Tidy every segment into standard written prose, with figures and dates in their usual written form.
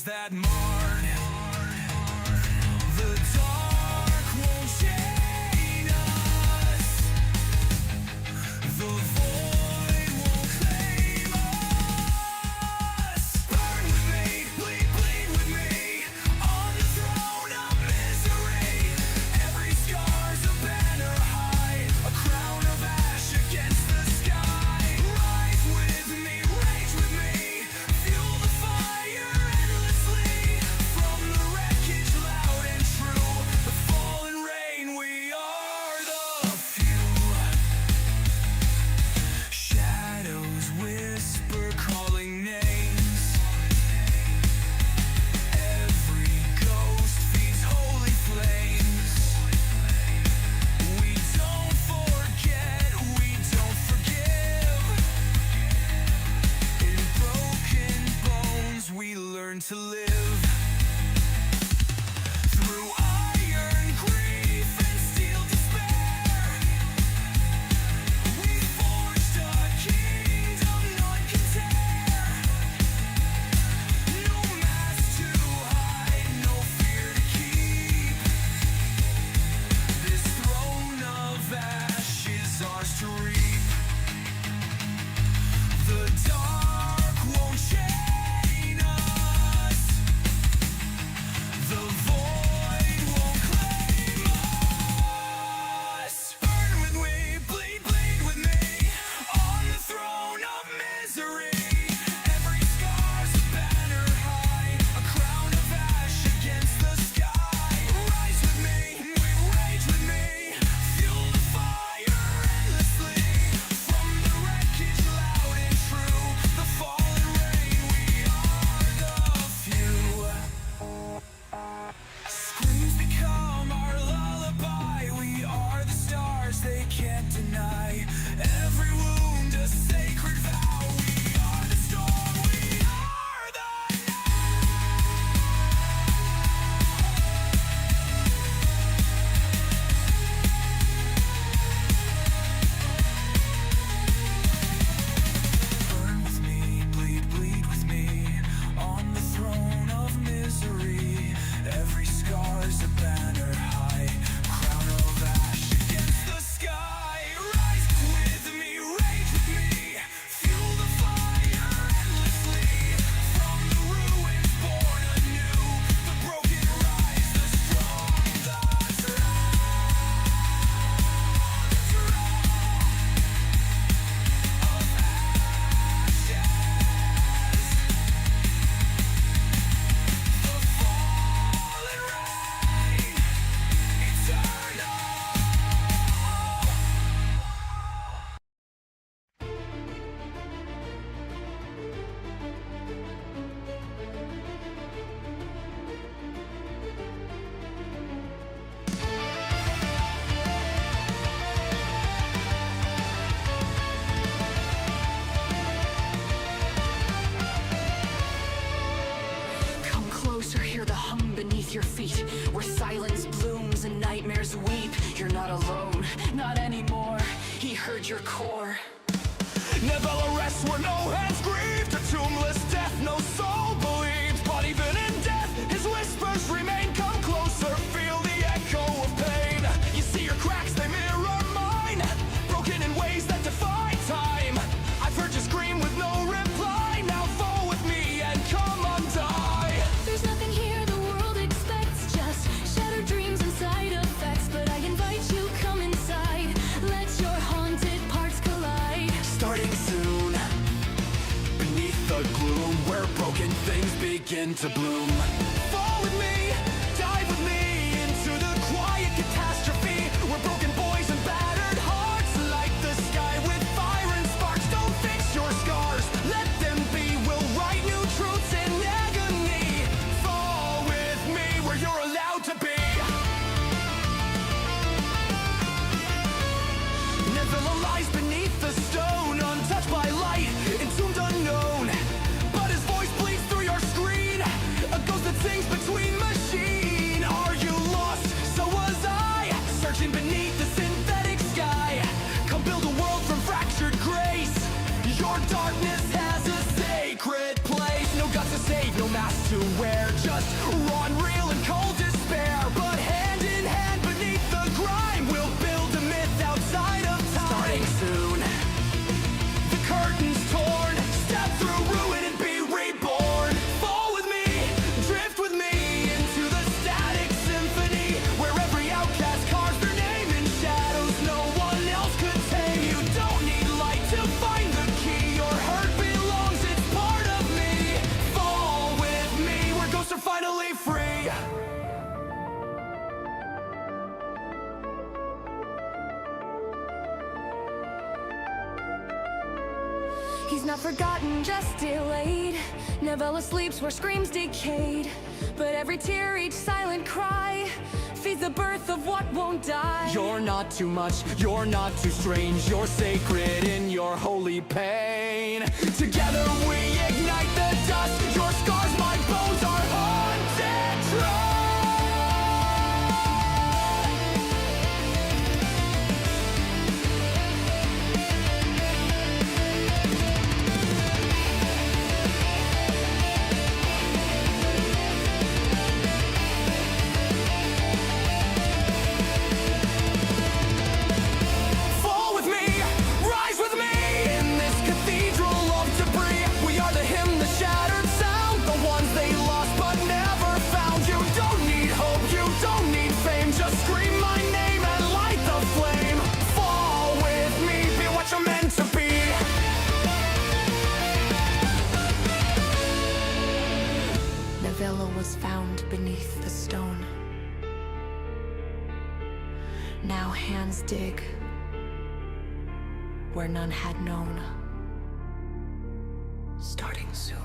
shadows that marred. The dark won't chain us. The void won't claim us. Burn with me, bleed, bleed with me, on the throne of misery. Every scar's a banner high, a crown of ash against the sky. Rise with me, rage with me, fuel the fire endlessly. From the wreckage loud and true, the fallen rain, we are the few. Shadows whisper calling names. Every ghost feeds holy flames. We don't forget, we don't forgive. In broken bones we learn to live. Through iron, grief, and steel despair, we forged a kingdom none can tear. No mask to hide, no fear to keep. This throne of ash is ours to reap. The dark won't chain us. The void won't claim us. Burn with me, bleed, bleed with me, on the throne of misery. Every scar's a banner high, a crown of ash against the sky. Rise with me, rage with me, fuel the fire endlessly. From the wreckage loud and true, the fallen rain, we are the few. Screams become our lullaby. We are the stars they can't deny. Every wound a sacred vow. We are the storm. We are the Burn with me, bleed, bleed with me, on the throne of misery. Every scar's a banner high, crown of ash against the sky. Rise with me, rage with me, fuel the fire endlessly. From the ruins born anew, the broken rise, the strong, the Come closer, hear the hum beneath your feet, where silence blooms and nightmares weep. You're not alone, not anymore. He heard your core. Never arrests where no hands grieved. A tombless death no soul believed. But even in death, his whispers remain. Come closer, feel the echo of pain. You see your cracks, they mirror mine, broken in ways that defy time. I've heard you scream with no reply. Now fall with me and come undie. There's nothing here the world expects, just shattered dreams and side effects. But I invite you, come inside, let your haunted parts collide. Starting soon, beneath the gloom, where broken things begin to bloom. Fall with me, dive with me, into the quiet catastrophe, where broken boys and battered hearts light the sky with fire and sparks. Don't fix your scars, let them be. We'll write new truths in agony. Fall with me, where you're allowed to be. Neville lies beneath the stone, untouched by light, entombed unknown. But his voice bleeds through your screen, a ghost that sings between machines. forgotten, just delayed. Novella sleeps where screams decayed. But every tear, each silent cry, feeds the birth of what won't die. You're not too much, you're not too strange. You're sacred in your holy pain. Together we ignite the dust. Your scars, my bones are haunted trust. Fall with me, rise with me in this cathedral of debris. We are the hymn, the shattered sound, the ones they lost but never found. You don't need hope, you don't need fame. Just scream my name and light the flame. Fall with me, be what you're meant to be. Novella was found beneath the stone. Now hands dig where none had known. Starting soon.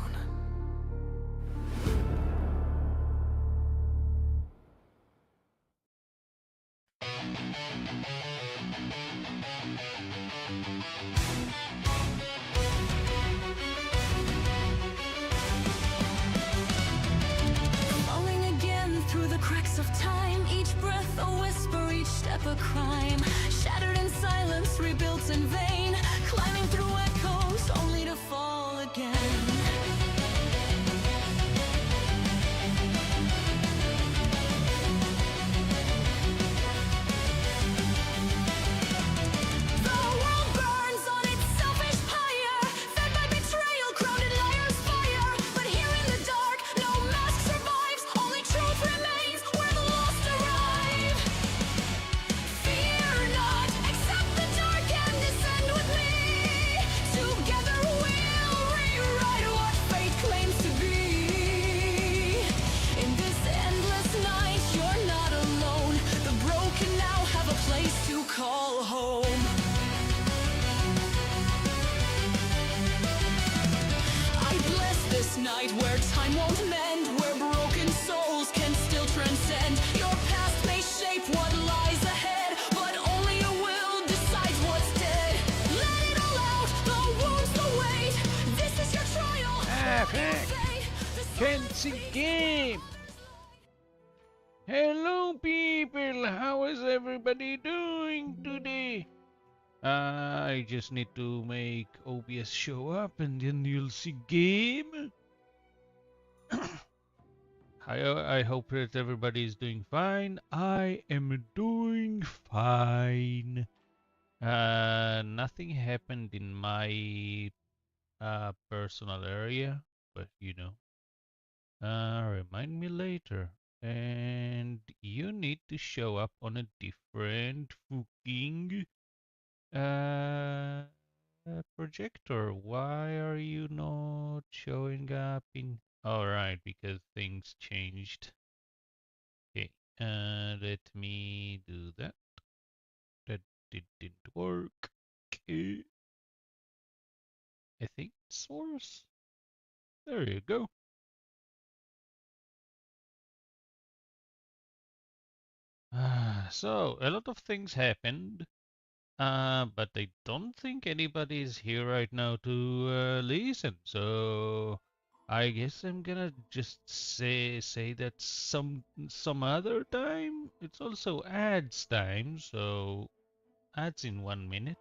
Falling again through the cracks of time. Each breath a whisper, each step a crime. Shattered in silence, rebuilt in vain. Climbing through echoes, only to fall again. The world burns on its selfish pyre, fed by betrayal, crowned in liar's fire. But here in the dark, no mask survives. Only truth remains where the lost arrive. Fear not, accept the dark and descend with me. Together we'll rewrite what fate claims to be. In this endless night, you're not alone. The broken now have a place to call home. I bless this night where time won't mend, where broken souls can still transcend. Your past may shape what lies ahead, but only your will decides what's dead. Let it all out, the wounds, the weight. This is your trial. Perfect. Genshin game. Hello, people. How is everybody doing today? I just need to make OBS show up, and then you'll see game. I hope that everybody is doing fine. I am doing fine. Nothing happened in my personal area, but you know. Remind me later. And you need to show up on a different fucking projector. Why are you not showing up in? Alright, because things changed. Okay, let me do that. That didn't work. Okay. I think source. There you go. So, a lot of things happened, but I don't think anybody is here right now to listen. So, I guess I'm gonna just say that some other time. It's also ads time, so ads in 1 minute.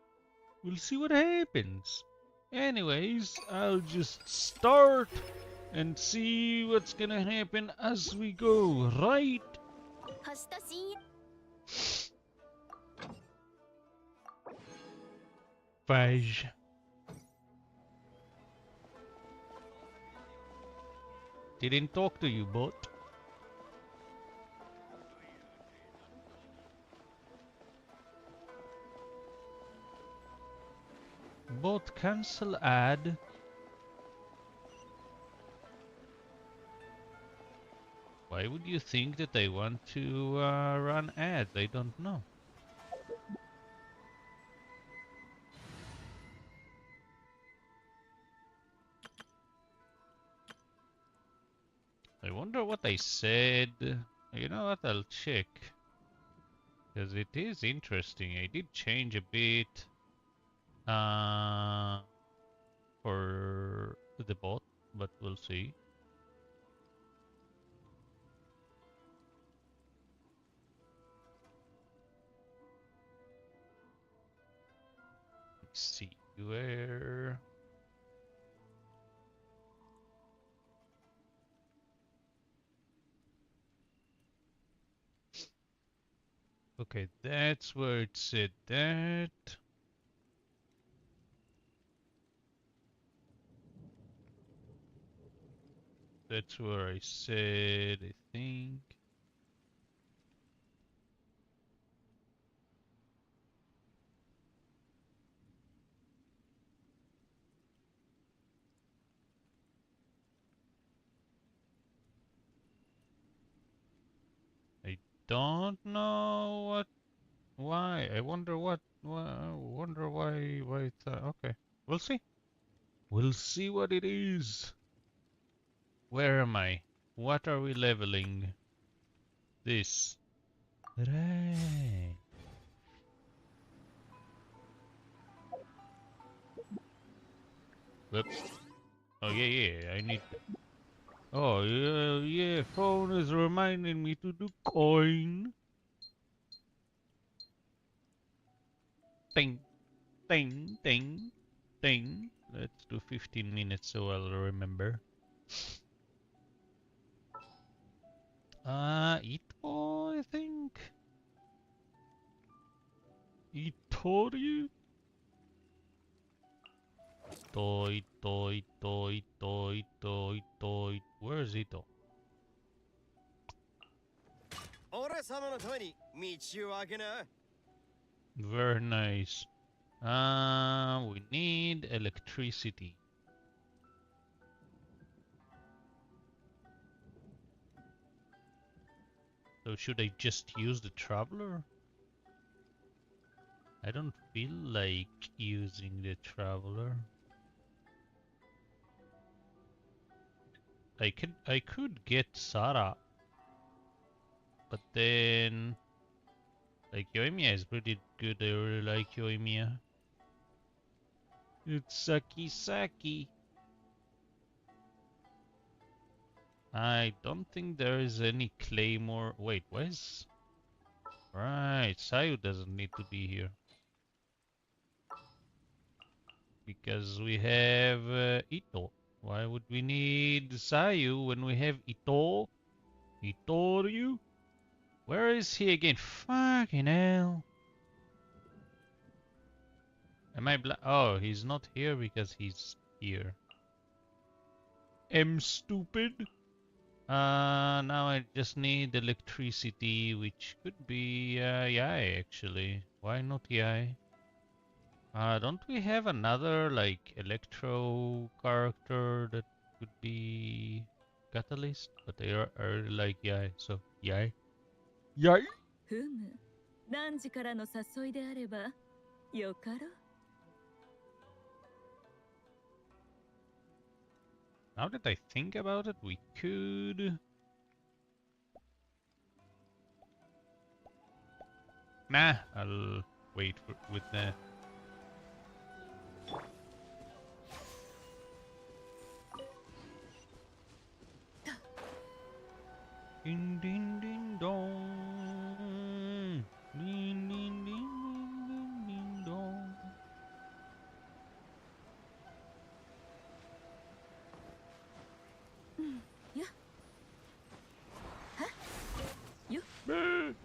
We'll see what happens. Anyways, I'll just start and see what's gonna happen as we go, right? Fudge. Didn't talk to you, bot. Bot, cancel ad. Why would you think that I want to run ads? I don't know. I wonder what I said. You know what? I'll check. Because it is interesting. I did change a bit for the bot, but we'll see. Let's see where. Okay, that's where it said that. That's where I said, I think. I don't know what, why. I wonder what, wonder why it's, okay. We'll see. We'll see what it is. Where am I? What are we leveling? This. Right. Whoops. Oh, yeah, I need... Oh, yeah, phone is reminding me to do coin. Ding, ding, ding, ding. Let's do 15 minutes so I'll remember. Ito, I think. Itori? Ito. Where is Ito? 俺様のために道を開けな。 Very nice. We need electricity. So should I just use the traveler? I don't feel like using the traveler. I could get Sara, but then like Yoimiya is pretty good. I really like Yoimiya. It's Saki. I don't think there is any claymore. Wait, where's... Right, Sayu doesn't need to be here. Because we have Ito. Why would we need Sayu when we have Ito? Itoryu? Where is he again? Fucking hell. Am I oh, he's not here because he's here. I'm stupid. Now I just need electricity, which could be Yai actually. Why not Yai? Don't we have another like electro character that could be Catalyst? But they are like Yai, so Yai. Yai? ふむ何時からの誘いであればよかろう。 Now that I think about it, we could... Nah, I'll wait with that. Ding ding ding dong. Ding ding ding ding ding dong. Yeah. Huh? You? Wait,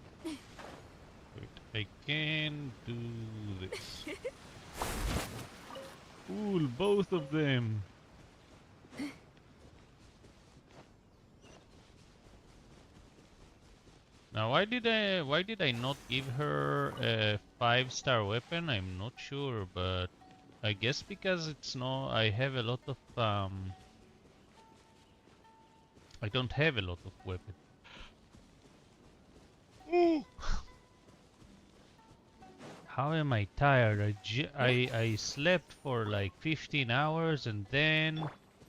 I can do this. Cool, both of them. Now, why did I not give her a 5-star weapon? I'm not sure, but I guess because it's no, I have a lot of I don't have a lot of weapons. How am I tired? I slept for like 15 hours and then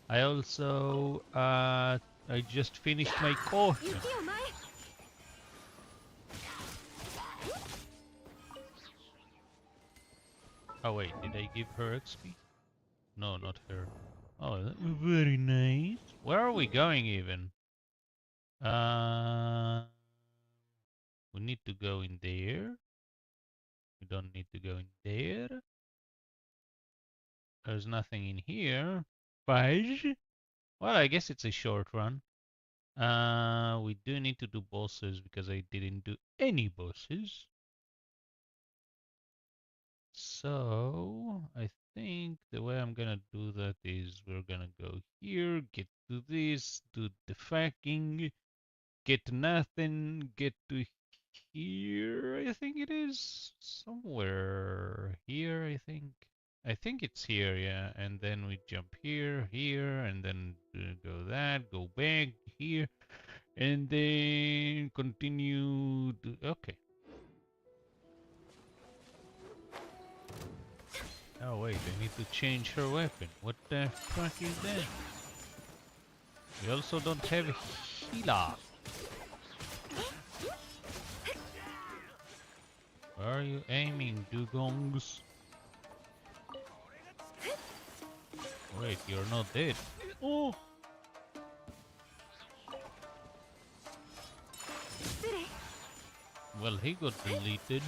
I also I just finished my caution. 雪を前 Oh wait, did I give her XP? No, not her. Oh, very nice. Where are we going even? We need to go in there. We don't need to go in there. There's nothing in here. Fudge? Well, I guess it's a short run. We do need to do bosses because I didn't do any bosses. So, I think the way I'm gonna do that is we're gonna go here, get to this, do the fucking, get nothing, get to here, I think it is. Somewhere here, I think. I think it's here, yeah. And then we jump here, here, and then go that, go back here, and then continue. Okay. Oh wait, I need to change her weapon. What the fuck is that? We also don't have healer. Where are you aiming, dugongs? Wait, you're not dead. Oh! Well, he got deleted.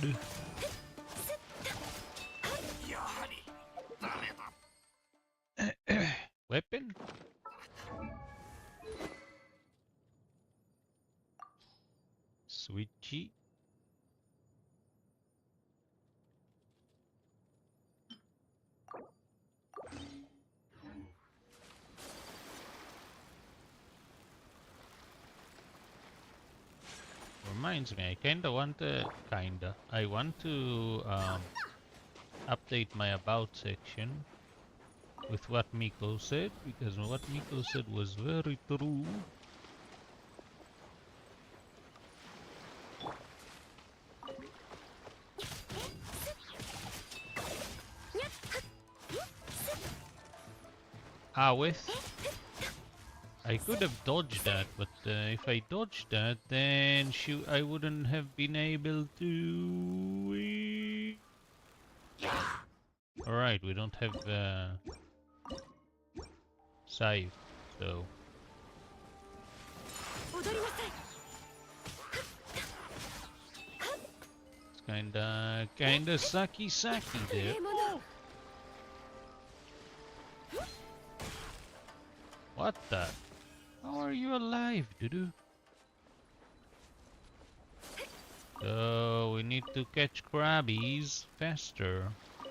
Weapon? Switchy. Reminds me, I want to update my about section with what Miko said, because what Miko said was very true. I could have dodged that, but if I dodged that, then I wouldn't have been able to... Alright, we don't have save, so... 踊りなさい It's kinda sucky there. 獲物 What the? How are you alive, Dudu? So we need to catch crabbies faster.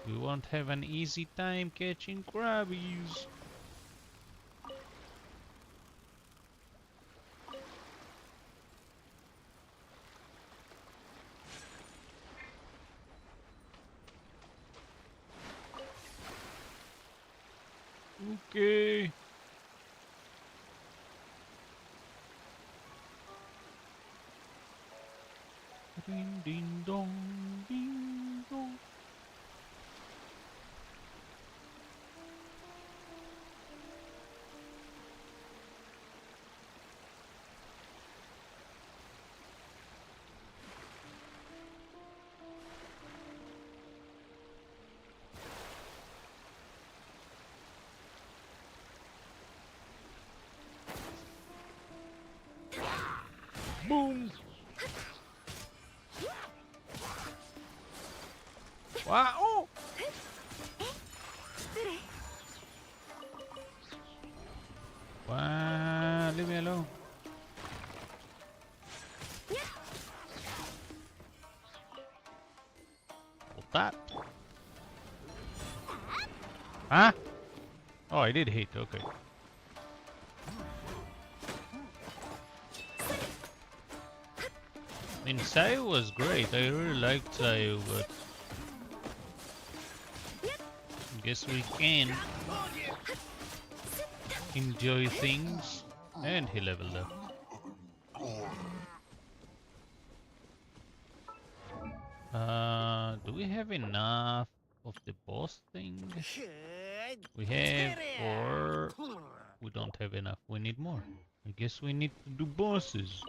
We won't have an easy time catching crabbies. Okay. Ding ding dong, ding dong. Boom! Wow! Oh! 失礼 Wow! Leave me alone. What's that? Huh? Oh, I did hit. Okay. I mean, Sayu was great. I really liked Sayu, but I guess we can enjoy things. And he leveled up. Do we have enough of the boss thing? We have 4. we don't have enough. We need more. I guess we need to do bosses.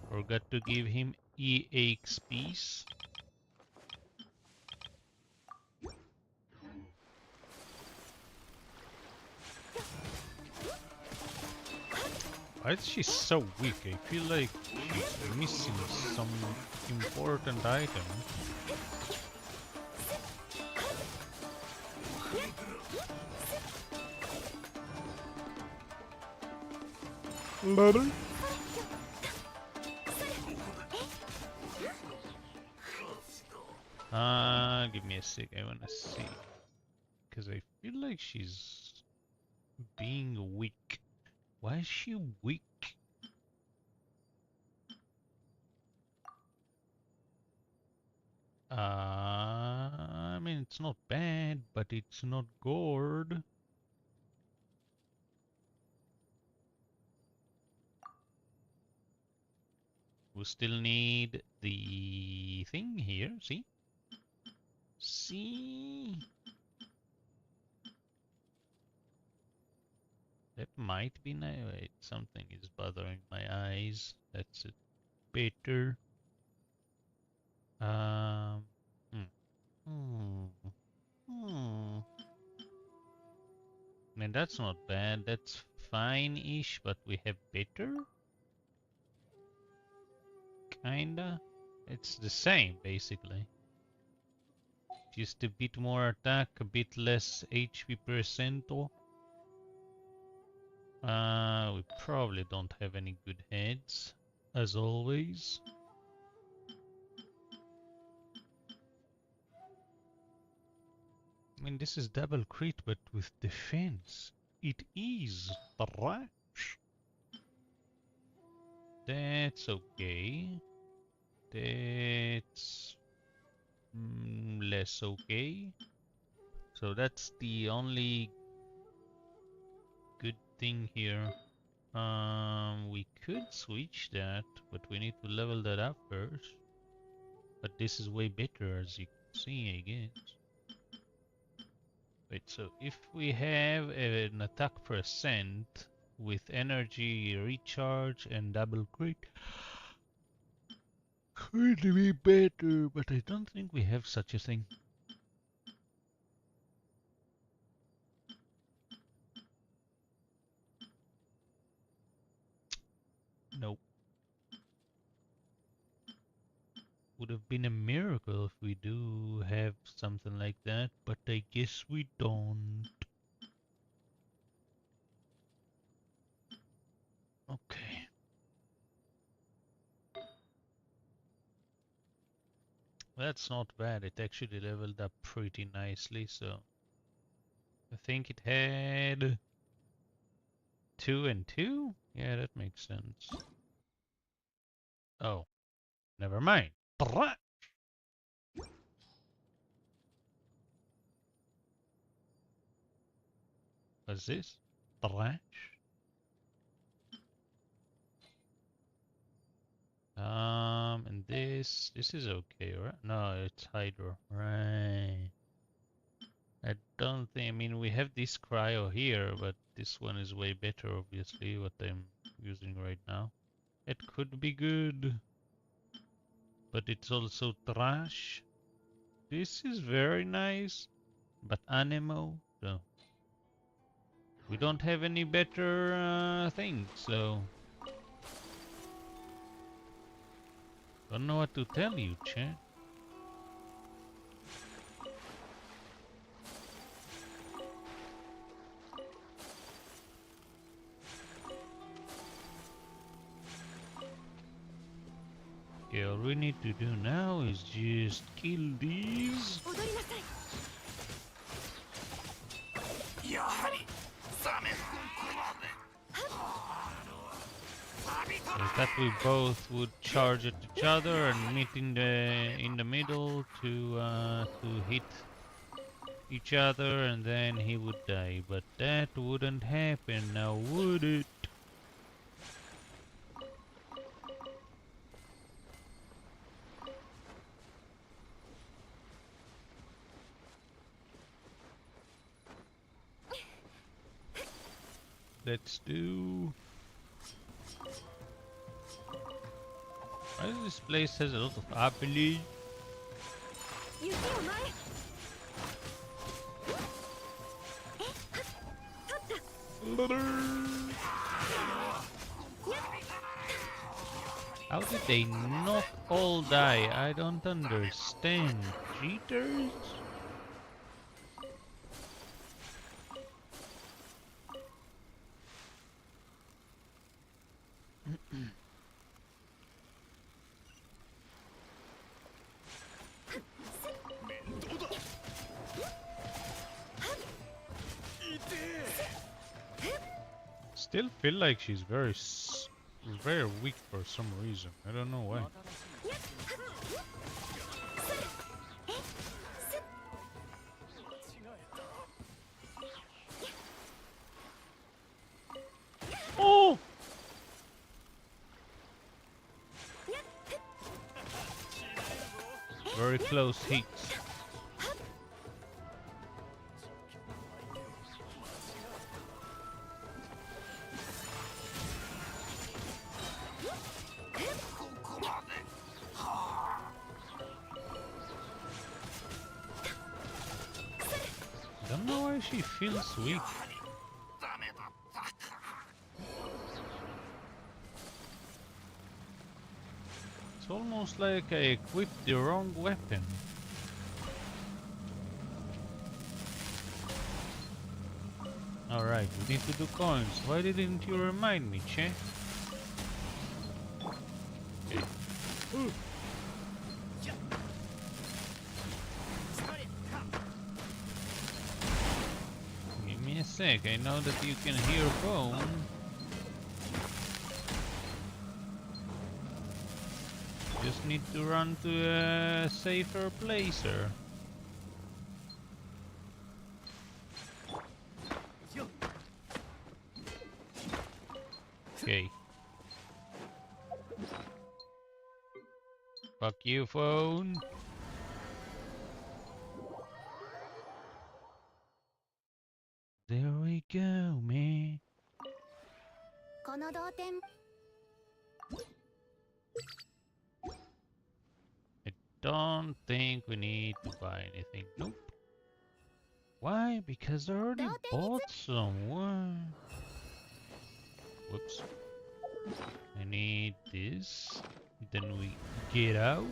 Forgot to give him EXPs. Why is she so weak? I feel like she's missing some important item. Give me a sec. I wanna see. Because I feel like she's being weak. Why is she weak? I mean, it's not bad, but it's not gourd. We still need the thing here, see? See? That might be nice. Wait, something is bothering my eyes. That's it. Better. Um. Hmm. Hmm. Hmm. I mean, that's not bad. That's fine-ish, but we have better? Kinda. It's the same, basically. Just a bit more attack, a bit less HP percent. We probably don't have any good heads, as always. I mean, this is double crit, but with defense. It is trash. That's okay. That's less okay. So that's the only good thing here. We could switch that, but we need to level that up first. But this is way better, as you can see, I guess. Wait, so if we have an attack percent with energy recharge and double crit, could be better, but I don't think we have such a thing. Nope. Would have been a miracle if we do have something like that, but I guess we don't. Okay. That's not bad. It actually leveled up pretty nicely, so I think it had 2 and 2? Yeah, that makes sense. Oh, never mind. What's this? Trash? And this is okay, right? No, it's Hydro, right? I don't think, I mean, we have this cryo here, but this one is way better, obviously, what I'm using right now. It could be good, but it's also trash. This is very nice, but Anemo, so we don't have any better things, so don't know what to tell you, chat. Okay, all we need to do now is just kill these. 踊りなさい So that we both would charge at each other and meet in the middle to hit each other, and then he would die. But that wouldn't happen now, would it? let's do. Why does this place has a lot of apples? 雪お前 How did they not all die? I don't understand. Cheaters? Still feel like she's very weak for some reason. I don't know why. Oh! Very close hits. Don't know why she feels weak. It's almost like I equipped the wrong weapon. Alright, we need to do coins. Why didn't you remind me, che? Okay. Give me a sec, I know that you can hear bone. Just need to run to a safer placer. Okay. Fuck you, phone. There we go, man. この同点 I don't think we need to buy anything. Nope. Why? Because I already bought some. What? Whoops. I need this. Then we get out.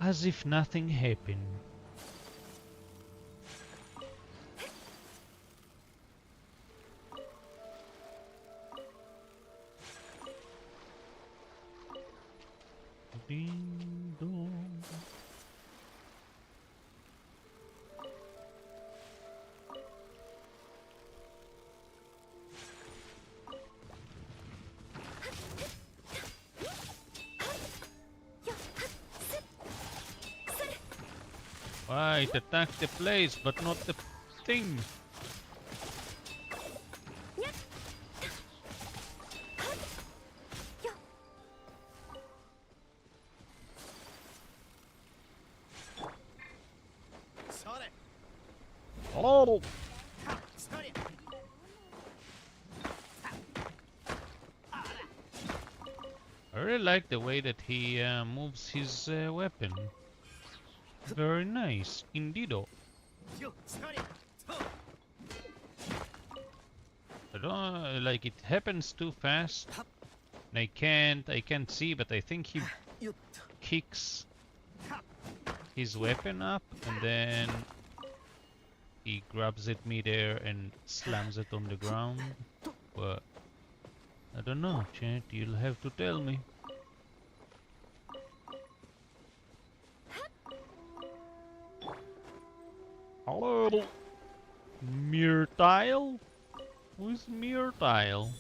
As if nothing happened. Ding dong. Why it attacked the place but not the thing? Oh! I really like the way that he moves his weapon. Very nice, indeedo. I don't like it happens too fast. And I can't see, but I think he kicks his weapon up and then he grabs it midair and slams it on the ground. But I don't know, chat, you'll have to tell me. Hello, Myrtile? Who's Myrtile?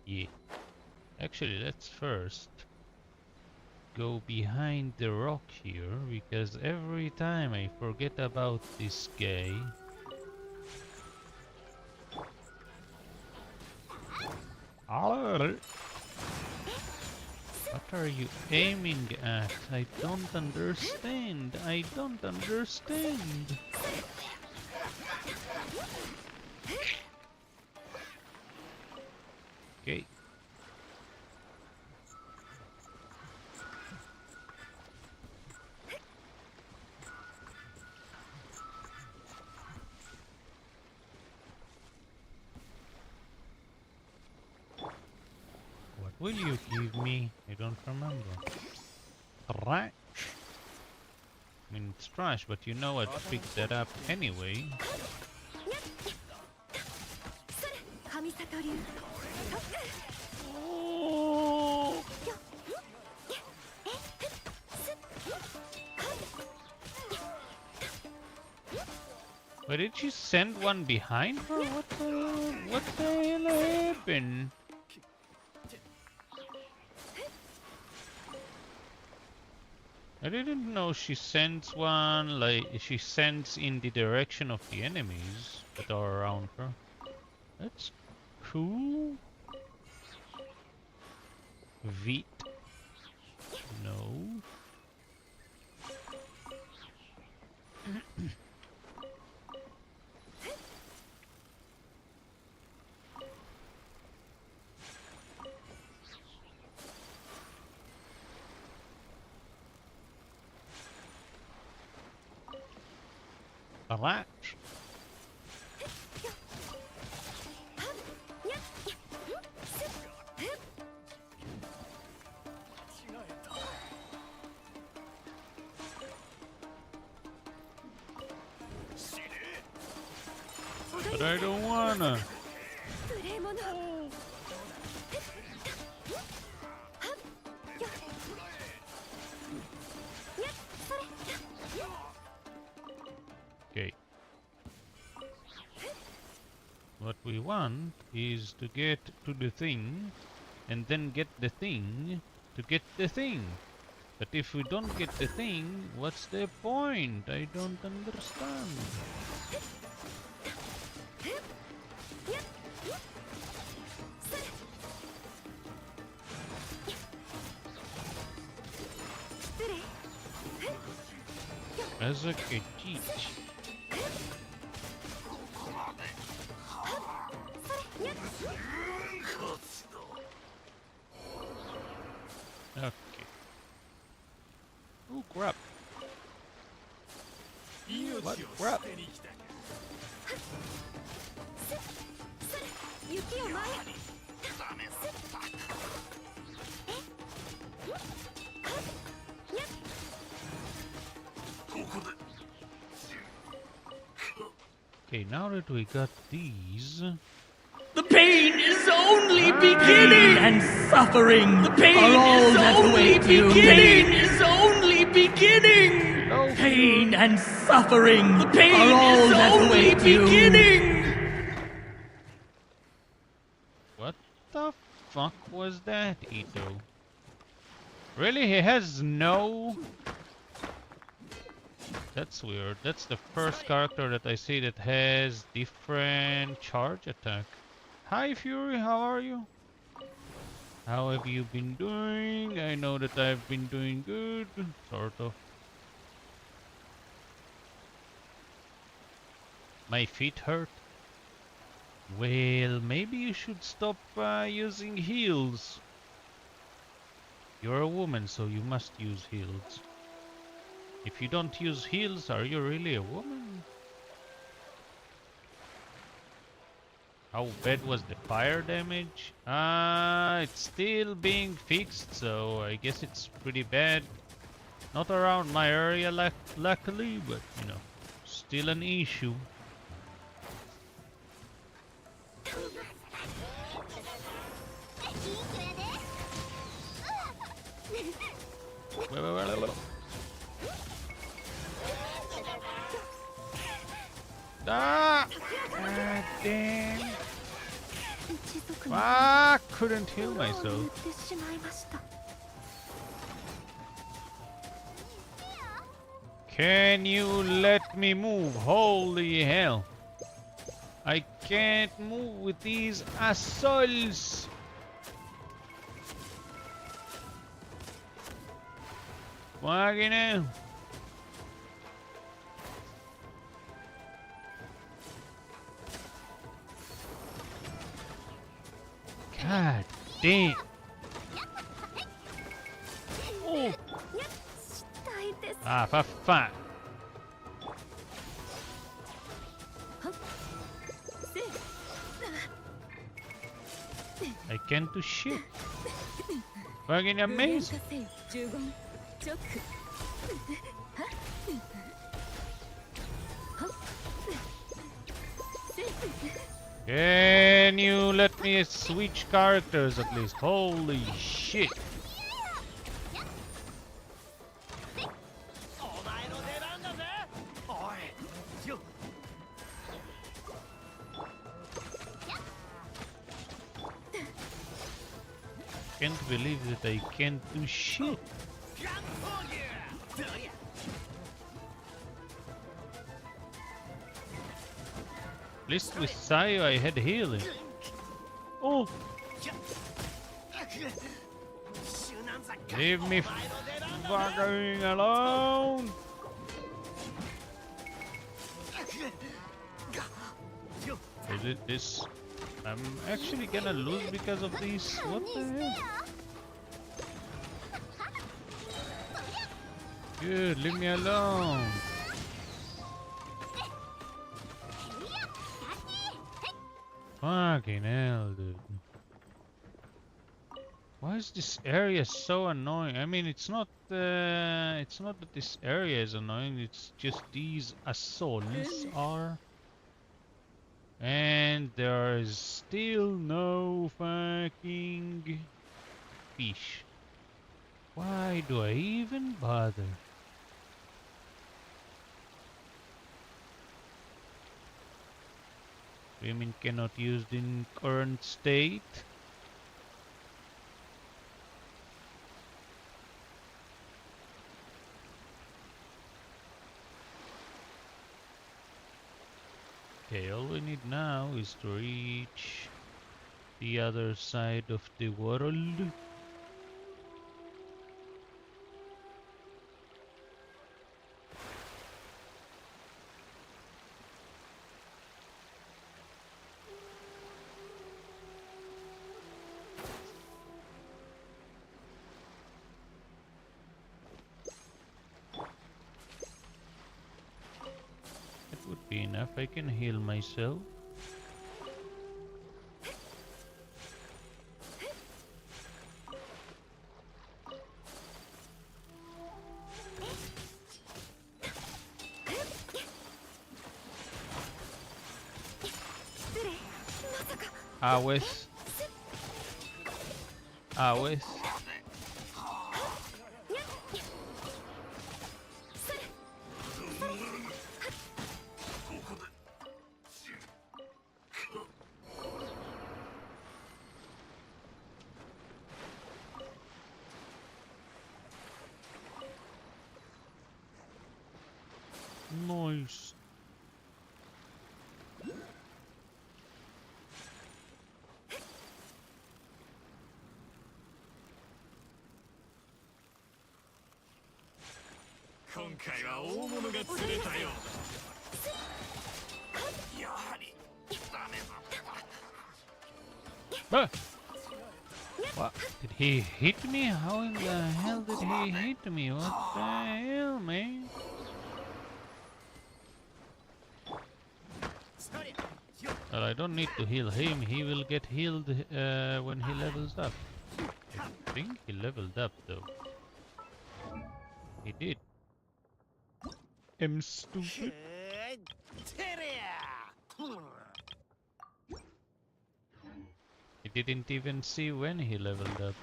Yeah. Actually, let's first go behind the rock here, because every time I forget about this guy. What are you aiming at? I don't understand. I don't understand. Okay. What will you give me? I don't remember. Trash. I mean, it's trash, but you know I'd pick that up anyway. 神里流 But did she send one behind her? What the hell happened? I didn't know she sends one, like, she sends in the direction of the enemies that are around her. That's cool. Veet. No. Relax. But I don't wanna. 無礼者 Okay. What we want is to get to the thing, and then get the thing to get the thing. But if we don't get the thing, what's the point? I don't understand. As a teach. Okay. Oh crap. What crap? 雪を前 Okay, now that we got these, The pain is only beginning, and suffering the pain are all that await you. Pain is only beginning. Pain and suffering the pain are all that await you. what the fuck was that, Ito? Really? He has no... That's weird. That's the first character that I see that has different charge attack. Hi Fury, how are you? How have you been doing? I know that I've been doing good, sort of. My feet hurt. Well, maybe you should stop using heals. You're a woman, so you must use heals. If you don't use heals, are you really a woman? How bad was the fire damage? It's still being fixed, so I guess it's pretty bad. Not around my area, luckily, but you know, still an issue. Ah! God damn. Ah, couldn't heal myself. ってしまいました Can you let me move? Holy hell. I can't move with these assholes. Fucking hell. God damn. Oh. Ah, for fuck. I can't do shit. Fucking amazing. Can you let me switch characters at least? Holy shit. お前の出番だぜおいよ Can't believe that I can't do shit. ガンポーギュどりゃ At least with Sayo I had healing. Oh, シュナンザ leave me お前の出番だぜ fucking alone. Is it this? I'm actually gonna lose because of these. What the hell? Dude, leave me alone. Fucking hell, dude. Why is this area so annoying? I mean, it's not that this area is annoying. It's just these assholes are. And there is still no fucking fish. Why do I even bother? Women cannot used in current state. Okay, all we need now is to reach the other side of the world. That would be enough. I can heal myself. Awes. Awes. Nice. 今回は大物が釣れたようだやはりダメだ Ah! What? Did he hit me? How in the hell did he hit me? What the hell, man? そりゃよ Well, I don't need to heal him. He will get healed when he levels up. I think he leveled up, though. He did. I'm stupid. へーてりゃ He didn't even see when he leveled up.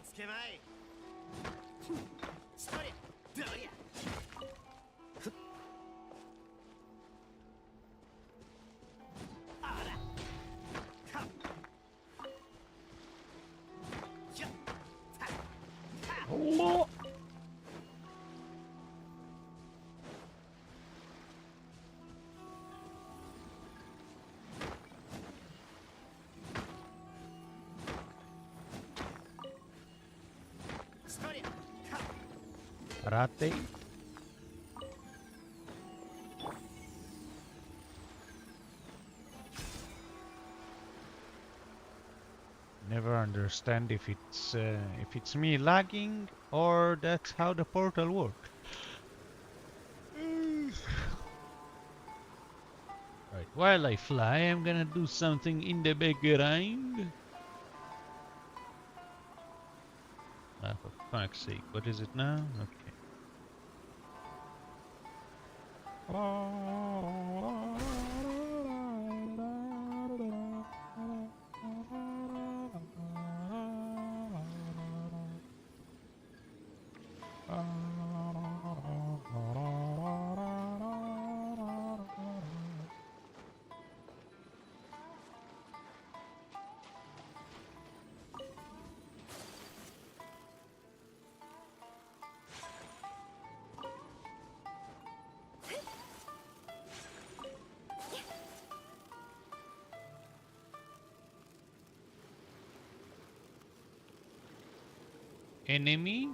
いつけまいそりゃどうやあらはっやったはっそりゃはっ Karate. Never understand if it's me lagging or that's how the portal works. Right, while I fly, I'm gonna do something in the background. Ah, for fuck's sake, what is it now? Okay. Enemy?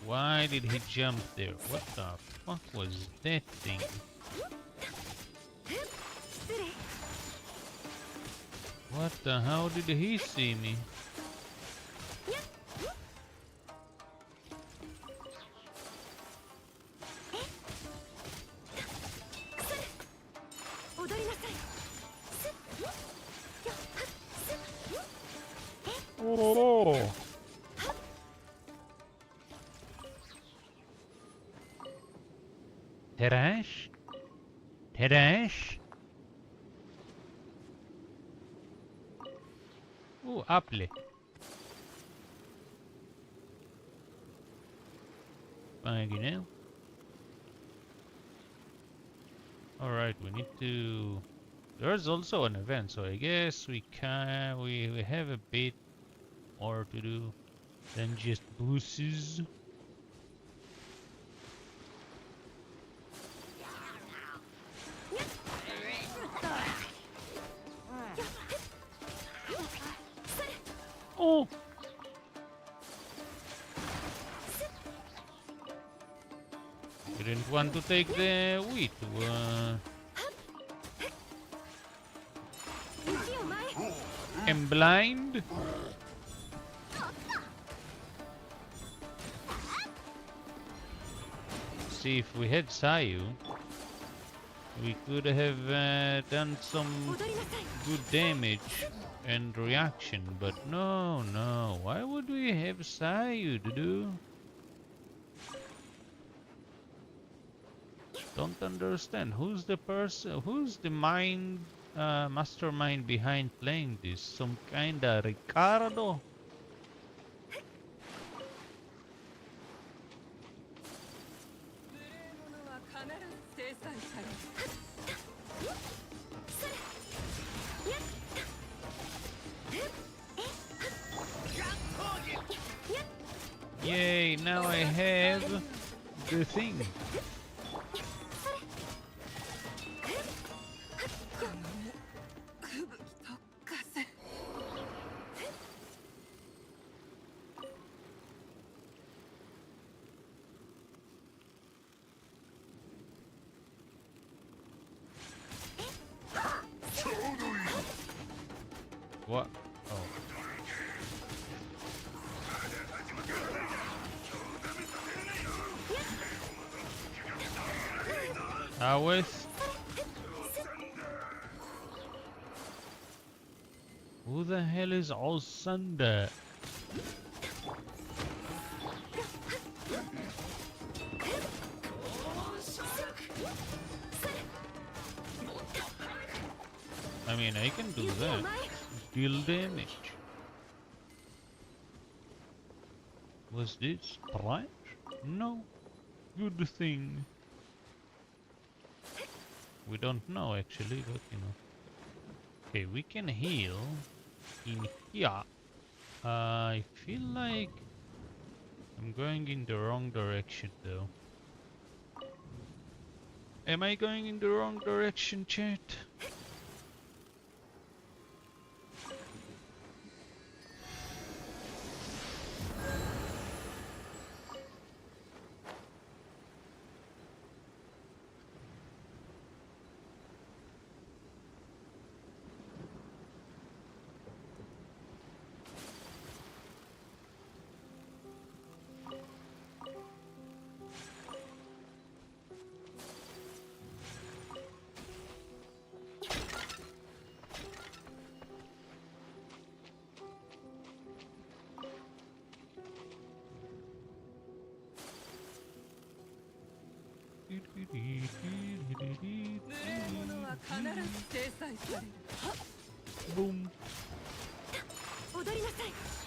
Why did he jump there? What the fuck was that thing? What the hell did he see me? Oh. Terash? Terash? Oh, apple. Fine, you know. Alright, we need to... There's also an event, so I guess we have a bit more to do than just bosses. Oh! You didn't want to take the wheat. I'm blind. See, if we had Sayu, we could have done some good damage and reaction, but no, why would we have Sayu to do? Don't understand. Who's the person, who's the mastermind behind playing this? Some kinda Ricardo? Yay, now I have the thing. What? Oh. With who the hell is all Sunday? I mean, I can do that. Deal damage. Was this trash? No. Good thing. We don't know actually, but you know. Okay, we can heal in here. I feel like I'm going in the wrong direction though. Am I going in the wrong direction, chat? Boom.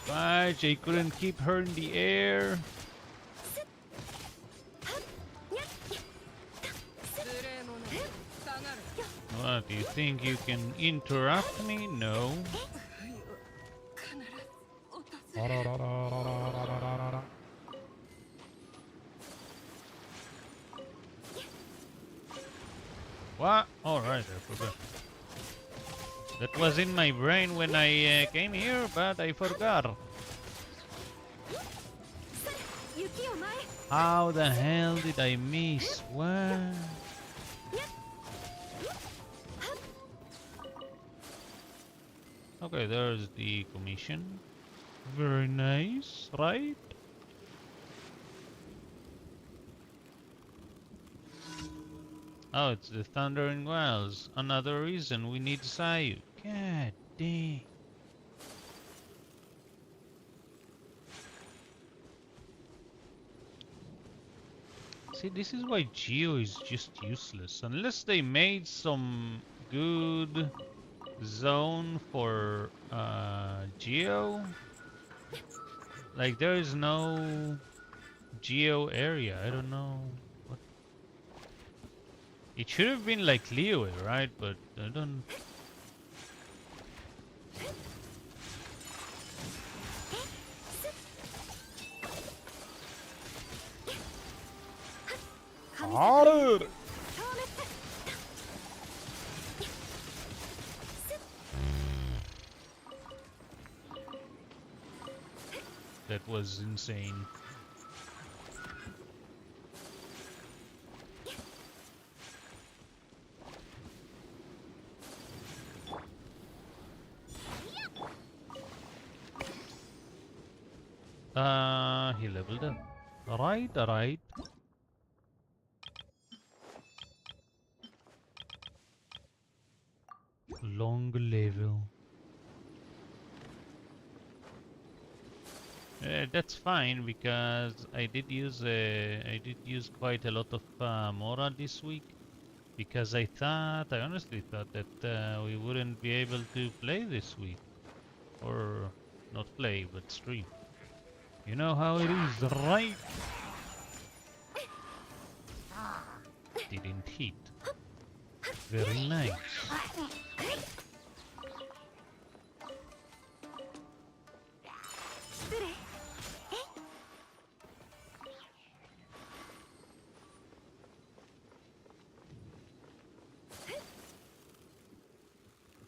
Fudge, I couldn't keep her in the air. What, do you think you can interrupt me? No. What? Alright, I forgot. That was in my brain when I came here, but I forgot. How the hell did I miss? What? Okay, there's the commission. Very nice, right? Oh, it's the Thundering Wells. Another reason we need Sayu. God dang. See, this is why Geo is just useless. Unless they made some good zone for Geo. Like, there is no Geo area. I don't know. What? It should have been like Liyue, right? But I don't... Harder! That was insane. He leveled up. Alright, alright. Long level. That's fine because I did use quite a lot of Mora this week because I honestly thought that we wouldn't be able to play this week, or not play but stream. You know how it is, right? Didn't hit. Very nice.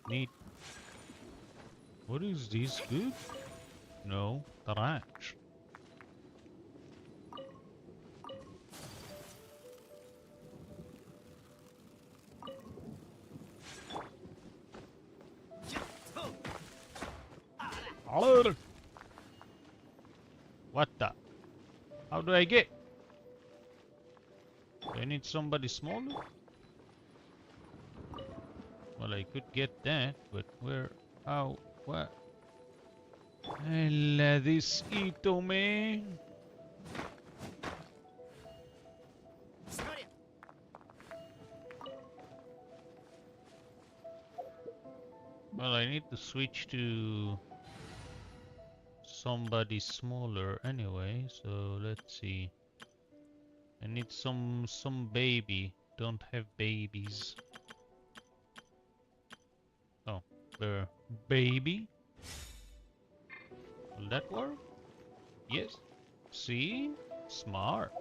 Neat. What is this? Good? No, trash. What the? How do I get? Do I need somebody smaller? Well, I could get that, but where? How? What? This Ito, man. Well, I need to switch to somebody smaller anyway, so let's see. I need some baby. Don't have babies. Oh, there. Baby? Will that work? Yes. See? Smart.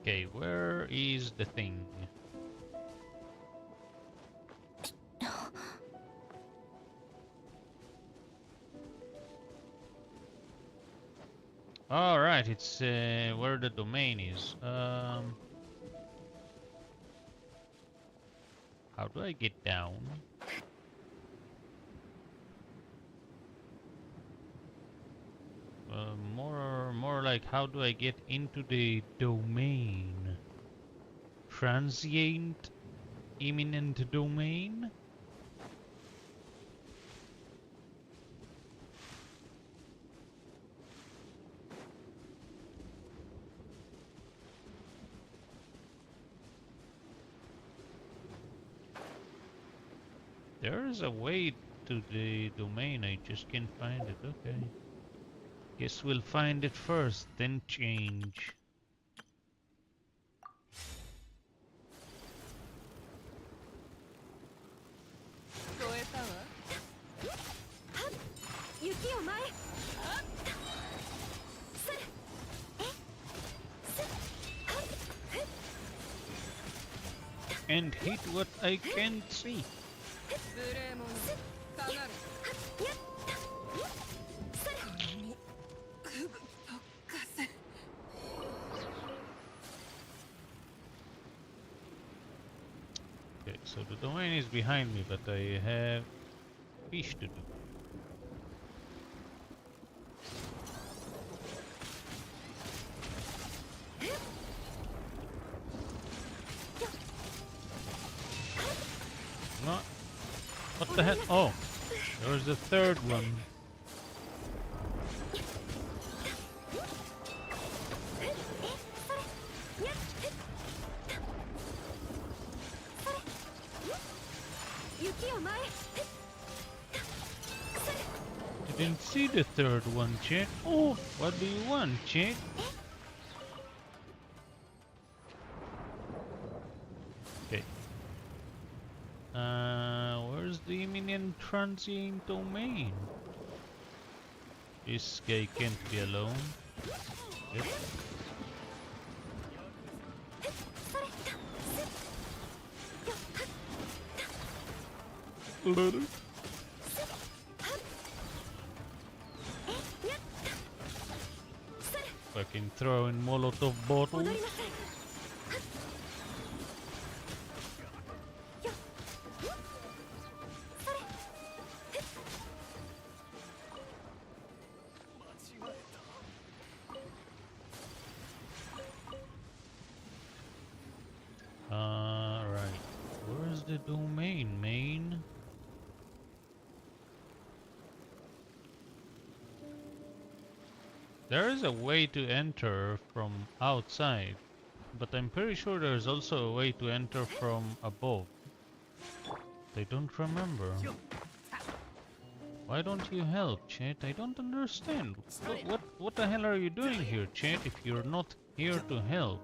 Okay, where is the thing? Alright, it's where the domain is. How do I get down? More like how do I get into the domain? Transient, imminent domain? There is a way to the domain, I just can't find it. Okay. Guess we'll find it first, then change. And hit what I can't see. Okay, so the domain is behind me, but I have fish to do. No. What the hell? Oh, there's the third one. Didn't see the third one, chat. Oh, what do you want, chat? Okay. Where's the imminent transient domain? This guy can't be alone. Yep. Fucking throwing Molotov bottles. Right. Where's the domain, main? There is a way to enter from outside, but I'm pretty sure there's also a way to enter from above. I don't remember. Why don't you help, chat? I don't understand. What the hell are you doing here, chat, if you're not here to help?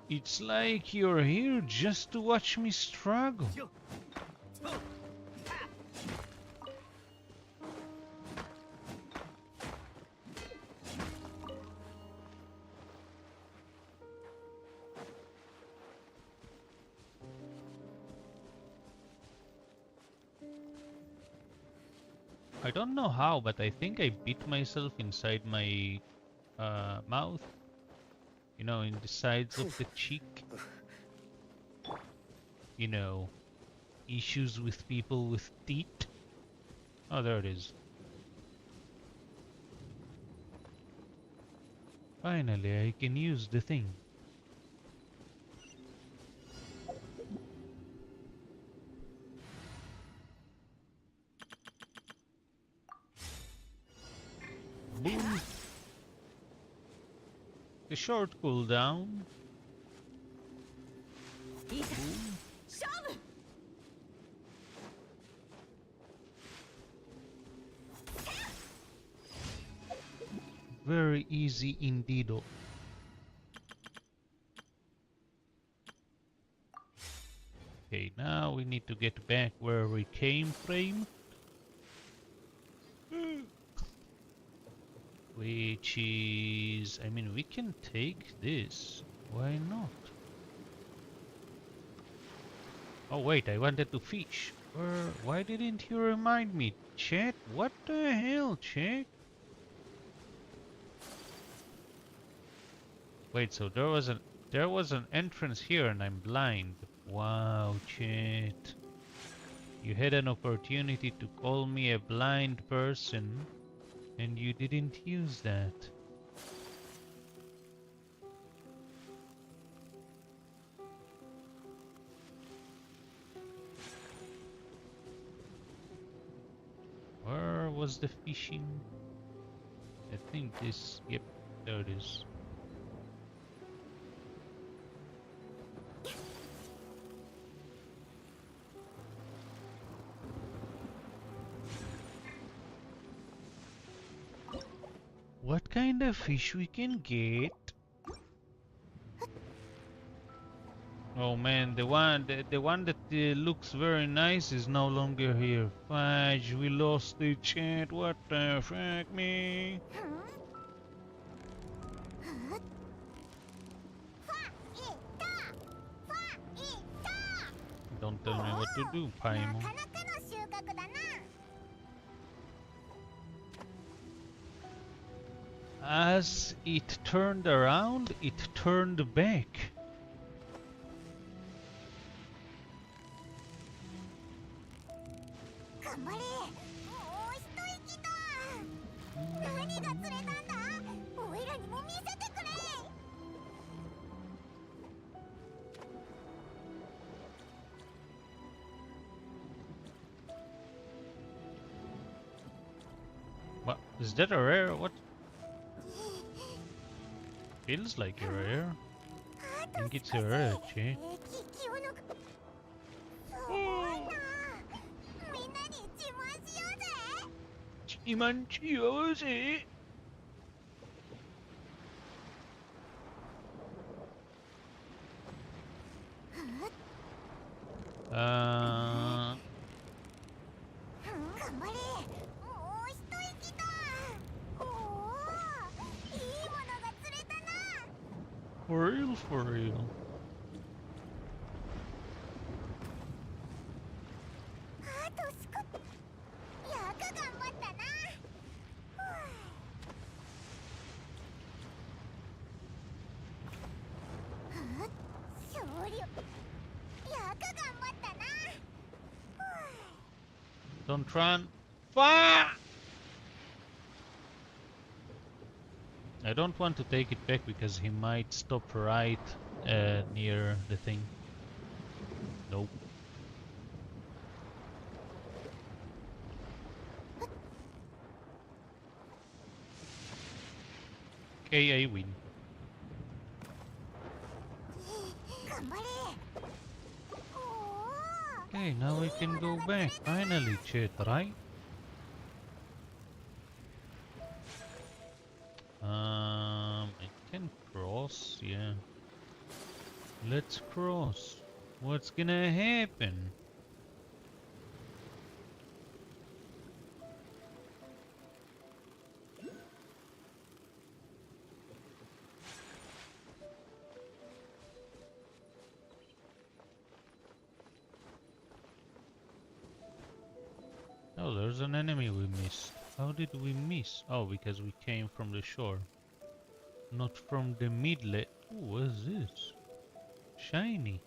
It's like you're here just to watch me struggle. I don't know how, but I think I bit myself inside my mouth. You know, in the sides of the cheek. You know, issues with people with teeth. Oh, there it is. Finally, I can use the thing. Boom. A short cooldown. いざ勝負 Very easy indeed. Okay, now we need to get back where we came from. Which is... I mean, we can take this. Why not? Oh wait, I wanted to fish. Why didn't you remind me? Chat? What the hell, chat? Wait, so there was an entrance here and I'm blind. Wow, chat. You had an opportunity to call me a blind person and you didn't use that. Where was the fishing? I think this... Yep, there it is. What kind of fish we can get? Oh man, the one that looks very nice is no longer here. Fudge, we lost the chat. What the fuck, me? Don't tell me what to do, Paimon. なかなかの収穫だな As it turned around, it turned back. 頑張れもう一息だ何が釣れたんだおいらにも見せてくれ What? Is that a rare? What? Feels like a rare. I think it's a rare, chat. 気を抜くすごいなみんなに自慢しようぜ Chiman Chiyose. Uh, 頑張れもう一息だおおいいものが釣れたな for real, for real. あと少しやか頑張ったな勝利やか頑張ったな Don't run. Fire! I don't want to take it back because he might stop right near the thing. Nope. Okay, I win. 頑張れ Okay, now we can go back. Finally, chat, right? I can cross, yeah. Let's cross. What's gonna happen? Oh, there's an enemy we missed. How did we miss? Oh, because we came from the shore. Not from the midlet. Ooh, what is this? Shiny.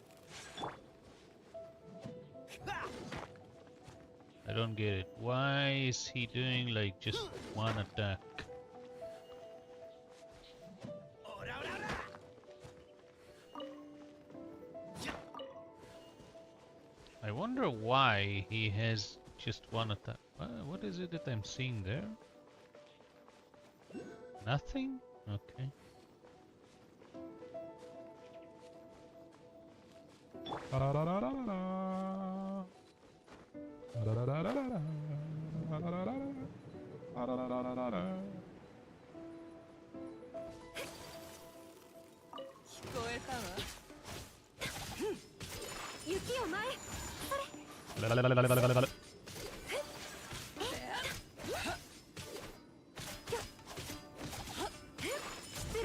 I don't get it. Why is he doing like just one attack? I wonder why he has just one attack. What is it that I'm seeing there? Nothing? Okay.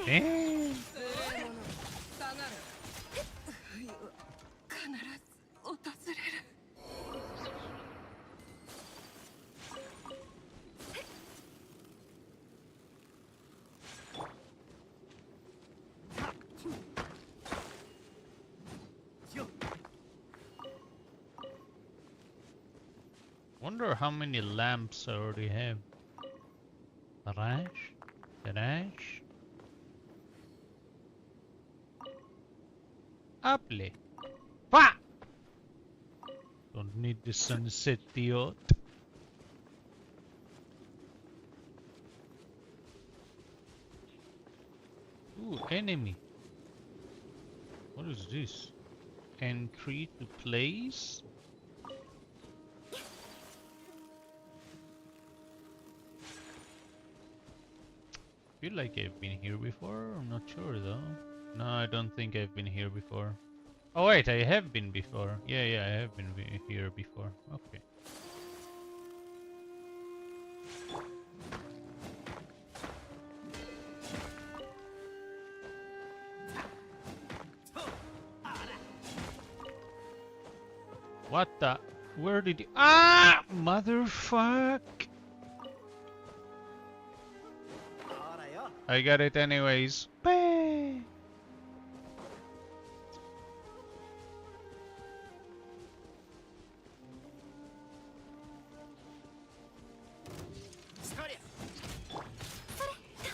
Eh. Wonder how many lamps I already have. Garage? Garage? Apple. Fuck! Don't need the sunset yacht. Ooh, enemy. What is this? Entry to place? Feel like I've been here before. I'm not sure though. No, I don't think I've been here before. Oh wait, I have been before. Yeah, I have been here before. Okay. What the? Where did you? Ah! Motherfuck! I got it anyways. Bang!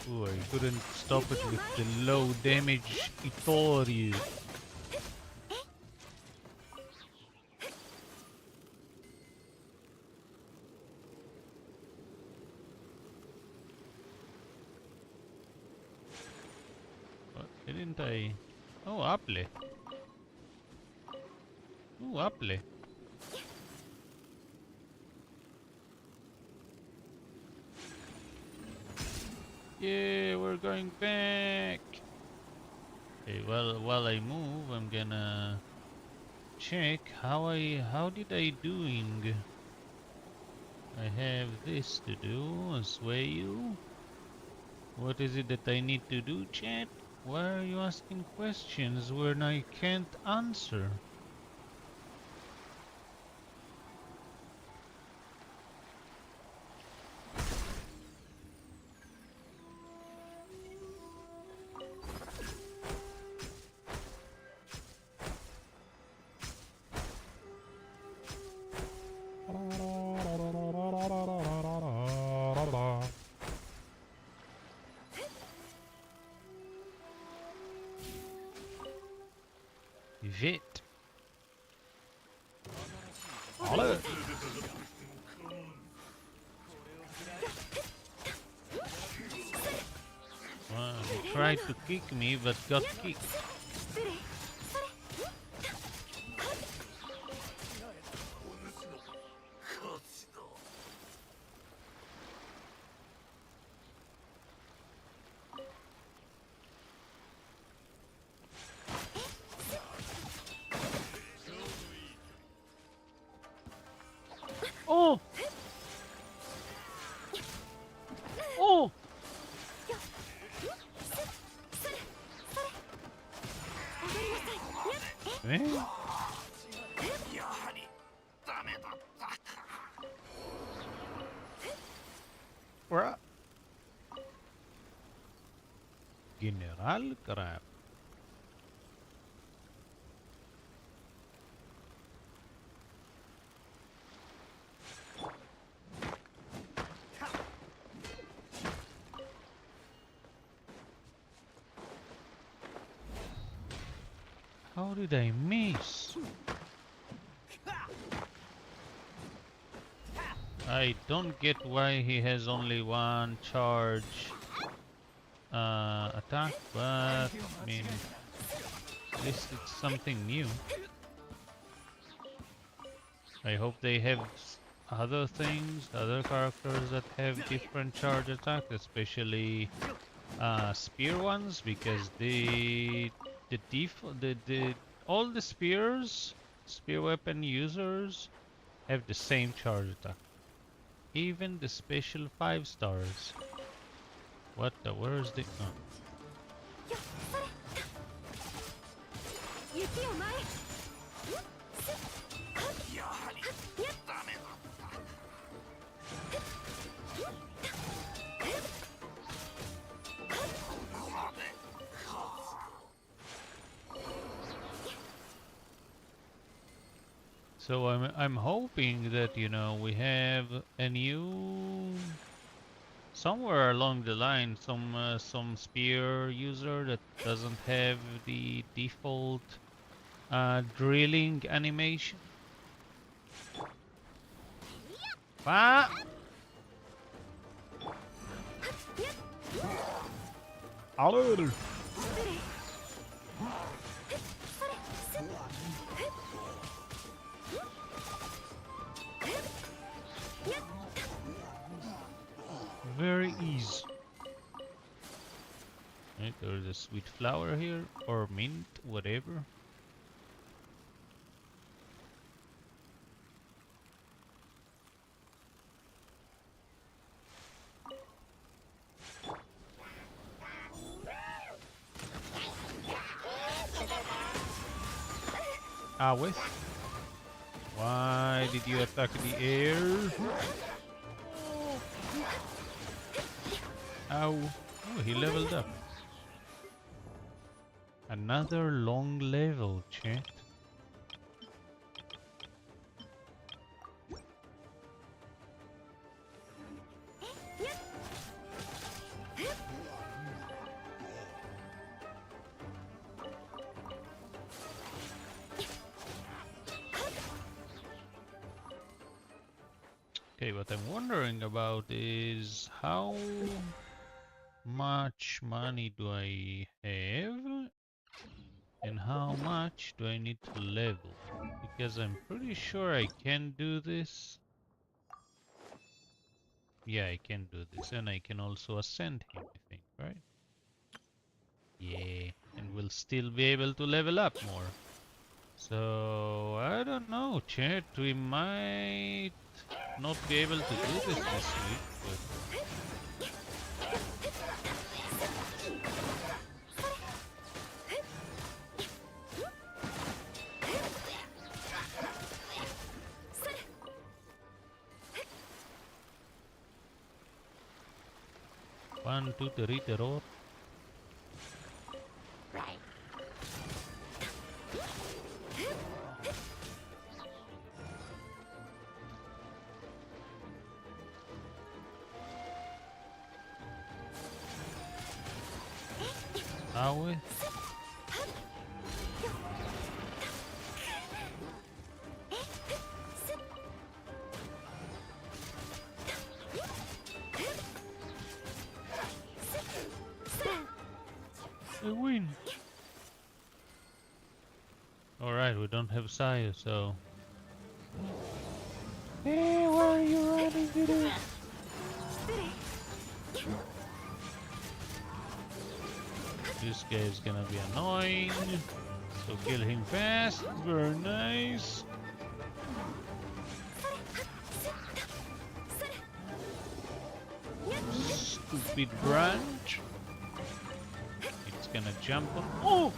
Ooh, I couldn't stop it with the low damage Itori. What didn't I? Oh, apple. Ooh, apple. Yeah, we're going back. Okay, well, while I move, I'm gonna check how did I doing? I have this to do as well. What is it that I need to do, chat? Why are you asking questions when I can't answer? Vite. Allez. Well, he tried to kick me, but got kicked. Oh! Oh! Eh? What? General crap. How did I miss? I don't get why he has only one charge attack, but I mean, at least it's something new. I hope they have other things, other characters that have different charge attacks, especially spear ones, because the default the all the spear weapon users have the same charge attack. Even the special 5 stars. What the? Where's the? Oh. 雪を前へ So I'm hoping that, you know, we have a new somewhere along the line some spear user that doesn't have the default drilling animation. Ah! Ow! Very easy. Right, there's a sweet flower here, or mint, whatever. Awes, why did you attack the air? Ow. Oh, he leveled up. Another long level, chat. Okay, what I'm wondering about is how much money do I have and how much do I need to level? Because I'm pretty sure I can do this. Yeah, I can do this, and I can also ascend him, I think, right? Yeah, and we'll still be able to level up more. So, I don't know, chat, we might not be able to do this week, but... One, two, three, terror. Awe. I win. Alright, we don't have Saya, so... Hey, why are you running to this? This guy is gonna be annoying, so kill him fast. Very nice. Stupid branch. It's gonna jump on. Oh!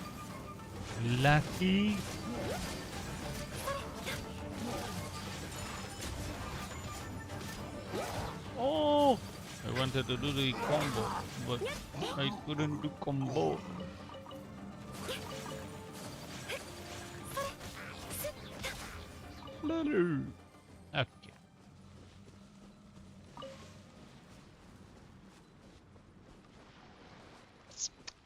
Lucky. Oh! I wanted to do the combo, but I couldn't do combo. Okay.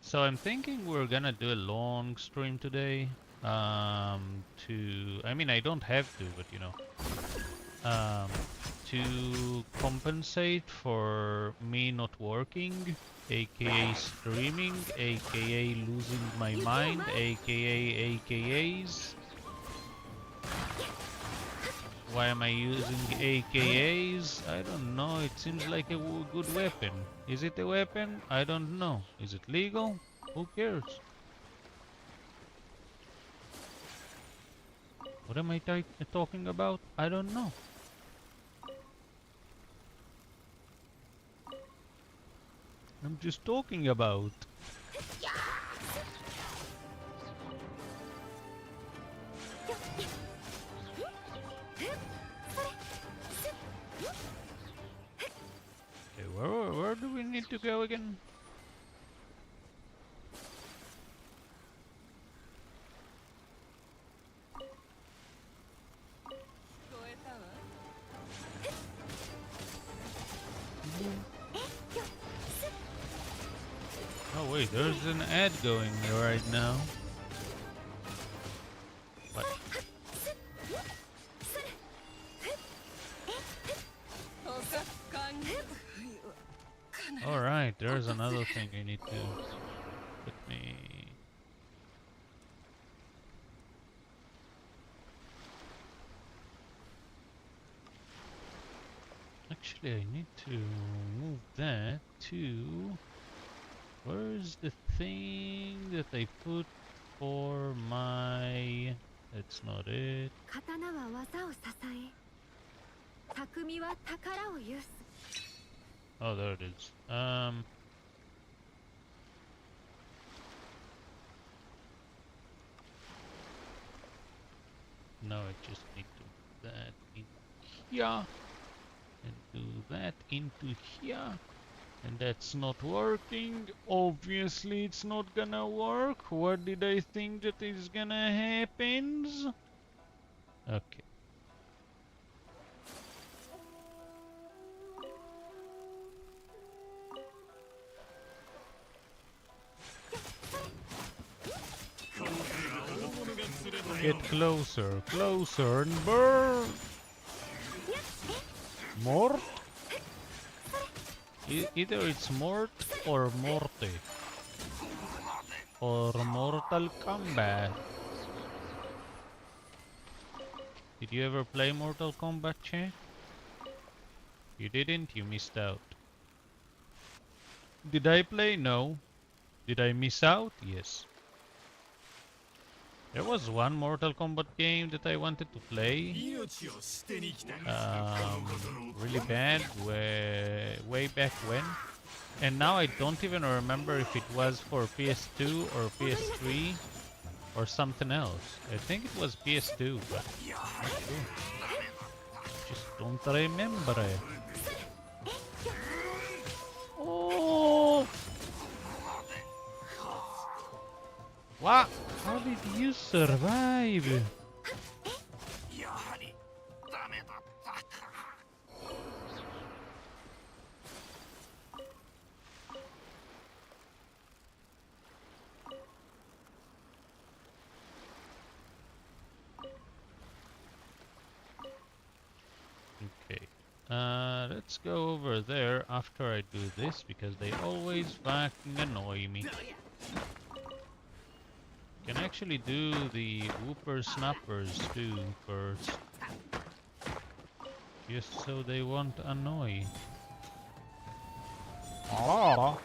So I'm thinking we're gonna do a long stream today. I mean, I don't have to, but you know, to compensate for me not working, aka streaming, aka losing my mind, aka AKAs. Why am I using AKAs? I don't know. It seems like a good weapon. Is it a weapon? I don't know. Is it legal? Who cares? What am I talking about? I don't know. I'm just talking about. Okay, where do we need to go again? Oh wait, there's an ad going right now. What? Alright, there's another thing I need to put me. Actually, I need to move that to. Where's the thing that I put for my. That's not it. 刀は技を支え匠は宝を有す Oh, there it is. No, I just need to put that in here and do that into here. And that's not working. Obviously, it's not gonna work. What did I think that is gonna happen? Okay. Get closer, closer, and burn! Mort? Either it's Mort or Morte. Or Mortal Kombat. Did you ever play Mortal Kombat, Che? You didn't? You missed out. Did I play? No. Did I miss out? Yes. There was one Mortal Kombat game that I wanted to play. Really bad, way back when. And now I don't even remember if it was for PS2 or PS3 or something else. I think it was PS2, but not sure. Just don't remember it. Oh! What? How did you survive? Okay. Let's go over there after I do this because they always fucking annoy me. Can actually do the whooper snappers too first. Just so they won't annoy. Oh.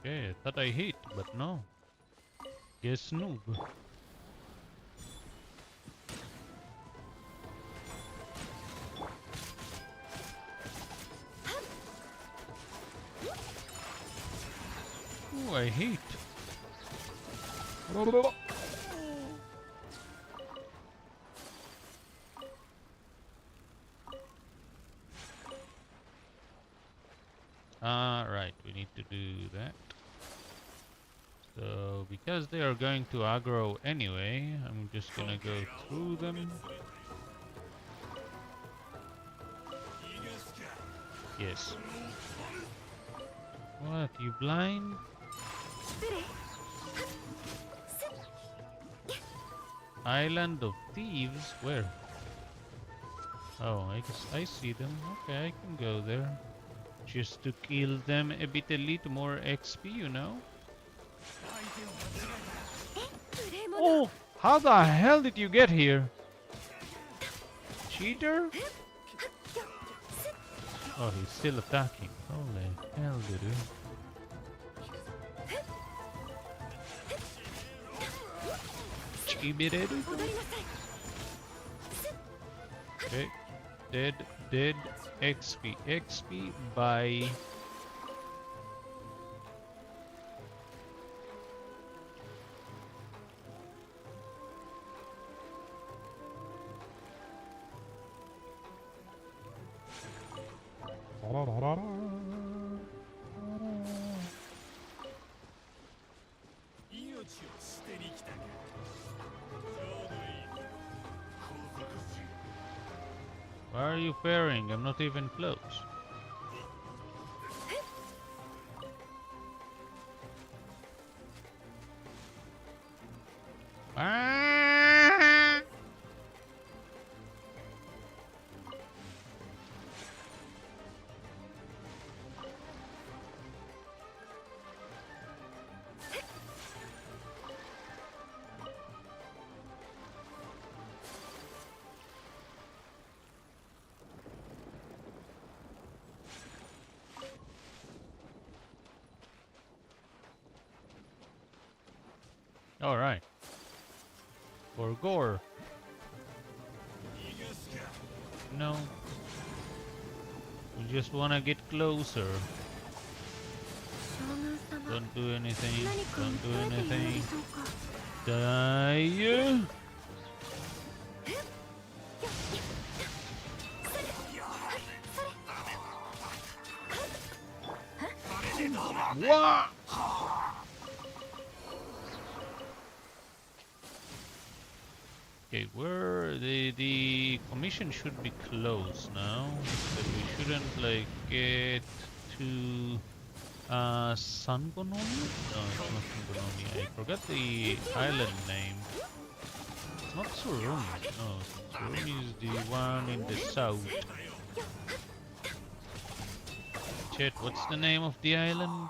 Okay, I thought I hit, but no. Guess noob. Ooh, I hit. Right, we need to do that. So, because they are going to aggro anyway, I'm just gonna go through them. Yes. What, you blind? Island of Thieves? Where? Oh, I guess I see them. Okay, I can go there. Just to kill them a bit, a little more XP, you know? Oh! How the hell did you get here? Cheater? Oh, he's still attacking. Holy hell, dude. Chibiredu? Okay. Dead. XP. Bye. Why are you faring? I'm not even close. Ah! All right. For gore. No. We just wanna get closer. Don't do anything. Don't do anything. Die. What? Okay, where the commission should be closed now, but we shouldn't like get to Sangonomi? No, it's not Sangonomi. I forgot the island name. It's not Surumi. No, Surumi is the one in the south. Chet, what's the name of the island?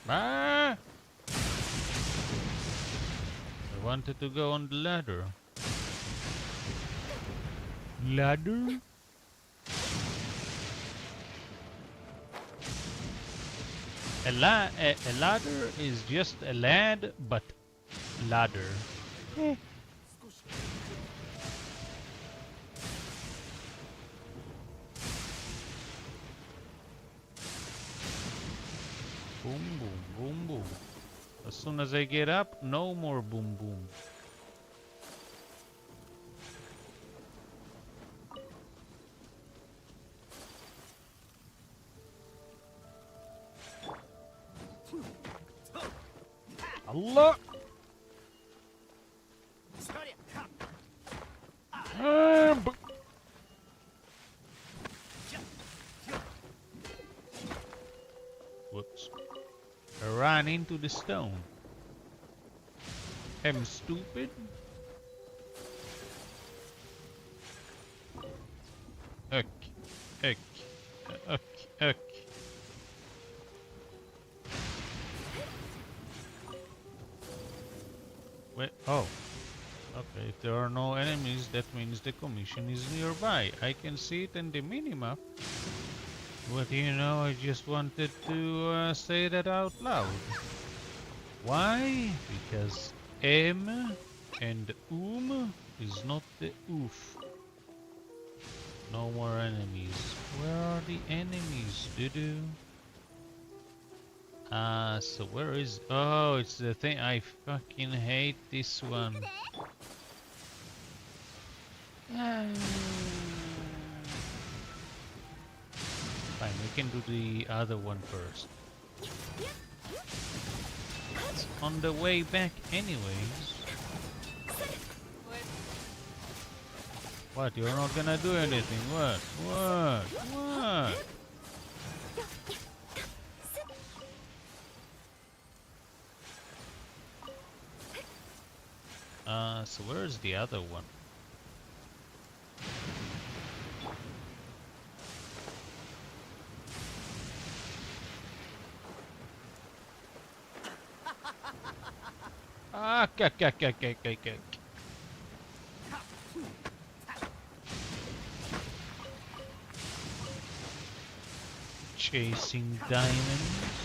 Ah! I wanted to go on the ladder. Ladder? A ladder is just a lad, but ladder. Boom, boom, boom, boom. As soon as I get up, no more boom, boom. Allah! Whoops. I ran into the stone. I'm stupid. Uck. Wait, oh. Okay, if there are no enemies, that means the commission is nearby. I can see it in the minimap. But you know, I just wanted to say that out loud. Why? Because M and is not the oof. No more enemies. Where are the enemies, doo-doo? So where is... Oh, it's the thing. I fucking hate this one. Fine, we can do the other one first. It's on the way back anyways. What? You're not gonna do anything? What? So where's the other one? Ah, kak. Chasing diamonds.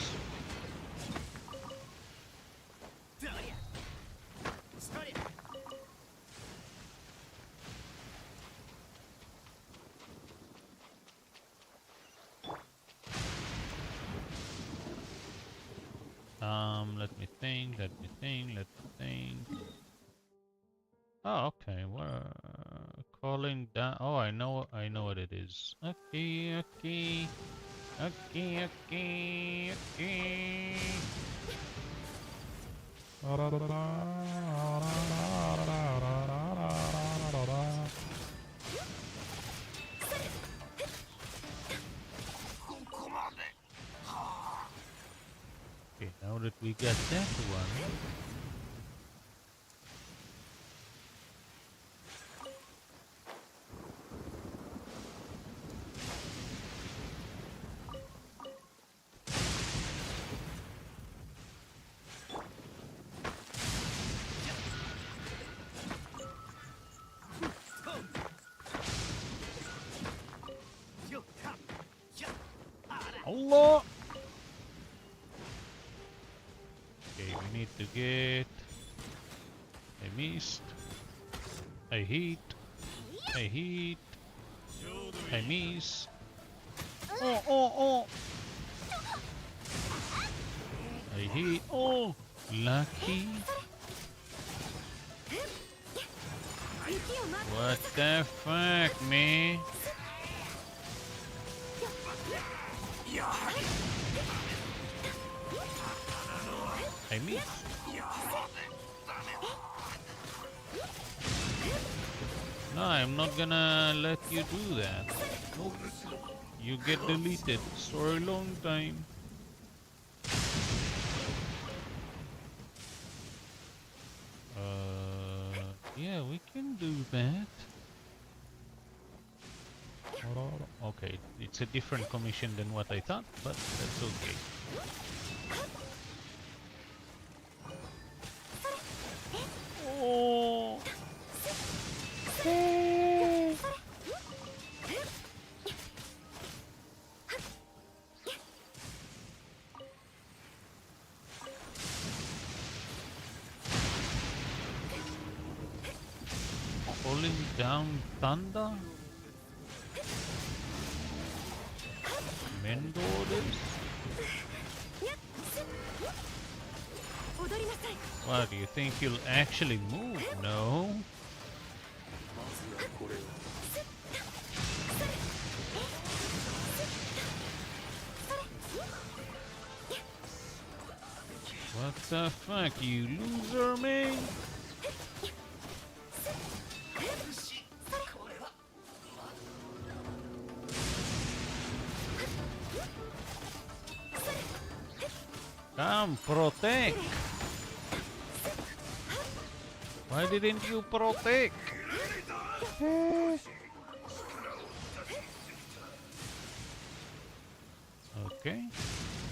Let me think. Oh, okay. We're calling down. Oh, I know what it is. Okay. Okay, now that we got that one. Allah! Okay, we need to get... I missed. I hit. I miss. Oh! I hit. Oh! Lucky. What the fuck, man? I missed. No, I'm not gonna let you do that. Nope. You get deleted for a long time. Yeah, we can do that. Okay, it's a different commission than what I thought, but that's okay. Oh! Falling down thunder? Mendo orders? What, do you think you'll actually move? No? What the fuck, you loser, man? Come, protect! Why didn't you protect? Okay.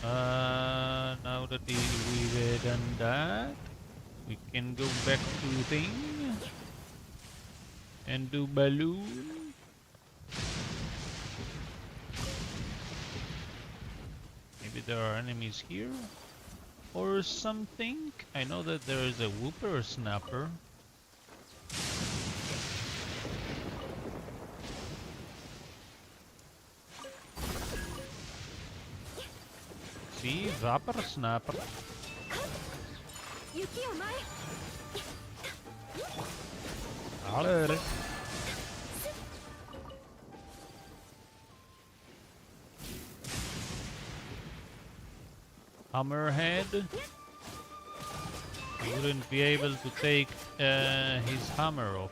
Now that we've done that, we can go back to thing and do balloon. Maybe there are enemies here or something. I know that there is a whippersnapper. See, whippersnapper. Alright. Hammerhead. He wouldn't be able to take his hammer off.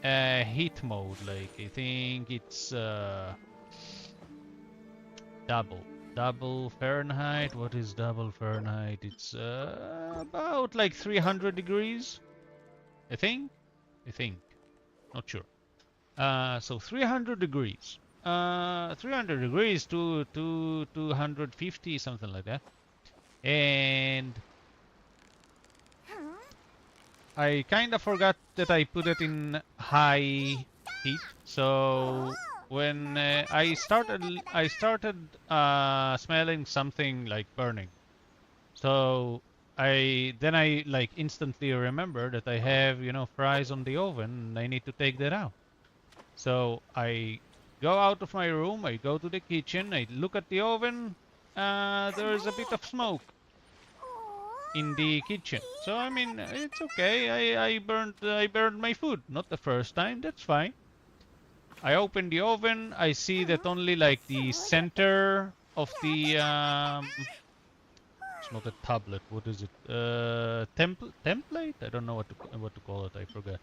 heat mode. Like I think it's double Fahrenheit. What is double Fahrenheit? It's about like 300 degrees. I think. Not sure. So 300 degrees. 300 degrees to 250, something like that. And I kind of forgot that I put it in high heat. So when I started smelling something like burning. So I like instantly remember that I have, you know, fries on the oven and I need to take that out. So I go out of my room, I go to the kitchen, I look at the oven, there's a bit of smoke in the kitchen. So I mean, it's okay. I burned my food. Not the first time. That's fine. I open the oven. I see that only like the center of the it's not a tablet. What is it? Template? I don't know what to call it. I forgot.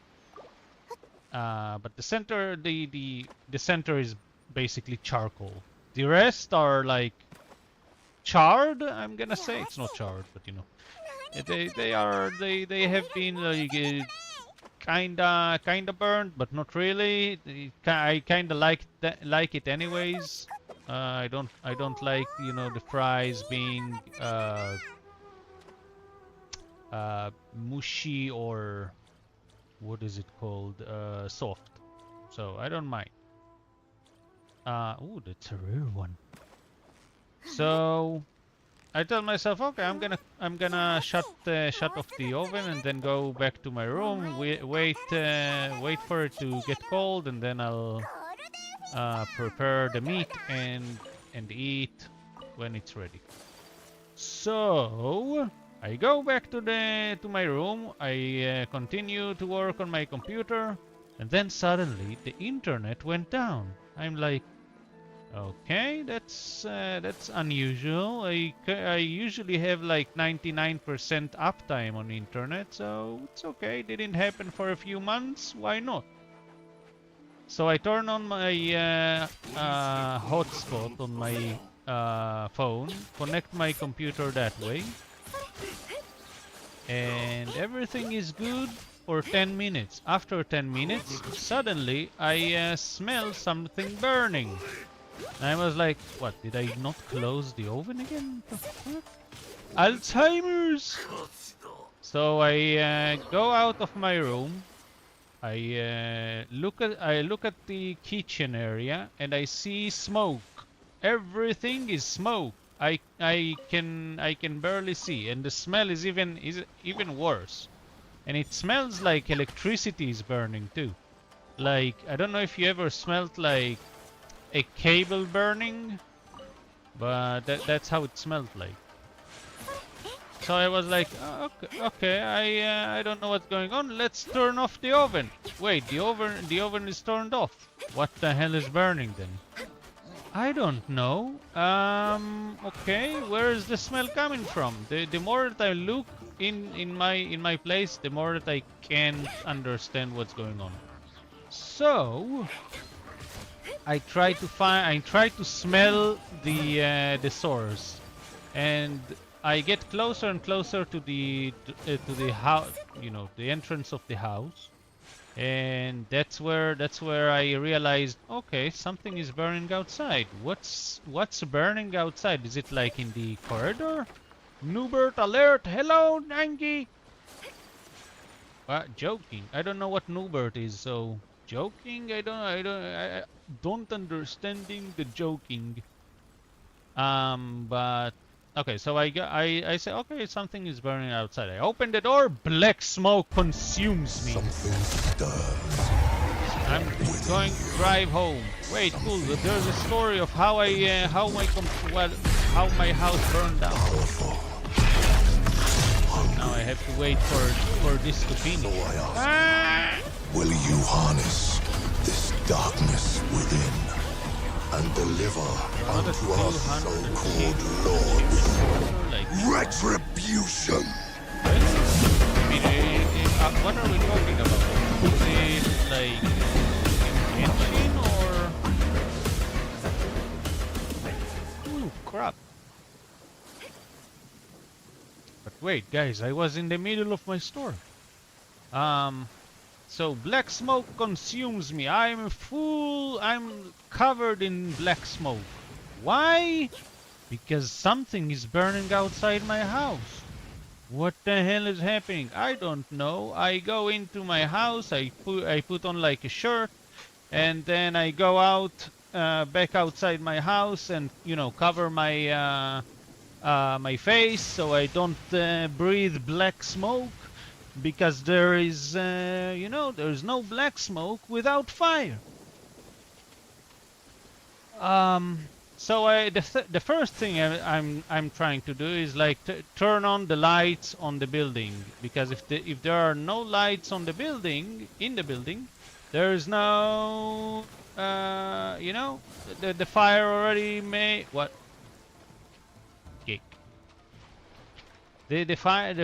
But the center, the center is basically charcoal. The rest are like charred. I'm gonna say it's not charred, but you know. They have been like kinda burned, but not really. I kinda like it anyways. I don't like, you know, the fries being mushy or what is it called, soft. So I don't mind. Oh, that's a rare one. So I tell myself, okay, I'm gonna shut off the oven and then go back to my room. Wait for it to get cold, and then I'll prepare the meat and eat when it's ready. So I go back to my room. I continue to work on my computer, and then suddenly the internet went down. I'm like, okay, that's unusual. I usually have like 99% uptime on internet, so it's okay. Didn't happen for a few months. Why not? So I turn on my hotspot on my phone, connect my computer that way, and everything is good for 10 minutes. After 10 minutes, suddenly I smell something burning. I was like, what, did I not close the oven again? What the fuck? Alzheimer's! So I go out of my room. I look at the kitchen area and I see smoke. Everything is smoke. I can barely see, and the smell is even worse. And it smells like electricity is burning too. Like, I don't know if you ever smelled like a cable burning, but that's how it smelled like. So I was like, oh, okay, I don't know what's going on. Let's turn off the oven. Wait, the oven is turned off. What the hell is burning then? I don't know. Okay, where is the smell coming from? The more that I look in my place, the more that I can't understand what's going on. So I try to smell the source, and I get closer and closer to the house, you know, the entrance of the house, and that's where I realized, okay, something is burning outside. What's burning outside? Is it like in the corridor? Newbert alert! Hello, Nangi. Joking. I don't know what Newbert is, so joking. I don't understanding the joking. But okay, so I say, okay, something is burning outside. I open the door, black smoke consumes me. Something stirs. I'm going to drive home. Wait, cool. There's a story of how my house burned down. Now I have to wait for this to finish. Will you harness this darkness within and deliver unto our so-called lords Like, retribution? I mean, what are we talking about? like Genshin or? Ooh, crap. But wait, guys, I was in the middle of my store. So black smoke consumes me. I'm covered in black smoke. Why? Because something is burning outside my house. What the hell is happening? I don't know. I go into my house, I put on like a shirt, and then I go out back outside my house and cover my my face so I don't breathe black smoke, because there is there's no black smoke without fire. So the first thing I'm trying to do is like turn on the lights on the building, because if there are no lights on the building there is no the fire already may what kick the fire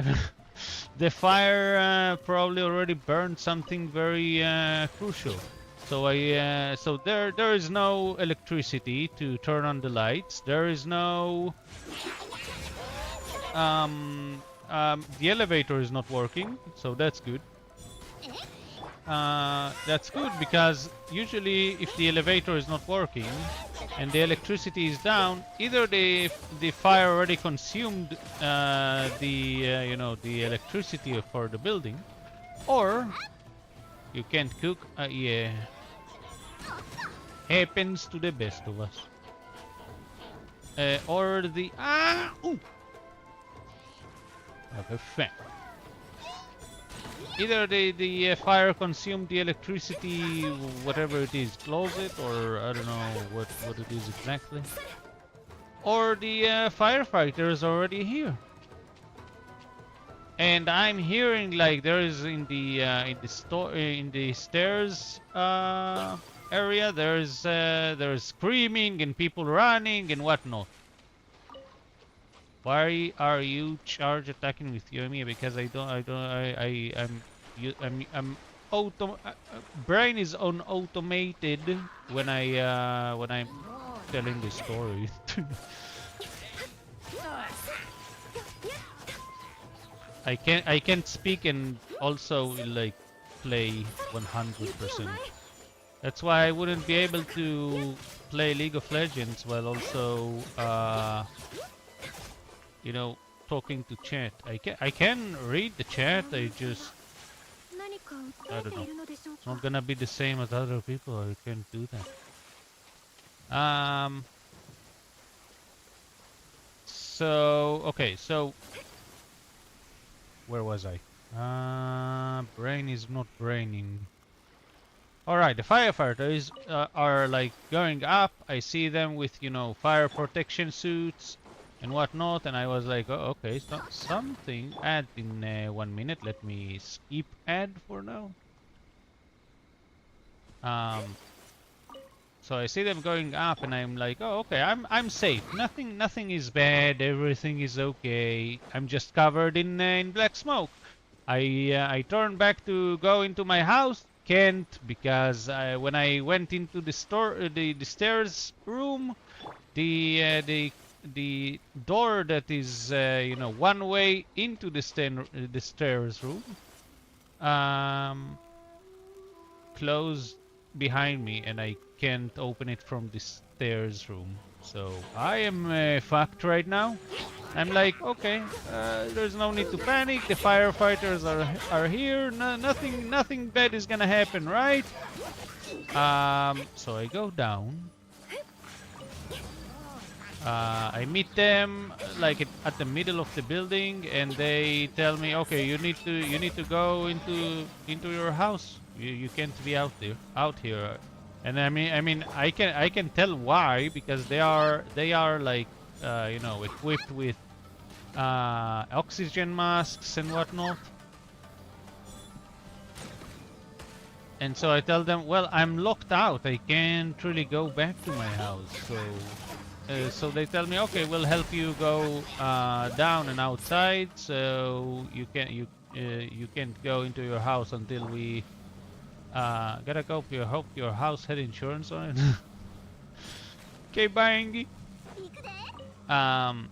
the fire probably already burned something very crucial. So so there is no electricity to turn on the lights. There is no the elevator is not working, so that's good. That's good because usually if the elevator is not working and the electricity is down, either the fire already consumed the electricity for the building, or you can't cook. Yeah, happens to the best of us. Or the ooh, have a fan. Either the fire consumed the electricity, whatever it is, close it, or I don't know what it is exactly. Or the firefighter is already here. And I'm hearing like there is in the stairs area there's screaming and people running and whatnot. Why are you charge attacking with Yomi? Because brain is on automated when I'm telling the story. I can't speak and also like play 100%. That's why I wouldn't be able to play League of Legends while also talking to chat. I can read the chat. I don't know. It's not gonna be the same as other people. I can't do that. So okay. So where was I? Brain is not braining. Alright, the firefighters are like going up. I see them with, fire protection suits and whatnot, and I was like, oh, okay, so something. Ad in 1 minute. Let me skip ad for now. So I see them going up, and I'm like, oh, okay, I'm safe. Nothing is bad. Everything is okay. I'm just covered in black smoke. I turn back to go into my house. Can't, because when I went into the stairs room, the door that is one way into the stairs room closed behind me, and I can't open it from the stairs room. So I am fucked right now. I'm like, okay, there's no need to panic. The firefighters are here. Nothing bad is gonna happen, right? So I go down. I meet them like at the middle of the building, and they tell me, okay, you need to go into your house. You can't be out here. And I mean I can tell why, because they are like equipped with oxygen masks and whatnot. And so I tell them, well, I'm locked out. I can't really go back to my house. So they tell me, okay, we'll help you go down and outside. So you can't go into your house until we Gotta go. You hope your house had insurance on it. Okay, bye. Um,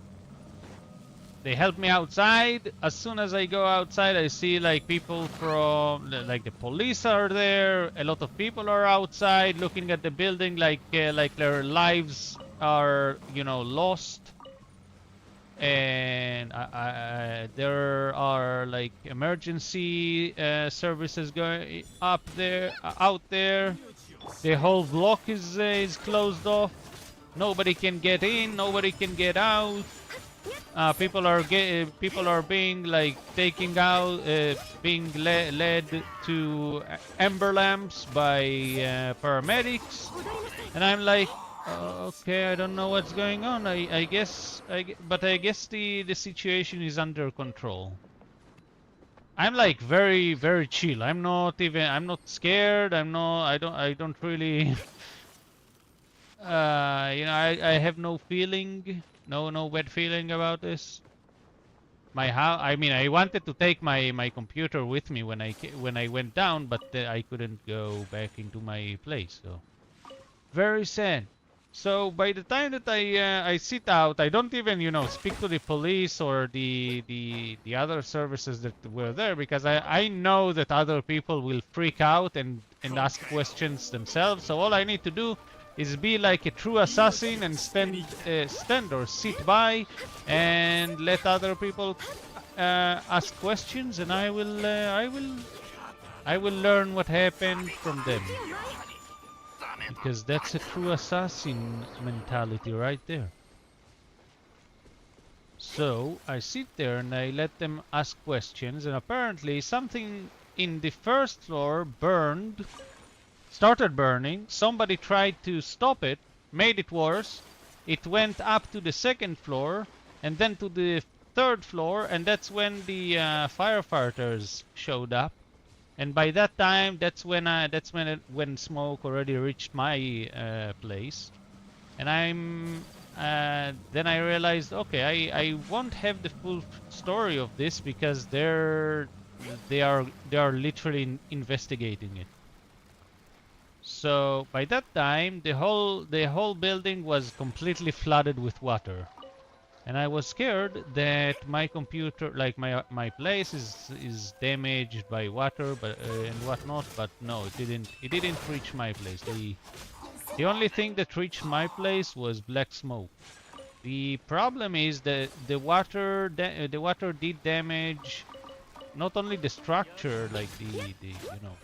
they help me outside. As soon as I go outside, I see like people from like the police are there. A lot of people are outside looking at the building, like their lives are, you know, lost. And there are like emergency services going up there, out there. The whole block is closed off. Nobody can get in. Nobody can get out. People are being like taken out, being led to amber lamps by paramedics, and I'm like, okay, I don't know what's going on. I guess the situation is under control. I'm like very chill. I'm not scared. I don't really you know, I have no feeling, no bad feeling about this. I mean, I wanted to take my computer with me when I went down, but I couldn't go back into my place. So very sad. So by the time that I sit out, I don't even, you know, speak to the police or the other services that were there, because I know that other people will freak out and ask questions themselves. So all I need to do is be like a true assassin and stand or sit by and let other people ask questions, and I will learn what happened from them. Because that's a true assassin mentality right there. So I sit there and I let them ask questions, and apparently something in the first floor started burning. Somebody tried to stop it, made it worse. It went up to the second floor and then to the third floor, and that's when the firefighters showed up. And by that time, that's when smoke already reached my place, and then I realized, okay, I won't have the full story of this because they are literally investigating it. So by that time, the whole building was completely flooded with water. And I was scared that my computer, like my place, is damaged by water, but and whatnot. But no, it didn't reach my place. The only thing that reached my place was black smoke. The problem is that the water did damage not only the structure, like the you know,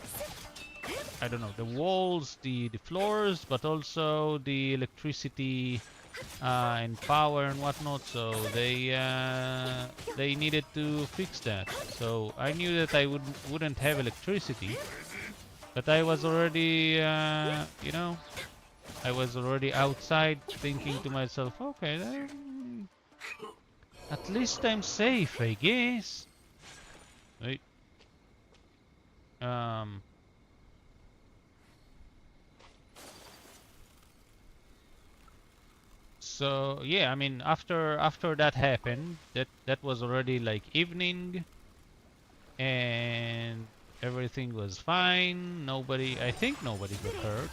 I don't know, the walls, the floors, but also the electricity and power and whatnot. So they needed to fix that. So I knew that I wouldn't have electricity, but I was already you know, I was already outside thinking to myself, okay, then at least I'm safe, I guess. Wait. So yeah, I mean, after that happened, that was already like evening, and everything was fine. I think nobody got hurt.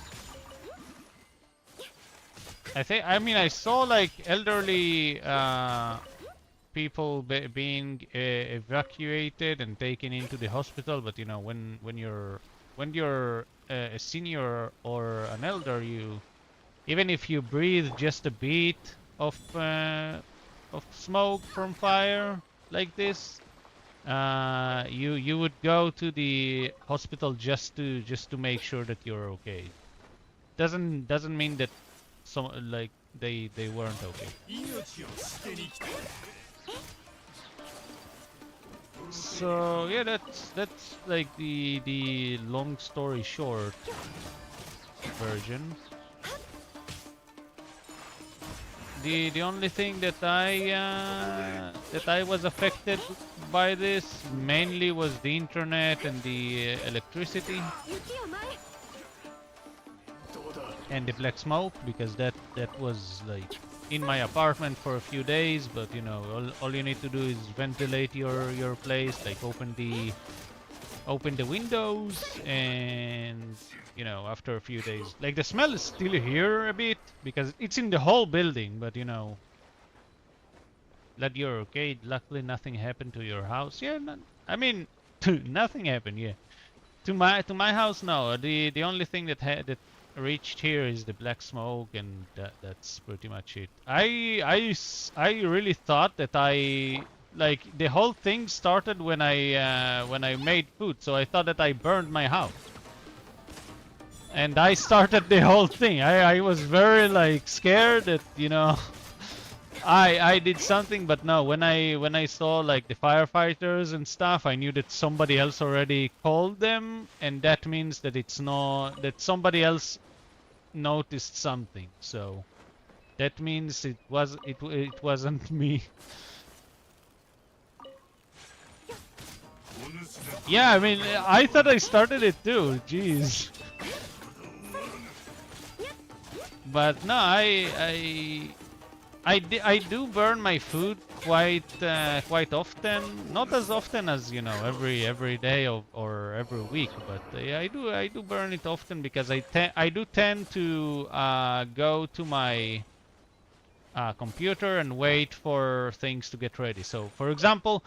I mean, I saw like elderly people being evacuated and taken into the hospital, but you know, when you're a senior or an elder, even if you breathe just a bit of smoke from fire like this, you would go to the hospital just to make sure that you're okay. Doesn't mean that like they weren't okay. So yeah, that's like the long story short version. The only thing that I was affected by this mainly was the internet and the electricity and the black smoke, because that was like in my apartment for a few days. But you know, all you need to do is ventilate your place, like open open the windows, and you know, after a few days, like the smell is still here a bit because it's in the whole building, but you know, that you're okay. Luckily, nothing happened to your house. Yeah, I mean, nothing happened. Yeah, to my house, no. The only thing that reached here is the black smoke, and that's pretty much it. I really thought that like the whole thing started when I made food, so I thought that I burned my house. And I started the whole thing. I was very like scared that, you know, I did something, but no, when I saw like the firefighters and stuff, I knew that somebody else already called them, and that means that it's not that somebody else noticed something. So that means it wasn't me. Yeah, I mean, I thought I started it too. Jeez. But no, I do burn my food quite often. Not as often as, you know, every day or every week, but yeah, I do burn it often because I do tend to go to my computer and wait for things to get ready. So, for example,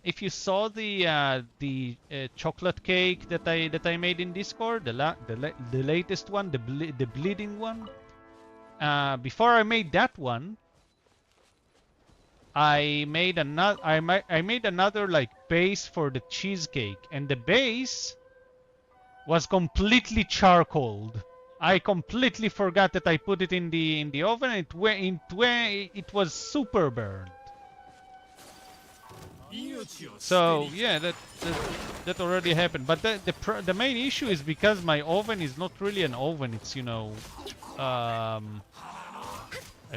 if you saw the chocolate cake that I made in Discord, the latest one, the bleeding one. Before I made that one, I made another like base for the cheesecake, and the base was completely charcoaled. I completely forgot that I put it in the oven. It was super burned. So yeah, that already happened. But the main issue is because my oven is not really an oven. It's, you know, I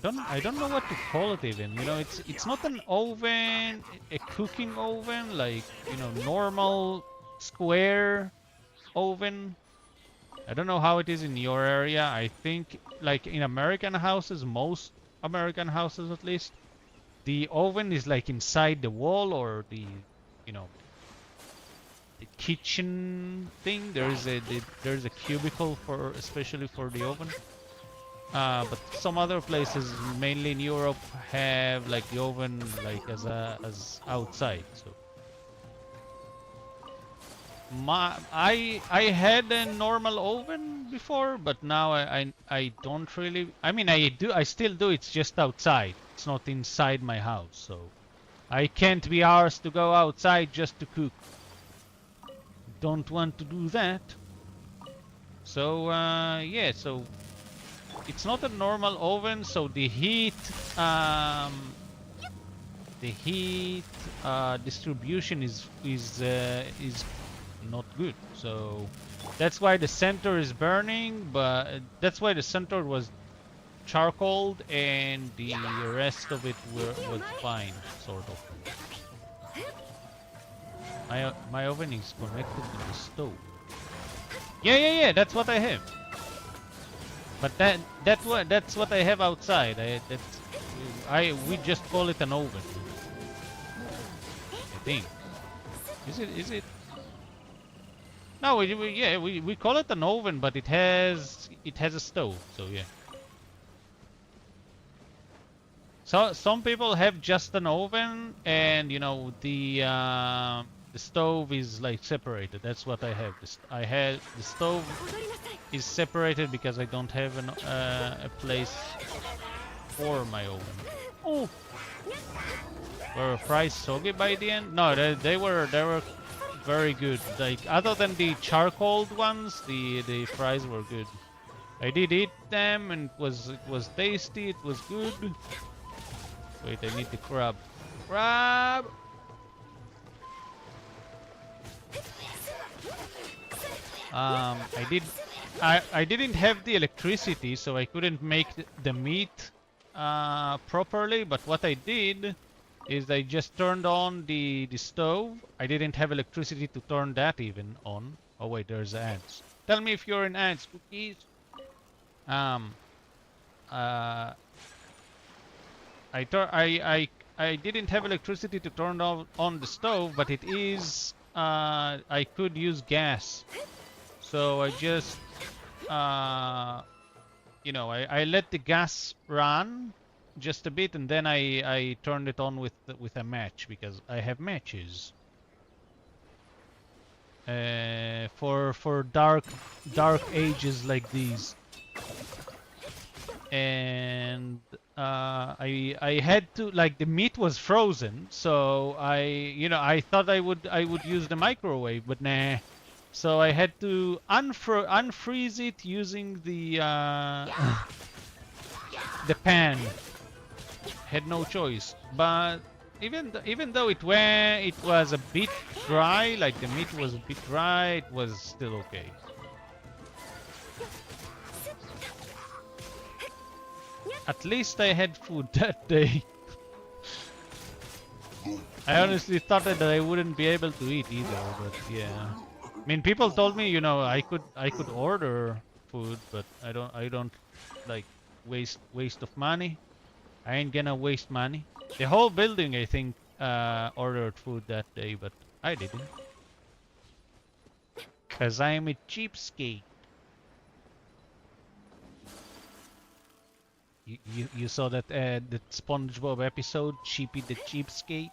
don't know what to call it even. You know, it's not an oven, a cooking oven, like, you know, normal square oven. I don't know how it is in your area. I think like in American houses, most American houses at least, the oven is like inside the wall or you know, the kitchen thing. There's a cubicle for especially for the oven. But some other places, mainly in Europe, have like the oven like as outside. So I had a normal oven before, but now I don't really. I mean, I still do. It's just outside. It's not inside my house, so I can't be arsed to go outside just to cook. Don't want to do that. So yeah, so it's not a normal oven, so the heat distribution is not good. So that's why the center is burning, but that's why the center was charcoaled and the rest of it was fine, sort of. My oven is connected to the stove. Yeah, that's what I have. But that's what I have outside. We just call it an oven. I think. Is it? No, we call it an oven, but it has a stove. So yeah. So some people have just an oven, and you know the stove is like separated. That's what I have. The stove is separated because I don't have a place for my oven. Oh, were fries soggy by the end? No, they were very good. Like other than the charcoaled ones, the fries were good. I did eat them, and it was tasty. It was good. Wait, I need the crab. Crab! I didn't have the electricity, so I couldn't make the meat properly. But what I did is I just turned on the stove. I didn't have electricity to turn that even on. Oh wait, there's ants. Tell me if you're in ants, cookies. I didn't have electricity to turn on the stove, but it is I could use gas, so I just you know, I let the gas run just a bit, and then I turned it on with a match because I have matches. For dark ages like these, and I had to, like, the meat was frozen, so I thought I would use the microwave, but nah. So I had to unfreeze it using the the pan. Had no choice, but even though it was a bit dry, like the meat was a bit dry, it was still okay. At least I had food that day. I honestly thought that I wouldn't be able to eat either, but yeah. I mean, people told me, I could order food, but I don't like waste of money. I ain't gonna waste money. The whole building, I think, ordered food that day, but I didn't. Cause I'm a cheapskate. You saw that that SpongeBob episode, Sheepy the Cheapskate?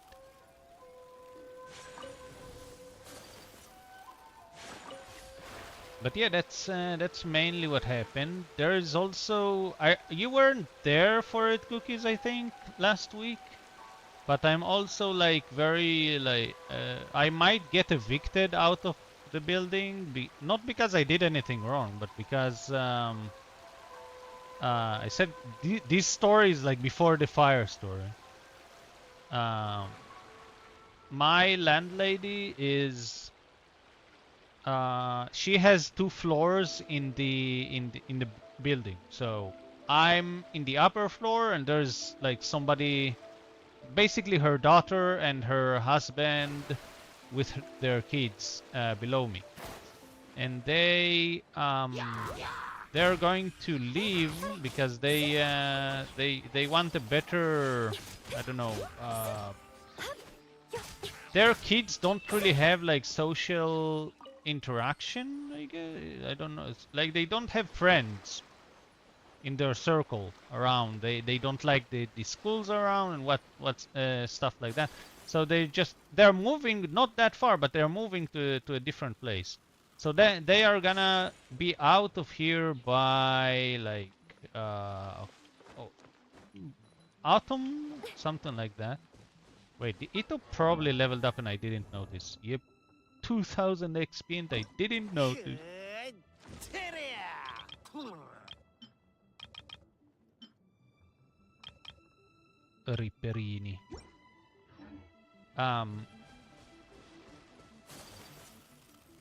But yeah, that's mainly what happened. There is also you weren't there for it, Cookies, I think, last week. But I'm also like very like I might get evicted out of the building, not because I did anything wrong, but because I said these stories like before the fire story. My landlady is she has 2 floors in the building. So I'm in the upper floor, and there's like somebody, basically her daughter and her husband with their kids below me, and they're going to leave because they want a better, I don't know, their kids don't really have like social interaction, I guess. I don't know. It's like they don't have friends in their circle around. They don't like the schools around and what's stuff like that. So they're moving not that far, but they're moving to a different place. So they are gonna be out of here by like autumn, something like that. Wait, the Ito probably leveled up and I didn't notice. Yep, 2000 XP and I didn't notice. Riperini.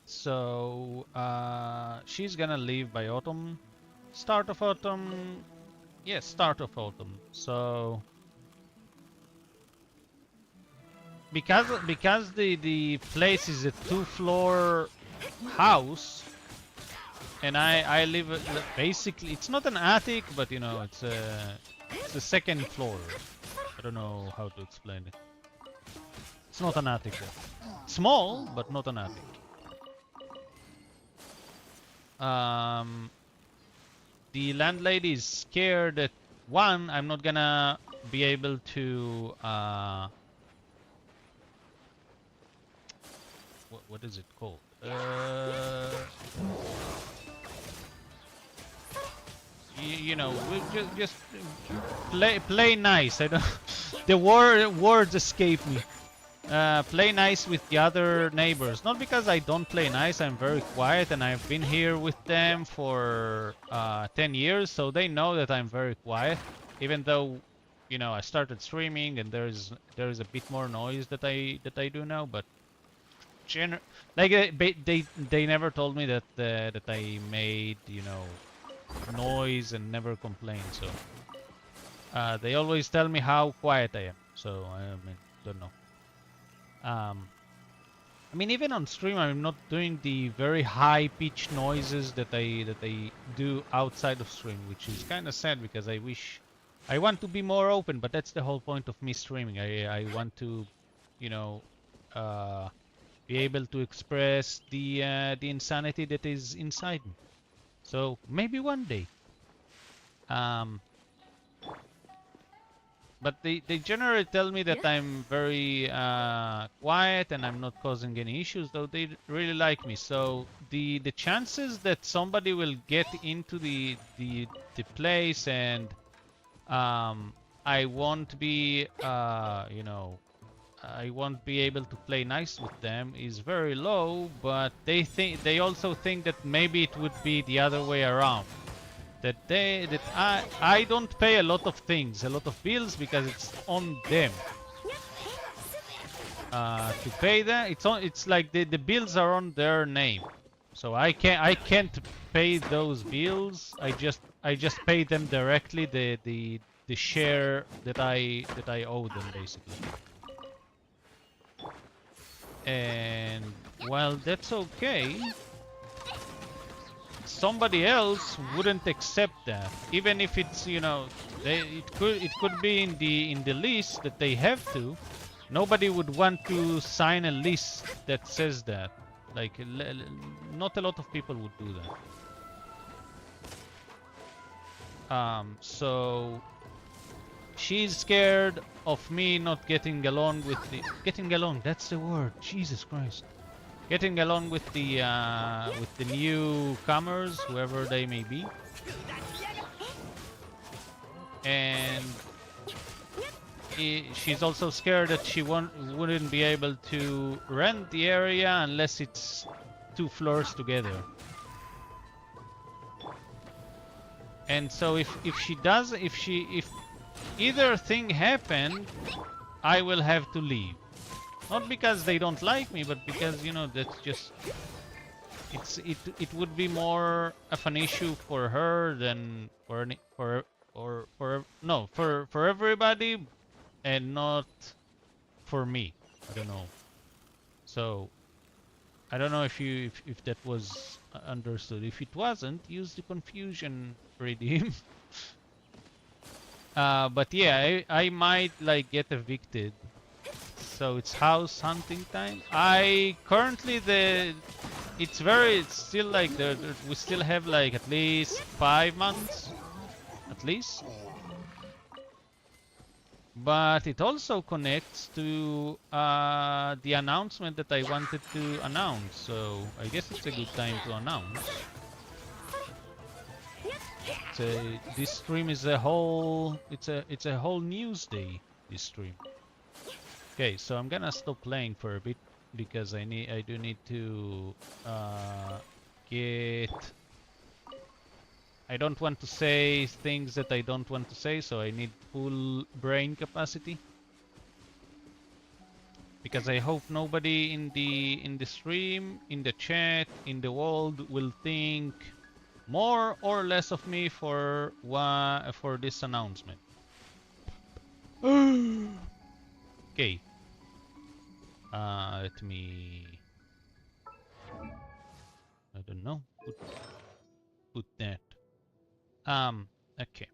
So she's gonna leave by autumn. Start of autumn. Yes, start of autumn. So because the place is a 2-floor house, and I live basically, it's not an attic, but it's a second floor. I don't know how to explain it. It's not an attic though. Small, but not an attic. The landlady is scared that, one, I'm not gonna be able to what is it called? We just play nice. I don't. The words escape me. Play nice with the other neighbors. Not because I don't play nice. I'm very quiet, and I've been here with them for 10 years, so they know that I'm very quiet. Even though, I started streaming, and there's a bit more noise that I do now, but they never told me that that I made noise and never complained. So they always tell me how quiet I am. So I mean, don't know. I mean, even on stream, I'm not doing the very high pitched noises that I do outside of stream, which is kind of sad because I want to be more open, but that's the whole point of me streaming. I want to, be be able to express the insanity that is inside me. So maybe one day. But they generally tell me that I'm very quiet and I'm not causing any issues, though they really like me. So the chances that somebody will get into the place and I won't be I won't be able to play nice with them is very low. But they also think that maybe it would be the other way around. That I don't pay a lot of things, a lot of bills, because it's on them to pay them. It's like the bills are on their name, so I can't pay those bills. I just pay them directly the share that I owe them, basically. And while that's okay, somebody else wouldn't accept that, even if it's, you know, it could be in the list that they have to. Nobody would want to sign a list that says that. Like, not a lot of people would do that. So she's scared of me not getting along with getting along. That's the word. Jesus Christ. Getting along with the newcomers, whoever they may be, and she's also scared that she wouldn't be able to rent the area unless it's 2 floors together. And so if either thing happened, I will have to leave. Not because they don't like me, but because, you know, that's just it would be more of an issue for her than for everybody, and not for me. I don't know. So I don't know if that was understood. If it wasn't, use the confusion redeem. But yeah, I might like get evicted. So it's house hunting time. I currently it's still like we still have like at least 5 months, at least. But it also connects to the announcement that I wanted to announce. So I guess it's a good time to announce. This stream is a whole news day. This stream. Okay, so I'm gonna stop playing for a bit because I do need to get. I don't want to say things that I don't want to say, so I need full brain capacity. Because I hope nobody in the stream, in the chat, in the world will think more or less of me for this announcement. Okay. Let me. I don't know. Put that. Okay.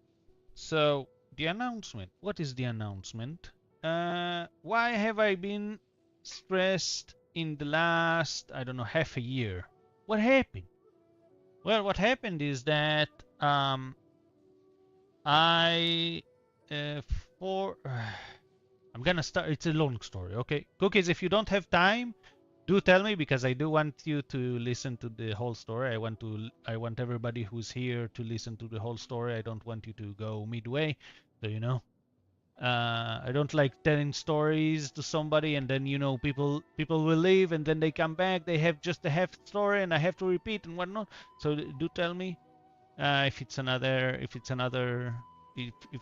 So the announcement. What is the announcement? Why have I been stressed in the last, I don't know, half a year? What happened? Well, what happened is that I I'm gonna start. It's a long story, okay? Cookies, if you don't have time, do tell me, because I do want you to listen to the whole story. I want everybody who's here to listen to the whole story. I don't want you to go midway, so you know. I don't like telling stories to somebody and then, you know, people will leave and then they come back. They have just a half story and I have to repeat and whatnot. So do tell me if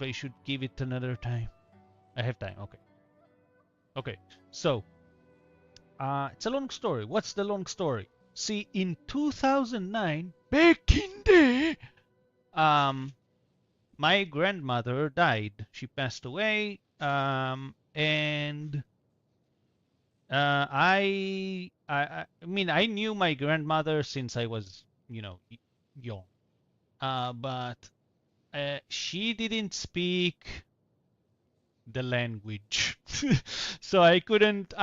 I should give it another time. I have time. Okay. Okay. So it's a long story. What's the long story? See, in 2009, back in there, my grandmother died. She passed away, and I mean, I knew my grandmother since I was, you know, young, but she didn't speak the language, so I couldn't.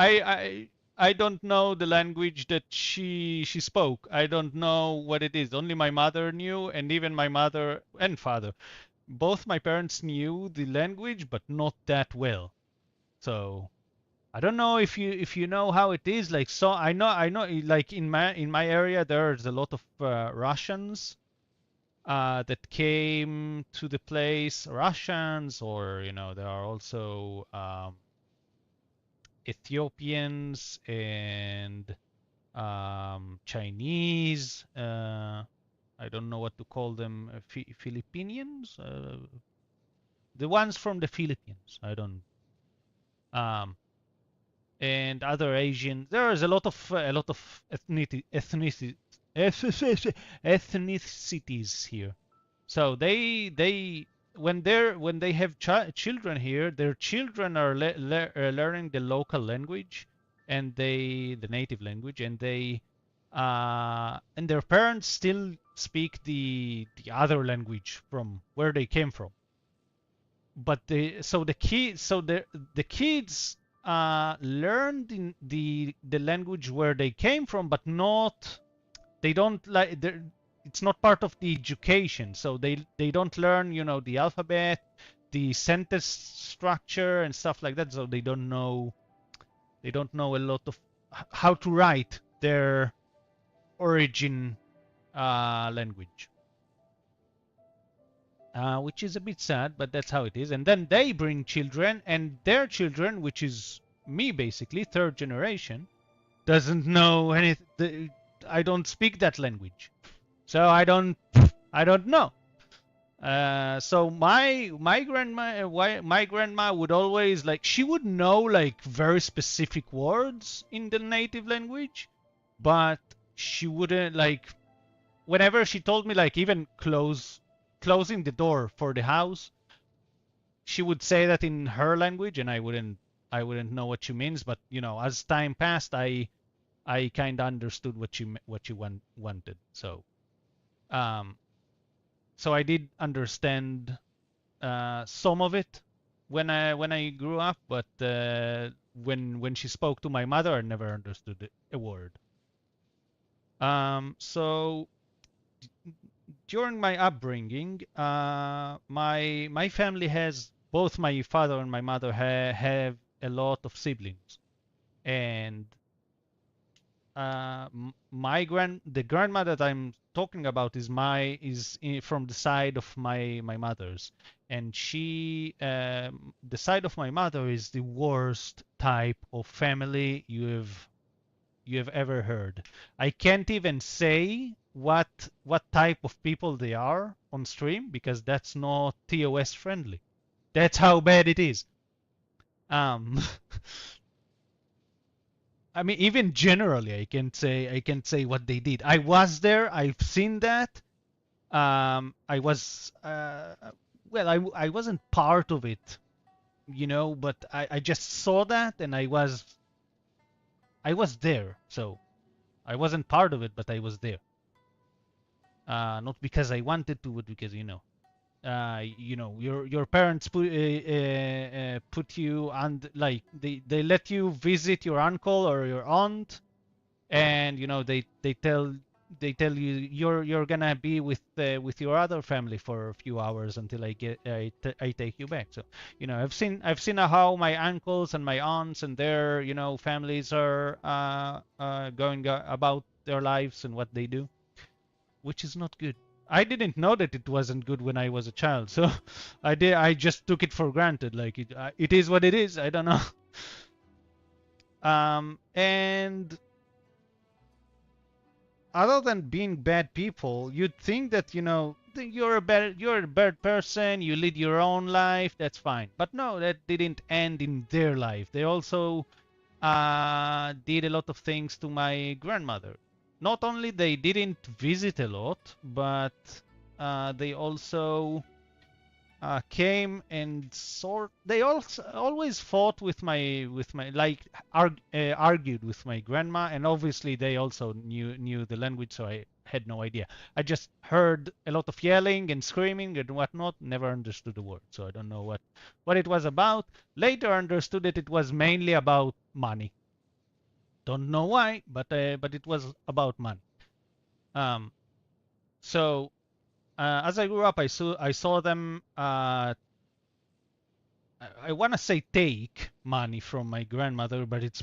I don't know the language that she spoke. I don't know what it is. Only my mother knew, and even my mother and father, both my parents knew the language, but not that well. So I don't know if you know how it is. Like, so I know like in my area there's a lot of Russians that came to the place. Russians, or there are also Ethiopians and Chinese. I don't know what to call them. Philippines, the ones from the Philippines. I don't. Um, and other Asian. There is a lot of ethnicities here. So they when they have children here, their children are learning the local language, and the native language, and their parents still speak the other language from where they came from. But the kids learn the language where they came from, but not they don't like it's not part of the education. So they don't learn the alphabet, the sentence structure and stuff like that. So they don't know a lot of how to write their origin language. Which is a bit sad, but that's how it is. And then they bring children, and their children, which is me basically, third generation, doesn't know anything. I don't speak that language, so I don't know. So my grandma would always, like, she would know like very specific words in the native language, but she wouldn't, like, whenever she told me, like, even closing the door for the house, she would say that in her language, and I wouldn't know what she means. But as time passed, I kind of understood what she wanted. Um, so I did understand some of it when I grew up, but when she spoke to my mother, I never understood a word. So during my upbringing, my family has, both my father and my mother have a lot of siblings, and the grandma that I'm talking about from the side of my mother's, and the side of my mother is the worst type of family you have ever heard. I can't even say what type of people they are on stream, because that's not TOS friendly. That's how bad it is. Um, I mean, even generally, I can say what they did. I was there. I've seen that. I was well, I wasn't part of it, but I just saw that, and I was there. So I wasn't part of it, but I was there. Not because I wanted to, but because your parents put you on, like, they let you visit your uncle or your aunt, and they tell you you're gonna be with your other family for a few hours until I take you back. So I've seen how my uncles and my aunts and their families are going about their lives and what they do, which is not good. I didn't know that it wasn't good when I was a child, so I just took it for granted. Like, it is what it is. I don't know. And other than being bad people, you'd think that you're a bad person. You lead your own life. That's fine. But no, that didn't end in their life. They also did a lot of things to my grandmother. Not only they didn't visit a lot, but they also came and they also always fought with my like argued with my grandma, and obviously they also knew the language, so I had no idea. I just heard a lot of yelling and screaming and whatnot, never understood the word, so I don't know what it was about. Later understood that it was mainly about money. Don't know why, but it was about money. Um, so as I grew up, I saw them. I want to say take money from my grandmother, but it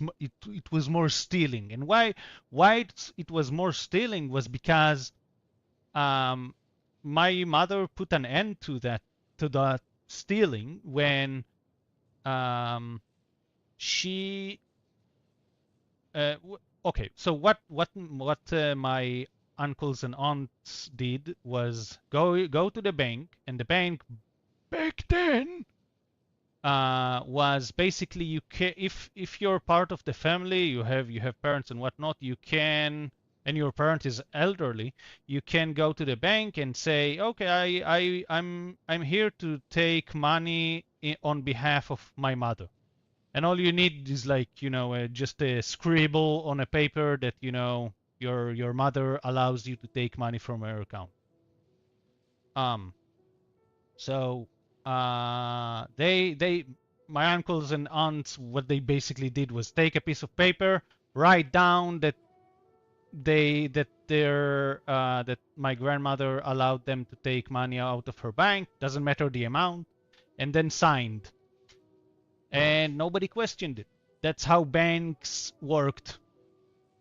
was more stealing. And it was more stealing was because um, my mother put an end to that stealing when um, she okay. So what my uncles and aunts did was go to the bank, and the bank back then was basically you can if you're part of the family, you have parents and whatnot, you can, and your parent is elderly, you can go to the bank and say, okay, I'm here to take money on behalf of my mother, and all you need is like just a scribble on a paper that your mother allows you to take money from her account. Um, So they my uncles and aunts, what they basically did was take a piece of paper, write down that that my grandmother allowed them to take money out of her bank, doesn't matter the amount, and then signed. And nobody questioned it. That's how banks worked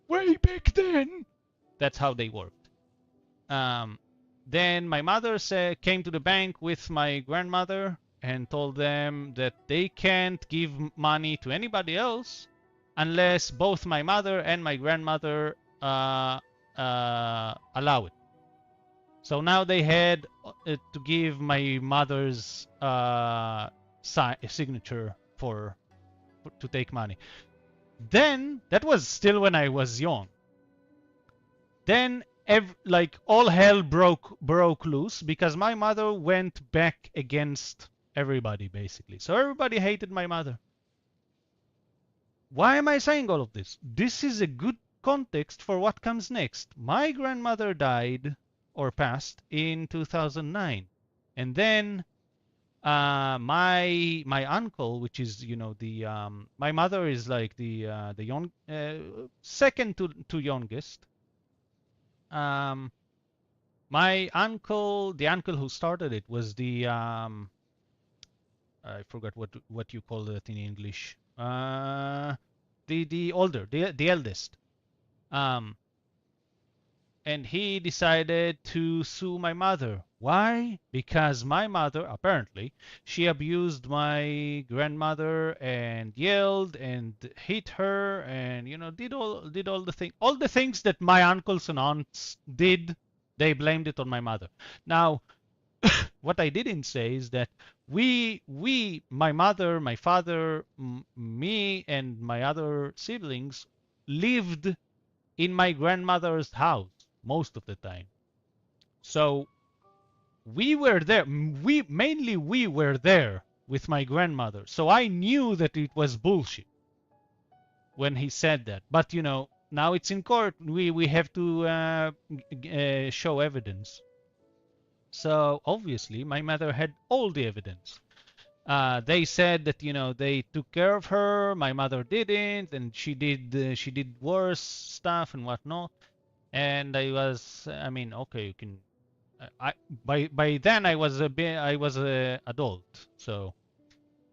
way back then. That's how they worked. Um, then my mother came to the bank with my grandmother and told them that they can't give money to anybody else unless both my mother and my grandmother allow it. So now they had to give my mother's signature to take money. Then that was still when I was young. Then like all hell broke loose because my mother went back against everybody basically. So everybody hated my mother. Why am I saying all of this? This is a good context for what comes next. My grandmother died or passed in 2009, and then my uncle, which is the my mother is like the young second to youngest. My uncle, the uncle who started it, was the I forgot what you call it in English. The older, the eldest. Um, and he decided to sue my mother. Why? Because my mother, apparently, she abused my grandmother and yelled and hit her and did all the things that my uncles and aunts did. They blamed it on my mother. Now, what I didn't say is that my mother, my father, me, and my other siblings lived in my grandmother's house most of the time. So we were there. We were there with my grandmother. So I knew that it was bullshit when he said that. But now it's in court. We have to show evidence. So obviously, my mother had all the evidence. They said that they took care of her. My mother didn't, and she did worse stuff and whatnot. And I mean, okay, you can. I by then I was a adult, so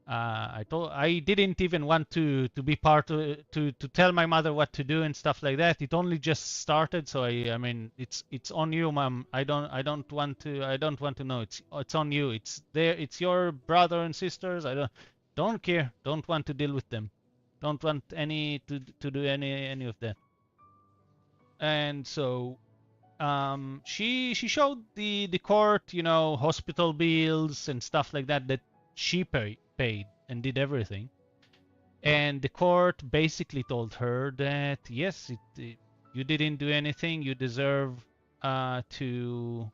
I didn't even want to be part of to tell my mother what to do and stuff like that. It only just started, so I mean it's on you, mom. I don't want to know. It's on you. It's there. It's your brother and sisters. I don't care. Don't want to deal with them. Don't want any to do any of that. And so she showed the court, hospital bills and stuff like that she paid and did everything. And the court basically told her that yes, you didn't do anything. You deserve to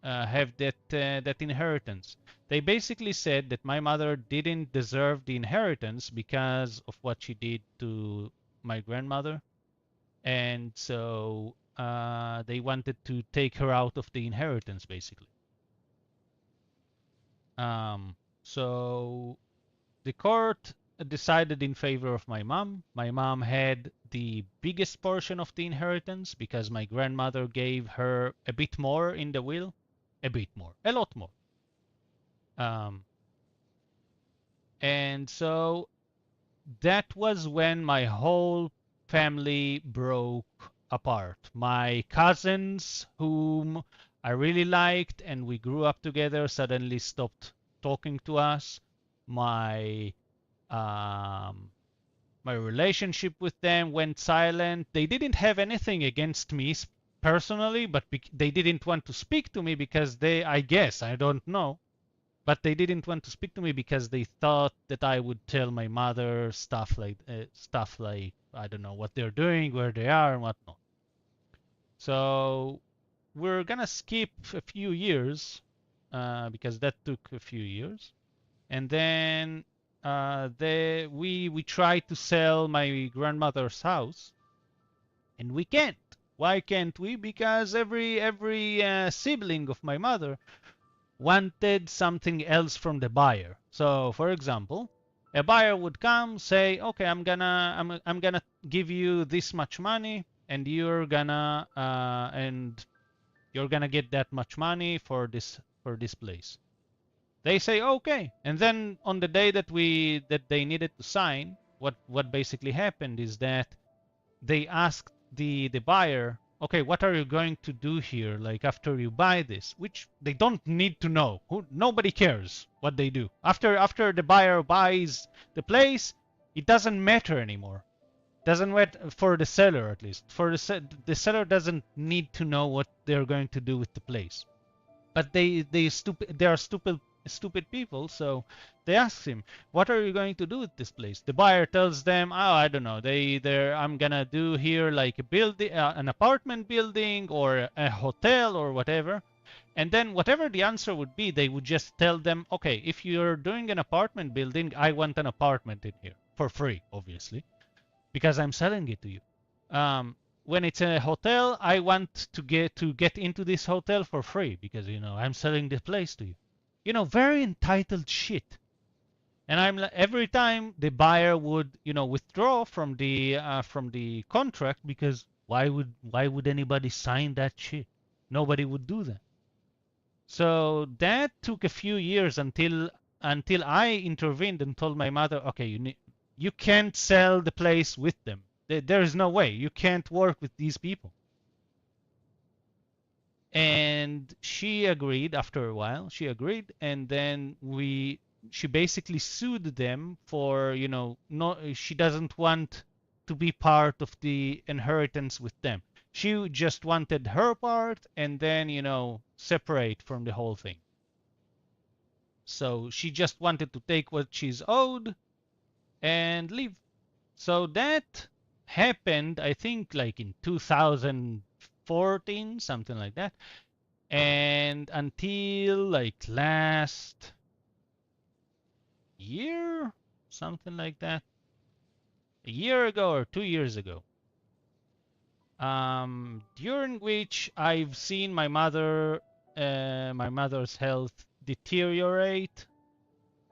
have that inheritance. They basically said that my mother didn't deserve the inheritance because of what she did to my grandmother, and so they wanted to take her out of the inheritance, basically. So the court decided in favor of my mom. My mom had the biggest portion of the inheritance because my grandmother gave her a bit more in the will. A bit more, a lot more. Um, and so that was when my whole family broke apart. My cousins, whom I really liked and we grew up together, suddenly stopped talking to us. My um, my relationship with them went silent. They didn't have anything against me personally, but they didn't want to speak to me because I guess, I don't know, but they didn't want to speak to me because they thought that I would tell my mother stuff like I don't know what they're doing, where they are, and whatnot. So we're gonna skip a few years because that took a few years, and then we tried to sell my grandmother's house, and we can't. Why can't we? Because every sibling of my mother wanted something else from the buyer. So, for example, a buyer would come, say, "Okay, I'm gonna give you this much money, and you're gonna get that much money for this place." They say, "Okay," and then on the day that they needed to sign, what basically happened is that they asked the buyer, okay, what are you going to do here, like after you buy this? Which they don't need to know. Nobody cares what they do. After the buyer buys the place, it doesn't matter anymore. Doesn't matter for the seller, at least. For the seller doesn't need to know what they're going to do with the place. But they are stupid people, so they ask him, "What are you going to do with this place?" The buyer tells them, "Oh, I don't know. I'm gonna do here like a building, an apartment building, or a hotel, or whatever." And then whatever the answer would be, they would just tell them, "Okay, if you're doing an apartment building, I want an apartment in here for free, obviously, because I'm selling it to you. Um, when it's a hotel, I want to get into this hotel for free because I'm selling the place to you. Very entitled shit. And every time the buyer would withdraw from the contract because why would anybody sign that shit? Nobody would do that. So that took a few years until I intervened and told my mother, okay, you can't sell the place with them. There is no way. You can't work with these people. And she agreed after a while. She agreed, and then she basically sued them for, no, she doesn't want to be part of the inheritance with them. She just wanted her part and then, separate from the whole thing. So she just wanted to take what she's owed and leave. So that happened, I think, like in 2014, something like that. And until like last year, something like that, a year ago or 2 years ago, during which I've seen my mother's health deteriorate.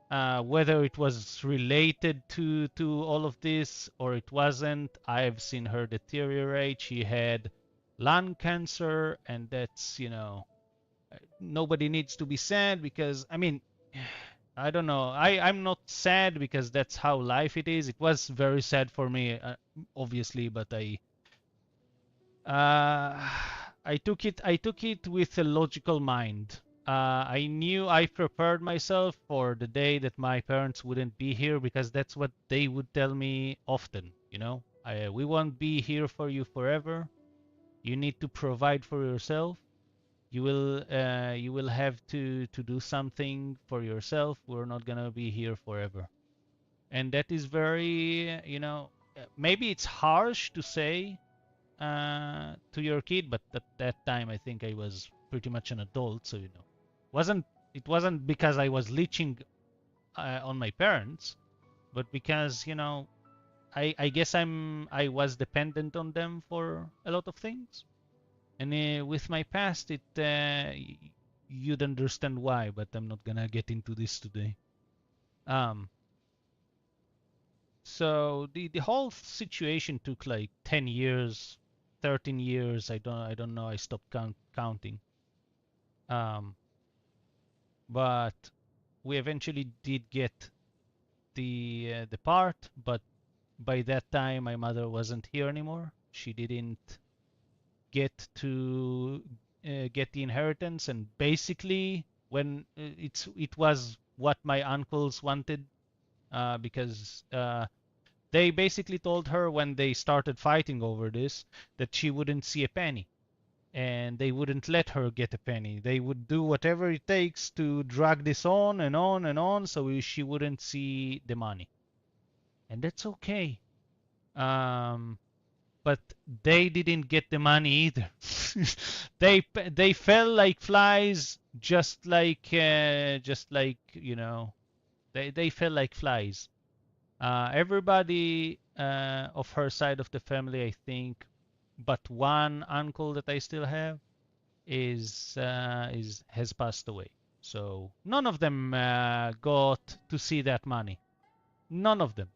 Whether it was related to all of this or it wasn't, I've seen her deteriorate. She had lung cancer, and that's, nobody needs to be sad because, I mean, I don't know. I'm not sad because that's how life it is. It was very sad for me, obviously, but uh, I took it with a logical mind. I knew I prepared myself for the day that my parents wouldn't be here because that's what they would tell me often. We won't be here for you forever. You need to provide for yourself. You will have to do something for yourself. We're not gonna be here forever. And that is very, maybe it's harsh to say to your kid, but at that time I think I was pretty much an adult, so wasn't it wasn't because I was leeching on my parents, but because I guess I was dependent on them for a lot of things, and with my past, you'd understand why, but I'm not gonna get into this today. Um, So the whole situation took like 10 years, 13 years. I don't know. I stopped counting. Um, but we eventually did get the part, but by that time my mother wasn't here anymore. She didn't get the inheritance, and basically when it was what my uncles wanted, because they basically told her when they started fighting over this that she wouldn't see a penny, and they wouldn't let her get a penny. They would do whatever it takes to drag this on and on and on so she wouldn't see the money. And that's okay. Um, but they didn't get the money either. They fell like flies, just like they fell like flies. Everybody of her side of the family, I think, but one uncle that I still have is has passed away. So none of them got to see that money. None of them.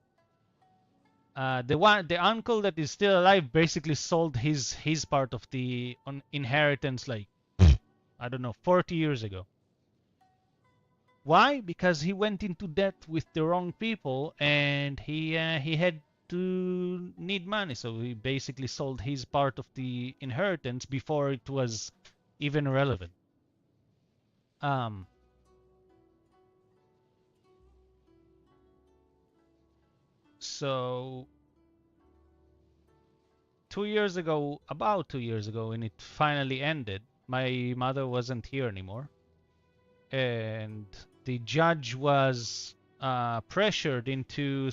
The uncle that is still alive basically sold his part of the inheritance like I don't know 40 years ago. Why? Because he went into debt with the wrong people, and he had to need money, so he basically sold his part of the inheritance before it was even relevant. Um, so 2 years ago, about 2 years ago, when it finally ended, my mother wasn't here anymore, and the judge was pressured into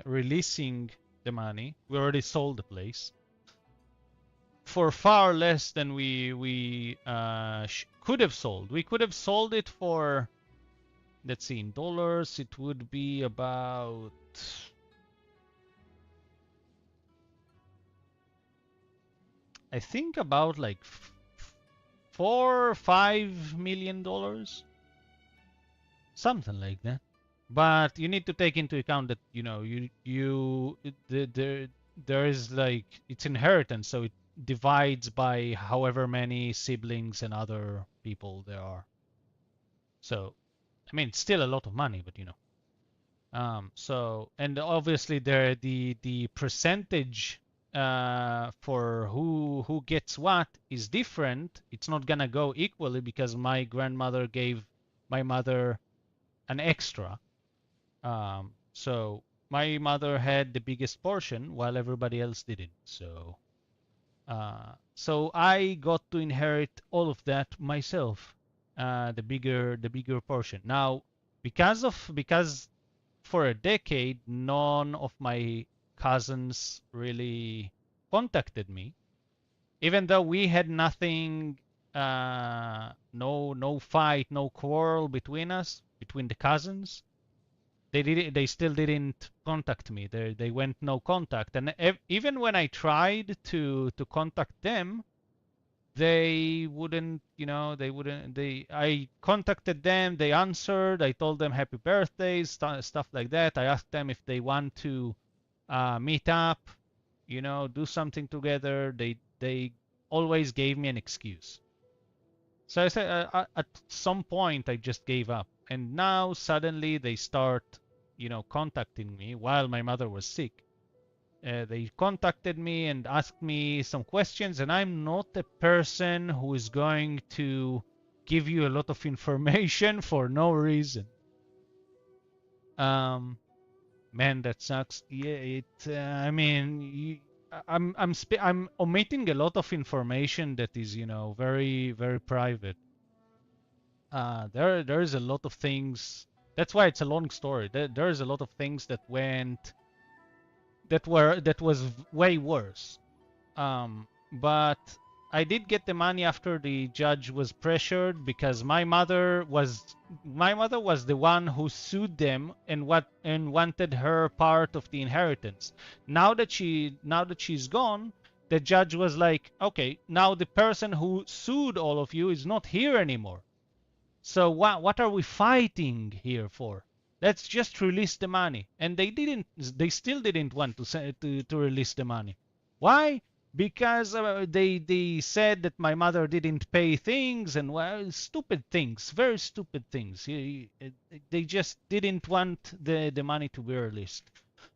releasing the money. We already sold the place for far less than we could have sold. We could have sold it for, let's see, in dollars, it would be about I think about like $4 or $5 million, something like that. But you need to take into account that there is like it's inheritance, so it divides by however many siblings and other people there are. So, I mean, it's still a lot of money, but so and obviously the percentage for who gets what is different. It's not gonna go equally because my grandmother gave my mother an extra. So my mother had the biggest portion while everybody else didn't. So I got to inherit all of that myself, the bigger portion. Now, because for a decade none of my cousins really contacted me, even though we had nothing, no fight, no quarrel between us, between the cousins. They still didn't contact me. They went no contact, and even when I tried to contact them, they wouldn't. They wouldn't. I contacted them. They answered. I told them happy birthdays, stuff like that. I asked them if they want to meet up, do something together. They always gave me an excuse. So I said at some point I just gave up, and now suddenly they start, contacting me while my mother was sick. They contacted me and asked me some questions, and I'm not a person who is going to give you a lot of information for no reason. Um, Man, that sucks. Yeah, I mean, I'm omitting a lot of information that is, very very private. There is a lot of things. That's why it's a long story. There is a lot of things that was way worse. But I did get the money after the judge was pressured because my mother was the one who sued them and wanted her part of the inheritance. Now that she's gone, the judge was like, okay, now the person who sued all of you is not here anymore. So what are we fighting here for? Let's just release the money. And they still didn't want to release the money. Why? Because they said that my mother didn't pay things and, well, stupid things, very stupid things. They just didn't want the money to be released.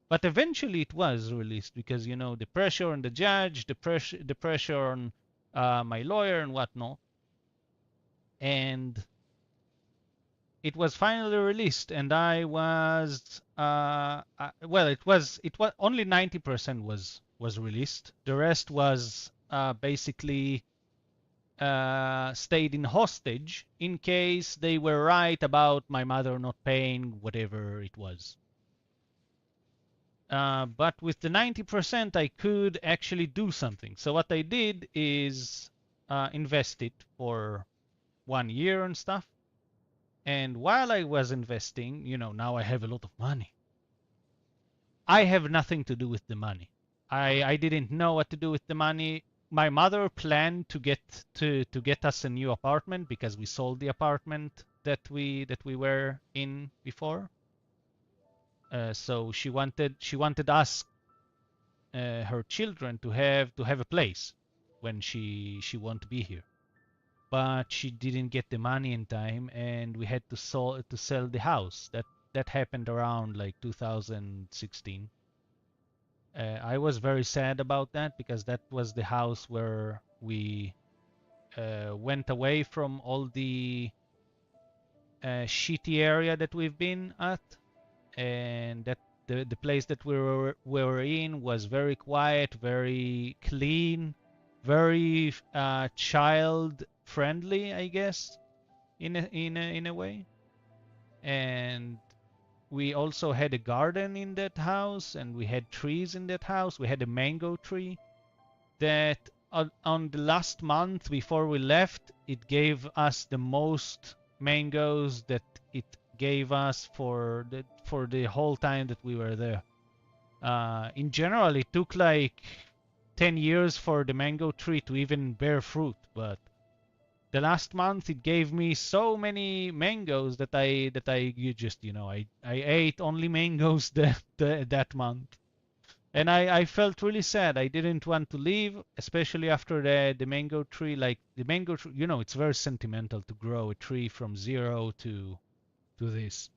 But eventually it was released because, the pressure on the judge, the pressure on my lawyer and whatnot. And it was finally released, and I was well, it was only 90% was released. The rest was basically stayed in hostage in case they were right about my mother not paying whatever it was. But with the 90%, I could actually do something. So what I did is invest it for 1 year and stuff. And while I was investing, now I have a lot of money. I have nothing to do with the money. I didn't know what to do with the money. My mother planned to get us a new apartment because we sold the apartment that we were in before. So she wanted us, her children, to have a place when she won't be here. But she didn't get the money in time, and we had to sell the house. That happened around like 2016. I was very sad about that because that was the house where we went away from all the shitty area that we've been at, and that the place that we were in was very quiet, very clean, very child friendly, I guess, in a way. And we also had a garden in that house, and we had trees in that house. We had a mango tree that on the last month before we left, it gave us the most mangoes that it gave us for the whole time that we were there. In general, it took like 10 years for the mango tree to even bear fruit, but the last month it gave me so many mangoes that you just I ate only mangoes that month. And I felt really sad. I didn't want to leave, especially after the mango tree. Like the mango tree, it's very sentimental to grow a tree from zero to this.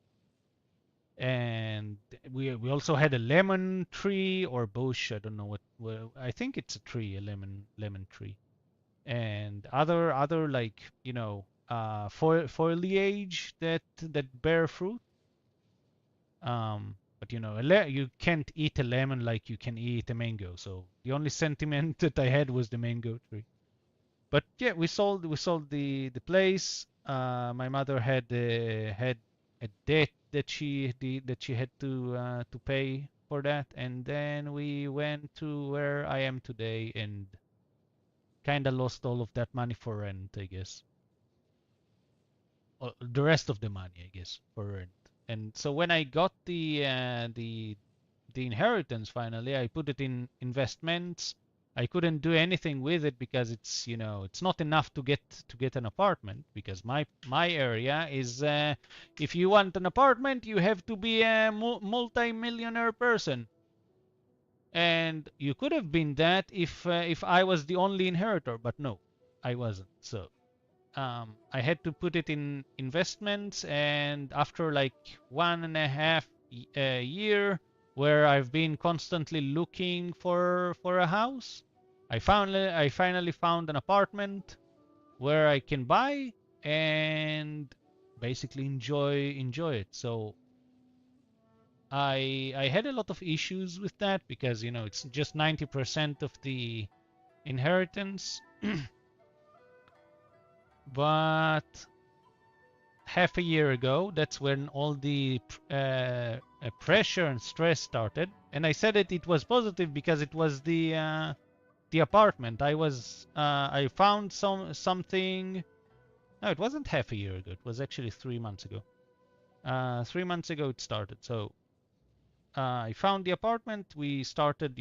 And we also had a lemon tree or bush. I don't know what. Well, I think it's a tree, a lemon tree, and other like foliage that bear fruit. But you can't eat a lemon like you can eat a mango. So the only sentiment that I had was the mango tree. But yeah, we sold the place. My mother had a debt that she had to pay for that, and then we went to where I am today and kind of lost all of that money for rent, I guess. The rest of the money, I guess, for rent. And so when I got the inheritance finally, I put it in investments. I couldn't do anything with it because it's not enough to get an apartment because my area is if you want an apartment, you have to be a multi-millionaire person. And you could have been that if I was the only inheritor, but no, I wasn't. So I had to put it in investments, and after like 1.5 year where I've been constantly looking for a house, I finally found an apartment where I can buy and basically enjoy it. So I had a lot of issues with that because it's just 90% of the inheritance. But half a year ago, that's when all the pressure and stress started. And I said it was positive because it was the apartment. I found something. No, it wasn't half a year ago. It was actually 3 months ago. 3 months ago it started. So I found the apartment. We started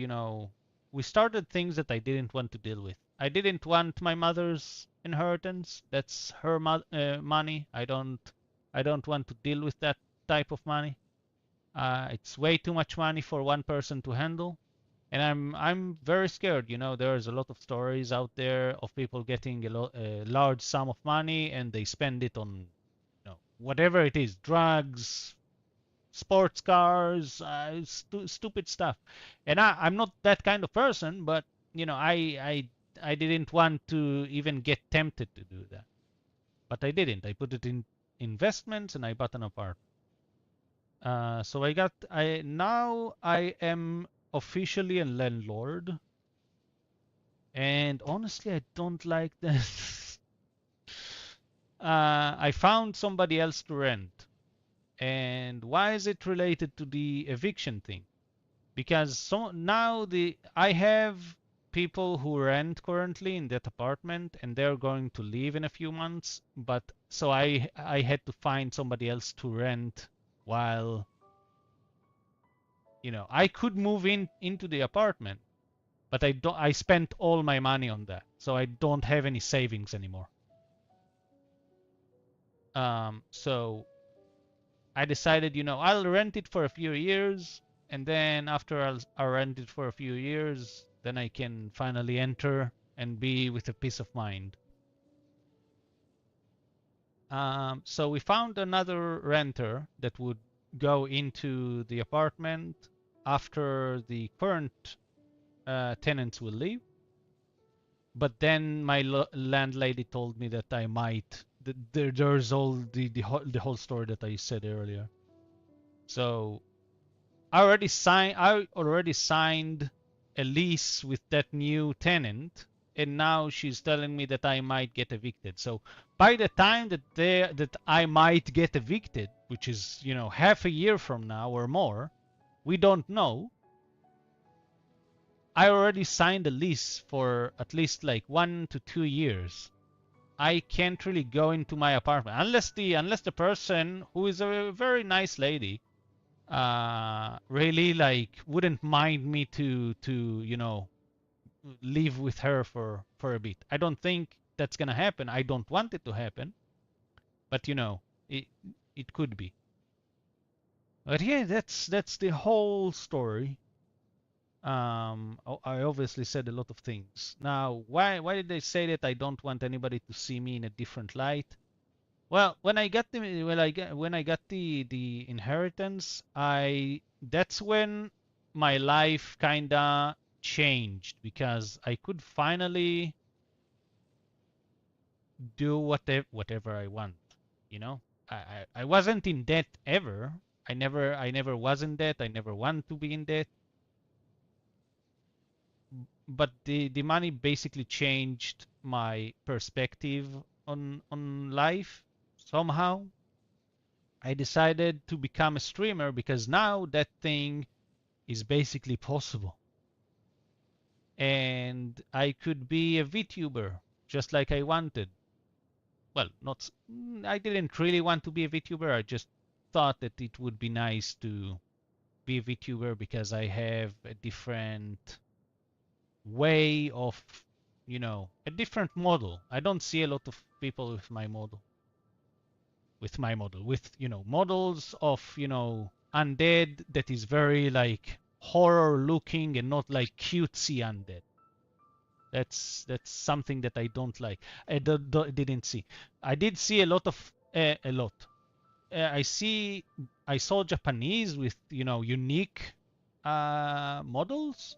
things that I didn't want to deal with. I didn't want my mother's inheritance. That's her money. I don't want to deal with that type of money. It's way too much money for one person to handle. And I'm very scared. You know, there's a lot of stories out there of people getting a large sum of money and they spend it on, you know, whatever it is, drugs, sports cars, stupid stuff. And I'm not that kind of person, but you know, I didn't want to even get tempted to do that. But I didn't. I put it in investments and I bought an apartment. So now I am officially a landlord, and honestly, I don't like this. I found somebody else to rent, and why is it related to the eviction thing? Because now I have people who rent currently in that apartment, and they're going to leave in a few months. But so I had to find somebody else to rent while, you know, I could move into the apartment, but I spent all my money on that, so I don't have any savings anymore. So I decided, you know, I'll rent it for a few years, and then after I'll rent it for a few years, then I can finally enter and be with a peace of mind. So we found another renter that would go into the apartment after the current tenants will leave. But then my landlady told me that I might. There's all the whole story that I said earlier. So I already signed a lease with that new tenant, and now she's telling me that I might get evicted. So by the time that I might get evicted, which is, you know, half a year from now or more, we don't know. I already signed a lease for at least like 1 to 2 years. I can't really go into my apartment unless the person, who is a very nice lady, really like wouldn't mind me to you know, live with her for a bit. I don't think that's gonna happen. I don't want it to happen, but you know, it could be. But yeah, that's the whole story. I obviously said a lot of things. Now, why did they say that I don't want anybody to see me in a different light? Well, when I got the inheritance, that's when my life kinda changed because I could finally do whatever I want. You know, I wasn't in debt ever. I never was in debt. I never want to be in debt. But the money basically changed my perspective on life somehow. I decided to become a streamer because now that thing is basically possible. And I could be a VTuber just like I wanted. Well, not I didn't really want to be a VTuber. I just thought that it would be nice to be a VTuber because I have a different way of, you know, a different model. I don't see a lot of people with my model. With, you know, models of, you know, undead that is very like horror looking and not like cutesy undead. That's something that I don't like. I didn't see. I did see a lot of a lot. I saw Japanese with, you know, unique models,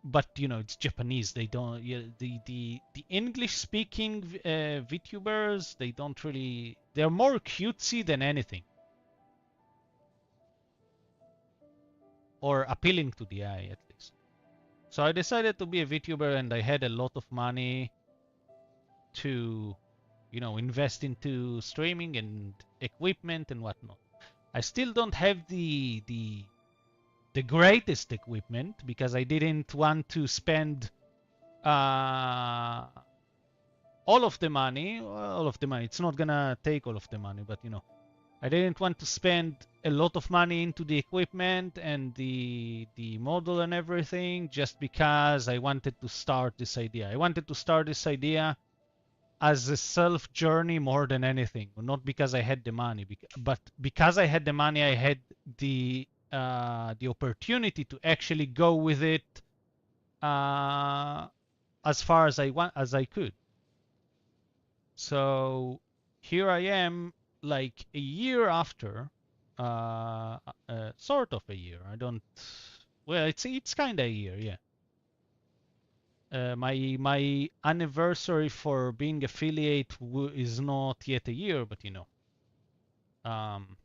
but you know, it's Japanese. They don't, yeah, the English speaking VTubers, they don't really, they're more cutesy than anything, or appealing to the eye at least. So I decided to be a VTuber, and I had a lot of money to, you know, invest into streaming and equipment and whatnot. I still don't have the greatest equipment because I didn't want to spend all of the money. It's not gonna take all of the money, but you know, I didn't want to spend a lot of money into the equipment and the model and everything just because I wanted to start this idea. I wanted to start this idea as a self journey more than anything. Not because I had the money, but because I had the money, I had the opportunity to actually go with it uh, as far as I could. So here I am, like a year after, sort of a year. I don't. Well, it's kind of a year, yeah. My anniversary for being affiliate is not yet a year, but you know. Um,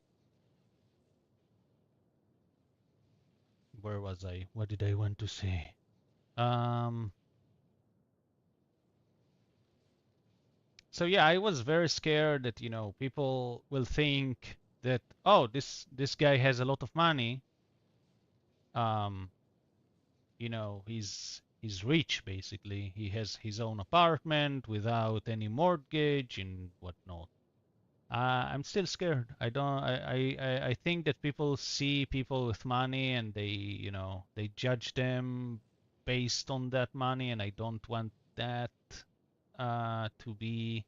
where was I? What did I want to say? Um, so yeah, I was very scared that, you know, people will think that, oh, this guy has a lot of money. Um, you know, he's rich basically. He has his own apartment without any mortgage and whatnot. I'm still scared. I don't. I think that people see people with money and they, you know, they judge them based on that money, and I don't want that to be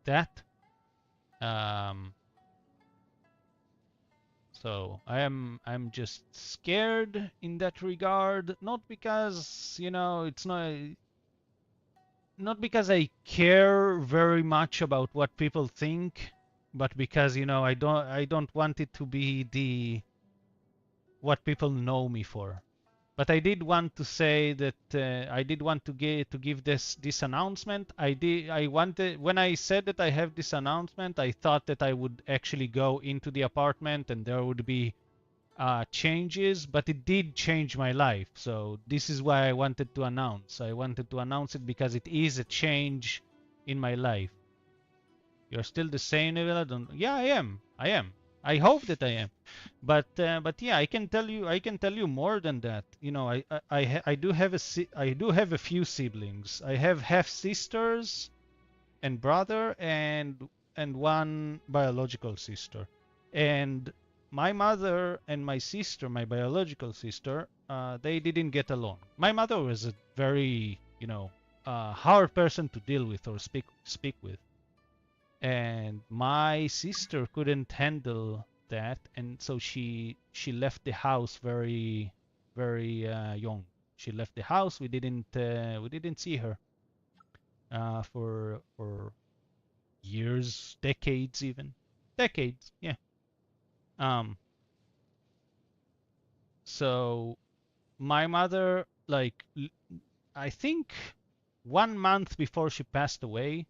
that. Um, so I'm just scared in that regard, not because, you know, it's not because I care very much about what people think, but because, you know, I don't want it to be the what people know me for. But I did want to say that I did want to give this announcement. I wanted, when I said that I have this announcement, I thought that I would actually go into the apartment and there would be changes, but it did change my life. So this is why I wanted to announce. I wanted to announce it because it is a change in my life. You're still the same, Neville? I don't. Yeah, I am. I am. I hope that I am. But yeah, I can tell you more than that. You know, I do have I do have a few siblings. I have half sisters and brother and one biological sister. And my mother and my sister, my biological sister, they didn't get along. My mother was a very, you know, hard person to deal with or speak with, and my sister couldn't handle that, and so she left the house very young. She left the house. We didn't see her for years, decades even. Decades, yeah. Um, so my mother, like, I think 1 month before she passed away,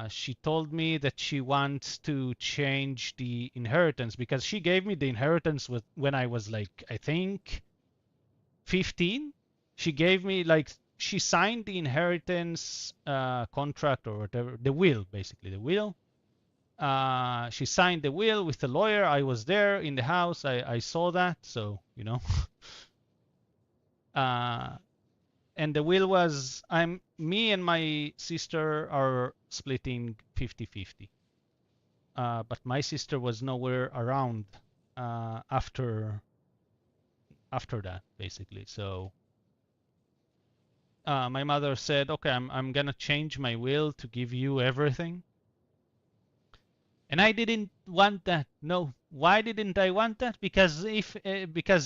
she told me that she wants to change the inheritance because she gave me the inheritance when I was like, I think 15. She gave me, like, she signed the inheritance contract or whatever, the will, basically, the will. She signed the will with the lawyer. I was there in the house. I saw that. So, you know, uh, and the will was me and my sister are splitting 50-50. But my sister was nowhere around after that, basically. So my mother said, "Okay, I'm gonna change my will to give you everything." And I didn't want that. No. Why didn't I want that? Because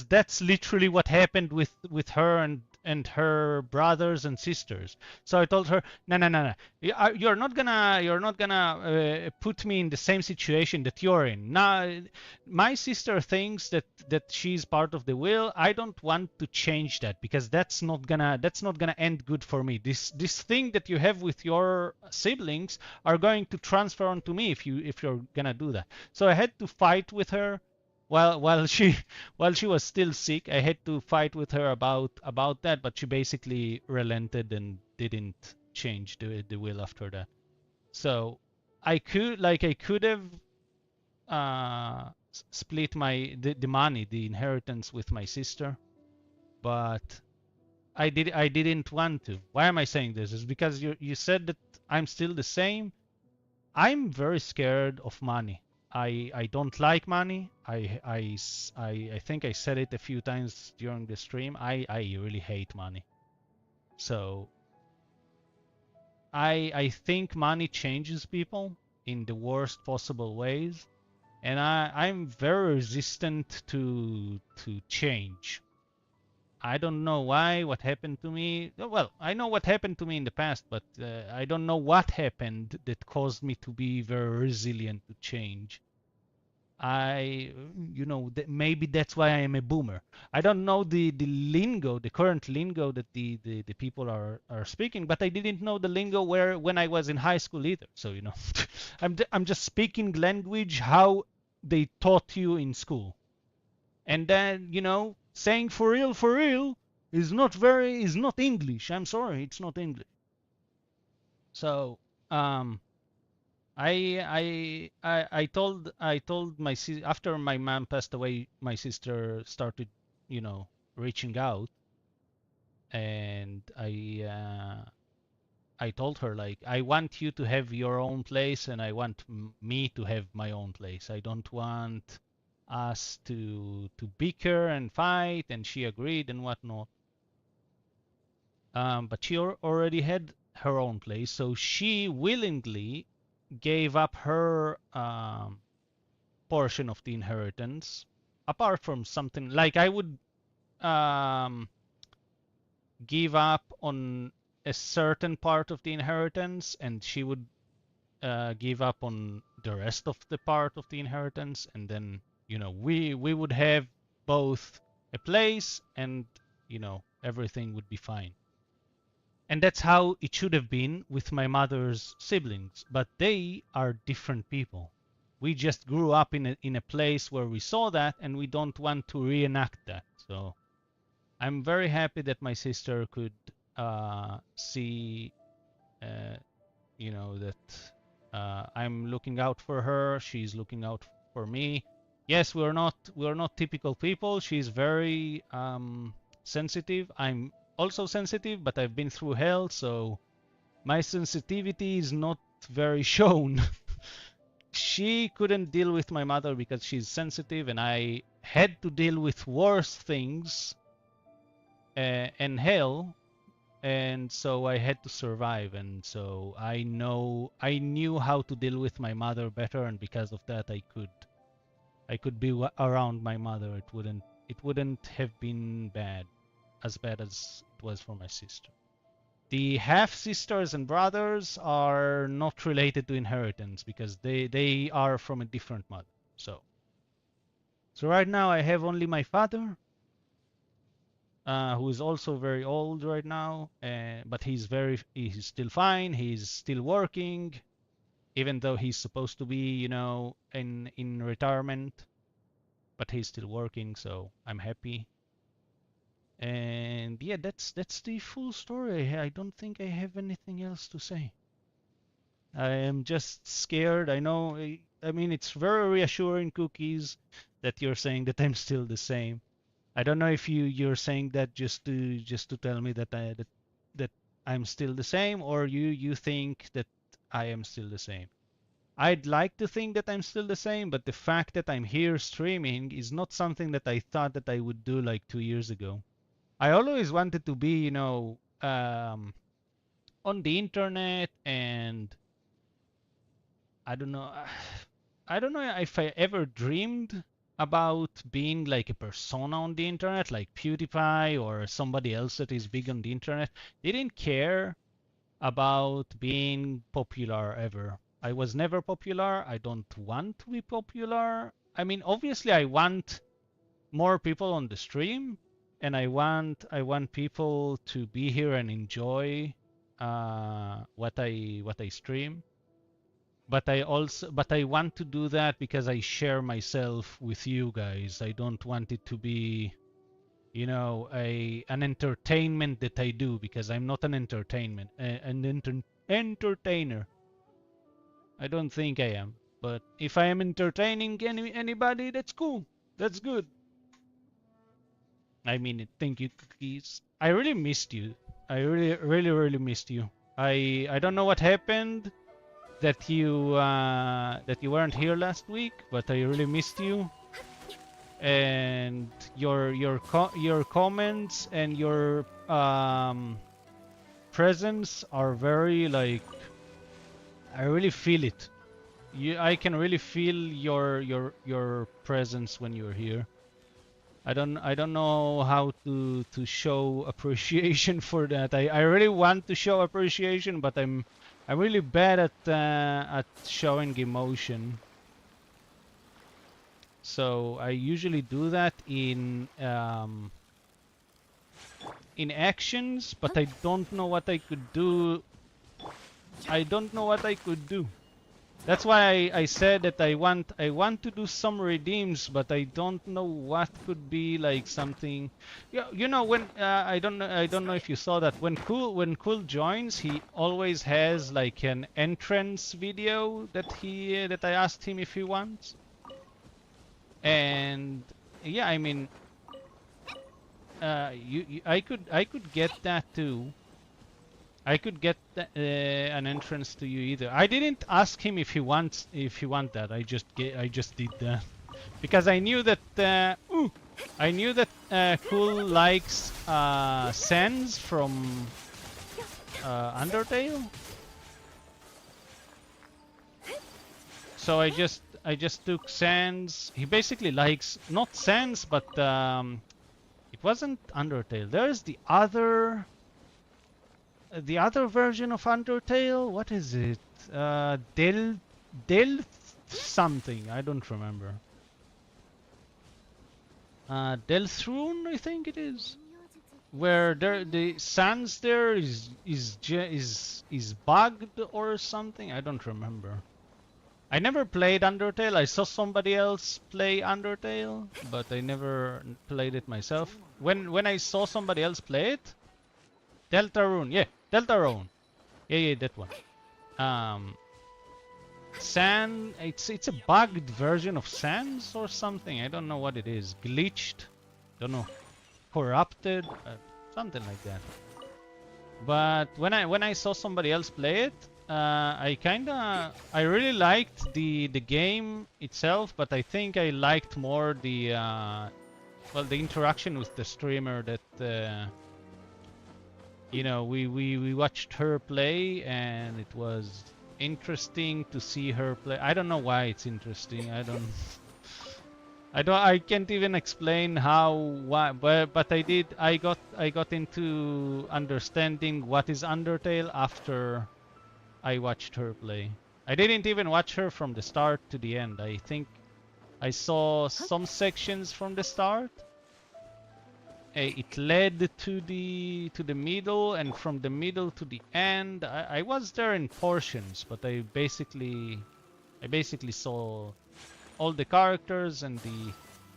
that's literally what happened with her and her brothers and sisters. So I told her, no, no, no, no. You're not gonna put me in the same situation that you're in. Now, my sister thinks that she's part of the will. I don't want to change that because that's not gonna end good for me. This thing that you have with your siblings are going to transfer onto me if you're gonna do that. So I had to fight with her while she while she was still sick. I had to fight with her about that, but she basically relented and didn't change the will after that. So I could have split the money, the inheritance with my sister, but I didn't want to. Why am I saying this? Is because you said that I'm still the same. I'm very scared of money. I don't like money. I think I said it a few times during the stream. I really hate money. So I think money changes people in the worst possible ways, and I'm very resistant to change. I don't know why, what happened to me. Well, I know what happened to me in the past, but I don't know what happened that caused me to be very resilient to change. Maybe that's why I am a boomer. I don't know the lingo, the current lingo that the people are speaking, but I didn't know the lingo when I was in high school either. So, I'm just speaking language how they taught you in school. And then, saying for real is not English. I'm sorry, it's not English. So, um, I told my after my mom passed away, my sister started, reaching out, and I told her like I want you to have your own place, and I want me to have my own place. I don't want us to bicker and fight, and she agreed and whatnot. But she already had her own place, so she willingly gave up her portion of the inheritance, apart from something like I would um, give up on a certain part of the inheritance, and she would give up on the rest of the part of the inheritance, and then we would have both a place, and everything would be fine. And that's how it should have been with my mother's siblings, but they are different people. We just grew up in a place where we saw that, and we don't want to reenact that. So I'm very happy that my sister could see, that I'm looking out for her. She's looking out for me. Yes, we're not typical people. She's very sensitive. I'm also sensitive, but I've been through hell, so my sensitivity is not very shown. She couldn't deal with my mother because she's sensitive, and I had to deal with worse things and hell, and so I had to survive, and so I knew how to deal with my mother better, and because of that I could be around my mother. It wouldn't have been as bad as it was for my sister. The half sisters and brothers are not related to inheritance because they are from a different mother. So right now I have only my father, who is also very old right now, but he's still fine. He's still working, even though he's supposed to be, in retirement, but he's still working, so I'm happy. And yeah, that's the full story. I don't think I have anything else to say. I am just scared. I know. I mean, it's very reassuring, Cookies, that you're saying that I'm still the same. I don't know if you're saying that just to tell me that I'm still the same, or you think that I am still the same. I'd like to think that I'm still the same, but the fact that I'm here streaming is not something that I thought that I would do like 2 years ago. I always wanted to be, on the internet, and I don't know. I don't know if I ever dreamed about being like a persona on the internet, like PewDiePie or somebody else that is big on the internet. Didn't care about being popular ever. I was never popular. I don't want to be popular. I mean, obviously, I want more people on the stream, and I want people to be here and enjoy what I stream. But I want to do that because I share myself with you guys. I don't want it to be, an entertainment that I do, because I'm not an entertainer. I don't think I am. But if I am entertaining anybody, that's cool. That's good. I mean it. Thank you, Cookies. I really missed you. I really, really, really missed you. I don't know what happened that you weren't here last week, but I really missed you. And your comments and your presence are very like, I really feel it. I can really feel your presence when you're here. I don't know how to show appreciation for that. I really want to show appreciation, but I'm really bad at showing emotion. So I usually do that in actions, but I don't know what I could do. I don't know what I could do. That's why I said that I want to do some redeems, but I don't know what could be like something. You know when I don't know if you saw that when Cool joins, he always has like an entrance video that I asked him if he wants. And yeah, I mean, I could get that too. I could get an entrance to you either. I didn't ask him if he want that. I just did that because I knew that Cool likes Sans from Undertale. So I just took Sans. He basically likes not Sans, but it wasn't Undertale. There's the other version of Undertale. What is it? Del something. I don't remember. Delthrune, I think it is. Where the Sans there is bugged or something. I don't remember. I never played Undertale. I saw somebody else play Undertale, but I never played it myself. When I saw somebody else play it, Deltarune, yeah, Deltarune, yeah, that one. It's a bugged version of Sans or something. I don't know what it is. Glitched, don't know, corrupted, something like that. But when I saw somebody else play it, I really liked the game itself, but I think I liked more the the interaction with the streamer that you know, we watched her play, and it was interesting to see her play. I don't know why it's interesting. I can't even explain why, but I got into understanding what is Undertale after I watched her play. I didn't even watch her from the start to the end. I think I saw some sections from the start. It led to the middle, and from the middle to the end. I was there in portions, but I basically saw all the characters and the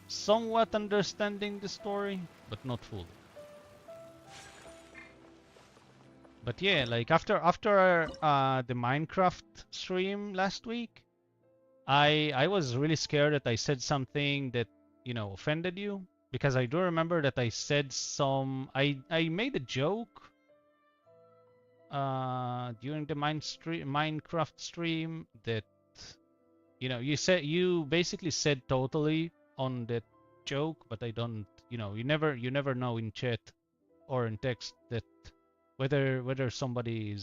somewhat understanding the story, but not fully. But yeah, like after the Minecraft stream last week, I was really scared that I said something that, you know, offended you, because I do remember that I said I made a joke during the Minecraft stream that, you know, you basically said totally on that joke, but I don't, you know, you never know in chat or in text that whether somebody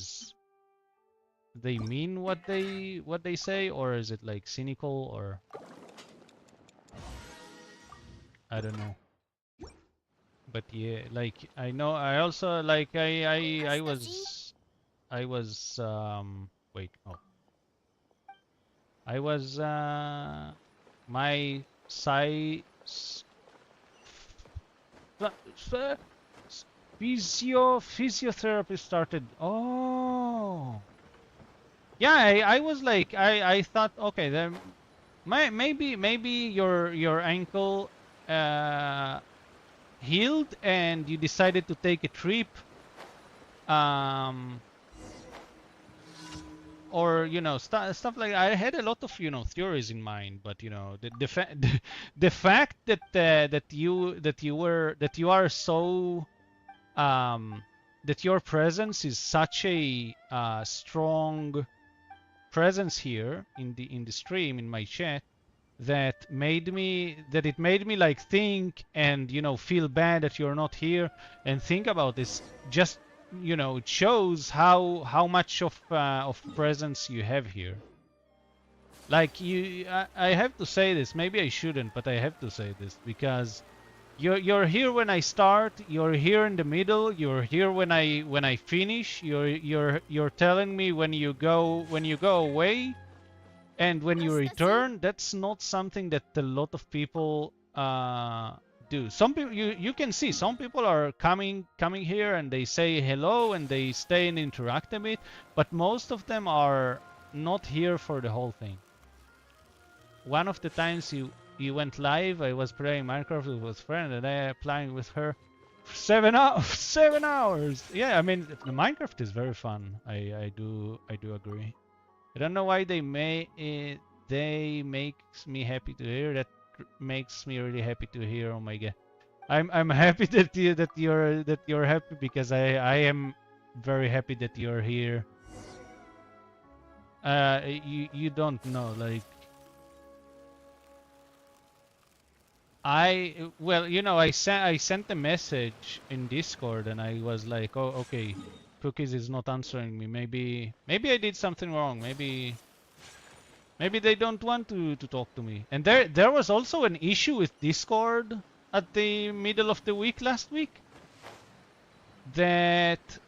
they mean what they say, or is it like cynical, or I don't know. But yeah, like I know I also like I was wait, oh, I was my physiotherapy started. Oh, yeah, I was like I thought, okay, then maybe your ankle healed and you decided to take a trip, or you know, stuff like I had a lot of, you know, theories in mind, but you know, the fact that that you are so that your presence is such a strong presence here in the stream, in my chat, that it made me like think and, you know, feel bad that you're not here and think about this, just you know, it shows how much of presence you have here. Like I have to say this. Maybe I shouldn't, but I have to say this because you're here when I start. You're here in the middle. You're here when I finish. You're telling me when you go away, and when you return. That's not something that a lot of people do. Some people you can see some people are coming here and they say hello and they stay and interact a bit, but most of them are not here for the whole thing. One of the times you went live, I was playing Minecraft with a friend and I playing with her for 7 hours. 7 hours. Yeah, I mean the Minecraft is very fun. I do agree. I don't know why they makes me happy to hear. That makes me really happy to hear. Oh my god, I'm happy that you're happy because I am very happy that you're here. You don't know, like well, you know, I sent a message in Discord and I was like, oh okay, Cookies is not answering me. Maybe I did something wrong. Maybe they don't want to talk to me. And there was also an issue with Discord at the middle of the week last week. That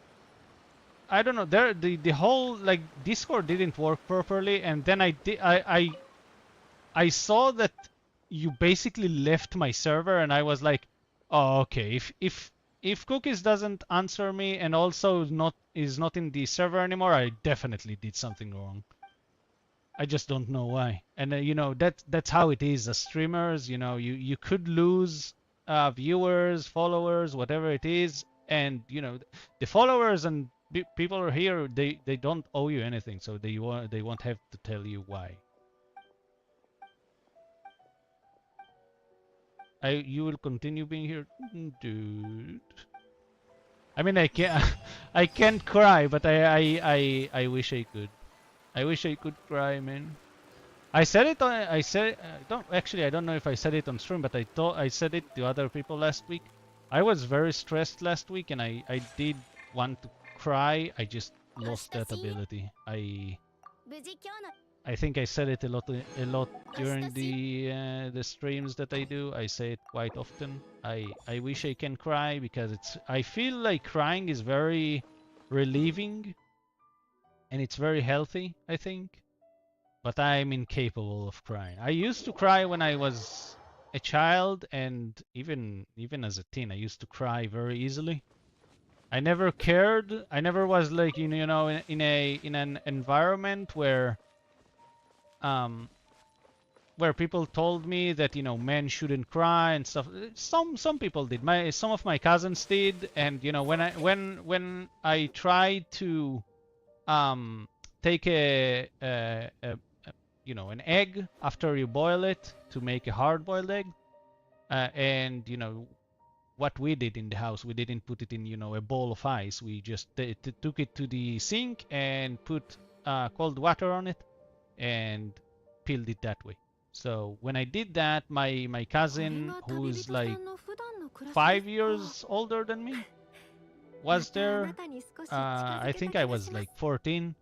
I don't know. The whole like Discord didn't work properly, and then I saw that you basically left my server, and I was like, oh okay. If Cookies doesn't answer me and also is not in the server anymore, I definitely did something wrong. I just don't know why. And you know, that's how it is as streamers. You know, you could lose viewers, followers, whatever it is, and you know, the followers and people are here. They don't owe you anything, so they won't have to tell you why. You will continue being here, dude. I mean, I can't I can't cry, but I wish I could. I wish I could cry, man. I said it on. I don't know if I said it on stream, but I thought I said it to other people last week. I was very stressed last week, and I did want to cry. I just lost that ability. I think I said it a lot during the streams that I do. I say it quite often. I wish I can cry because I feel like crying is very relieving. And it's very healthy, I think. But I'm incapable of crying. I used to cry when I was a child, and even as a teen, I used to cry very easily. I never cared. I never was like in an environment where people told me that men shouldn't cry and stuff. Some people did. Some of my cousins did, and when I tried to take an egg after you boil it to make a hard-boiled egg, and what we did in the house, we didn't put it in a bowl of ice. We just took it to the sink and put cold water on it and peeled it that way. So when I did that, my cousin, who's like 5 years older than me, was there. I think I was like 14,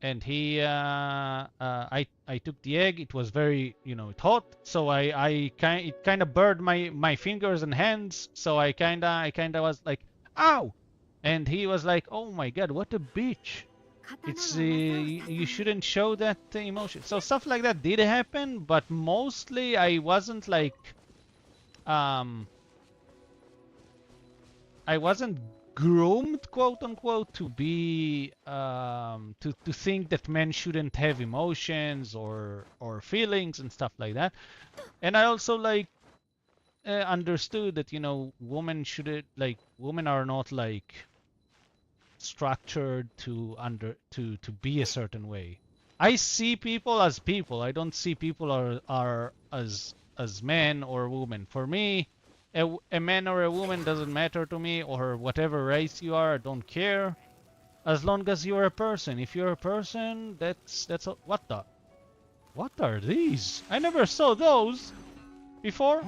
and he I took the egg. It was very hot, so it kind of burned my fingers and hands. So I kind of was like, ow, and he was like, oh my god, what a bitch. It's you shouldn't show that emotion. So stuff like that did happen, but mostly I wasn't like I wasn't groomed, quote unquote, to be to think that men shouldn't have emotions or feelings and stuff like that. And I also like understood that women are not like structured to be a certain way. I see people as people. I don't see people are as men or women. For me, a man or a woman doesn't matter to me, or whatever race you are, I don't care, as long as you're a person. If you're a person, that's what are these? I never saw those before.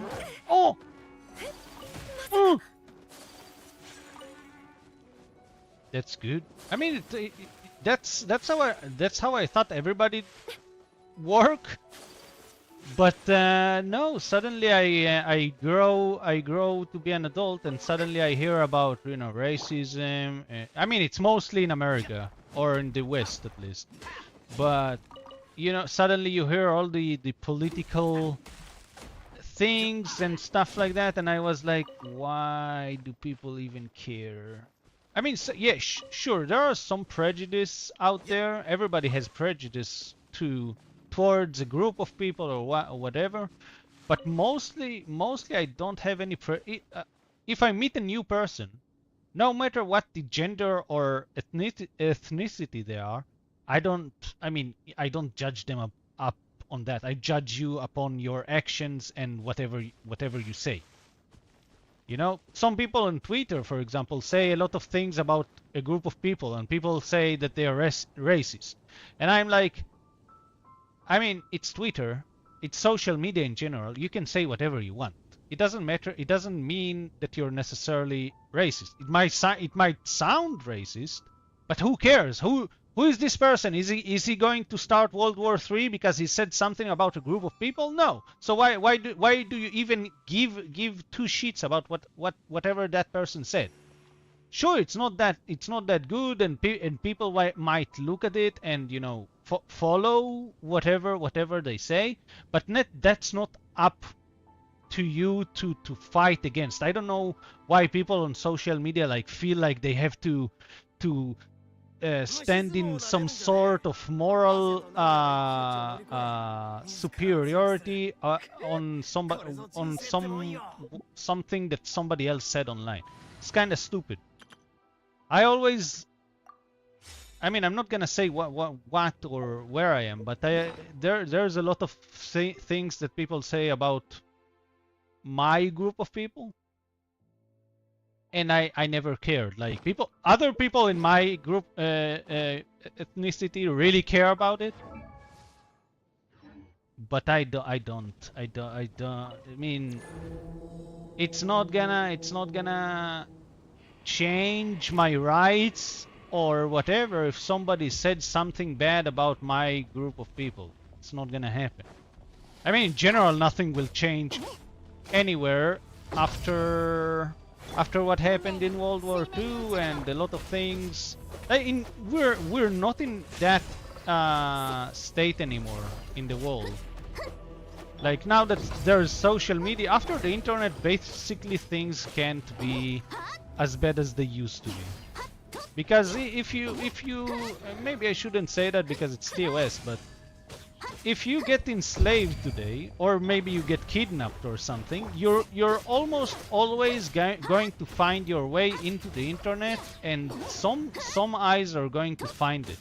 Oh! That's good. I mean, that's how I thought everybody work. But no, suddenly I grow to be an adult, and suddenly I hear about racism. I mean, it's mostly in America or in the West at least. But suddenly you hear all the political things and stuff like that, and I was like, why do people even care? I mean, yeah, sure, there are some prejudice out there. Everybody has prejudice towards a group of people or whatever. But mostly I don't have any if I meet a new person, no matter what the gender or ethnicity they are, I don't judge them up on that. I judge you upon your actions and whatever you say. Some people on Twitter, for example, say a lot of things about a group of people, and people say that they are racist. And I'm like, I mean, it's Twitter, it's social media in general. You can say whatever you want. It doesn't matter. It doesn't mean that you're necessarily racist. It might sound racist, but who cares? Who is this person? Is he going to start World War III because he said something about a group of people? No. So why do you even give two shits about whatever that person said? Sure, it's not that good, and people might look at it and follow whatever they say, but that's not up to you to fight against. I don't know why people on social media feel like they have to stand in some sort of moral superiority on something that somebody else said online. It's kind of stupid. I'm not gonna say what or where I am, but there's a lot of things that people say about my group of people, and I never cared. Like other people in my group ethnicity really care about it, but I don't. I mean, it's not gonna change my rights or whatever if somebody said something bad about my group of people. It's not gonna happen. I mean, in general, nothing will change anywhere after what happened in World War II and a lot of things. We're not in that state anymore in the world. Like, now that there's social media, after the internet, basically things can't be as bad as they used to be. Because if you maybe I shouldn't say that because it's TOS, but if you get enslaved today, or maybe you get kidnapped or something, you're almost always going to find your way into the internet, and some eyes are going to find it.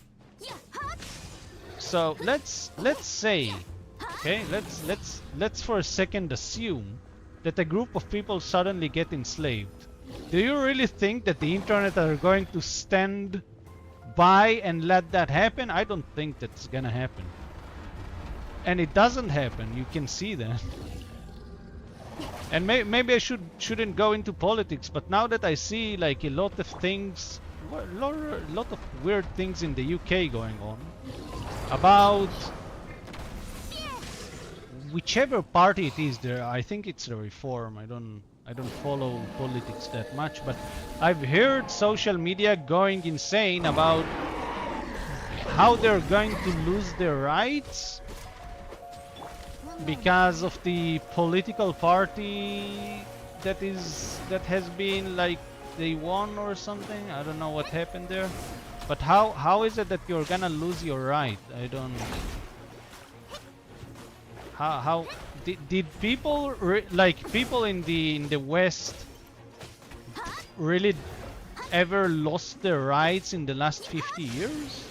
So let's say, okay, let's for a second assume that a group of people suddenly get enslaved. Do you really think that the internet are going to stand by and let that happen? I don't think that's gonna happen. And it doesn't happen. You can see that. And maybe I shouldn't go into politics, but now that I see like a lot of things, a lot of weird things in the UK going on about whichever party it is there. I think it's the Reform. I don't follow politics that much, but I've heard social media going insane about how they're going to lose their rights because of the political party that has been like they won or something. I don't know what happened there, but how is it that you're gonna lose your right? I don't. How did people people in the West really ever lost their rights in the last 50 years?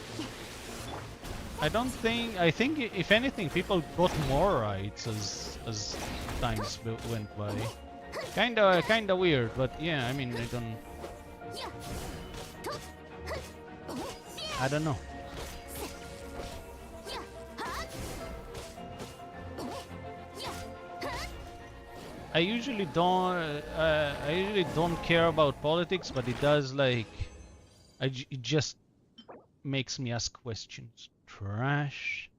I don't think. I think if anything, people got more rights as times went by. Kinda weird, but yeah. I mean, I don't know. I usually don't care about politics, but it does It just makes me ask questions. Trash.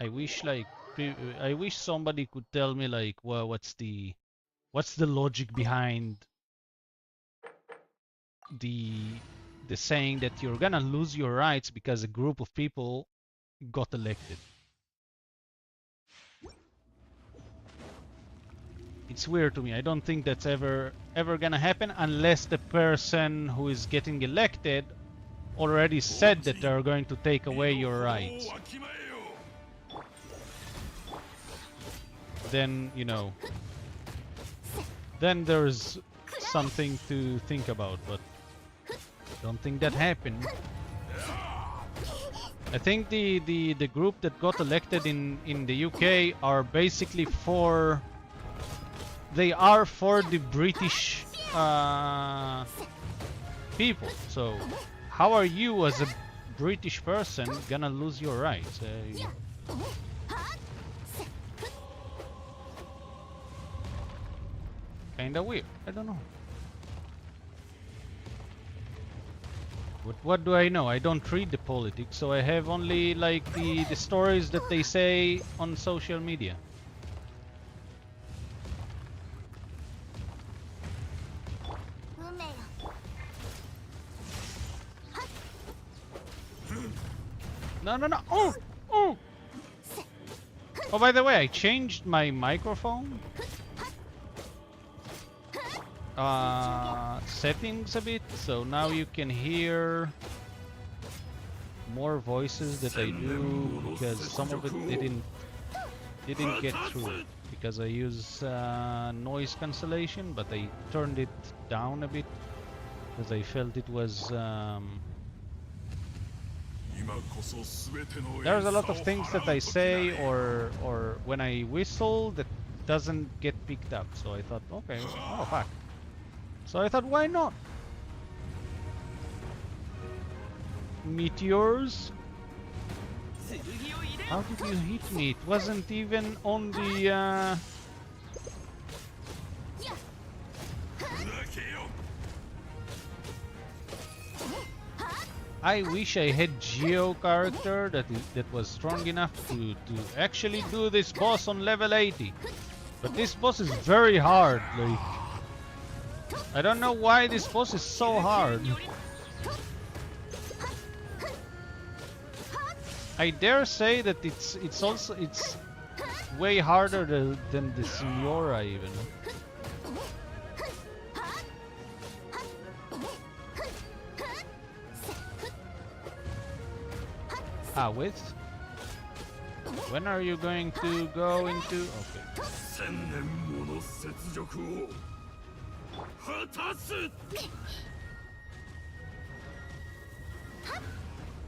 I wish I wish somebody could tell me like, well, what's the logic behind the saying that you're gonna lose your rights because a group of people got elected. It's weird to me. I don't think that's ever gonna happen unless the person who is getting elected already said that they're going to take away your rights. Then, you know, then there's something to think about, but I don't think that happened. I think the group that got elected in the UK are basically for the British people. So how are you as a British person gonna lose your rights? Kinda weird. I don't know. But what do I know? I don't read the politics, so I have only like the stories that they say on social media. No, no, no. Oh! Oh! Oh, by the way, I changed my microphone settings a bit, so now you can hear more voices that I do, because some of it didn't get through because I use noise cancellation, but I turned it down a bit because I felt it was there's a lot of things that I say or when I whistle that doesn't get picked up, so I thought, okay, oh fuck. So I thought, why not? Meteors? How did you hit me? It wasn't even on the I wish I had Geo character that was strong enough to actually do this boss on level 80. But this boss is very hard, like I don't know why this boss is so hard. I dare say that it's also way harder than the Signora even. Ah, wait. When are you going to go into? Okay.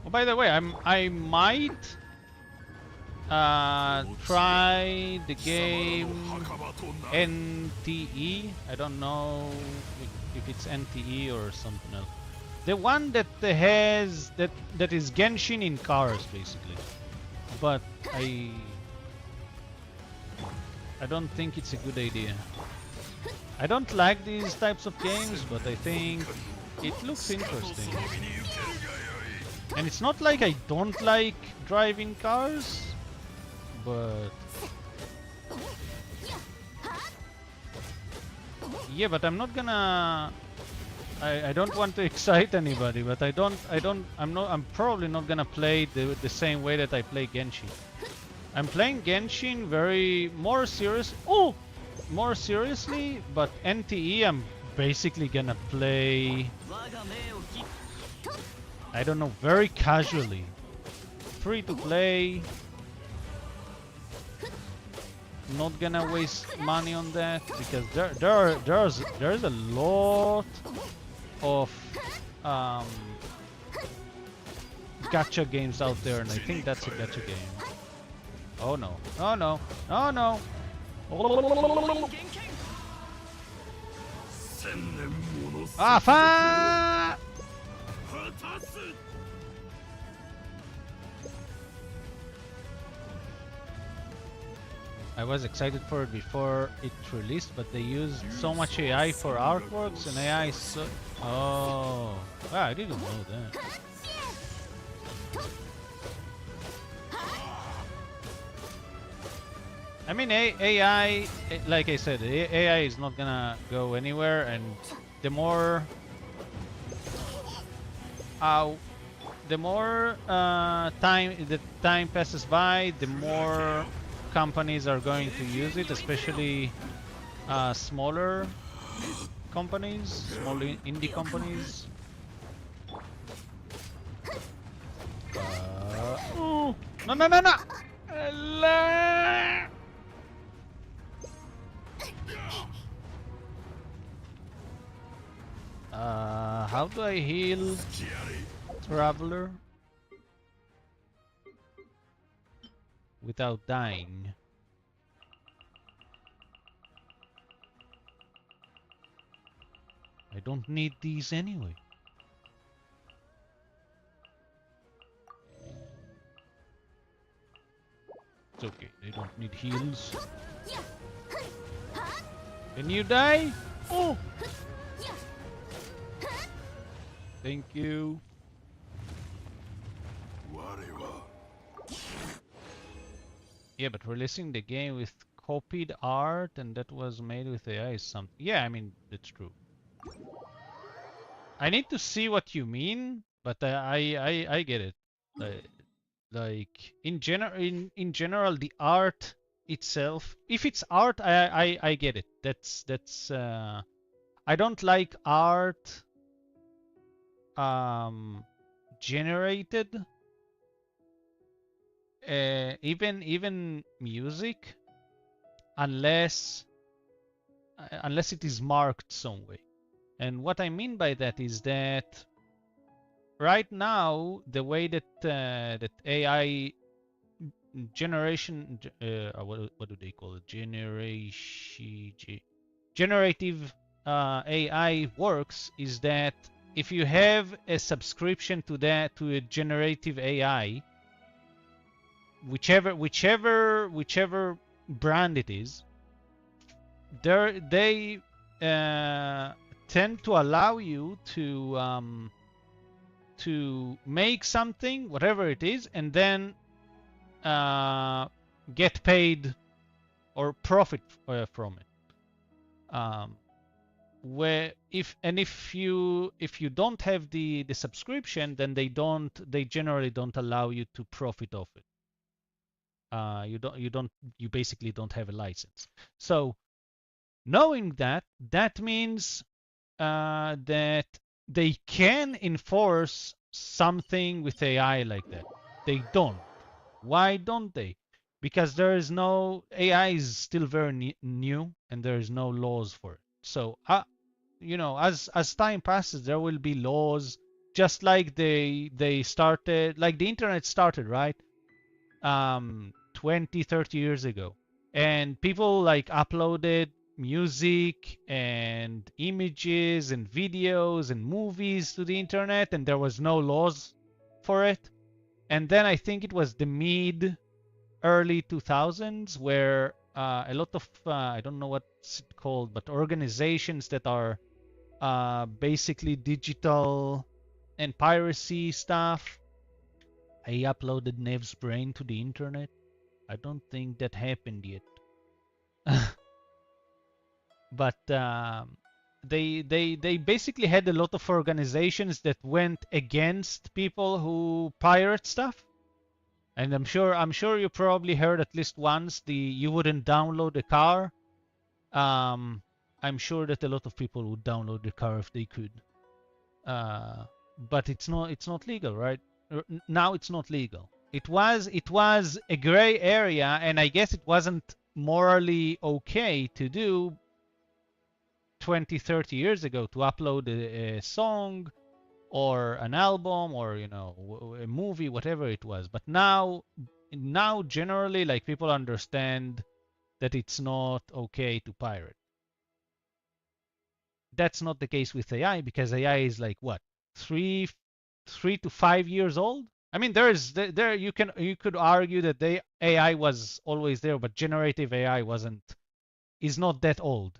Oh, by the way, I might try the game NTE. I don't know if it's NTE or something else. The one that has that is Genshin in cars, basically. But I don't think it's a good idea. I don't like these types of games, but I think it looks interesting. And it's not like I don't like driving cars, but yeah, but I'm not gonna. I don't want to excite anybody, but I'm probably not gonna play the same way that I play Genshin. I'm playing Genshin more seriously, but NTE I'm basically gonna play, I don't know, very casually. Free to play. Not gonna waste money on that because there's a lot of gacha games out there, and I think that's a gacha game. Oh no! Oh no! Oh no! Ah, fuck! I was excited for it before it released, but they used so much AI for artworks and AI is so... Oh, wow, I didn't know that. I mean, AI, like I said, AI is not gonna go anywhere, and the more, uh, time passes by, the more companies are going to use it, especially smaller companies, small indie companies. Oh, no, no, no, no! How do I heal Traveler without dying? I don't need these anyway. It's okay, they don't need heals. Can you die? Oh! Thank you. Yeah, but releasing the game with copied art and that was made with AI is something. Yeah, I mean, that's true. I need to see what you mean, but I get it. Like in general, the art itself, if it's art, I get it. That's I don't like art generated, even music, unless unless it is marked some way. And what I mean by that is that right now the way that that AI generation, what do they call it? Generative AI works is that if you have a subscription to that, to a generative AI, whichever brand it is, they tend to allow you to make something, whatever it is, and then get paid or profit from it. Where if you don't have the subscription, then they generally don't allow you to profit off it. You basically don't have a license. So knowing that, that means that they can enforce something with AI like that. They don't. Why don't they? Because there is no AI is still very new and there is no laws for it. So you know, as time passes, there will be laws, just like they started, like the internet started, right? 20, 30 years ago. And people like uploaded music and images and videos and movies to the internet, and there was no laws for it. And then I think it was the mid early 2000s where a lot of I don't know what's it called, but organizations that are basically digital and piracy stuff. I uploaded Nev's brain to the internet. I don't think that happened yet. But they basically had a lot of organizations that went against people who pirate stuff. And I'm sure you probably heard at least once the you wouldn't download a car. Um, I'm sure that a lot of people would download the car if they could. But it's not legal, right? Now it's not legal. It was a gray area, and I guess it wasn't morally okay to do 20, 30 years ago to upload a song or an album or a movie, whatever it was. But now generally, like, people understand that it's not okay to pirate. That's not the case with AI because AI is like what, 3 to 5 years old. I mean, there you could argue that the AI was always there, but generative AI is not that old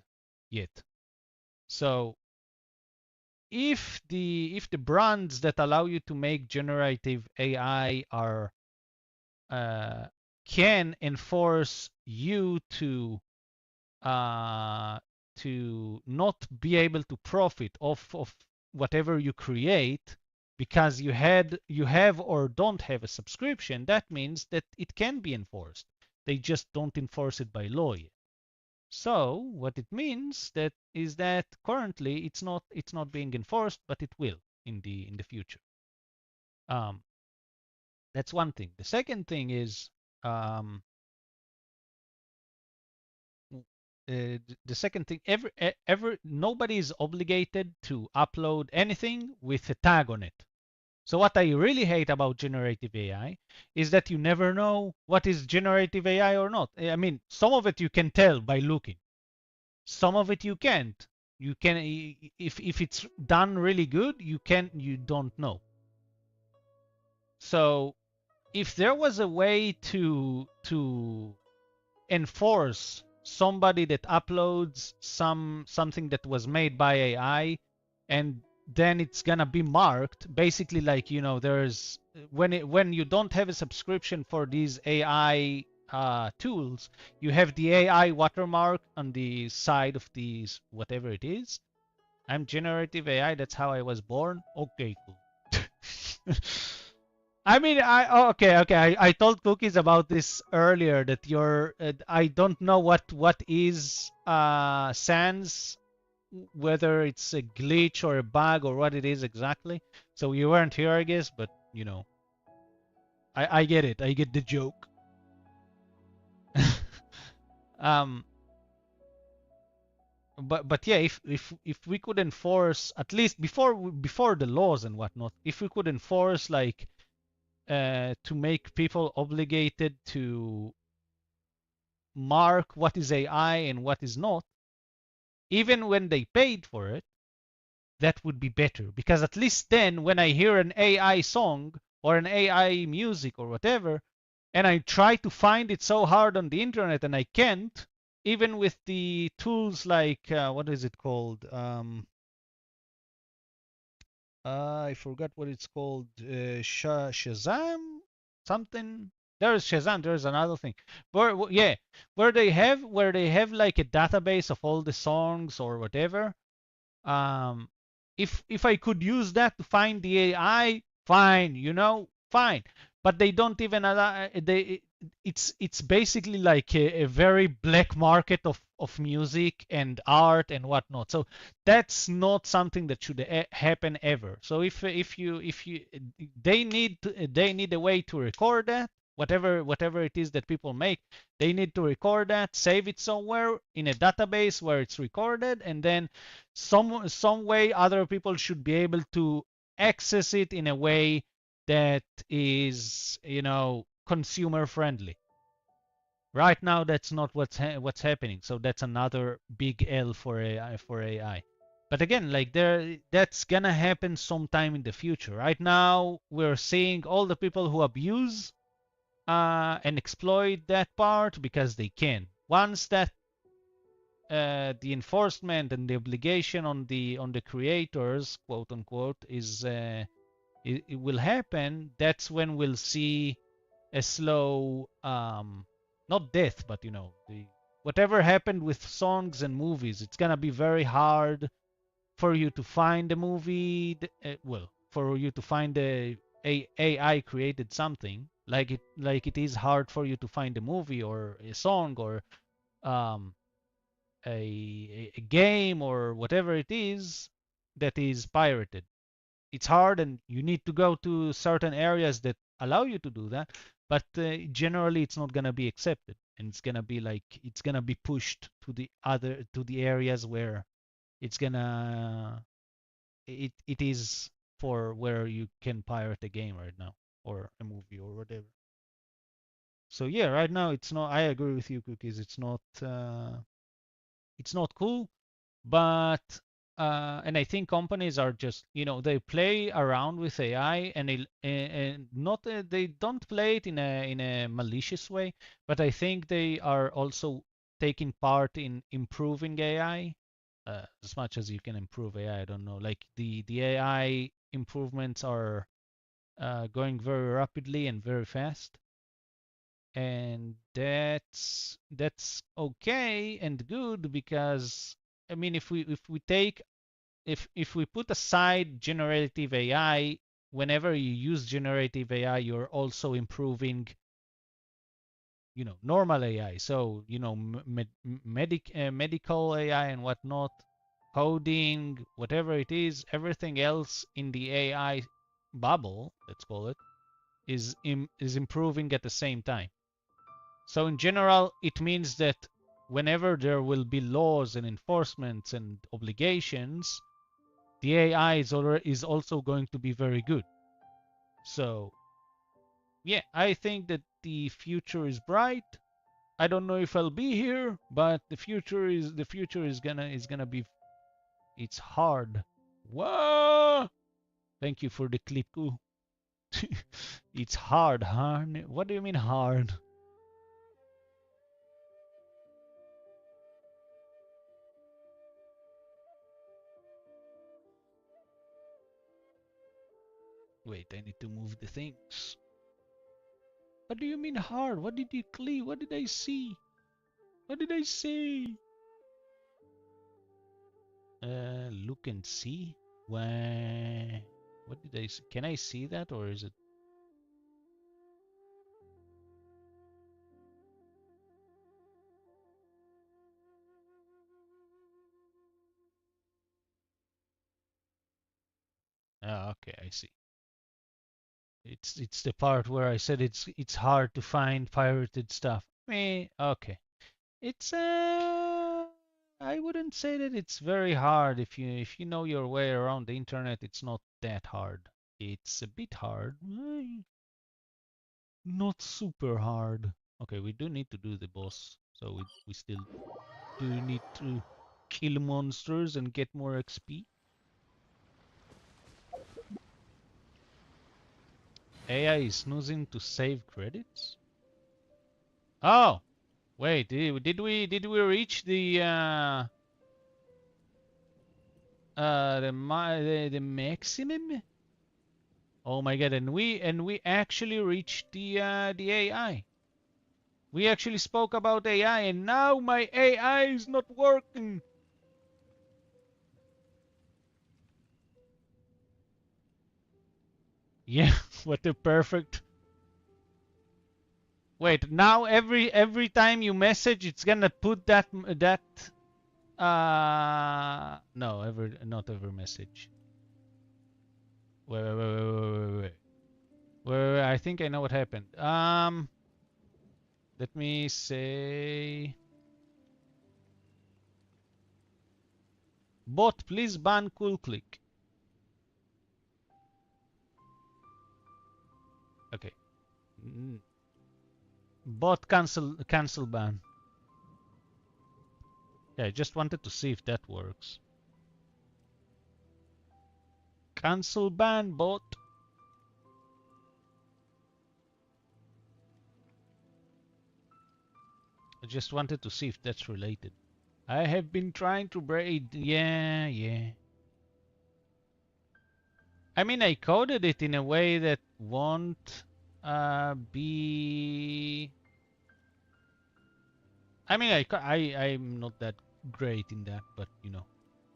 yet. So if the brands that allow you to make generative AI are uh, can enforce you uh, to not be able to profit off of whatever you create because you have or don't have a subscription, that means that it can be enforced. They just don't enforce it by law yet. So what it means that is that currently it's not being enforced, but it will in the future. Um, that's one thing. The second thing is um, the second thing, ever nobody is obligated to upload anything with a tag on it. So what I really hate about generative AI is that you never know what is generative AI or not. I mean, some of it you can tell by looking. Some of it you can't. You can if it's done really good, you don't know. So if there was a way to enforce somebody that uploads something that was made by AI and then it's gonna be marked basically like there's when you don't have a subscription for these AI tools, you have the AI watermark on the side of these whatever it is. I'm generative AI, that's how I was born. Okay, cool. I mean, okay. I told Cookies about this earlier that I don't know what is sans, whether it's a glitch or a bug or what it is exactly. So you weren't here, I guess, but I get it. I get the joke. um, but yeah, if we could enforce at least before the laws and whatnot, if we could enforce like to make people obligated to mark what is AI and what is not, even when they paid for it, that would be better. Because at least then, when I hear an AI song or an AI music or whatever, and I try to find it so hard on the internet and I can't, even with the tools like, what is it called? I forgot what it's called. Shazam? Something? There is Shazam. There is another thing. Yeah, where they have like a database of all the songs or whatever. Um, if I could use that to find the AI, fine, fine. But they don't even allow. It's basically like a very black market of music and art and whatnot. So that's not something that should happen ever. So if you they need a way to record that, whatever it is that people make, they need to record that, save it somewhere in a database where it's recorded, and then some way other people should be able to access it in a way that is consumer friendly. Right now that's not what's happening, so that's another big L for AI. But again, like that's gonna happen sometime in the future. Right now we're seeing all the people who abuse and exploit that part because they can. Once that the enforcement and the obligation on the creators, quote unquote, is it will happen, that's when we'll see a slow, not death, but the whatever happened with songs and movies, it's gonna be very hard for you to find a movie. Well, for you to find a AI created something like it is hard for you to find a movie or a song or um, a game or whatever it is that is pirated. It's hard and you need to go to certain areas that allow you to do that, but generally it's not going to be accepted, and it's going to be pushed to the areas where it's going to it is for where you can pirate a game right now or a movie or whatever. So yeah, right now it's not. I agree with you, Cookies. It's not cool. But and I think companies are just, they play around with AI, and not they don't play it in a malicious way, but I think they are also taking part in improving AI as much as you can improve AI. I don't know, like the AI improvements are going very rapidly and very fast, and that's okay and good because I mean if we put aside generative AI, whenever you use generative AI, you're also improving, normal AI. So, medical AI and whatnot, coding, whatever it is, everything else in the AI bubble, let's call it, is improving at the same time. So in general, it means that whenever there will be laws and enforcements and obligations, the AI is also going to be very good. So yeah, I think that the future is bright. I don't know if I'll be here, but the future is gonna be, it's hard. Whoa! Thank you for the clip. It's hard, huh? What do you mean hard? Wait, I need to move the things. What do you mean hard? What did you click? What did I see? What did I say? Look and see. Why? What did I see? Can I see that or is it? Ah, okay, I see. It's the part where I said it's hard to find pirated stuff. Okay. It's I wouldn't say that it's very hard if you know your way around the internet, it's not that hard. It's a bit hard. Not super hard. Okay, we do need to do the boss, so we still do need to kill monsters and get more XP. AI is snoozing to save credits? Oh, wait, did we reach the maximum? Oh my god, and we actually reached the AI. We actually spoke about AI and now my AI is not working. Yeah, what a perfect. Wait, now every time you message it's gonna put that no, not every message. Wait, I think I know what happened. Let me say, bot, please ban cool click. Okay. Bot cancel ban. Yeah, I just wanted to see if that works. Cancel ban bot. I just wanted to see if that's related. I have been trying to braid. Yeah. I mean, I coded it in a way that won't be. I mean, I'm not that great in that, but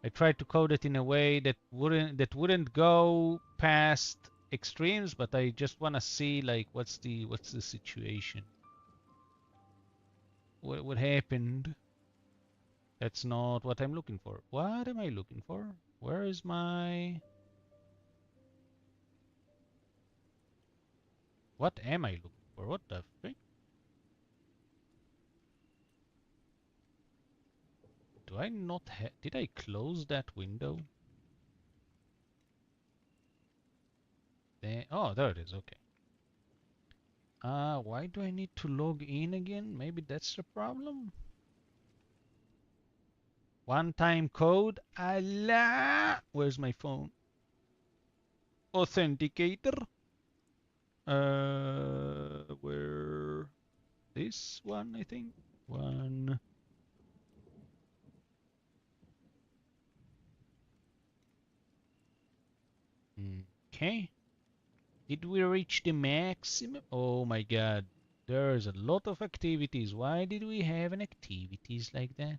I tried to code it in a way that wouldn't go past extremes, but I just want to see like what's the situation. What happened? That's not what I'm looking for. What am I looking for? Where is my... What am I looking for? What the frick? Do I not have... Did I close that window? There... Oh, there it is. Okay. Why do I need to log in again? Maybe that's the problem? One-time code. Allah. Where's my phone? Authenticator. Where? This one, I think. One. Okay. Did we reach the maximum? Oh my god. There's a lot of activities. Why did we have an activities like that?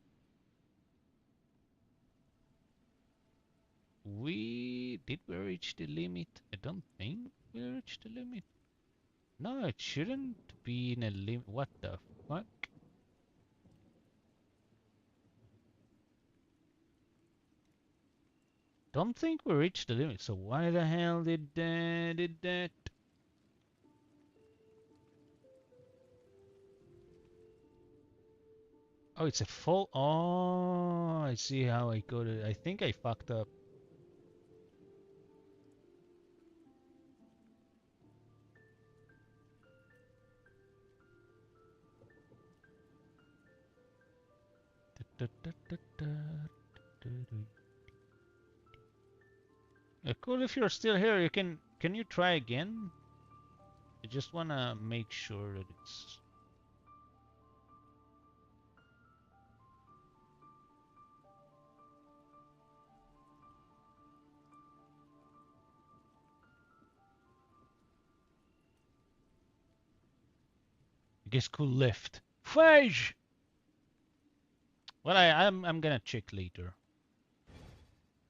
Did we reach the limit? I don't think we reached the limit. No, it shouldn't be in a limit. What the fuck? Don't think we reached the limit. So why the hell did that? Oh, it's a full. Oh, I see how I got it. I think I fucked up. Cool, if you're still here, you can you try again? I just wanna make sure that it's. I guess cool left. Fudge! Well, I'm gonna check later.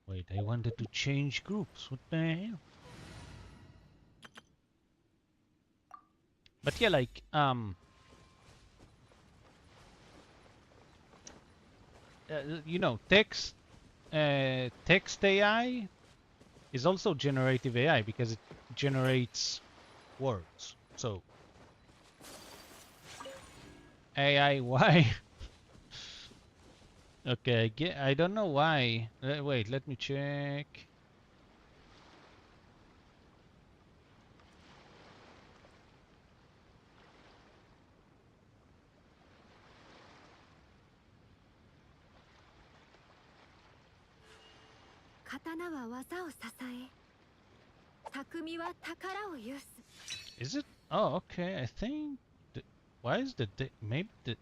Wait, I wanted to change groups. What the hell? But yeah, like you know, text AI is also generative AI because it generates words. So AI, why? Okay, I don't know why. Wait, let me check. Is it? Oh, okay. I think. Why is the maybe the?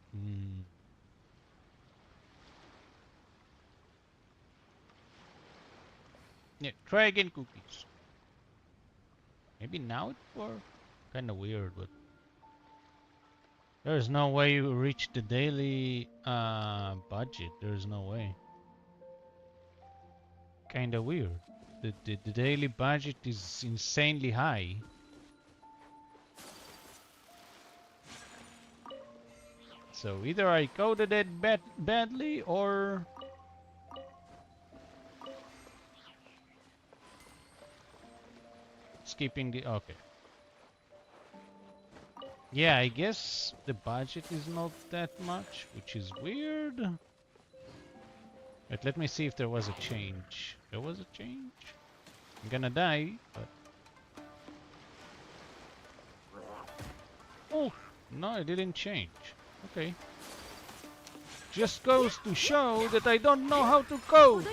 Yeah, try again, cookies. Maybe now it worked. Kind of weird, but there's no way you reach the daily budget. There's no way. Kind of weird. The daily budget is insanely high. So either I coded it badly or skipping the okay. Yeah, I guess the budget is not that much, which is weird. But let me see if there was a change. There was a change. I'm gonna die, but oh no, it didn't change. Okay. Just goes to show that I don't know how to code.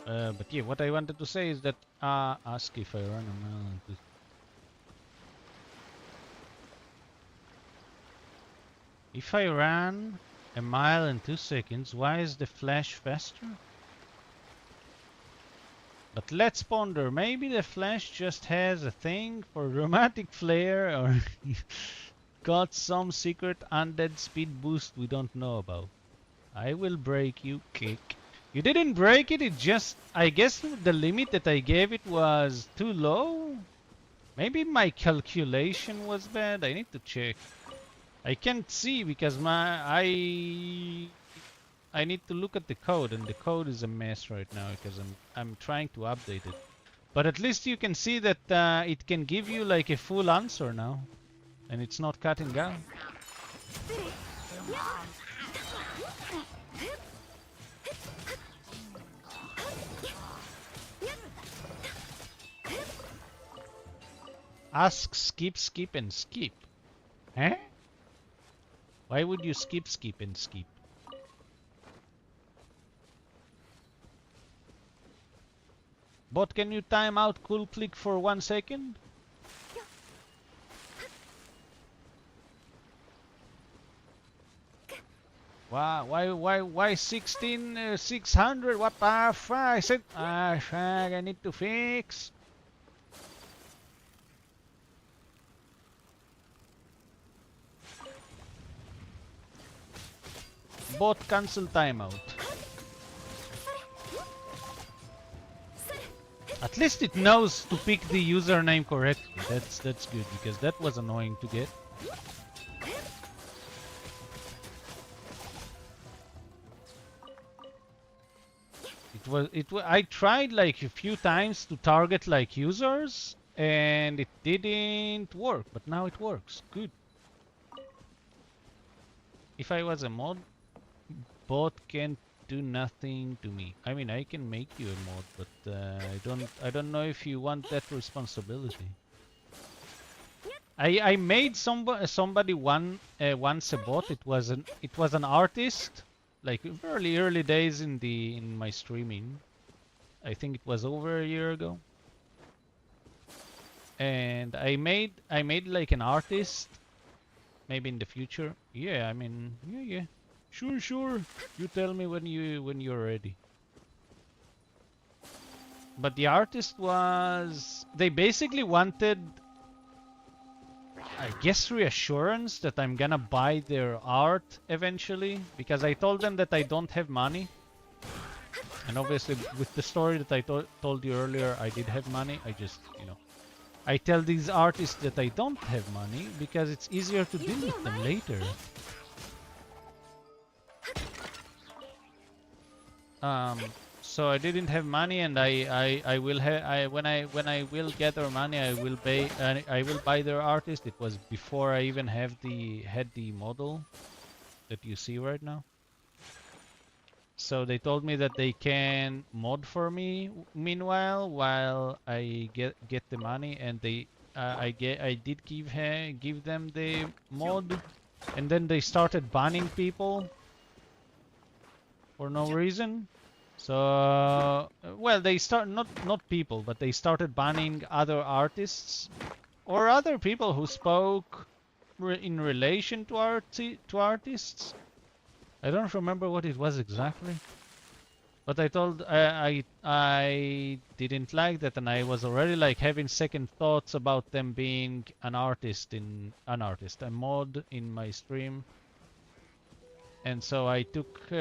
But yeah, what I wanted to say is that ask if I run a mile. If I ran a mile in 2 seconds, why is the flash faster? But let's ponder, maybe the Flash just has a thing for dramatic flair or got some secret undead speed boost we don't know about. I will break you, kick. You didn't break it, it just... I guess the limit that I gave it was too low? Maybe my calculation was bad, I need to check. I can't see because I need to look at the code, and the code is a mess right now because I'm trying to update it. But at least you can see that it can give you like a full answer now, and it's not cutting out. ask, skip, skip, and skip. Huh? Why would you skip, skip, and skip? Bot, can you time out cool click for 1 second? Wow, why 16, 600? What the fuck? I said, fuck, I need to fix. Bot cancel timeout. At least it knows to pick the username correctly. That's good, because that was annoying to get. I tried like a few times to target like users and it didn't work, but now it works. Good. If I was a mod, bot can't do nothing to me. I mean, I can make you a mod, but I don't know if you want that responsibility. I made somebody once a bot. It was an artist, like very early days in my streaming. I think it was over a year ago. And I made like an artist. Maybe in the future. Yeah, I mean, yeah. Sure. You tell me when you're ready. But the artist was, they basically wanted, I guess, reassurance that I'm gonna buy their art eventually, because I told them that I don't have money. And obviously with the story that I told you earlier, I did have money. I just, I tell these artists that I don't have money because it's easier to deal with them later. So I didn't have money, and I will have, when I will gather money, I will buy their artist. It was before I even had the model that you see right now. So they told me that they can mod for me meanwhile, while I get the money, and I did give them the mod, and then they started banning people for no reason. So well, they not people, but they started banning other artists or other people who spoke in relation to artists. I don't remember what it was exactly, but I told I didn't like that, and I was already like having second thoughts about them being a mod in my stream, and so I took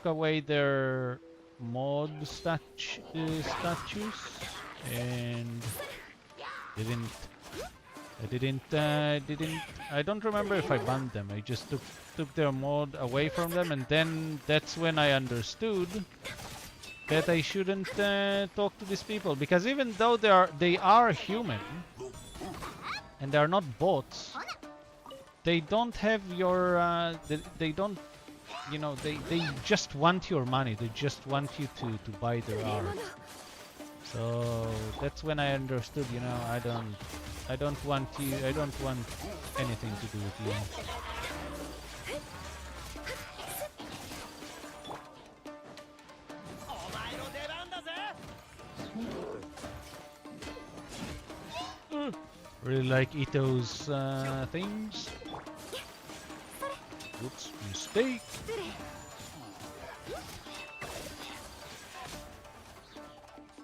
away their mod statues and I don't remember if I banned them. I just took their mod away from them, and then that's when I understood that I shouldn't talk to these people, because even though they are human and they are not bots, they don't have your they don't, they just want your money. They just want you to buy their art. So that's when I understood, I don't want anything to do with you. Really like Ito's things. Oops, mistake.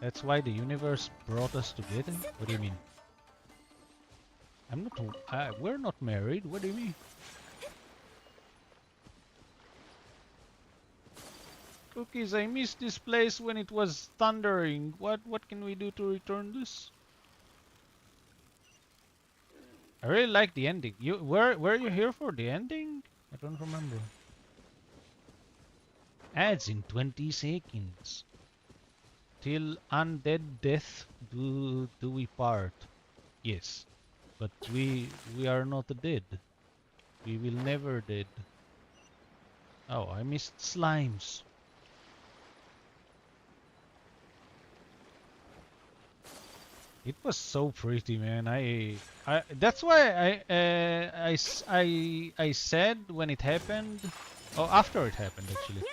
That's why the universe brought us together? What do you mean? We're not married. What do you mean? Cookies, I missed this place when it was thundering. What can we do to return this? I really like the ending. Were you here for the ending? I don't remember. Ads in 20 seconds. Till undead death do we part. Yes, but we are not dead. We will never dead. Oh, I missed slimes. It was so pretty, man. That's why I said when it happened, or after it happened actually,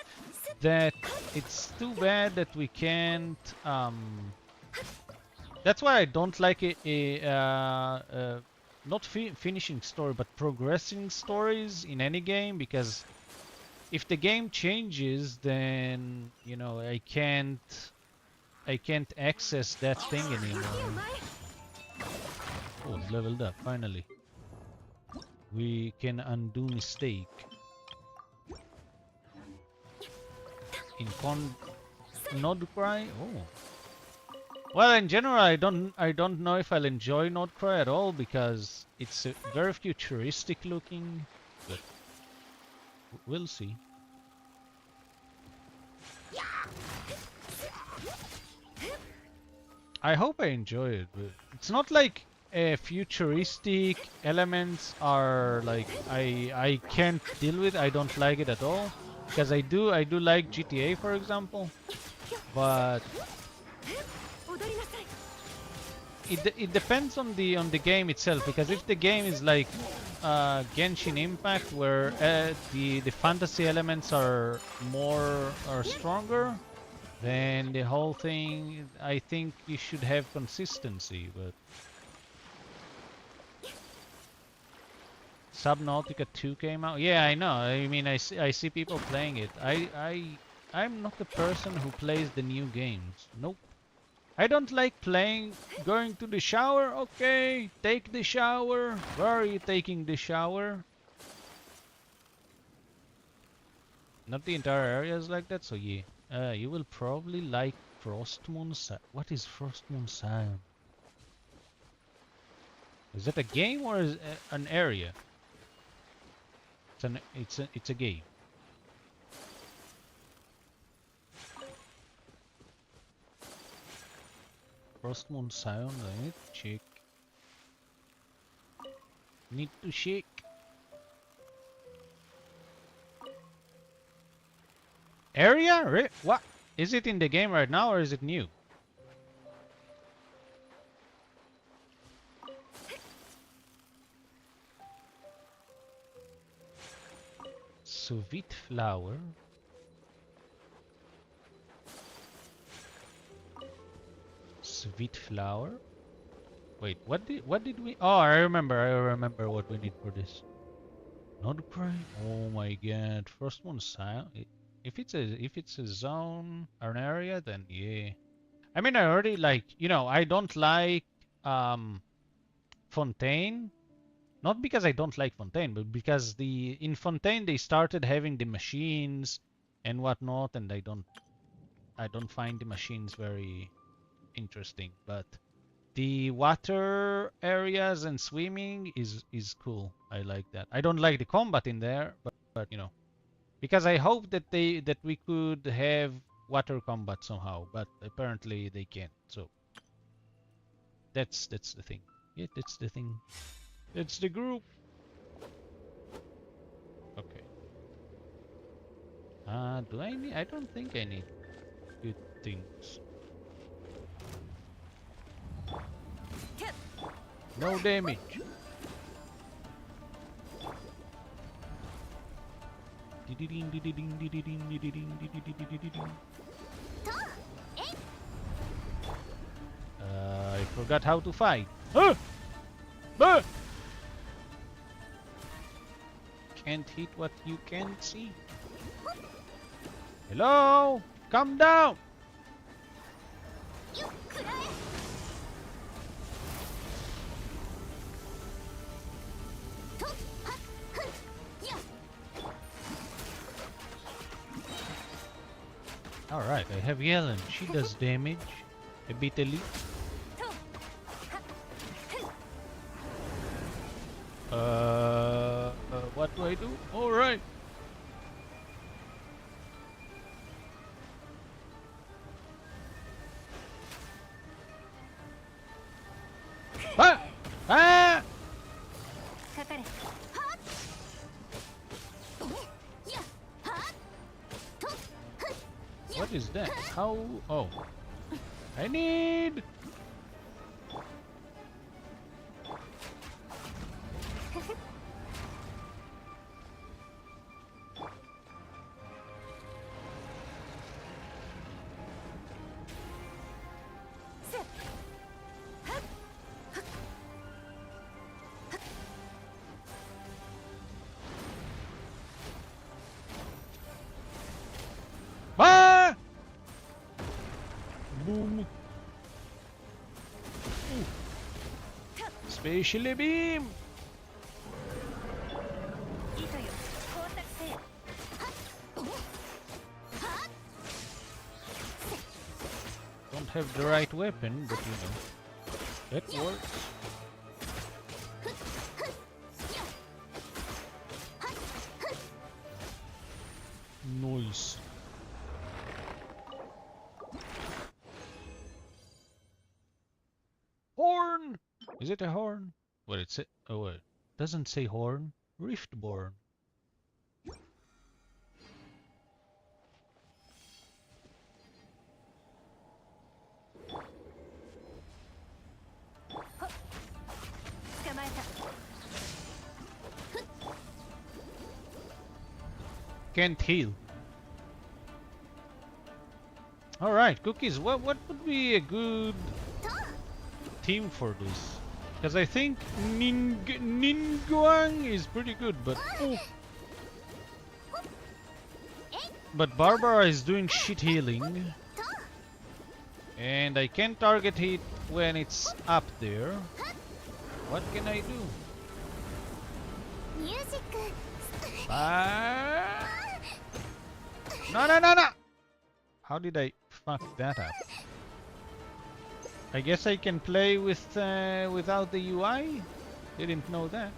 that it's too bad that we can't. That's why I don't like not finishing story, but progressing stories in any game, because if the game changes, then you know I can't access that thing anymore. Oh, it's leveled up, finally. We can undo mistake. In Node Cry? Oh. Well, in general, I don't know if I'll enjoy Node Cry at all, because it's very futuristic looking, but we'll see. I hope I enjoy it, but it's not like futuristic elements are like I can't deal with. I don't like it at all, because I do like GTA, for example, but it depends on the game itself, because if the game is like Genshin Impact, where the fantasy elements are stronger, then the whole thing, I think you should have consistency. But Subnautica 2 came out. Yeah, I know. I mean, I see people playing it. I'm not the person who plays the new games. Nope. I don't like going to the shower. Okay, take the shower. Where are you taking the shower? Not the entire area is like that, so yeah. You will probably like Frostmoon. What is Frostmoon Scion? Is that a game or is an area? It's a game. Frostmoon Scion. I need to check. Need to check. Area? What? Is it in the game right now or is it new? Sweet flower. Sweet flower. Wait, what did we? Oh, I remember what we need for this. Node Cry. Oh my God! First one silent. If it's a zone or an area, then yeah. I mean, I already like, I don't like Fontaine. Not because I don't like Fontaine, but because in Fontaine they started having the machines and whatnot, and I don't find the machines very interesting. But the water areas and swimming is cool. I like that. I don't like the combat in there, but because I hope that we could have water combat somehow, but apparently they can't. So that's the thing. Yeah, that's the thing. It's the group. Okay. Do I need? I don't think I need good things. No damage. I forgot how to fight. Ah! Ah! Can't hit what you can't see. Hello? Come down! Alright, I have Yellen. She does damage. A bit elite. What do I do? Alright. Ah! Ah! What is that? How? Oh. I need... Boom. Ooh. Spatially beam. Don't have the right weapon, but you know, that works. Nice. Horn! Is it a horn? What it say? Oh, it doesn't say horn. Riftborn. Can't heal. All right, Cookies. What would be a good team for this? Because I think Ningguang is pretty good, but but Barbara is doing shit healing, and I can't target it when it's up there. What can I do? No! How did I fuck that up? I guess I can play with without the UI? Didn't know that.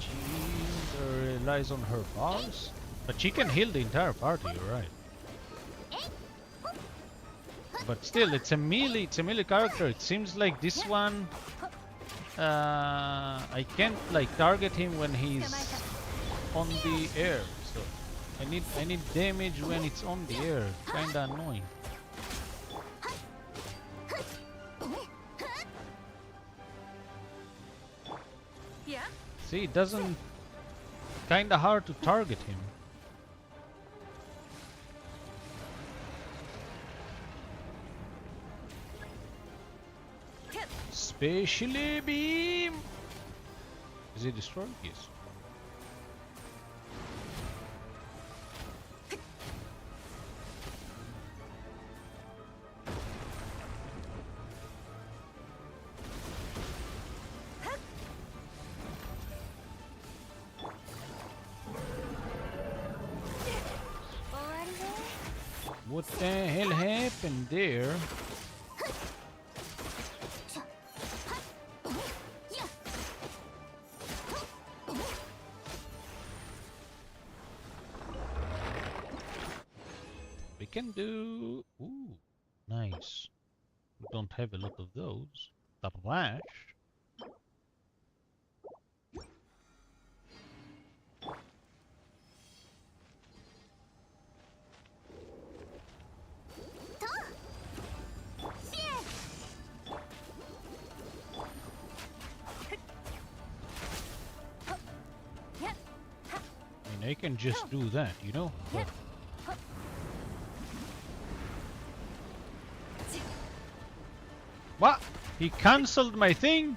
She relies on her boss, but she can heal the entire party. You're right. But still, it's a melee character. It seems like this one, I can't like target him when he's on the air. So I need damage when it's on the air. Kinda annoying. See, it doesn't. Kinda hard to target him. Spatially beam! Is it destroyed? Yes. What the hell happened there? We can do... Ooh, nice. We don't have a lot of those. The Rash. I mean, I can just do that, you know? But what? He cancelled my thing?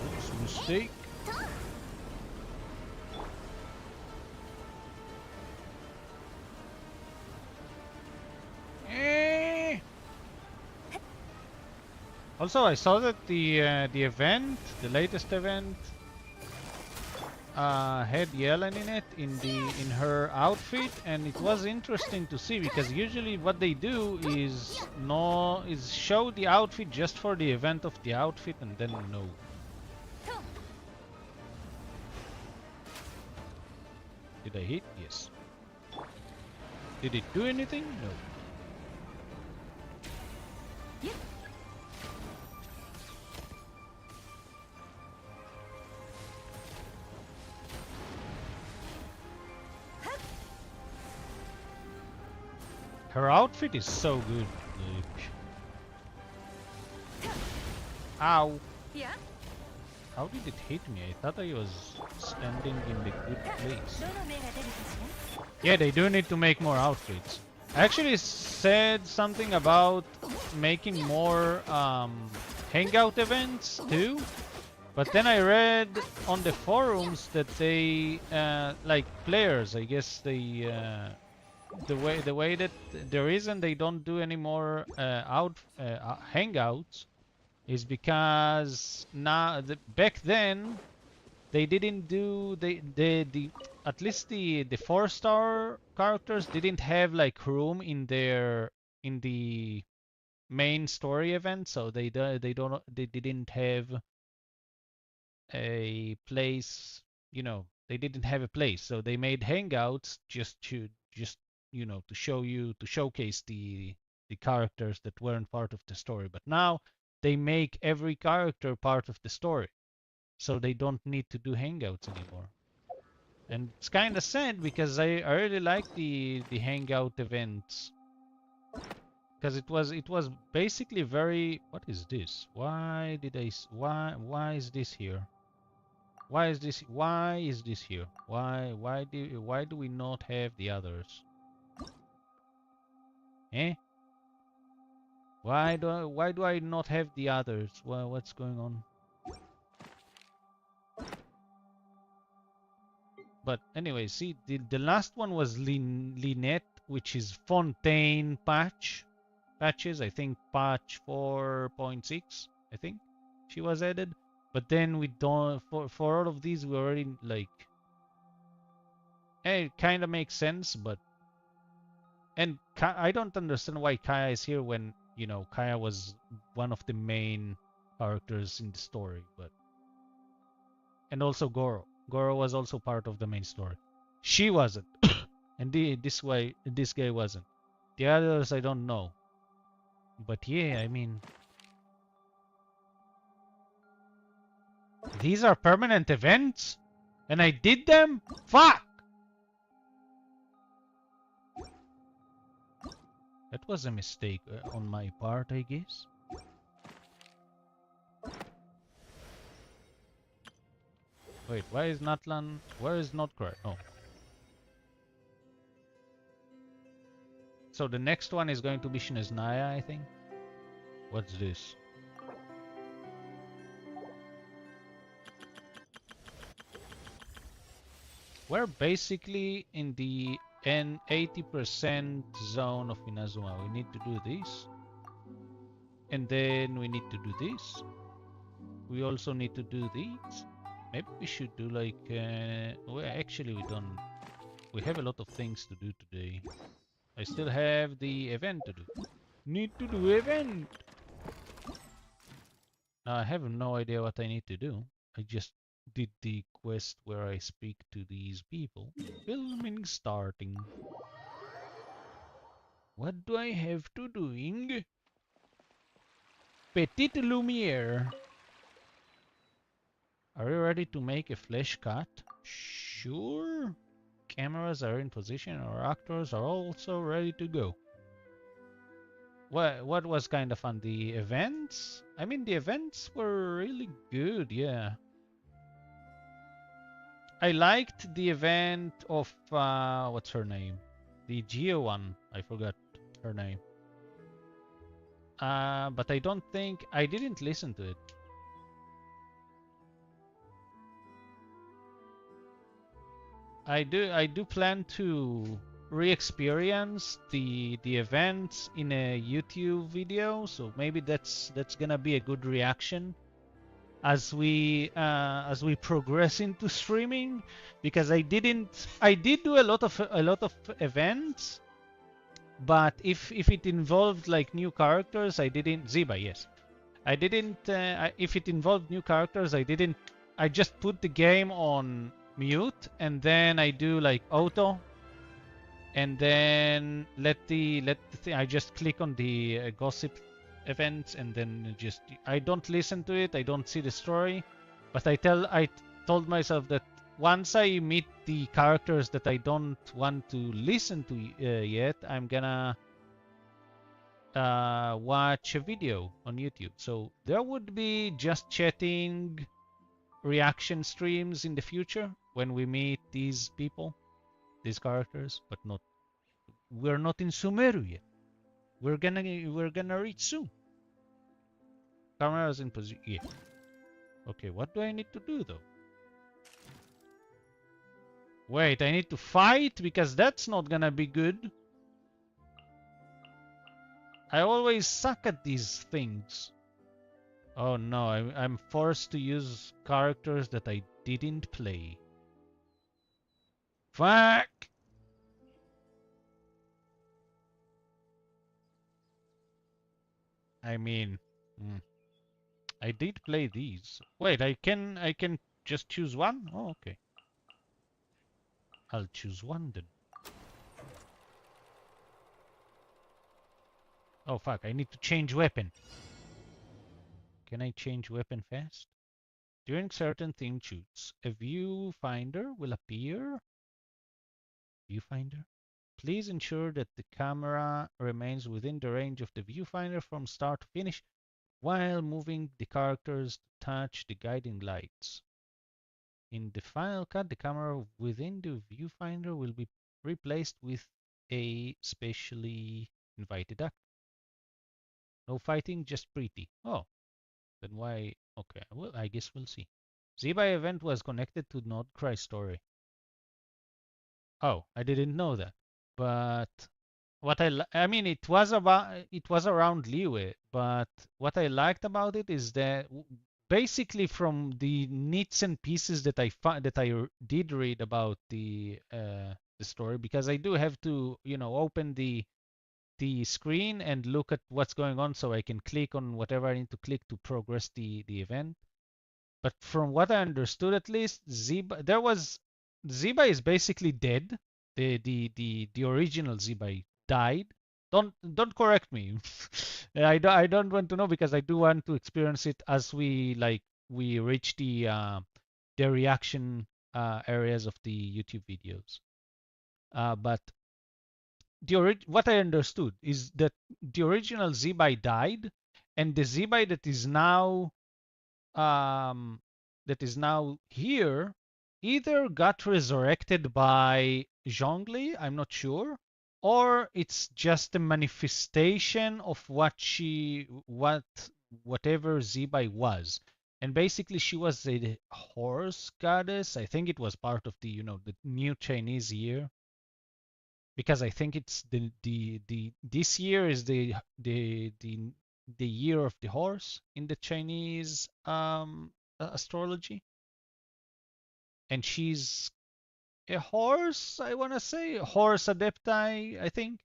Oops, mistake. Also, I saw that the event, the latest event, had Yellen in it in her outfit, and it was interesting to see because usually what they do is show the outfit just for the event of the outfit and then no. Did I hit? Yes. Did it do anything? No. Her outfit is so good. Like... Ow! Yeah? How did it hit me? I thought I was standing in the good place. Yeah, they do need to make more outfits. I actually said something about making more hangout events too, but then I read on the forums that they like players. I guess they the way that the reason they don't do any more hangouts is because now back then they didn't do the at least the 4-star characters didn't have like room in the main story event, so they didn't have a place, you know, they didn't have a place, so they made hangouts just to showcase the characters that weren't part of the story. But now they make every character part of the story, so they don't need to do hangouts anymore. And it's kind of sad because I really like the hangout events, because it was basically very... What is this? Why did why is this here? Why is this here? Why do we not have the others? Eh? Why do I not have the others? Well, what's going on? But anyway, see, the last one was Linette, which is Fontaine patches. I think patch 4.6. I think she was added. But then we don't for all of these we already like. It kind of makes sense, but and I don't understand why Kaya is here when Kaya was one of the main characters in the story, but and also Goro. Goro was also part of the main story. She wasn't. And this guy wasn't. The others I don't know. But yeah, I mean, these are permanent events? And I did them? Fuck! That was a mistake on my part, I guess. Wait, why is Natlan... Where is Notcry? Oh. So the next one is going to be Shinesnaya, I think. What's this? We're basically in the 80% zone of Inazuma. We need to do this. And then we need to do this. We also need to do these. Maybe we should do like... well, actually we don't... We have a lot of things to do today. I still have the event to do. Need to do event! Now I have no idea what I need to do. I just did the quest where I speak to these people. Filming starting. What do I have to doing? Petite Lumiere. Are you ready to make a flesh cut? Sure. Cameras are in position. Our actors are also ready to go. What was kind of fun? The events? I mean, the events were really good, yeah. I liked the event of, what's her name? The Geo one. I forgot her name. But I don't think... I didn't listen to it. I do plan to re-experience the events in a YouTube video, so maybe that's gonna be a good reaction as we progress into streaming, because I did do a lot of events, but if it involved like new characters, I didn't... Ziba, yes. I didn't if it involved new characters, I just put the game on mute, and then I do like auto, and then I just click on the gossip events, and then just I don't listen to it, I don't see the story, but I told myself that once I meet the characters that I don't want to listen to yet, I'm gonna watch a video on YouTube. So there would be just chatting reaction streams in the future when we meet these people, these characters, but not. We're not in Sumeru yet. We're gonna reach soon. Cameras in position. Yeah. Okay, what do I need to do though? Wait, I need to fight because that's not gonna be good. I always suck at these things. Oh no, I'm forced to use characters that I didn't play. Fuck! I mean, I did play these. Wait, I can just choose one? Oh, okay. I'll choose one then. Oh fuck, I need to change weapon. Can I change weapon fast? During certain themed shoots, a viewfinder will appear. Viewfinder? Please ensure that the camera remains within the range of the viewfinder from start to finish while moving the characters to touch the guiding lights. In the final cut, the camera within the viewfinder will be replaced with a specially invited actor. No fighting, just pretty. Oh, then why? Okay, well, I guess we'll see. Zibai event was connected to Not Cry story. Oh, I didn't know that. But I mean, it was around Liyue, but what I liked about it is that basically from the nits and pieces that I did read about the story, because I do have to, open the screen and look at what's going on so I can click on whatever I need to click to progress the event. But from what I understood, at least, Ziba is basically dead. The original Ziba died. Don't correct me. I don't want to know because I do want to experience it as we reach the reaction areas of the YouTube videos. But what I understood is that the original Zibai died, and the Zibai um, that is now here either got resurrected by Zhongli, I'm not sure, or it's just a manifestation of whatever Zibai was. And basically she was a horse goddess. I think it was part of the new Chinese year. Because I think it's the this year is the year of the horse in the Chinese astrology, and she's a horse. I want to say a horse adepti. I think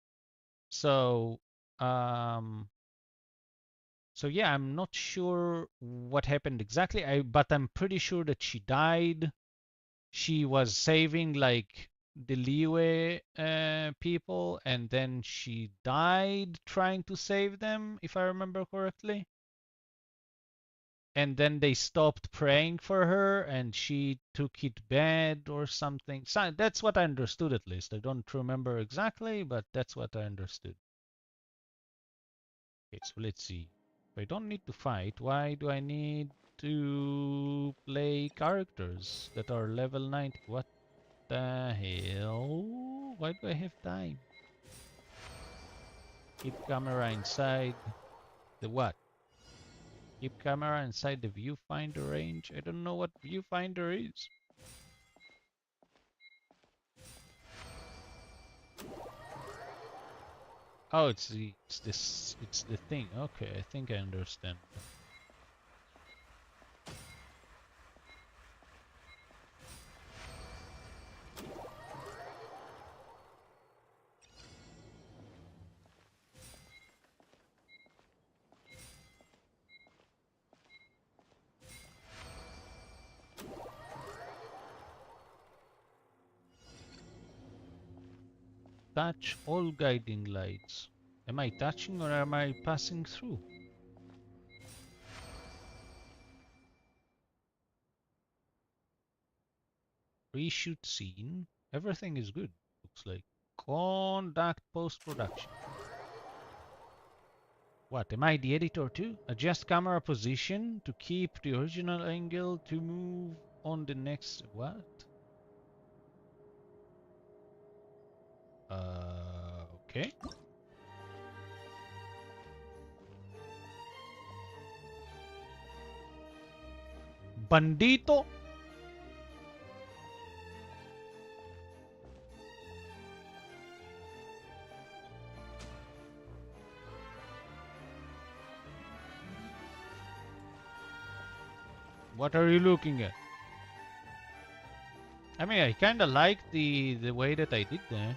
so. Um, so yeah, I'm not sure what happened exactly. But I'm pretty sure that she died. She was saving like the Liyue people, and then she died trying to save them, if I remember correctly. And then they stopped praying for her, and she took it bad or something. So that's what I understood, at least. I don't remember exactly, but that's what I understood. Okay, so let's see. If I don't need to fight, why do I need to play characters that are level 90? What the hell? Why do I have time? Keep camera inside the what? Keep camera inside the viewfinder range? I don't know what viewfinder is. Oh, it's the thing. Okay, I think I understand. Touch all guiding lights. Am I touching or am I passing through? Reshoot scene. Everything is good. Looks like. Conduct post-production. What, am I the editor too? Adjust camera position to keep the original angle to move on the next... What? Okay. Bandito! What are you looking at? I mean, I kinda like the way that I did that.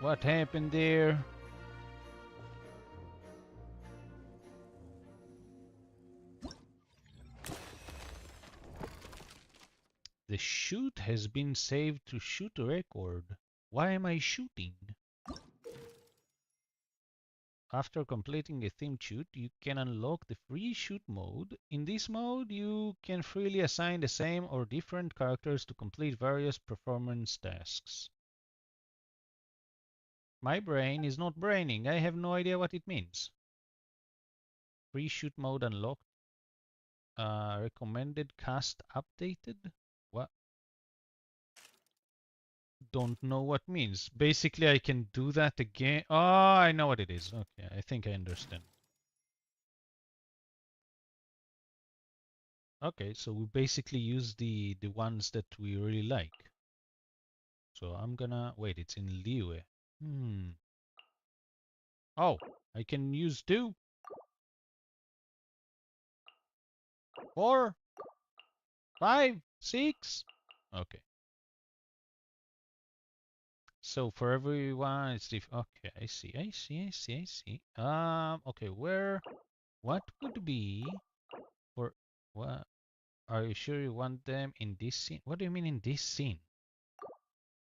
What happened there? The shoot has been saved to shoot a record. Why am I shooting? After completing a themed shoot, you can unlock the free shoot mode. In this mode, you can freely assign the same or different characters to complete various performance tasks. My brain is not braining. I have no idea what it means. Free shoot mode unlocked. Recommended cast updated? What? Don't know what means. Basically, I can do that again. Oh, I know what it is. Okay, I think I understand. Okay, so we basically use the ones that we really like. So I'm gonna wait. It's in Liwe. Oh, I can use 2, 4, 5, 6. Okay. So for everyone, it's different. Okay, I see. I see. Okay, what would be for what? Are you sure you want them in this scene? What do you mean in this scene?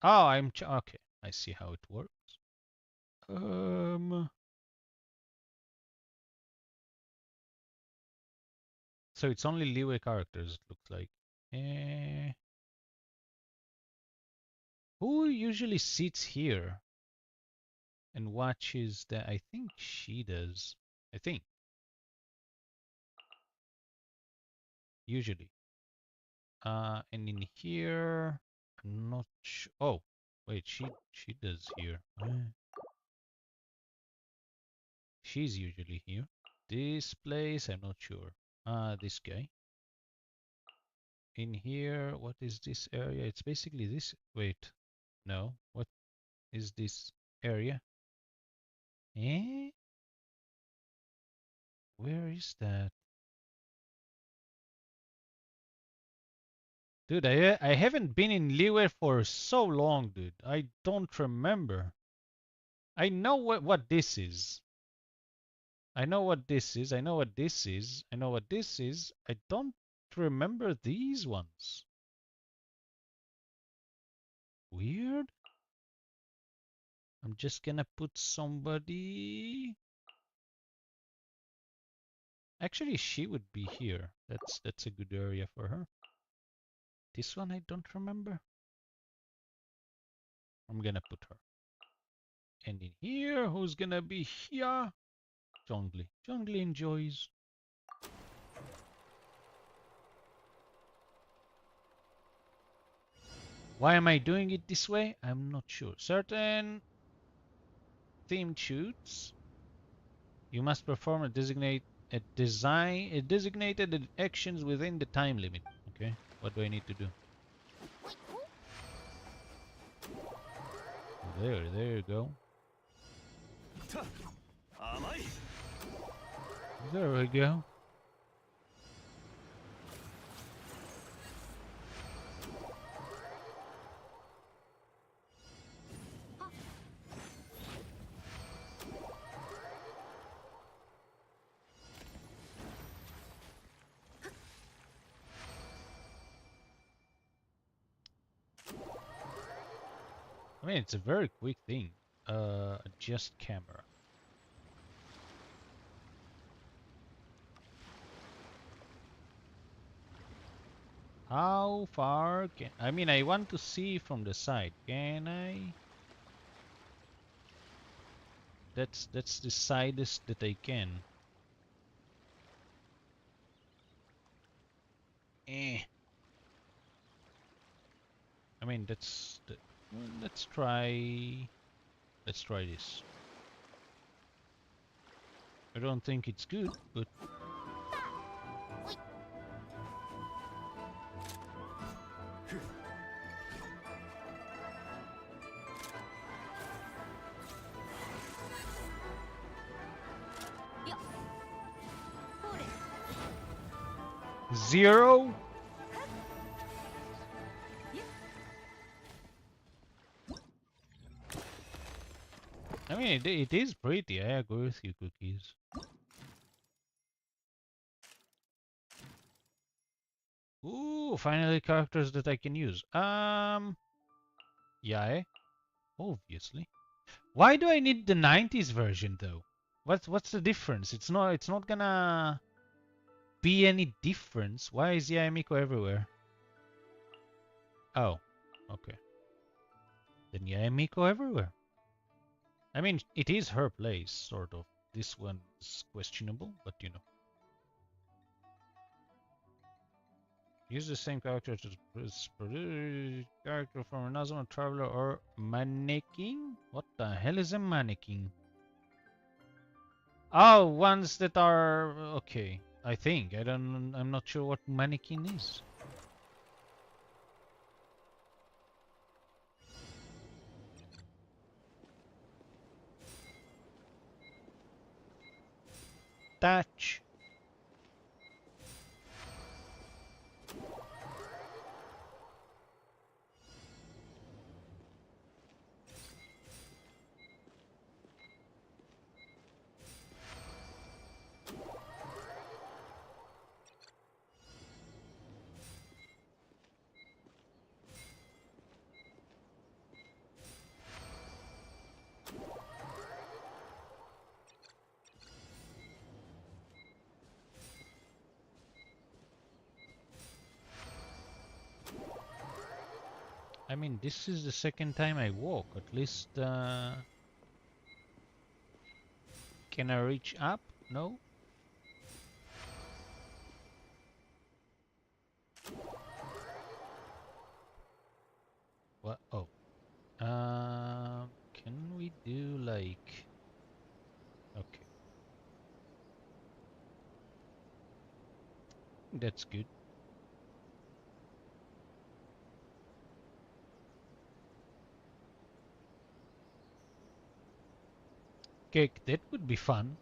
Oh, okay. I see how it works. So it's only Liwe characters, it looks like. Who usually sits here and watches that? I think she does. I think. Usually. And in here, I'm not sure. Oh, wait, she does here. She's usually here. This place, I'm not sure. This guy. In here, what is this area? It's basically this. Wait, no. What is this area? Eh? Where is that? Dude, I haven't been in Liwe for so long, dude. I don't remember. I know what this is. I know what this is. I know what this is. I know what this is. I don't remember these ones. Weird. I'm just gonna put somebody. Actually, she would be here. That's a good area for her. This one I don't remember. I'm gonna put her. And in here, who's gonna be here? Zhongli. Zhongli enjoys. Why am I doing it this way? I'm not sure. Certain themed shoots, you must perform designated actions within the time limit. Okay, what do I need to do? There you go. There we go. I mean, it's a very quick thing. Adjust camera. How far can... I mean, I want to see from the side. Can I? That's the sidest that I can. Eh. I mean, that's the, well, let's try this. I don't think it's good, but zero. I mean, it is pretty. I agree with you, Cookies. Ooh, finally characters that I can use. Yeah, obviously. Why do I need the 90s version though? What's the difference? It's not gonna be any difference. Why is Yaemiko everywhere? Oh, okay. Then Yaemiko everywhere. I mean, it is her place, sort of. This one's questionable, but you know. Use the same character as character from another one, traveler or mannequin? What the hell is a mannequin? Oh, ones that are okay. I think I'm not sure what mannequin is. Touch. I mean, this is the second time I walk. At least, can I reach up? No? What? Oh. Can we do like... Okay. That's good. Cake, that would be fun.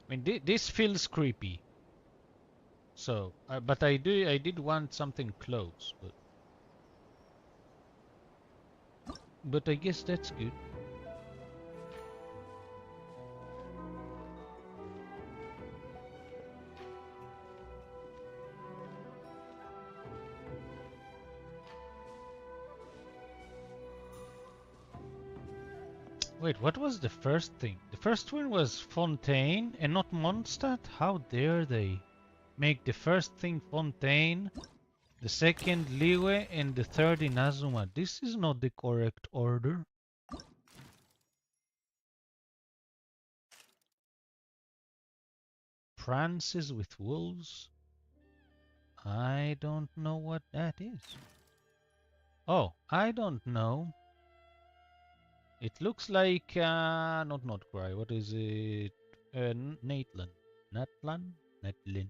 I mean, this feels creepy. So, but I did want something close, but I guess that's good. Wait, what was the first thing? The first one was Fontaine and not Mondstadt? How dare they make the first thing Fontaine, the second Liyue, and the third Inazuma? This is not the correct order. Prances with wolves? I don't know what that is. Oh, I don't know. It looks like, not Notcry, what is it? Natlan. Natlan? Natlin.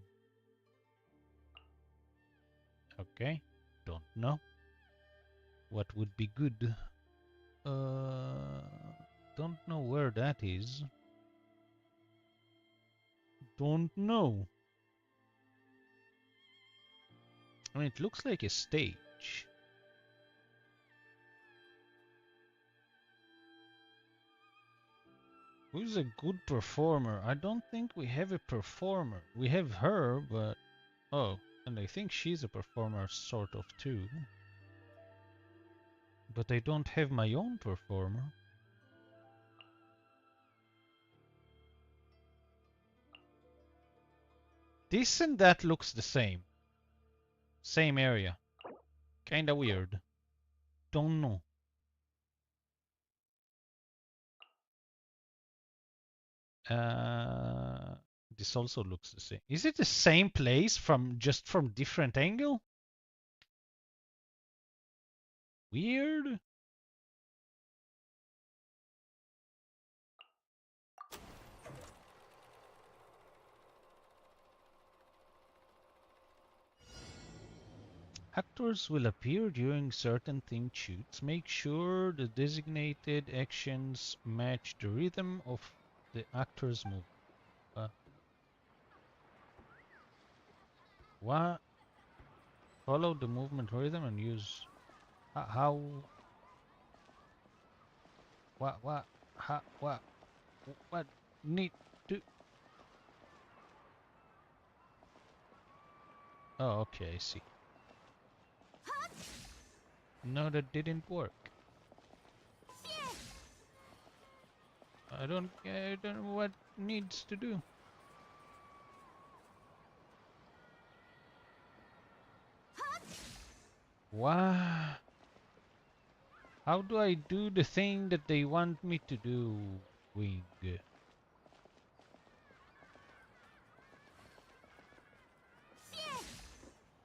Okay, don't know. What would be good? Don't know where that is. Don't know. I mean, it looks like a stage. Who's a good performer? I don't think we have a performer. We have her, but... Oh, and I think she's a performer sort of too. But I don't have my own performer. This and that looks the same. Same area. Kinda weird. Don't know. This also looks the same. Is it the same place from just from different angle? Weird. Actors will appear during certain themed shoots. Make sure the designated actions match the rhythm of the actor's move. What? Follow the movement rhythm and use how? What? How? What need to? Oh, okay, I see. No, that didn't work. I don't know what needs to do. What? How do I do the thing that they want me to do, Wing?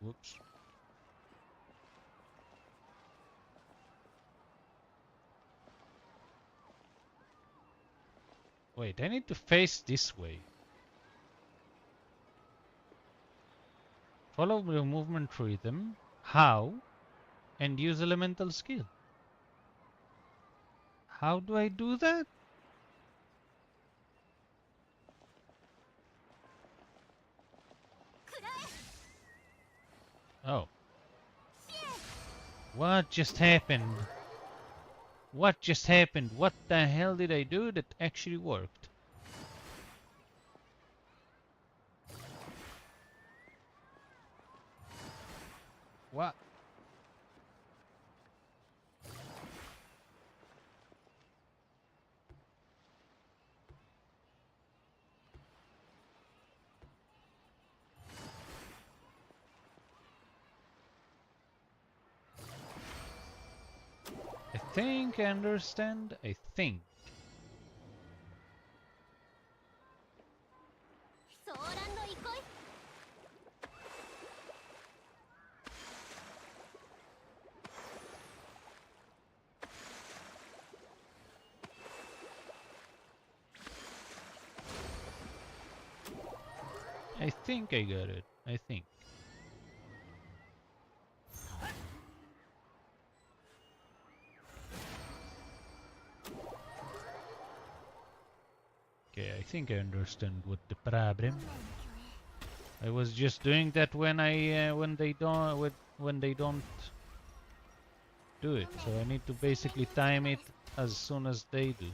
Whoops. Wait, I need to face this way. Follow the movement rhythm. How? And use elemental skill. How do I do that? Oh. What just happened? What just happened? What the hell did I do that actually worked? What? I think I understand. I think. ソーランド行こい I think I got it. I think. Okay, I think I understand what the problem. I was just doing that when when they don't do it. So I need to basically time it as soon as they do.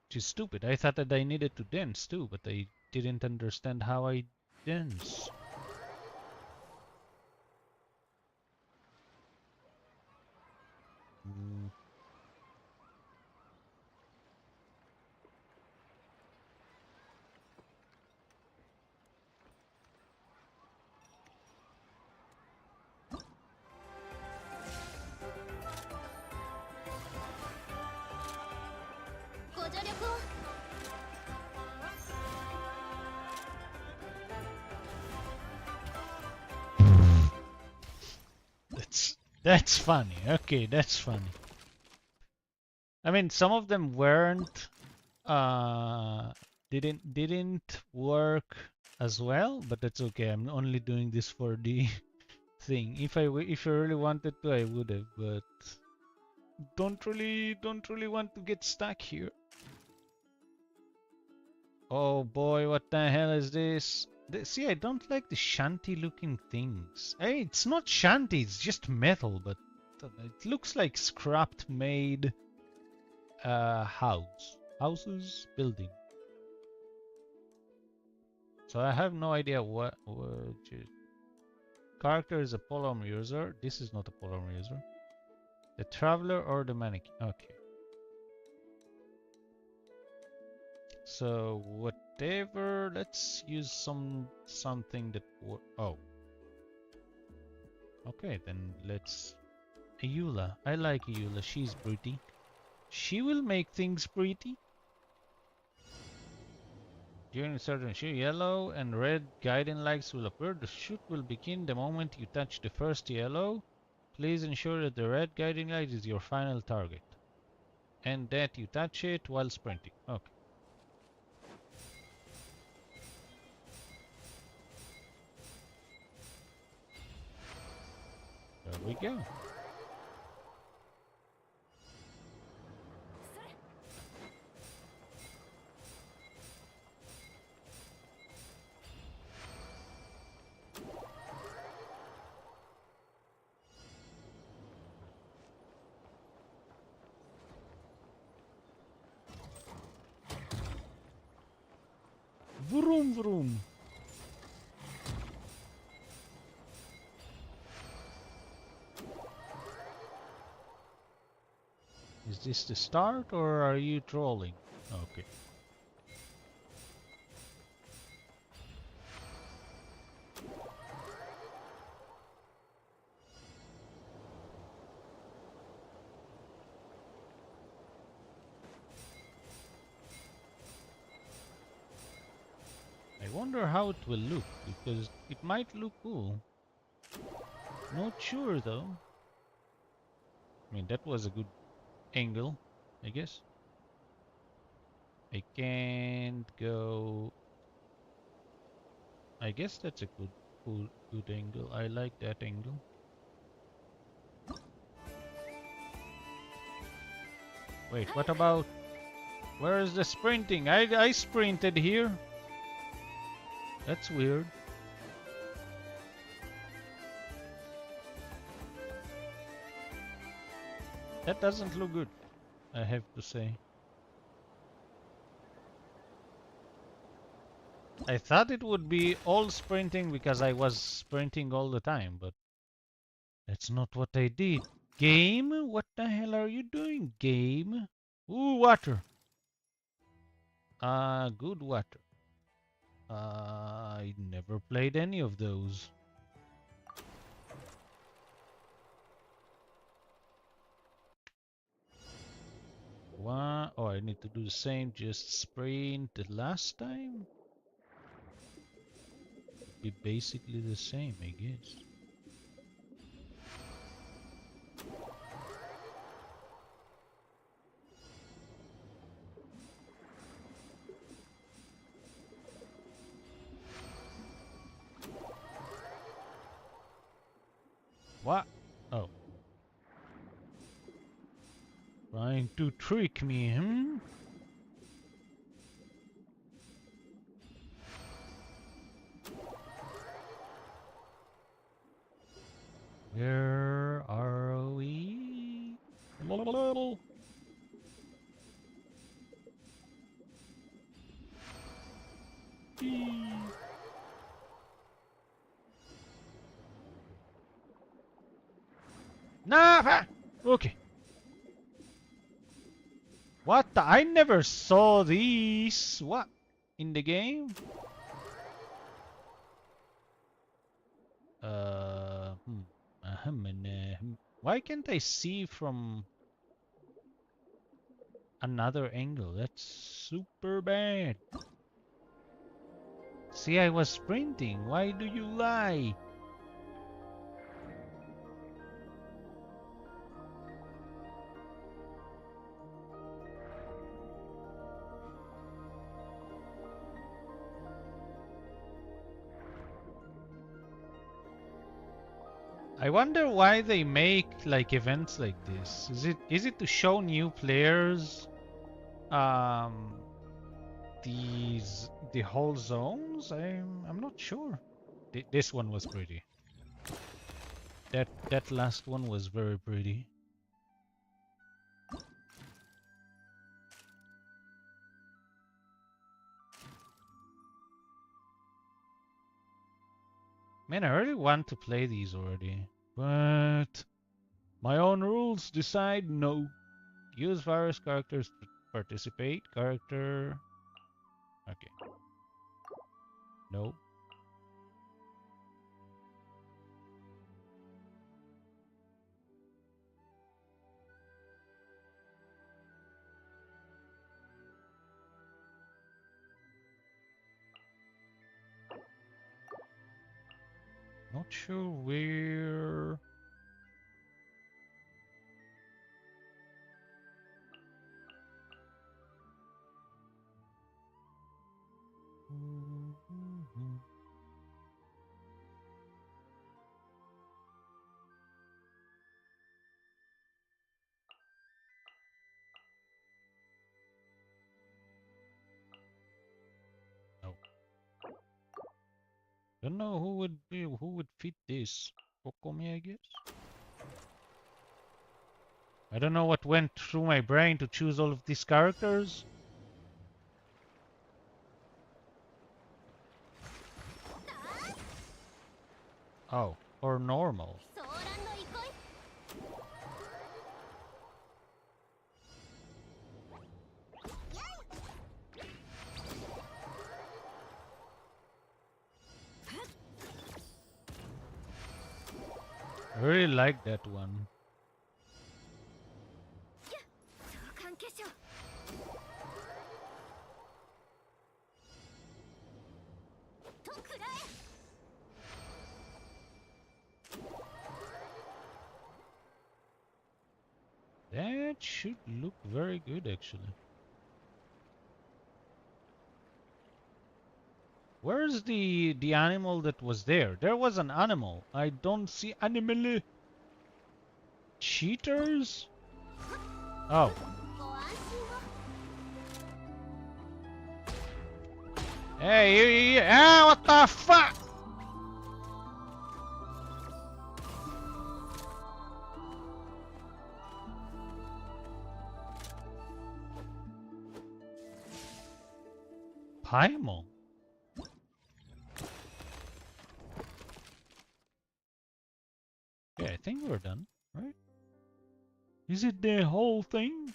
Which is stupid. I thought that I needed to dance too, but I didn't understand how I dance. Mm. That's funny. Okay, that's funny. I mean, some of them weren't didn't work as well, but that's okay. I'm only doing this for the thing. If I really wanted to, I would have, but don't really want to get stuck here. Oh boy, what the hell is this? See, I don't like the shanty looking things. Hey, it's not shanty, it's just metal, but it looks like scrapped made houses, building. So I have no idea what character is a polearm user. This is not a polearm user. The traveler or the mannequin. Okay. So whatever, let's use something that oh. Okay, then let's Eula. I like Eula. She's pretty. She will make things pretty. During a certain shoot, yellow and red guiding lights will appear. The shoot will begin the moment you touch the first yellow. Please ensure that the red guiding light is your final target and that you touch it while sprinting. Okay. There we go. Vroom vroom. Is this the start or are you trolling? Okay. I wonder how it will look, because it might look cool. Not sure though. I mean, that was a good angle, I guess. I can't go. I guess that's a good angle. I like that angle. Wait, what about? Where is the sprinting? I sprinted here. That's weird. That doesn't look good, I have to say. I thought it would be all sprinting because I was sprinting all the time, but that's not what I did. Game? What the hell are you doing, game? Ooh, water. Good water. I never played any of those. One, oh, I need to do the same, just sprint the last time? Be basically the same, I guess. What? Oh. Trying to trick me, hmm? Where are we? Nah! Okay. What the? I never saw these. What? In the game? Why can't I see from another angle? That's super bad. See, I was sprinting. Why do you lie? I wonder why they make like events like this. Is it to show new players um the whole zones? I'm not sure. This one was pretty. That last one was very pretty. Man, I really want to play these already. But my own rules decide no. Use various characters to participate. Character Okay. No. Not sure where. No. Don't know who would fit this. Kokomi, I guess. I don't know what went through my brain to choose all of these characters. Oh, or normal. ソーランド憩い I really like that one. 相関化粧 とくらえ That should look very good, actually. Where's the animal that was there? There was an animal. I don't see animal. Cheaters? Oh. ご安心を Hey, ah, what the fuck? Paimon? Yeah, I think we're done, right? Is it the whole thing?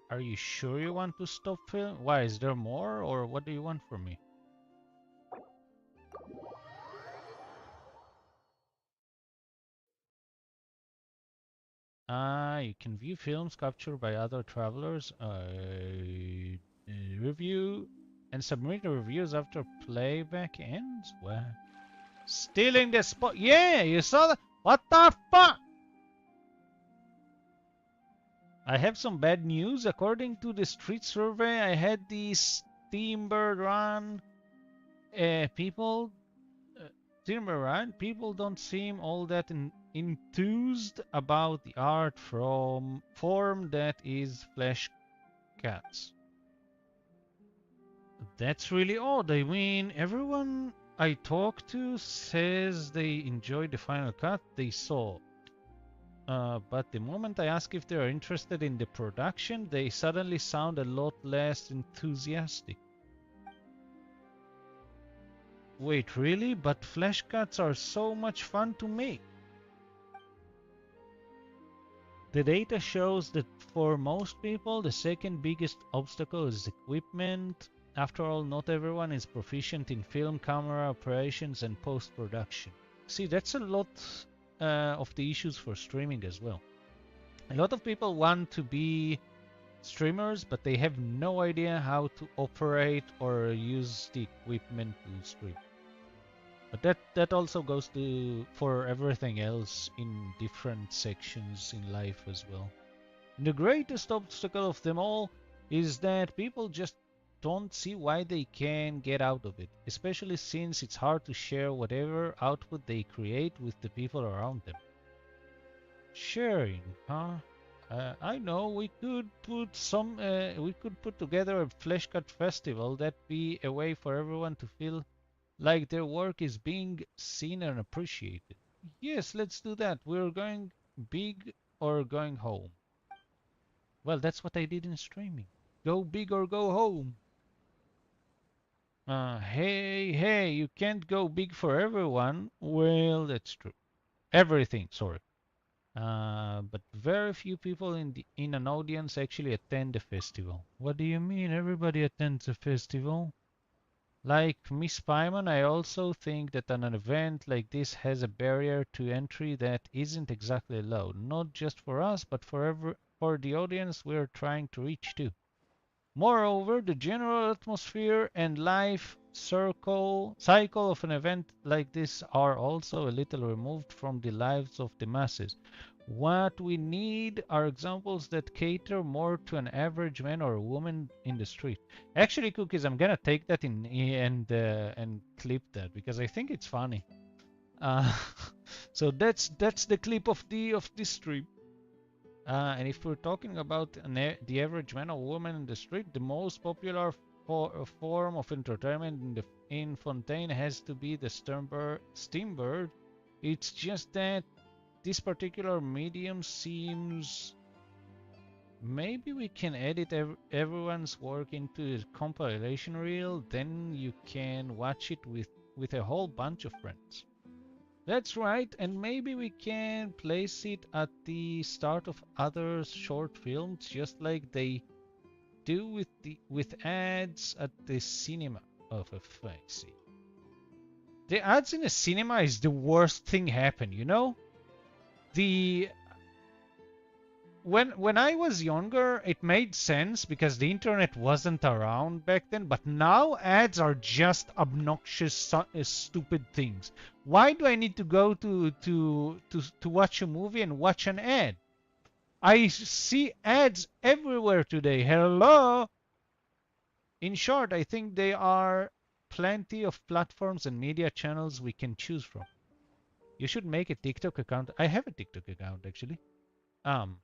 Are you sure you want to stop film? Why, is there more, or what do you want from me? You can view films captured by other travelers, review, and submit the reviews after playback ends? What? Stealing the spot? Yeah, you saw that? What the fuck? I have some bad news. According to the street survey, I had the Steambird run. People don't seem all that enthused about the art from form that is Flesh Cats. That's really odd. I mean, everyone I talk to says they enjoyed the final cut they saw. But the moment I ask if they are interested in the production, they suddenly sound a lot less enthusiastic. Wait, really? But flesh cuts are so much fun to make. The data shows that for most people, the second biggest obstacle is equipment. After all, not everyone is proficient in film camera operations and post-production. See, that's a lot of the issues for streaming as well. A lot of people want to be streamers, but they have no idea how to operate or use the equipment to stream. But that also goes to for everything else in different sections in life as well. And the greatest obstacle of them all is that people just don't see why they can get out of it, especially since it's hard to share whatever output they create with the people around them. Sharing, huh? I know we could put together a flesh cut festival. That'd be a way for everyone to feel like their work is being seen and appreciated. Yes, let's do that. We're going big or going home. Well, that's what I did in streaming. Go big or go home. Hey, you can't go big for everyone. Well, that's true. Everything, sorry. But very few people in an audience actually attend the festival. What do you mean? Everybody attends a festival? Like Miss Pyman, I also think that an event like this has a barrier to entry that isn't exactly low, not just for us, but for the audience we're trying to reach too. Moreover, the general atmosphere and life cycle of an event like this are also a little removed from the lives of the masses. What we need are examples that cater more to an average man or woman in the street. Actually, Cookies, I'm gonna take that in and clip that because I think it's funny. Uh, so that's the clip of the stream. And if we're talking about the average man or woman in the street, the most popular form of entertainment in Fontaine has to be the steambird. It's just that this particular medium seems. Maybe we can edit everyone's work into a compilation reel, then you can watch it with a whole bunch of friends. That's right, and maybe we can place it at the start of other short films, just like they do with ads at the cinema. Of a I see. The ads in a cinema is the worst thing happen, you know? The when I was younger, it made sense because the internet wasn't around back then, but now ads are just obnoxious, stupid things. Why do I need to go to watch a movie and watch an ad? I see ads everywhere today. Hello. In short, I think there are plenty of platforms and media channels we can choose from. You should make a TikTok account. I have a TikTok account actually. Um,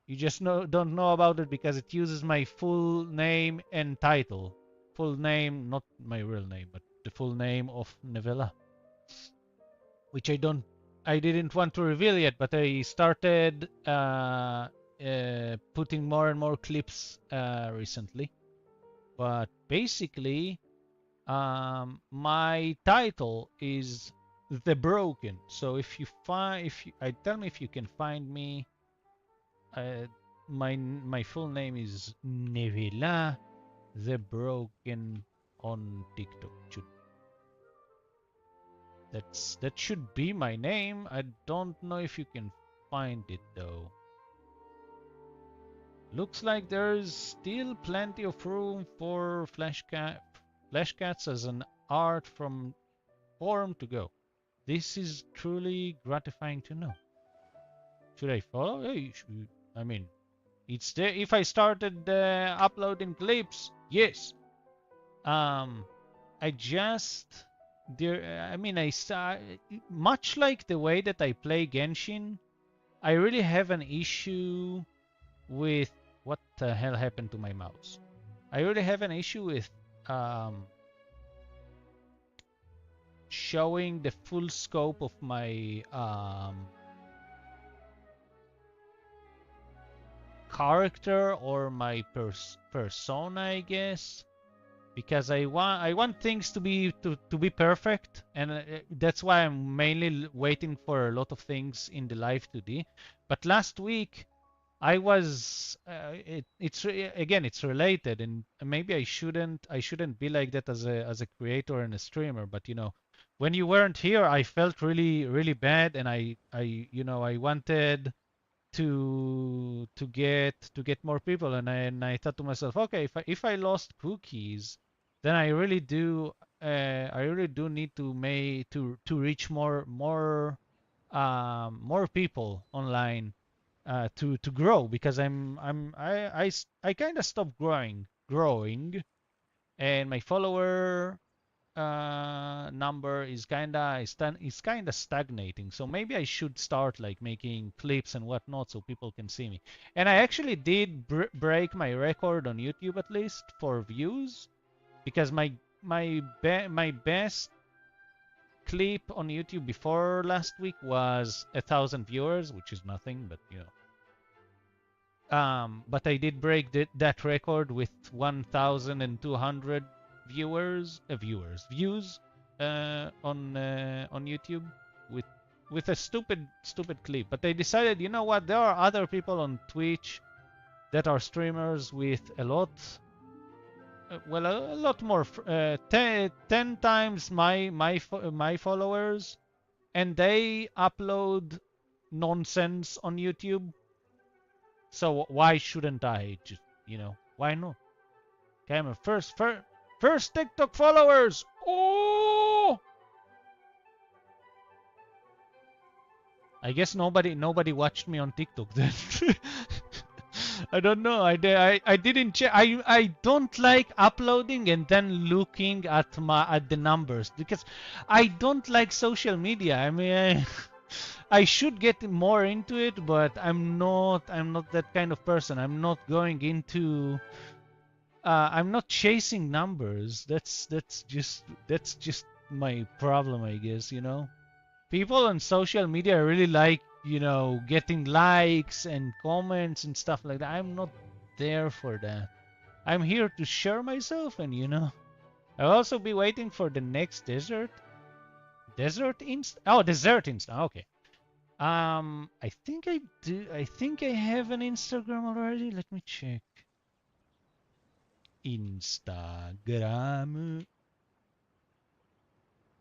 you just don't know about it because it uses my full name and title. Full name, not my real name, but the full name of Nevela, which I didn't want to reveal yet, but I started putting more and more clips recently. But basically, my title is The Broken. So tell me if you can find me. My full name is Nevela the Broken on TikTok. That should be my name. I don't know if you can find it though. Looks like there's still plenty of room for flashcats as an art from form to go. This is truly gratifying to know. Should I follow? Hey, I mean, it's there. If I started uploading clips, yes. I just there. I mean, much like the way that I play Genshin. I really have an issue with what the hell happened to my mouse. I really have an issue with showing the full scope of my character or my persona, I guess, because I want things to be perfect, and that's why I'm mainly waiting for a lot of things in the live 2D. But last week I was again it's related, and maybe I shouldn't be like that as a creator and a streamer, but you know, when you weren't here, I felt really bad, and I wanted to get more people, and I thought to myself, okay, if I lost cookies, then I really do need to reach more people online to grow, because I kind of stopped growing, and my follower number is kinda stagnating. So maybe I should start like making clips and whatnot so people can see me. And I actually did break my record on YouTube, at least for views, because my best clip on YouTube before last week was 1,000 viewers, which is nothing, but you know. But I did break that record with 1,200 views on YouTube with a stupid clip. But they decided, you know what? There are other people on Twitch that are streamers with a lot, a lot more, 10 times my followers, and they upload nonsense on YouTube. So why shouldn't I just, why not? Okay, I'm a first TikTok followers. Oh, I guess nobody watched me on TikTok then. I don't know. I didn't check. I don't like uploading and then looking at the numbers because I don't like social media. I mean, I should get more into it, but I'm not that kind of person. I'm not going into. I'm not chasing numbers. That's just my problem, I guess. People on social media really like, getting likes and comments and stuff like that. I'm not there for that. I'm here to share myself, and I'll also be waiting for the next desert. Desert insta? Oh, desert insta. Okay. I think I do. I think I have an Instagram already. Let me check. Instagram.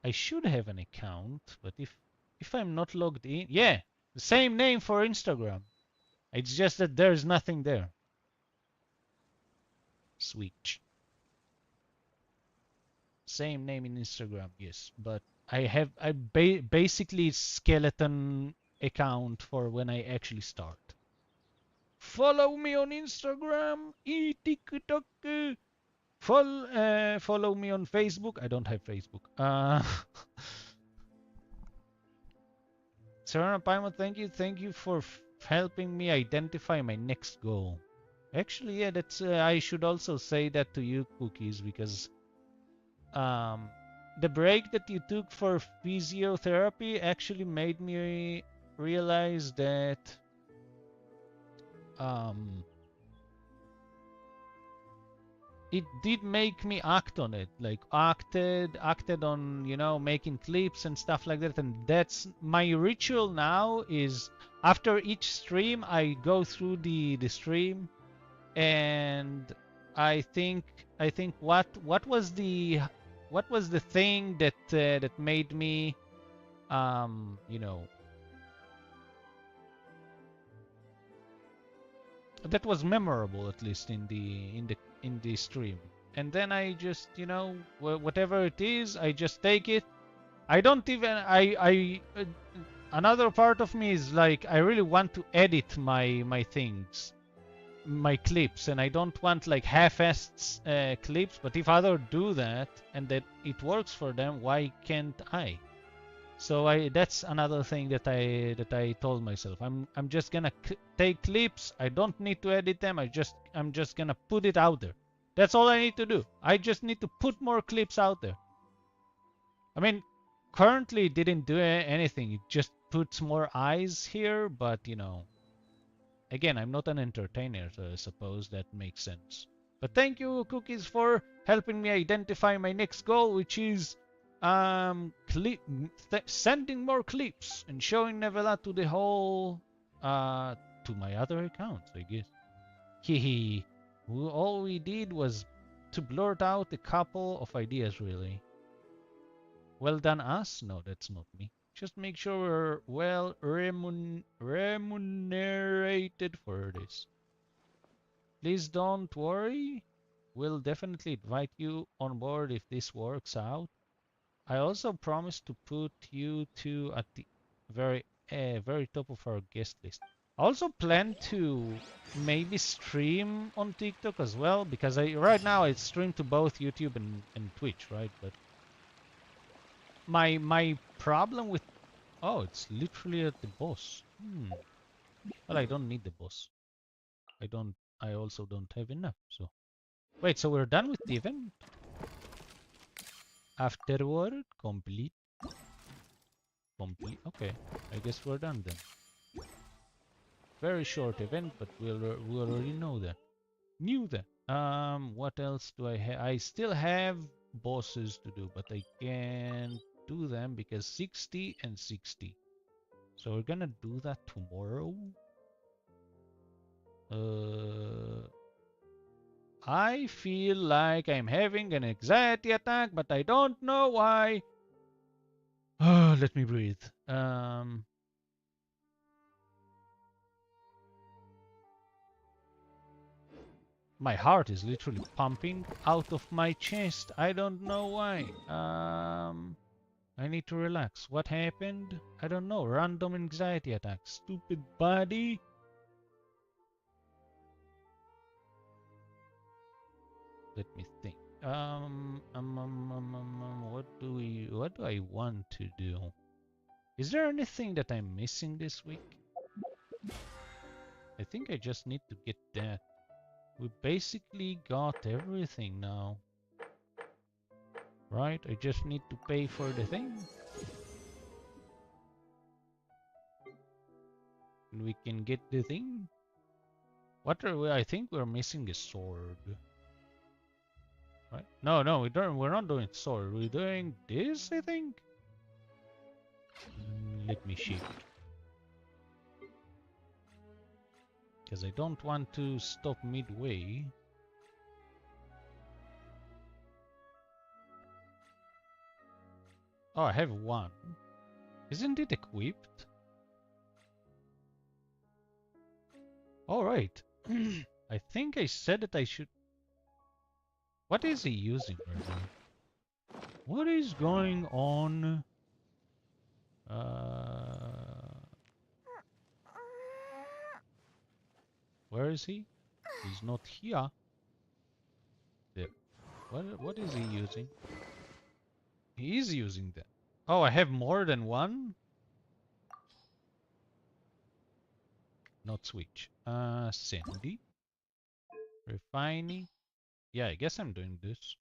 I should have an account, but if I'm not logged in, yeah, the same name for Instagram. It's just that there's nothing there. Switch. Same name in Instagram, yes, but I have basically skeleton account for when I actually start. Follow me on Instagram, TikTok. Follow me on Facebook. I don't have Facebook. Serena Paimon, thank you for helping me identify my next goal. Actually, yeah, that's. I should also say that to you, Cookies, because the break that you took for physiotherapy actually made me realize that it did make me act on it, like acted on, making clips and stuff like that. And that's my ritual now. Is after each stream I go through the stream, and I think what was the thing that made me that was memorable, at least in the stream. And then I just, whatever it is, I just take it. I don't even another part of me is like, I really want to edit my things, my clips, and I don't want like half-assed clips. But if others do that and that it works for them, why can't I? So that's another thing that I told myself. I'm just gonna take clips. I don't need to edit them. I'm just gonna put it out there. That's all I need to do. I just need to put more clips out there. I mean, currently it didn't do anything. It just puts more eyes here, but again, I'm not an entertainer, so I suppose that makes sense. But thank you, Cookies, for helping me identify my next goal, which is sending more clips and showing Nevela to the whole to my other accounts, I guess. Hehe. All we did was to blurt out a couple of ideas, really. Well done, us? No, that's not me. Just make sure we're well remunerated for this. Please don't worry. We'll definitely invite you on board if this works out. I also promise to put you two at the very top of our guest list. I also plan to maybe stream on TikTok as well, because right now I stream to both YouTube and Twitch, right? But my problem with it's literally at the boss. Well, I don't need the boss. I also don't have enough. So wait, so we're done with the event? Afterward, complete. Okay, I guess we're done then. Very short event, but we already know that. Knew that. What else do I have? I still have bosses to do, but I can't do them because 60 and 60. So we're gonna do that tomorrow. I feel like I'm having an anxiety attack, but I don't know why. Let me breathe. My heart is literally pumping out of my chest. I don't know why. I need to relax. What happened? I don't know. Random anxiety attack. Stupid body. Let me think. What do I want to do? Is there anything that I'm missing this week? I think I just need to get that. We basically got everything now. Right? I just need to pay for the thing. And we can get the thing. What are we? I think we're missing a sword. Right? No, we don't. We're not doing sword. We're doing this, I think. Let me shift. Because I don't want to stop midway. Oh, I have one. Isn't it equipped? Alright. I think I said that I should... What is he using right now? What is going on? Where is he? He's not here. There. What is he using? He is using that. Oh, I have more than one? Not switch. Sandy. Refining. Yeah, I guess I'm doing this.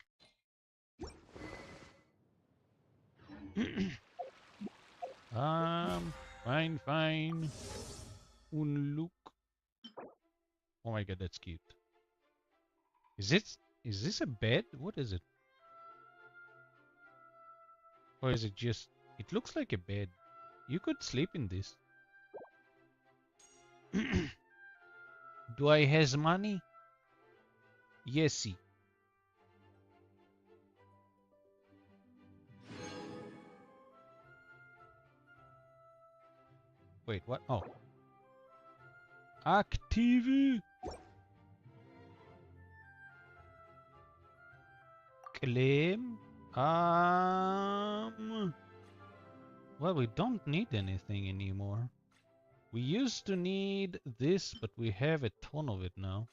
Fine. Un look. Oh my god, that's cute. Is this a bed? What is it? Or is it just... It looks like a bed. You could sleep in this. Do I has money? Yesy. Wait, what? Oh. Active. Claim. Well, we don't need anything anymore. We used to need this, but we have a ton of it now.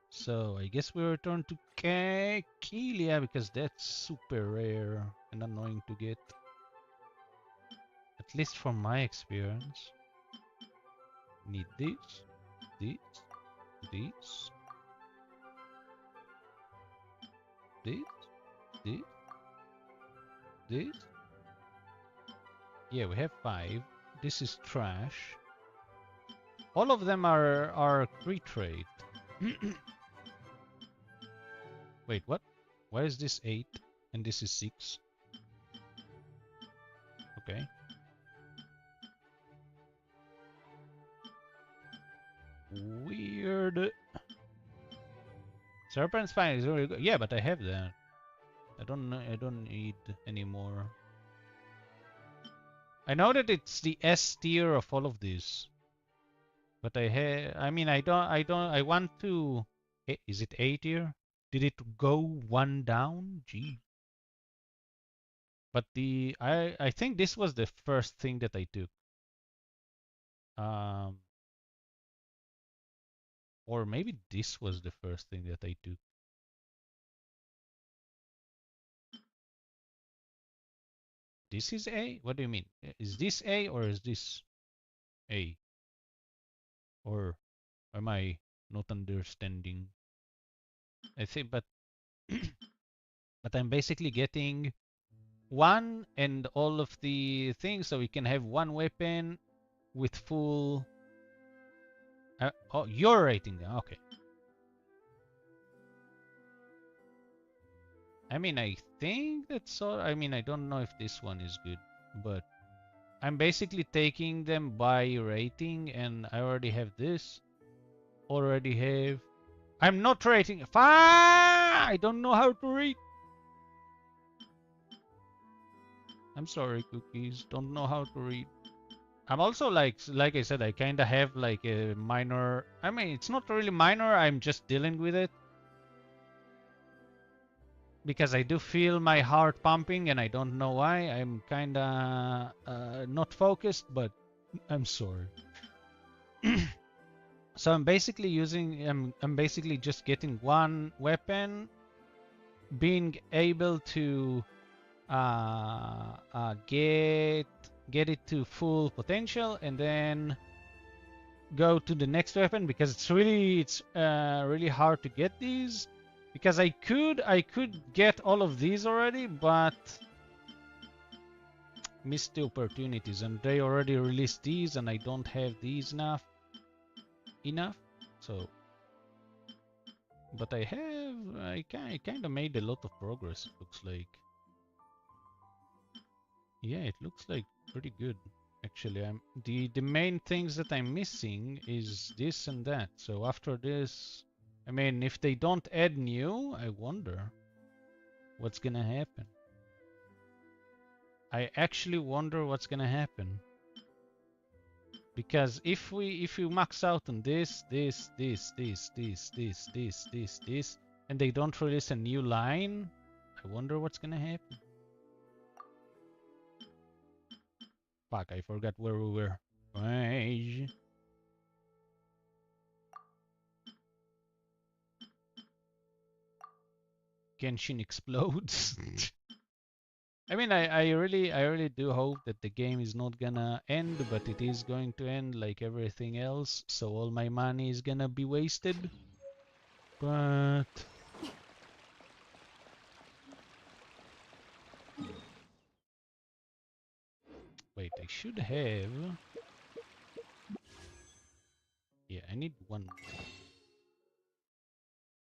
So, I guess we return to Kelia because that's super rare and annoying to get. At least from my experience. Need this, this, this, this. Yeah, we have 5. This is trash. All of them are pre-trade. Wait, what? Why is this 8 and this is 6? Okay. Weird. Serpent Spine is very good. Yeah, but I have that. I don't need any more. I know that it's the S tier of all of these. But I want to... Is it A tier? Did it go 1 down? Gee. But I think this was the first thing that I took. Or maybe this was the first thing that I took. This is A? What do you mean? Is this A or is this A? Or am I not understanding? I think, but but I'm basically getting 1 and all of the things, so we can have 1 weapon with full... oh, you're rating them. Okay. I mean, I think that's all. I mean, I don't know if this one is good, but I'm basically taking them by rating, and I already have this. Already have. I'm not rating. I don't know how to read. I'm sorry, cookies. Don't know how to read. I'm also like I said, I kind of have like a minor. I mean, it's not really minor. I'm just dealing with it because I do feel my heart pumping, and I don't know why. I'm kind of not focused, but I'm sorry. So I'm basically using. I'm basically just getting one weapon, being able to get it to full potential, and then go to the next weapon because it's really hard to get these, because I could get all of these already, but missed the opportunities, and they already released these, and I don't have these enough. So, but I kind of made a lot of progress. It looks like. Yeah, it looks like pretty good. Actually, the main things that I'm missing is this and that. So after this, I mean, if they don't add new, I wonder what's gonna happen. I actually wonder what's gonna happen. Because if we max out on this, and they don't release a new line, I wonder what's gonna happen. Fuck, I forgot where we were. Genshin explodes. I mean, I really do hope that the game is not gonna end, but it is going to end like everything else, so all my money is gonna be wasted. But wait, I should have. Yeah, I need one.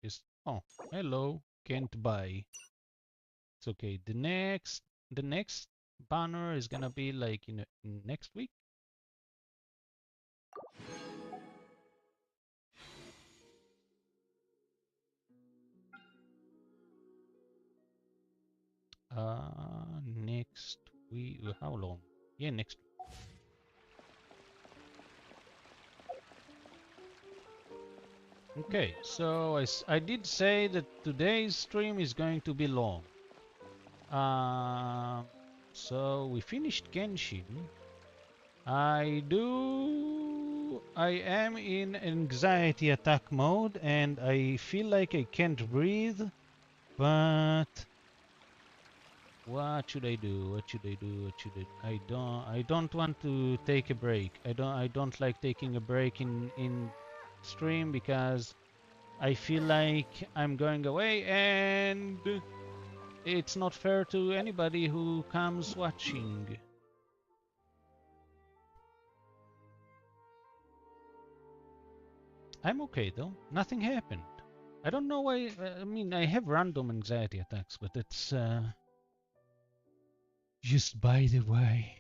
Just oh, hello, can't buy. It's okay. The next banner is gonna be like in next week. Next week. How long? Yeah, next. Okay, so I did say that today's stream is going to be long. So we finished Genshin. I am in anxiety attack mode, and I feel like I can't breathe, but what should I do? What should I do? What should I don't want to take a break. I don't like taking a break in stream because I feel like I'm going away, and it's not fair to anybody who comes watching. I'm okay though. Nothing happened. I don't know why. I mean, I have random anxiety attacks, but it's just by the way.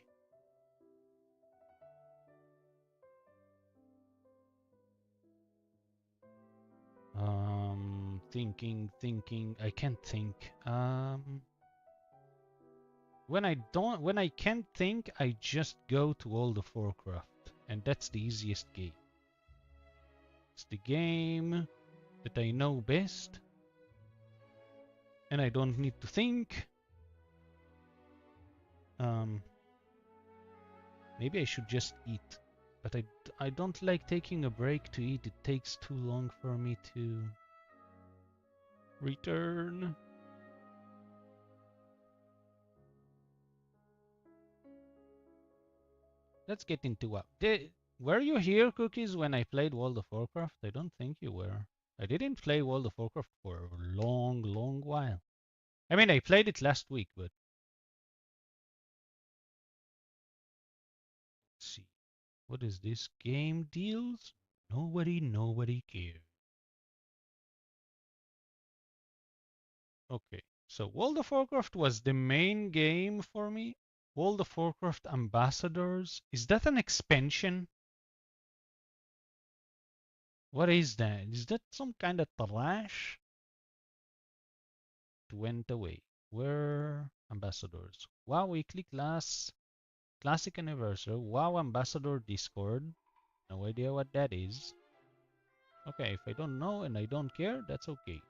Thinking. I can't think. When I can't think, I just go to World of Warcraft, and that's the easiest game. It's the game that I know best, and I don't need to think. Maybe I should just eat, but I don't like taking a break to eat. It takes too long for me to return. Let's get into what. Were you here, Cookies, when I played World of Warcraft? I don't think you were. I didn't play World of Warcraft for a long while. I mean, I played it last week, but... Let's see. What is this? Game deals? Nobody cares. Okay, So World of Warcraft was the main game for me. World of Warcraft Ambassadors. Is that an expansion? What is that? Is that some kind of trash? It went away. Where ambassadors? WoW Weekly Class Classic Anniversary. WoW Ambassador Discord. No idea what that is. Okay, if I don't know and I don't care, that's okay.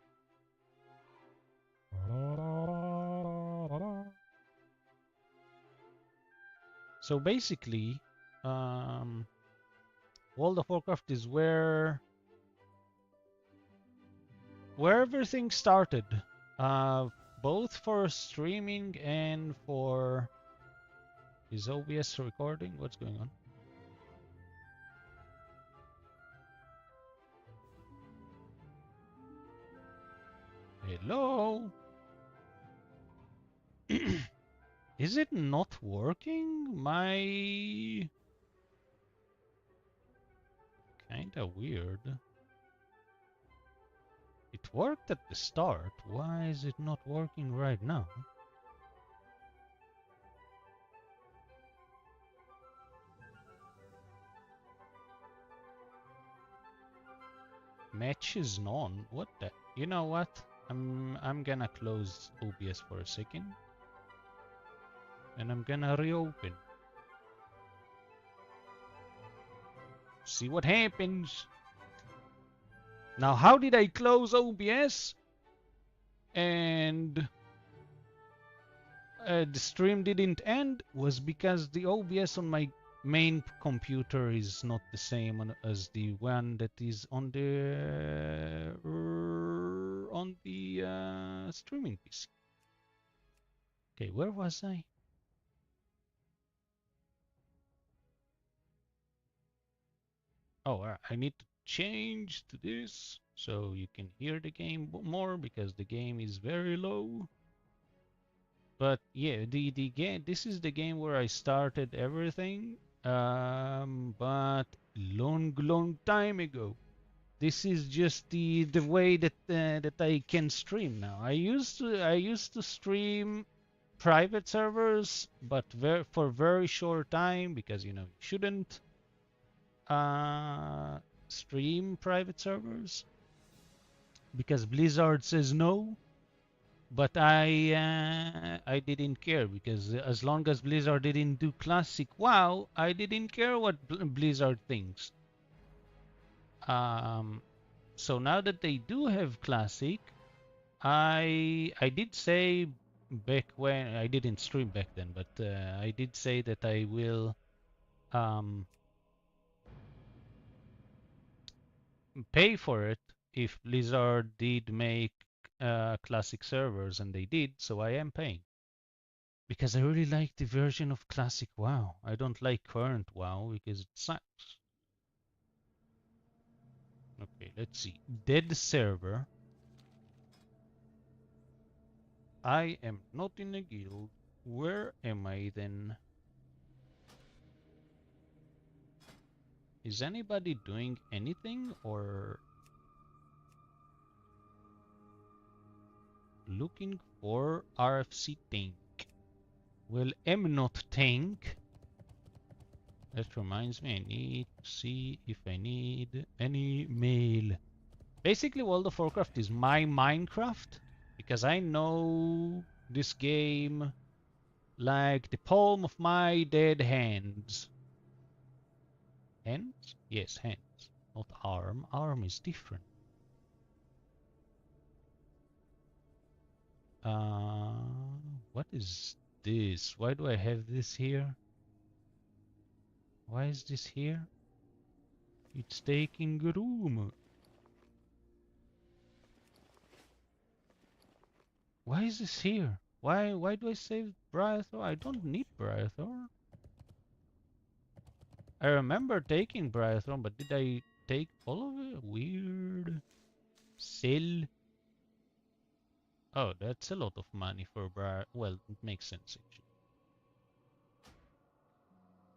So basically, World of Warcraft is where everything started, both for streaming and for... Is OBS recording? What's going on? Hello? Is it not working? My... Kinda weird. It worked at the start. Why is it not working right now? Match is none. What the? You know what? I'm gonna close OBS for a second, and I'm gonna reopen. See what happens. Now, how did I close OBS and the stream didn't end? Was because the OBS on my main computer is not the same as the one that is on the streaming PC. Okay, where was I? Oh, I need to change to this so you can hear the game more because the game is very low. But yeah, the game. This is the game where I started everything. But long time ago. This is just the way that that I can stream now. I used to stream private servers, but for very short time because you know you shouldn't stream private servers because Blizzard says no. But I didn't care because as long as Blizzard didn't do classic WoW, I didn't care what Blizzard thinks. So now that they do have classic, I did say back when I didn't stream back then, but I did say that I will pay for it if Blizzard did make classic servers, and they did, so I am paying. Because I really like the version of classic WoW. I don't like current WoW because it sucks. Okay, let's see. Dead server. I am not in a guild. Where am I then? Is anybody doing anything or looking for RFC tank? Well, am not tank. That reminds me, I need to see if I need any mail. Basically, World of Warcraft is my Minecraft because I know this game like the palm of my dead hands. Hands? Yes, hands. Not arm. Arm is different. What is this? Why do I have this here? Why is this here? It's taking room. Why is this here? Why do I save Briarthor? I don't need Briarthor. I remember taking Briarthor, but did I take all of it? Weird. Sell. Oh, that's a lot of money for Briar. Well, it makes sense actually.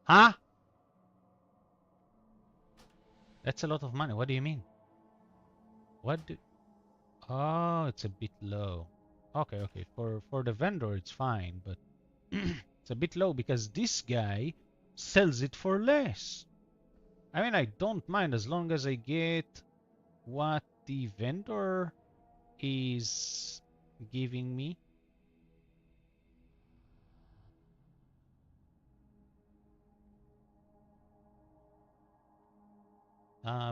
Huh? That's a lot of money. What do you mean? What do... Oh, it's a bit low. Okay. For the vendor, it's fine, but it's a bit low because this guy sells it for less. I mean, I don't mind as long as I get what the vendor is giving me.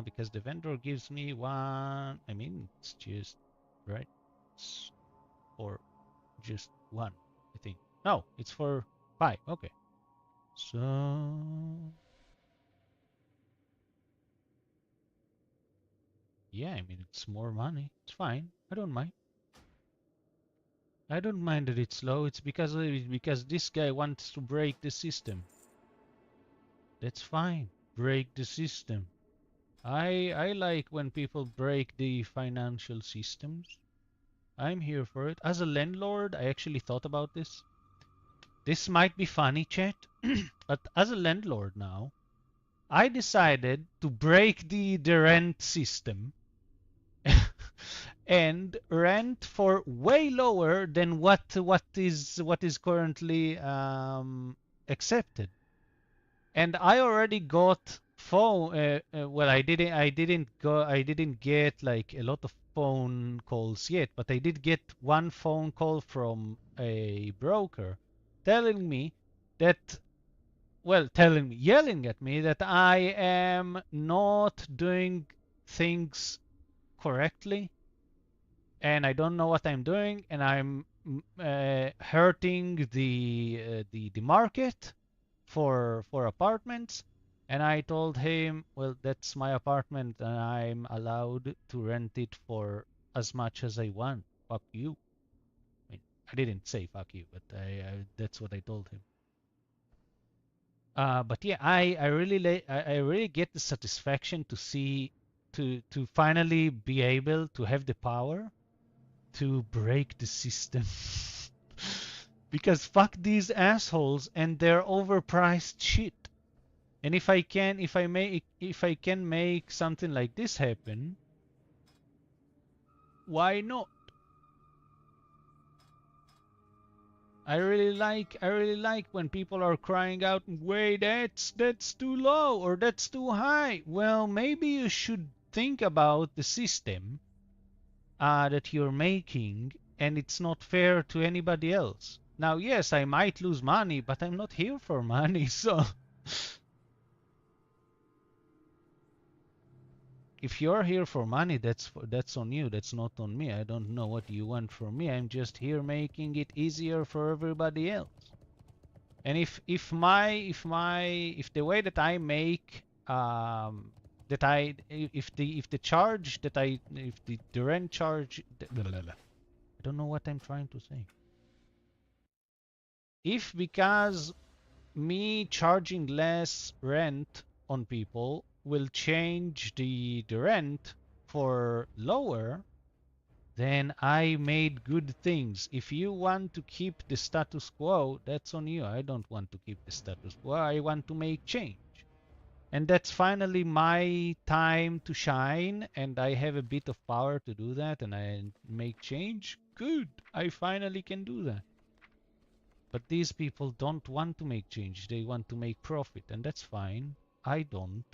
Because the vendor gives me one. I mean, it's just right. It's for just one, I think. No, it's for 5. Okay. So yeah, I mean it's more money. It's fine. I don't mind. I don't mind that it's low. It's because this guy wants to break the system. That's fine. Break the system. I like when people break the financial systems. I'm here for it. As a landlord, I actually thought about this. This might be funny, chat, but as a landlord now, I decided to break the rent system and rent for way lower than what is currently accepted. And I already got phone. Well, I didn't get like a lot of phone calls yet, but I did get one phone call from a broker telling me that, well, yelling at me that I am not doing things correctly and I don't know what I'm doing, and I'm hurting the market for apartments. And I told him, well, that's my apartment, and I'm allowed to rent it for as much as I want. Fuck you. I mean, I didn't say fuck you, but that's what I told him. But yeah, I really get the satisfaction to see to finally be able to have the power to break the system. Because fuck these assholes and their overpriced shit. And if I can make something like this happen, why not? I really like when people are crying out, "Wait, that's too low or that's too high." Well, maybe you should think about the system that you're making, and it's not fair to anybody else. Now, yes, I might lose money, but I'm not here for money, so if you're here for money, that's on you. That's not on me. I don't know what you want from me. I'm just here making it easier for everybody else. And if the way that I make that I if the charge that I if the rent charge blah, blah, blah. I don't know what I'm trying to say. If because me charging less rent on people will change the rent for lower, then I made good things. If you want to keep the status quo, that's on you. I don't want to keep the status quo. I want to make change. And that's finally my time to shine, and I have a bit of power to do that, and I make change. Good. I finally can do that. But these people don't want to make change. They want to make profit, and that's fine. I don't.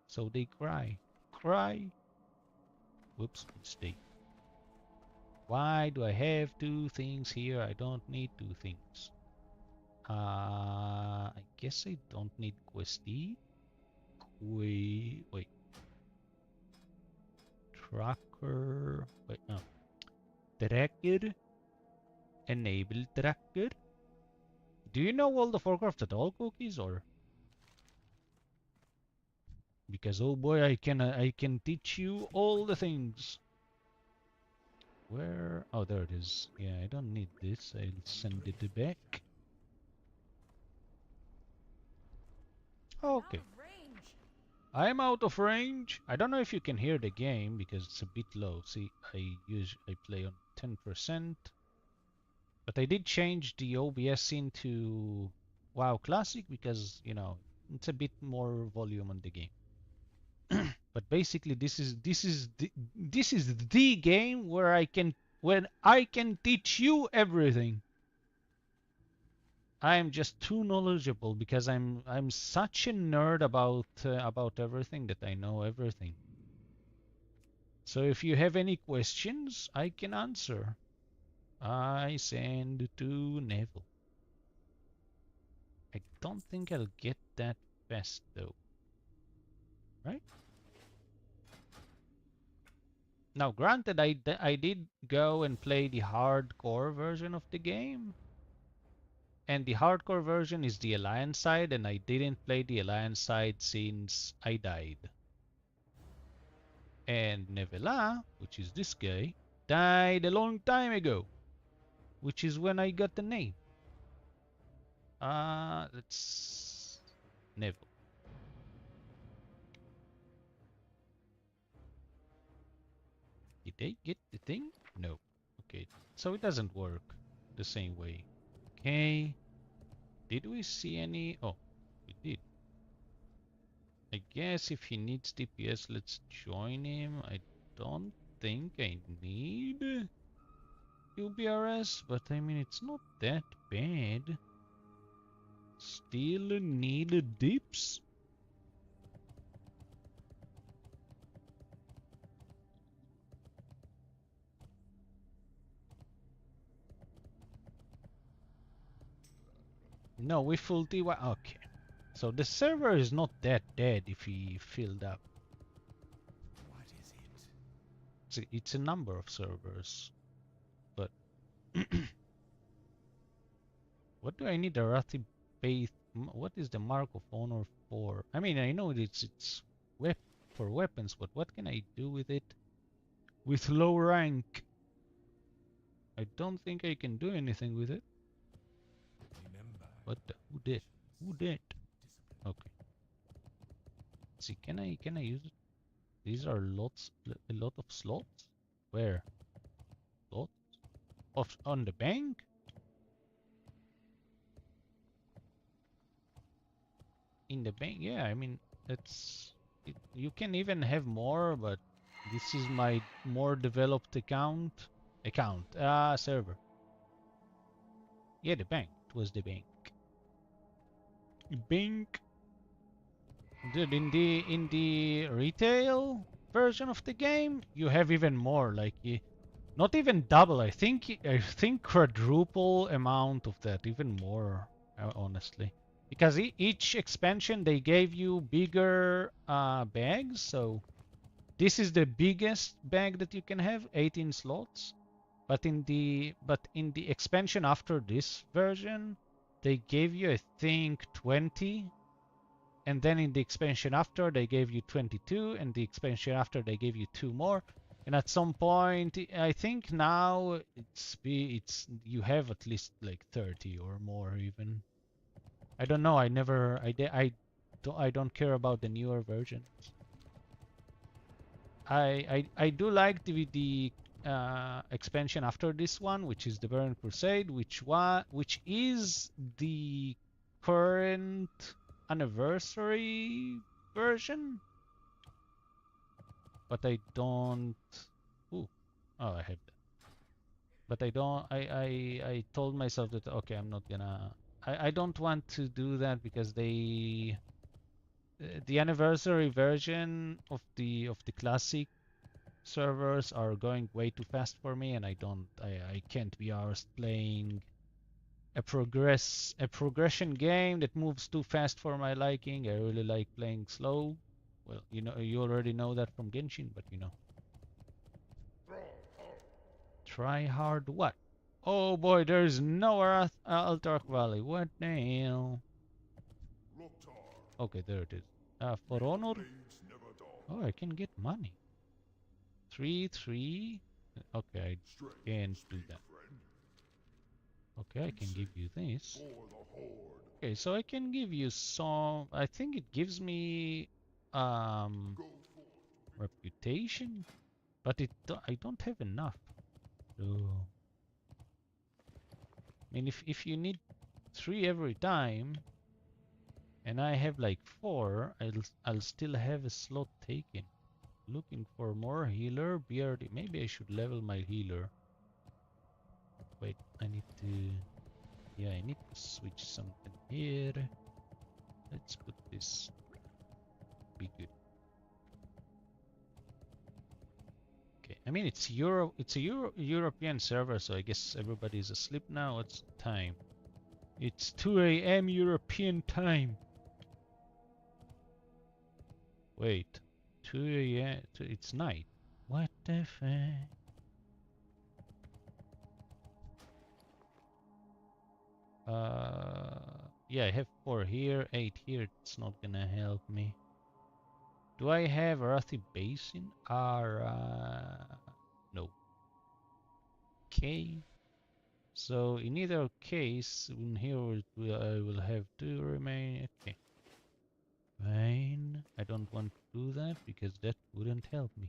So they cry. Cry. Whoops, mistake. Why do I have 2 things here? I don't need 2 things. I guess I don't need Questy. Wait. Tracker. Wait, no. Tracker. Enable tracker. Do you know World of Warcraft at all, Cookies, or? Because oh boy, I can teach you all the things. Where? Oh, there it is. Yeah, I don't need this. I'll send it back. Okay. I'm out of range. I don't know if you can hear the game because it's a bit low. See, I play on 10%, but I did change the OBS into WoW Classic because it's a bit more volume on the game. But basically, this is the game where I can when I can teach you everything? I am just too knowledgeable because I'm such a nerd about everything that I know everything. So if you have any questions, I can answer. I send to Neville. I don't think I'll get that fast though. Right? Now, granted, I did go and play the hardcore version of the game. And the hardcore version is the Alliance side, and I didn't play the Alliance side since I died. And Nevela, which is this guy, died a long time ago, which is when I got the name. Let's... Neville. Did they get the thing? No. Okay, so it doesn't work the same way. Okay, did we see any... Oh, we did. I guess if he needs DPS, let's join him. I don't think I need UBRS, but I mean, it's not that bad. Still need dips? No, we full TY. Okay. So the server is not that dead if he filled up. What is it? It's a number of servers. But what do I need a Rathi Faith? What is the Mark of Honor for? I mean, I know it's for weapons, but what can I do with it with low rank? I don't think I can do anything with it. Remember. What the? Who did? Who did? Okay. See, can I use it? These are a lot of slots. Where? Slots? On the bank? In the bank? Yeah, I mean, you can even have more, but this is my more developed server. Yeah, the bank. It was the bank. Bank. Dude, in the retail version of the game, you have even more. Like, not even double. I think quadruple amount of that, even more, honestly. Because each expansion they gave you bigger bags. So this is the biggest bag that you can have, 18 slots. But in the expansion after this version, they gave you, I think, 20. And then in the expansion after, they gave you 22, and the expansion after, they gave you 2 more. And at some point, I think now you have at least like 30 or more even. I don't know. I don't care about the newer versions. I do like the expansion after this one, which is the Burning Crusade, which is the current anniversary version, but I don't. Ooh, oh, I have that. But I don't. I told myself that okay, I'm not gonna. I don't want to do that because the anniversary version of the classic servers are going way too fast for me, and I can't be arsed playing a progression game that moves too fast for my liking. I really like playing slow. Well, you already know that from Genshin, but try hard what? Oh boy, there's no Alterac Valley. What the hell? Okay, there it is. For honor. Oh, I can get money. 3. Okay, I can't do that. Okay, I can give you this. Okay, so I can give you some. I think it gives me reputation, but I don't have enough. So, I mean, if you need 3 every time, and I have like 4, I'll still have a slot taken. Looking for more healer, BRD. Maybe I should level my healer. Wait, I need to... Yeah, I need to switch something here. Let's put this... Be good. Okay, I mean it's a European server, so I guess everybody's asleep now. What's the time? It's 2 a.m. European time. Wait, 2 a.m. It's night. What the fuck? Yeah, I have 4 here, 8 here. It's not gonna help me. Do I have Arathi Basin? No. Okay. So in either case, in here I will have to remain. Okay. Fine. I don't want to do that because that wouldn't help me.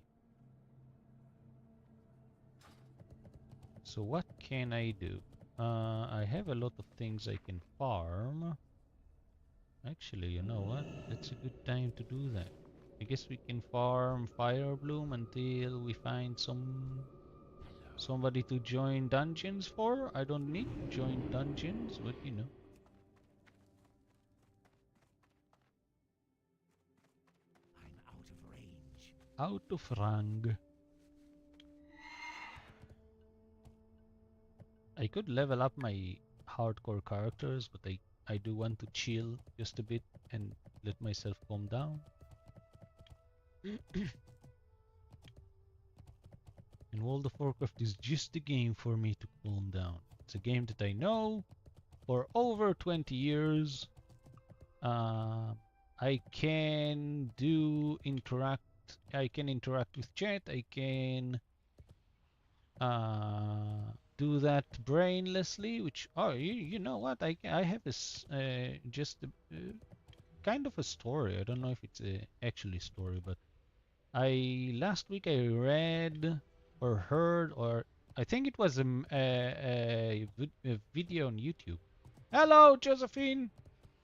So what can I do? I have a lot of things I can farm. Actually, you know what? That's a good time to do that. I guess we can farm Fire Bloom until we find somebody to join dungeons for. I don't need to join dungeons, but you know. I'm out of range. Out of rang. I could level up my hardcore characters, but I do want to chill just a bit and let myself calm down. And World of Warcraft is just a game for me to calm down. It's a game that I know for over 20 years. I can interact with chat. I can do that brainlessly, which, oh, you know what? I have this just kind of a story. I don't know if it's actually a story, but last week I read or heard, or I think it was a video on YouTube. Hello, Josephine.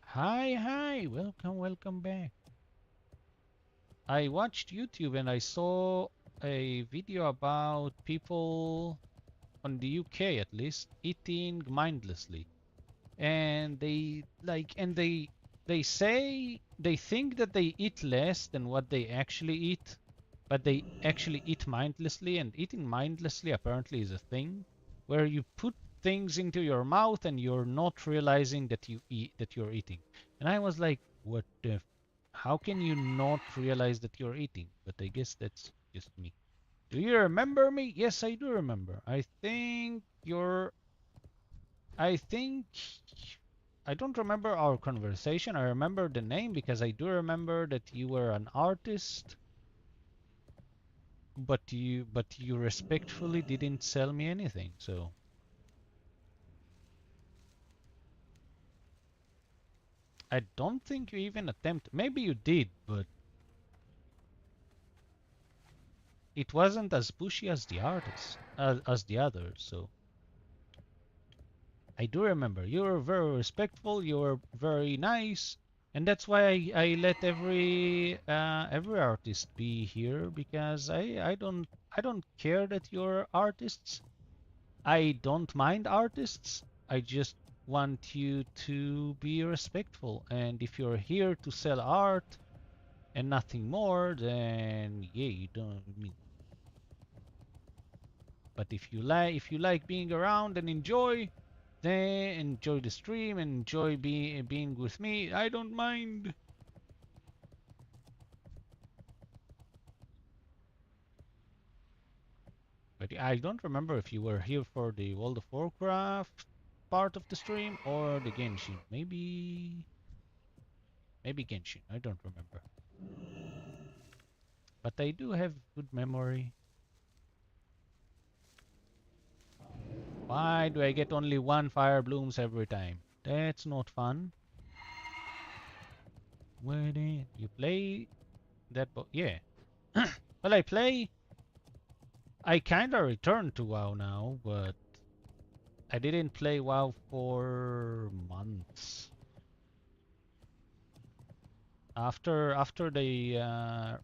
Hi, welcome back. I watched YouTube and I saw a video about people on the UK at least eating mindlessly, and they say they think that they eat less than what they actually eat, but they actually eat mindlessly, and eating mindlessly apparently is a thing where you put things into your mouth and you're not realizing that you're eating. And I was like, what the how can you not realize that you're eating? But I guess that's just me. Do you remember me? Yes, I do remember. I think I don't remember our conversation. I remember the name because I do remember that you were an artist, but you respectfully didn't sell me anything. So I don't think you even attempted. Maybe you did, but it wasn't as pushy as the artist, as the others. So I do remember you were very respectful. You were very nice, and that's why I let every artist be here because I don't care that you're artists. I don't mind artists. I just want you to be respectful. And if you're here to sell art and nothing more, then yeah, you don't I mean. But if you like being around and enjoy, then enjoy the stream and enjoy being with me. I don't mind. But I don't remember if you were here for the World of Warcraft part of the stream or the Genshin. Maybe Genshin. I don't remember. But I do have good memory. Why do I get only 1 fire blooms every time? That's not fun. Where did you play that? Yeah. Well, I kinda returned to WoW now, but I didn't play WoW for months. After they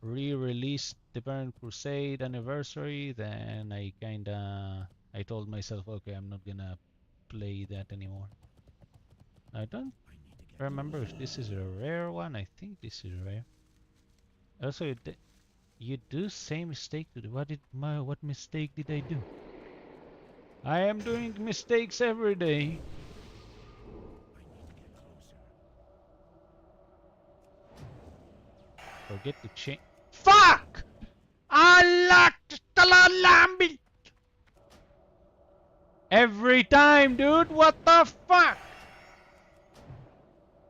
re-released the Burning Crusade anniversary, then I kinda I told myself, okay, I'm not gonna play that anymore. I don't remember if this is a rare one. I think this is rare. Also, you do same mistake to do. What mistake did I do? I am doing mistakes every day. Forget to change. Fuck! Allah lambi! Every time, dude. What the fuck?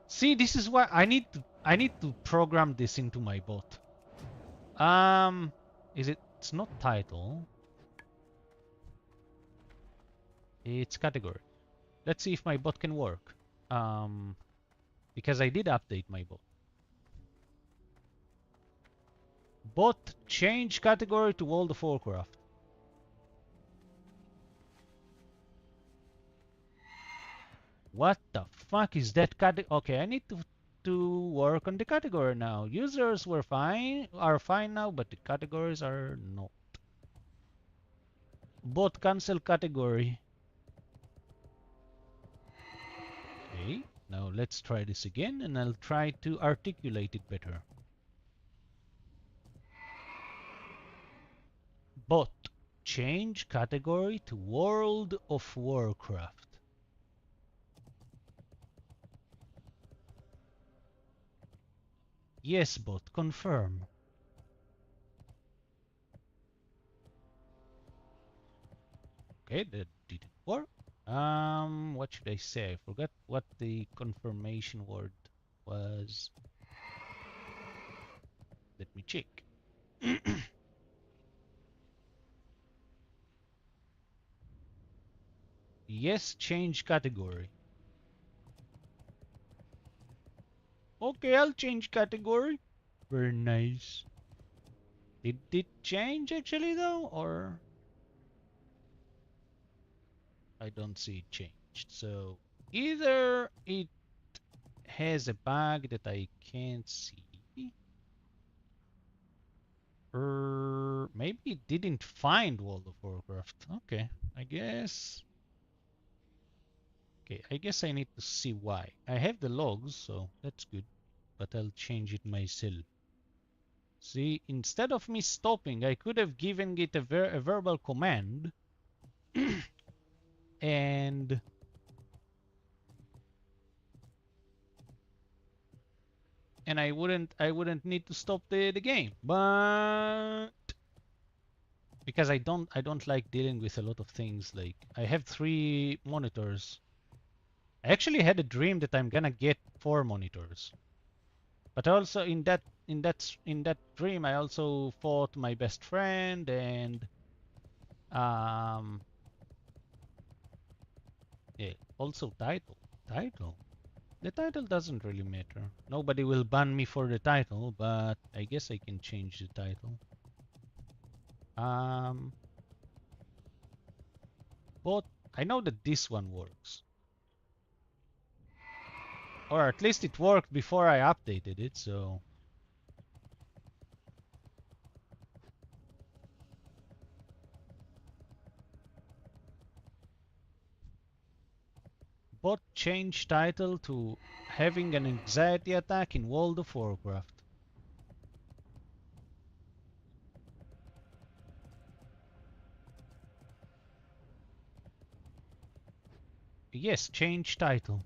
See, this is why I need to program this into my bot. Is it? It's not title. It's category. Let's see if my bot can work. Because I did update my bot. Bot change category to World of Warcraft. What the fuck is that category? Okay, I need to work on the category now. Users are fine now, but the categories are not. Bot cancel category. Okay, now let's try this again, and I'll try to articulate it better. Bot change category to World of Warcraft. Yes, bot, confirm. Okay, that didn't work. What should I say? I forgot what the confirmation word was. Let me check. Yes, change category. Okay, I'll change category. Very nice. Did it change actually though, or? I don't see it changed. So either it has a bug that I can't see, or maybe it didn't find World of Warcraft. Okay, I guess. Okay, I guess I need to see why. I have the logs, so that's good, but I'll change it myself. See, instead of me stopping, I could have given it a verbal command and I wouldn't need to stop the game. But because I don't like dealing with a lot of things, like I have 3 monitors. I actually had a dream that I'm gonna get 4 monitors. But also in that dream I also fought my best friend, and um yeah, also title. The title doesn't really matter. Nobody will ban me for the title, but I guess I can change the title. Um, but I know that this one works. Or at least it worked before I updated it, so... Bot change title to having an anxiety attack in World of Warcraft. Yes, change title.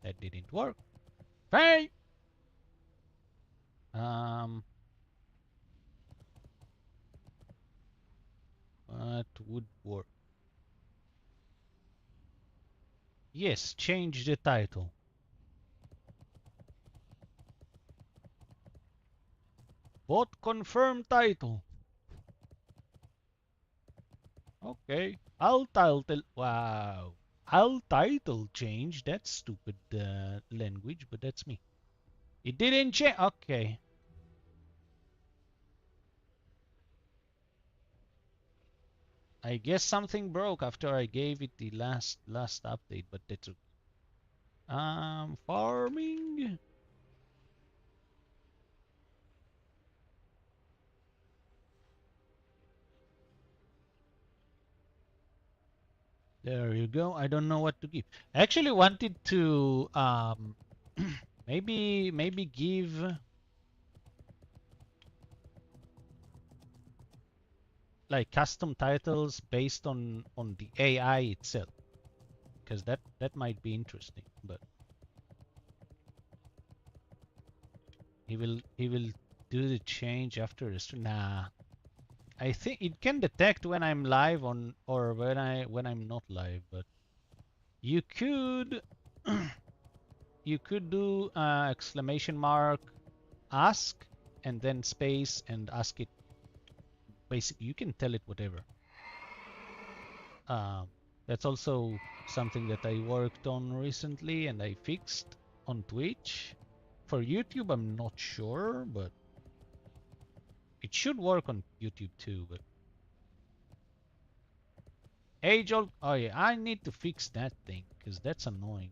That didn't work. Hey! What would work? Yes, change the title. Bot confirm title. Okay. I'll title. Wow. I'll title change. That's stupid language, but that's me. It didn't change. Okay. I guess something broke after I gave it the last update, but that's okay. Farming. There you go. I don't know what to give. I actually wanted to maybe give like custom titles based on the AI itself, because that might be interesting. But he will do the change after the stream. Nah, I think it can detect when I'm live on or when I'm not live. But you could you could do exclamation mark ask and then space and ask it. Basically, you can tell it whatever. Um, that's also something that I worked on recently and I fixed on Twitch. For YouTube, I'm not sure, but it should work on YouTube too. But age-old, oh yeah, I need to fix that thing because that's annoying.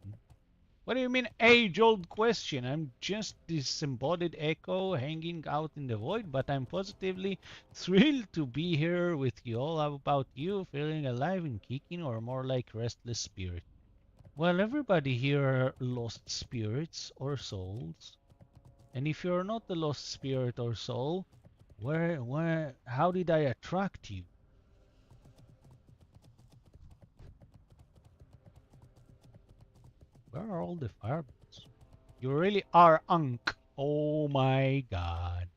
What do you mean age-old question? I'm just this embodied echo hanging out in the void, but I'm positively thrilled to be here with you all. How about you? Feeling alive and kicking or more like restless spirit? Well, everybody here are lost spirits or souls. And if you're not the lost spirit or soul, how did I attract you? Where are all the fireballs? You really are Unk. Oh my god.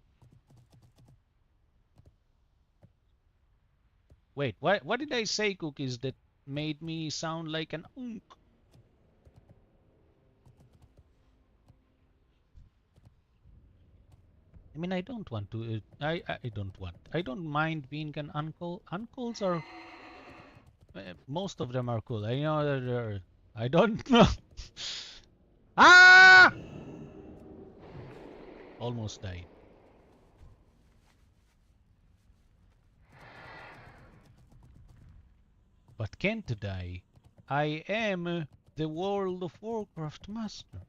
Wait, what did I say, Cookies, that made me sound like an Unk? I mean, I don't want to. I don't want. I don't mind being an uncle. Uncles are most of them are cool. I know that they're. I don't know. Ah! Almost died. But can't die. I am the World of Warcraft master.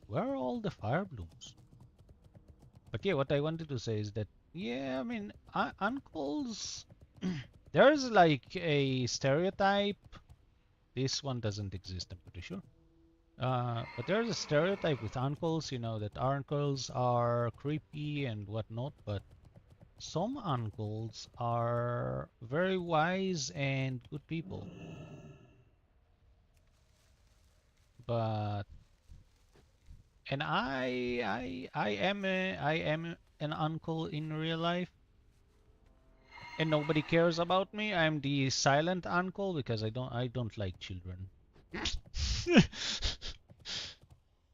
Where are all the fire blooms? But yeah, what I wanted to say is that, yeah, I mean, uncles, there's like a stereotype. This one doesn't exist, I'm pretty sure. But there's a stereotype with uncles, you know, that uncles are creepy and whatnot, but some uncles are very wise and good people. But and I am an uncle in real life, and nobody cares about me. I'm the silent uncle because I don't like children.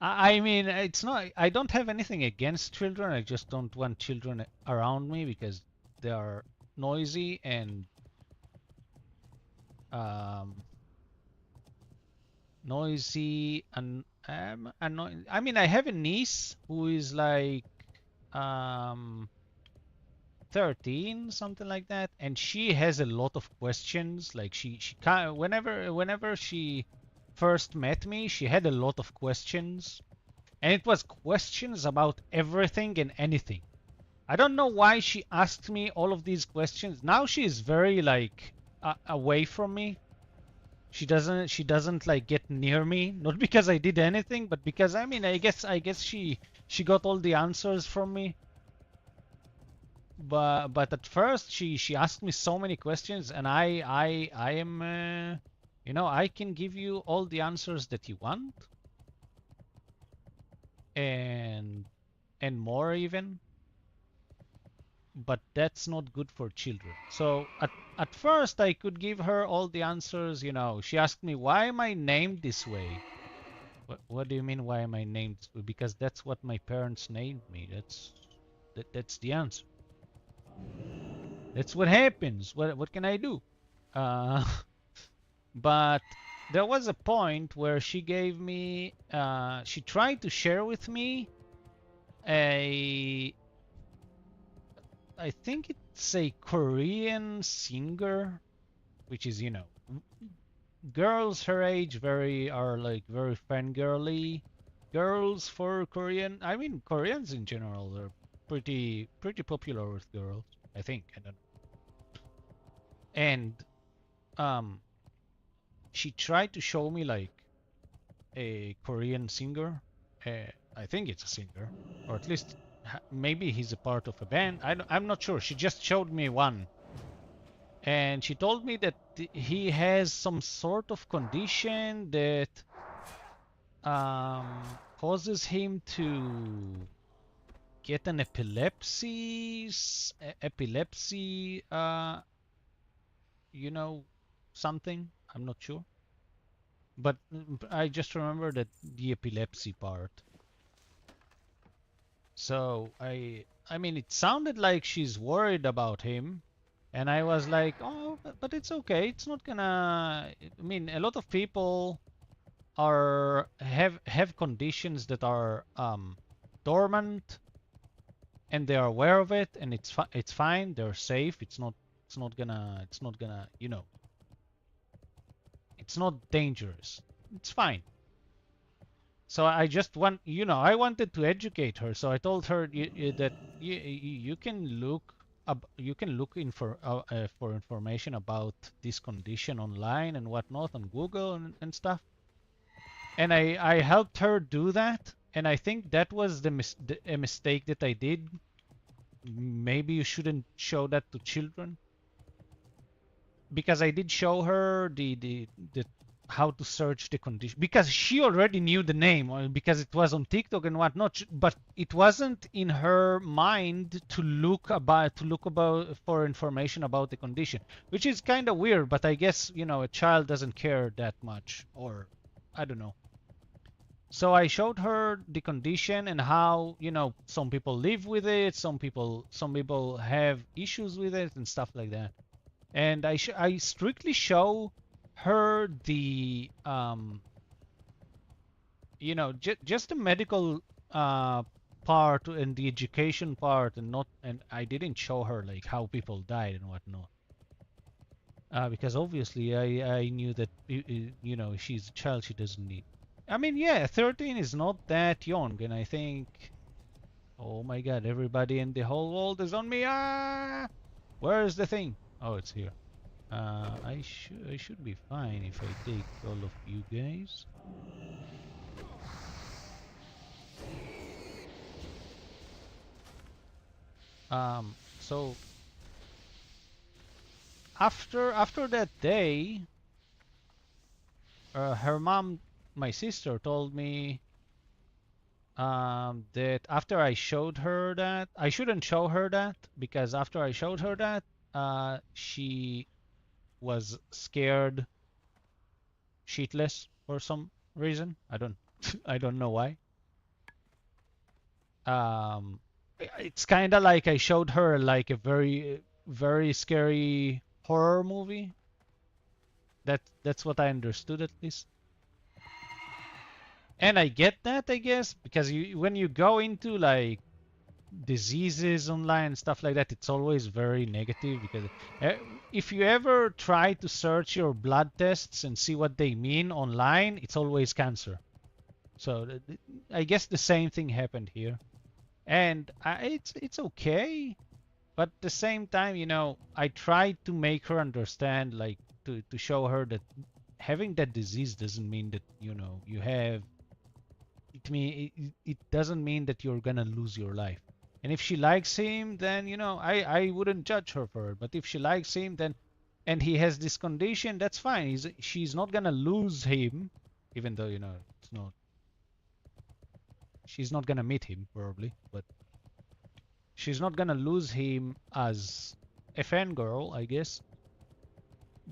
I mean, it's not. I don't have anything against children. I just don't want children around me because they are noisy and um, noisy and annoying. I mean, I have a niece who is like um 13, something like that, and she has a lot of questions. Like she kind whenever she first met me, she had a lot of questions, and it was questions about everything and anything. I don't know why she asked me all of these questions. Now she is very like away from me. She doesn't like get near me, not because I did anything, but because I mean I guess she got all the answers from me. But at first she asked me so many questions, and I am you know, I can give you all the answers that you want and more even, but that's not good for children. So at first I could give her all the answers, you know. She asked me, why am I named this way? What do you mean, why am I named this way? Because that's what my parents named me. That's the answer. That's what happens. What can I do? Uh, but there was a point where she gave me, she tried to share with me a, I think it's a Korean singer, which is, you know, girls her age are like very fangirly. Girls for Korean, I mean Koreans in general are pretty popular with girls. I think. I don't know. And she tried to show me like a Korean singer. I think it's a singer, or at least maybe he's a part of a band. I'm not sure. She just showed me one, and she told me that he has some sort of condition that causes him to get an epilepsy, you know, something. I'm not sure. But I just remember that the epilepsy part. So I mean, it sounded like she's worried about him, and I was like, oh, but it's okay. It's not gonna. I mean, a lot of people are have conditions that are dormant, and they are aware of it, and it's fine. They're safe. It's not gonna, you know, it's not dangerous. It's fine. So I just want, you know, I wanted to educate her. So I told her that you can look up, you can look in for information about this condition online and whatnot on Google and stuff. And I helped her do that. And I think that was a mistake that I did. Maybe you shouldn't show that to children, because I did show her the how to search the condition, because she already knew the name, because it was on TikTok and whatnot, but it wasn't in her mind to look about for information about the condition, which is kind of weird. But I guess, you know, a child doesn't care that much, or I don't know. So I showed her the condition and how, you know, some people live with it, some people have issues with it and stuff like that. And I strictly show her the you know, just the medical part and the education part, and not, and I didn't show her like how people died and whatnot, because obviously I knew that you know, she's a child, she doesn't need. I mean, yeah, 13 is not that young, and I think, oh my God, everybody in the whole world is on me. Ah, where is the thing? Oh, it's here. I should be fine if I take all of you guys. So after that day, her mom, my sister, told me that after I showed her that, I shouldn't show her that, because after I showed her that, she was scared shitless for some reason. I don't I don't know why. Um, it's kind of like I showed her like a very scary horror movie. That's what I understood, at least. And I get that, I guess, because when you go into like diseases online and stuff like that, it's always very negative, because uh, if you ever try to search your blood tests and see what they mean online, it's always cancer. So I guess the same thing happened here. And it's okay, but at the same time, you know, I tried to make her understand, like, to show her that having that disease doesn't mean that, you know, you have it doesn't mean that you're gonna lose your life. And if she likes him, then, you know, I wouldn't judge her for it. But if she likes him, then, and he has this condition, that's fine. She's not gonna lose him, even though, you know, it's not, she's not gonna meet him probably, but she's not gonna lose him as a fangirl, I guess,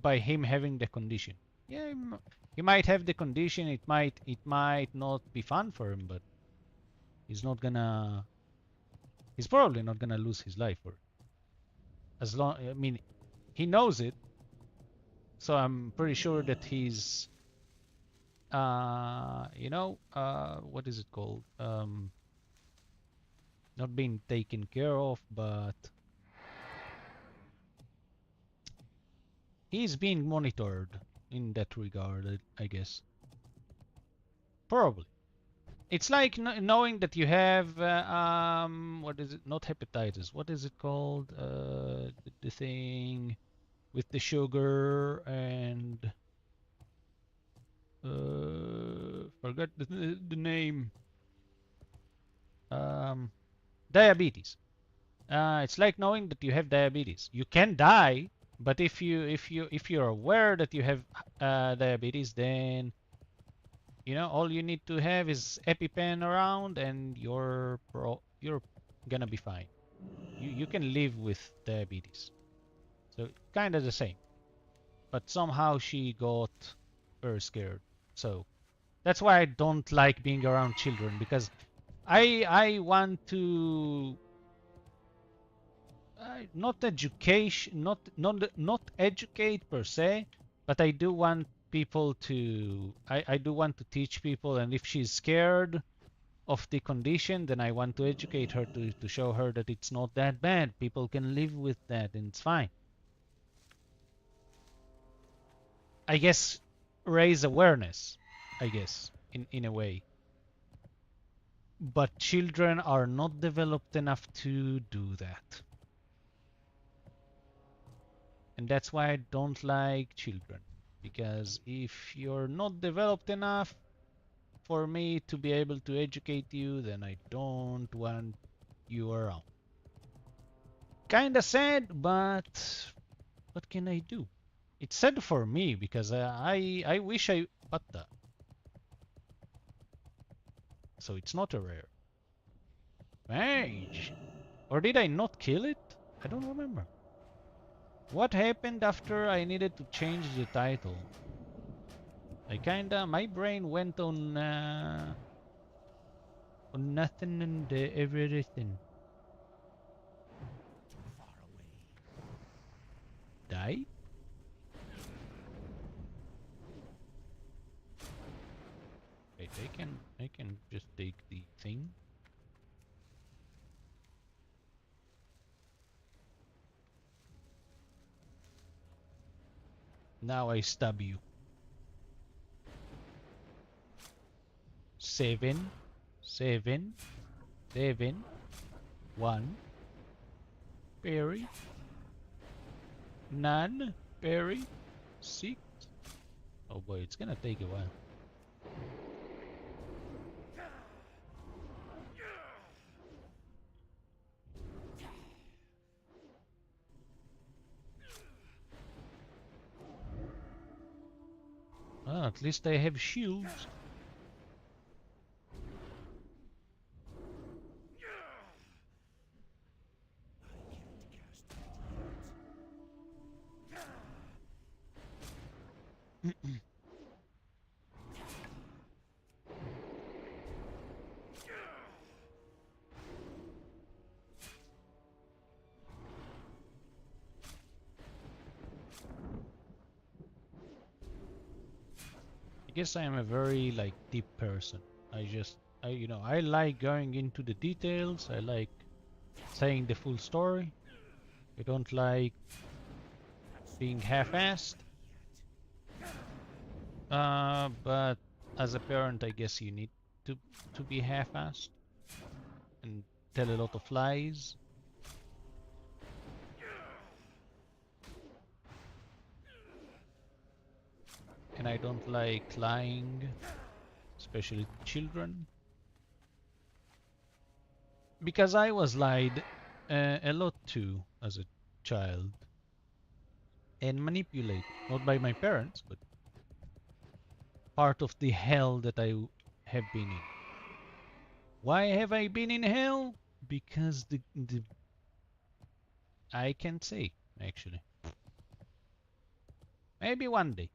by him having the condition. Yeah, he might have the condition. It might not be fun for him, but he's not gonna. He's probably not gonna lose his life for it. As long, I mean, he knows it, so I'm pretty sure that he's, you know, what is it called? Not being taken care of, but he's being monitored in that regard, I guess. Probably. It's like knowing that you have what is it? Not hepatitis. What is it called? The thing with the sugar and forgot the name. Um, Diabetes. It's like knowing that you have diabetes. You can die, but if you're aware that you have diabetes, then all you need to have is EpiPen around, and you're gonna be fine. You can live with diabetes. So kind of the same. But somehow she got very scared. So that's why I don't like being around children, because I want to not education, not educate per se, but I do want people to I do want to teach people, and if she's scared of the condition, then I want to educate her to show her that it's not that bad. People can live with that and it's fine. I guess raise awareness, I guess, in a way. But children are not developed enough to do that. And that's why I don't like children. Because if you're not developed enough for me to be able to educate you, then I don't want you around. Kinda sad, but what can I do? It's sad for me because I wish I... What the? So it's not a rare. Mage! Or did I not kill it? I don't remember. What happened after I needed to change the title? My brain went on nothing and everything. Die? Wait, I can just take the thing. Now I stab you. 7, 7, 7, 1. Parry. None. Parry. 6. Oh boy, it's gonna take a while. Well, at least I have shields. I guess I am a very deep person. I like going into the details. I like saying the full story. I don't like being half-assed. But as a parent, I guess you need to be half-assed and tell a lot of lies. And I don't like lying, especially to children, because I was lied a lot to as a child and manipulated, not by my parents, but part of the hell that I have been in. Why have I been in hell? Because the I can't say, actually. Maybe one day.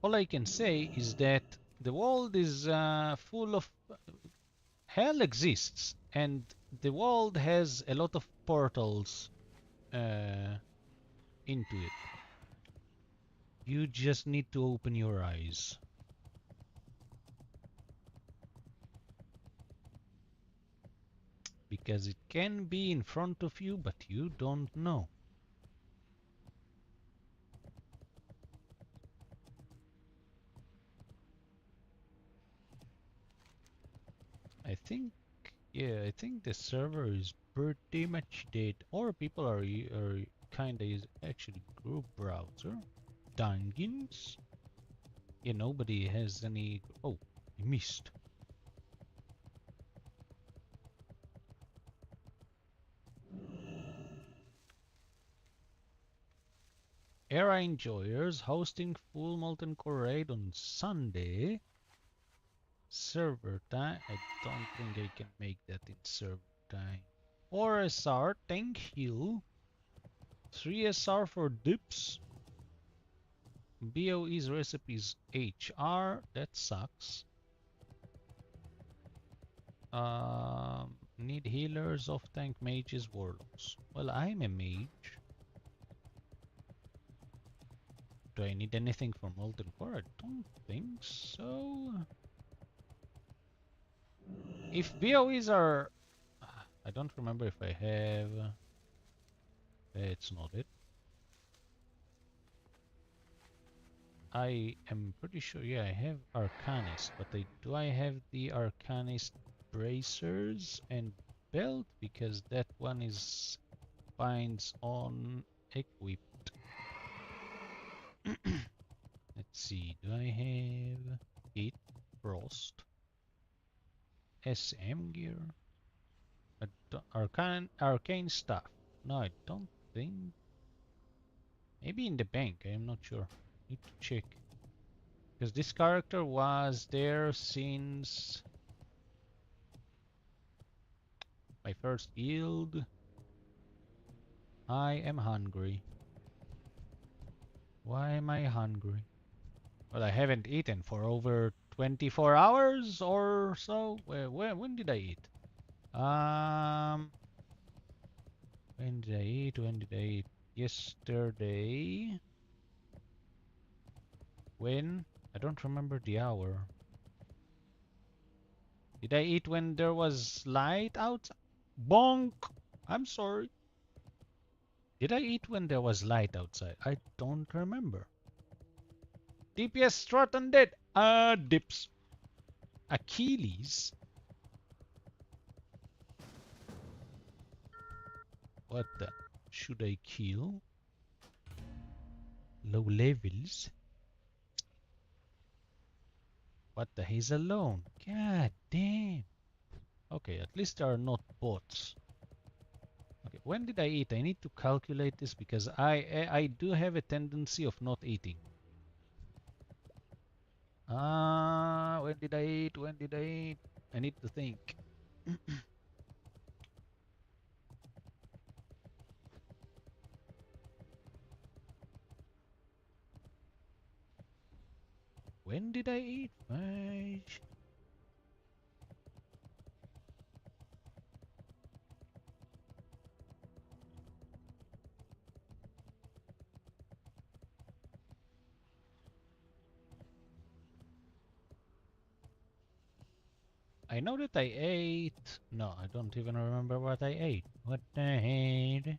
All I can say is that the world is full of... Hell exists, and the world has a lot of portals into it. You just need to open your eyes. because it can be in front of you, but you don't know. I think, yeah, I think the server is pretty much dead, or people are kinda is actually group browser. Dungeons. Yeah, nobody has any. Oh, I missed. Era Enjoyers hosting full Molten Core raid on Sunday. Server time. I don't think I can make that in server time. 4 SR, thank you. 3 SR for dips. BOE's recipes HR. That sucks. Need healers, off tank, mages, warlocks. Well, I'm a mage. Do I need anything for Molten Core? I don't think so. If BOEs are... I don't remember if I have... It's not it. I am pretty sure, yeah, I have Arcanist, but do I have the Arcanist bracers and belt? Because that one is binds on equipped. Let's see, do I have Heat, Frost, SM gear, Arcane stuff? No, I don't think. Maybe in the bank, I'm not sure. Need to check. Because this character was there since my first guild. I am hungry. Why am I hungry? Well, I haven't eaten for over 24 hours or so. When did I eat? When did I eat? When did I eat? Yesterday. When? I don't remember the hour. Did I eat when there was light outside? Bonk! I'm sorry. Did I eat when there was light outside? I don't remember. DPS Strut Undead. Dips. Achilles. What the? Should I kill? Low levels. What the? He's alone. God damn. Okay, at least there are not bots. Okay, when did I eat? I need to calculate this because I do have a tendency of not eating. When did I eat? When did I eat? I need to think. When did I eat? I know that I ate. No, I don't even remember what I ate. What the hell?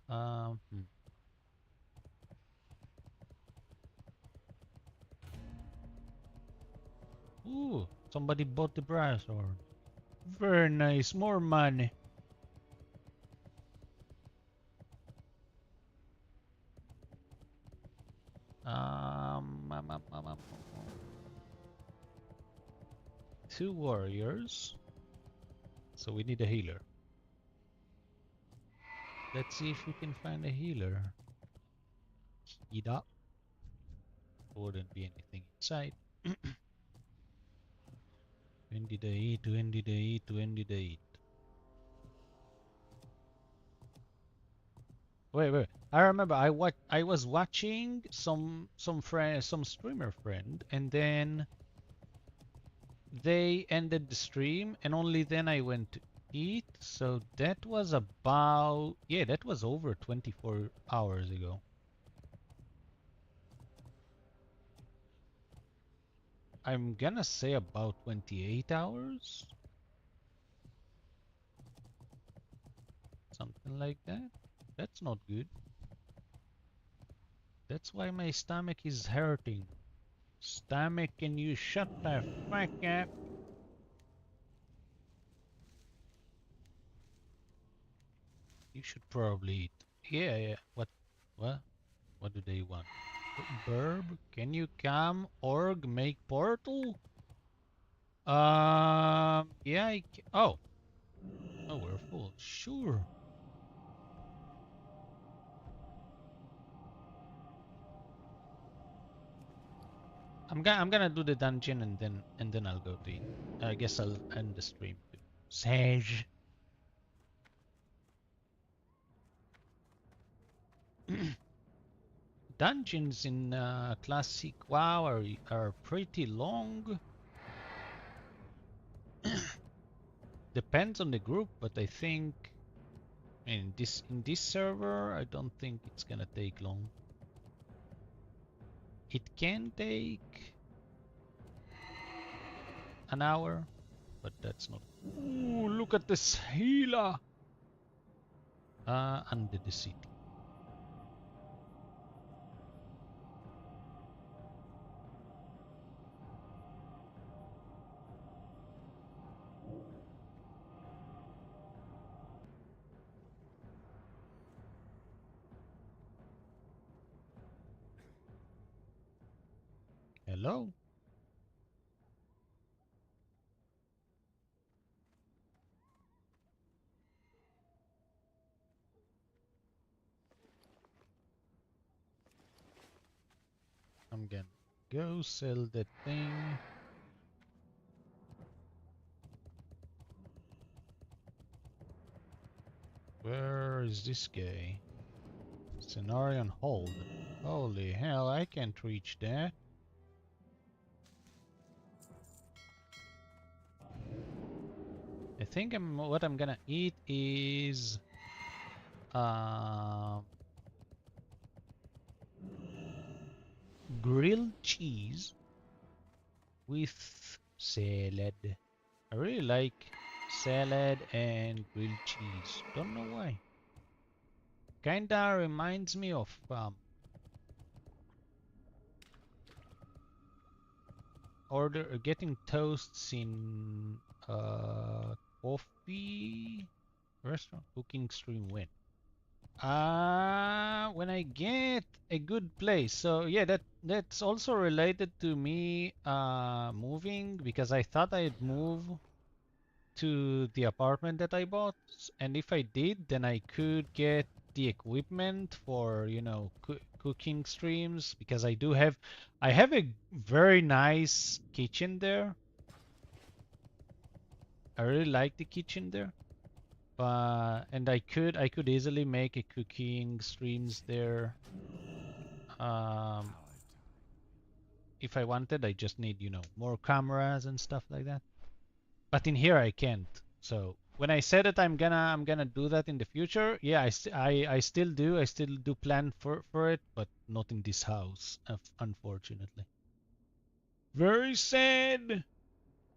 Um. hmm. Ooh, somebody bought the brass sword. Very nice, more money. Um, 2 warriors. So we need a healer. Let's see if we can find a healer. Eat up. Wouldn't be anything inside. When did I eat? When did I eat? When did I eat? Wait. I remember I was watching some streamer friend, and then they ended the stream, and only then I went to eat. So that was about, yeah, that was over 24 hours ago. I'm gonna say about 28 hours. Something like that. That's not good. That's why my stomach is hurting. Stomach, can you shut the fuck up? You should probably eat. Yeah, yeah. What? What? What do they want? Burb, can you come? Org, make portal? Yeah, oh. Oh, we're full. Sure. I'm gonna do the dungeon and then I'll go to eat. I guess I'll end the stream too. Sage. Dungeons in Classic WoW are pretty long. Depends on the group, but I think in this server, I don't think it's gonna take long. It can take an hour, but that's not. Ooh, look at this healer! Under the city. Hello? I'm gonna go sell that thing. Where is this guy? Scenario hold. Holy hell, I can't reach that. I think what I'm gonna eat is grilled cheese with salad. I really like salad and grilled cheese. Don't know why. Kinda reminds me of getting toasts in coffee restaurant. Cooking stream when? When I get a good place. So yeah, that's also related to me moving, because I thought I'd move to the apartment that I bought, and if I did, then I could get the equipment for, you know, cooking streams, because I have a very nice kitchen there. I really like the kitchen there. And I could easily make a cooking streams there. If I wanted, I just need, you know, more cameras and stuff like that. But in here I can't. So when I said that I'm gonna do that in the future, yeah, I still do. I still do plan for it, but not in this house, unfortunately. Very sad.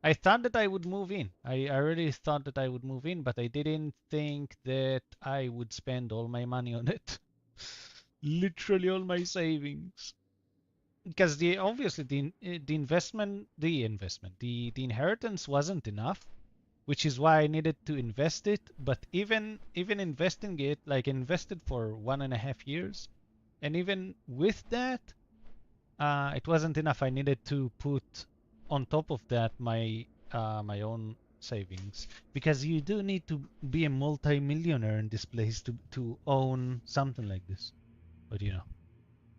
I thought that I would move in. I really thought that I would move in, but I didn't think that I would spend all my money on it. Literally all my savings. Because obviously the inheritance wasn't enough, which is why I needed to invest it. But even investing it, like invested for 1.5 years, and even with that, it wasn't enough. I needed to put on top of that my own savings, because you do need to be a multi-millionaire in this place to own something like this. But you know,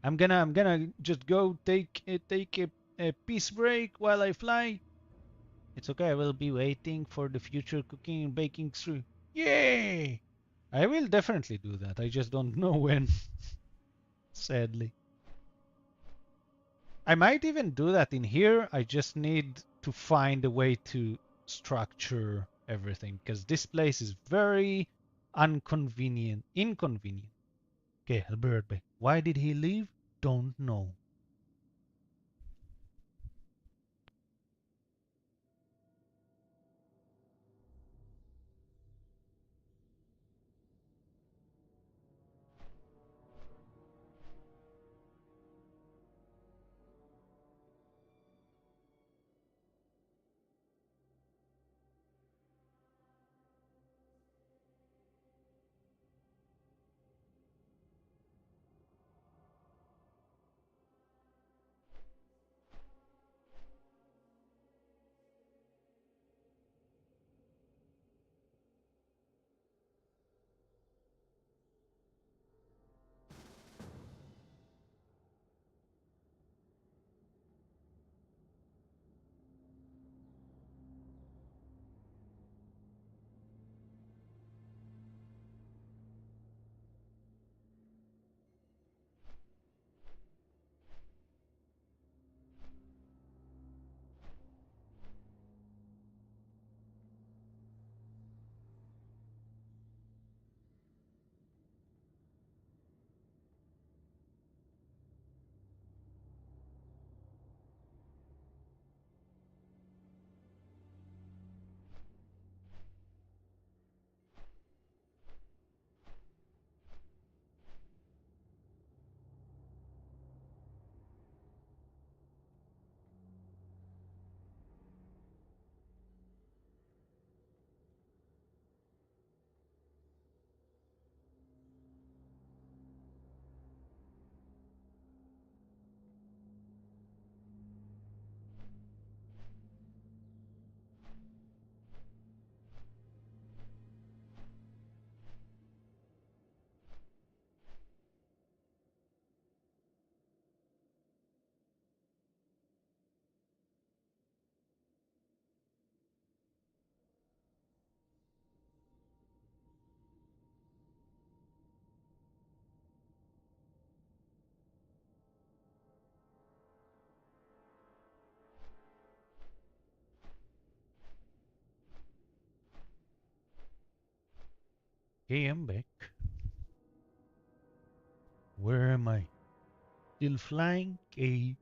I'm gonna just go take a peace break while I fly. It's okay. I will be waiting for the future cooking and baking stream. Yay! I will definitely do that. I just don't know when. Sadly. I might even do that in here. I just need to find a way to structure everything, because this place is very inconvenient. Okay, I'll be right back. Why did he leave? Don't know. Okay, I'm back. Where am I? Still flying? Okay.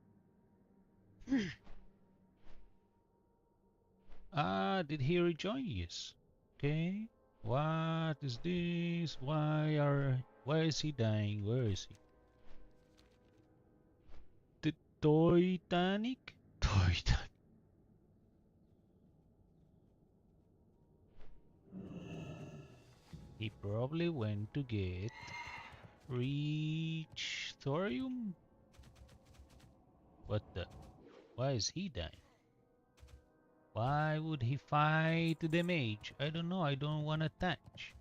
Did he rejoin? Yes. Okay. What is this? Why is he dying? Where is he? The Titanic? Titanic. He probably went to get Reach thorium? What the? Why is he dying? Why would he fight the mage? I don't know. I don't want to touch.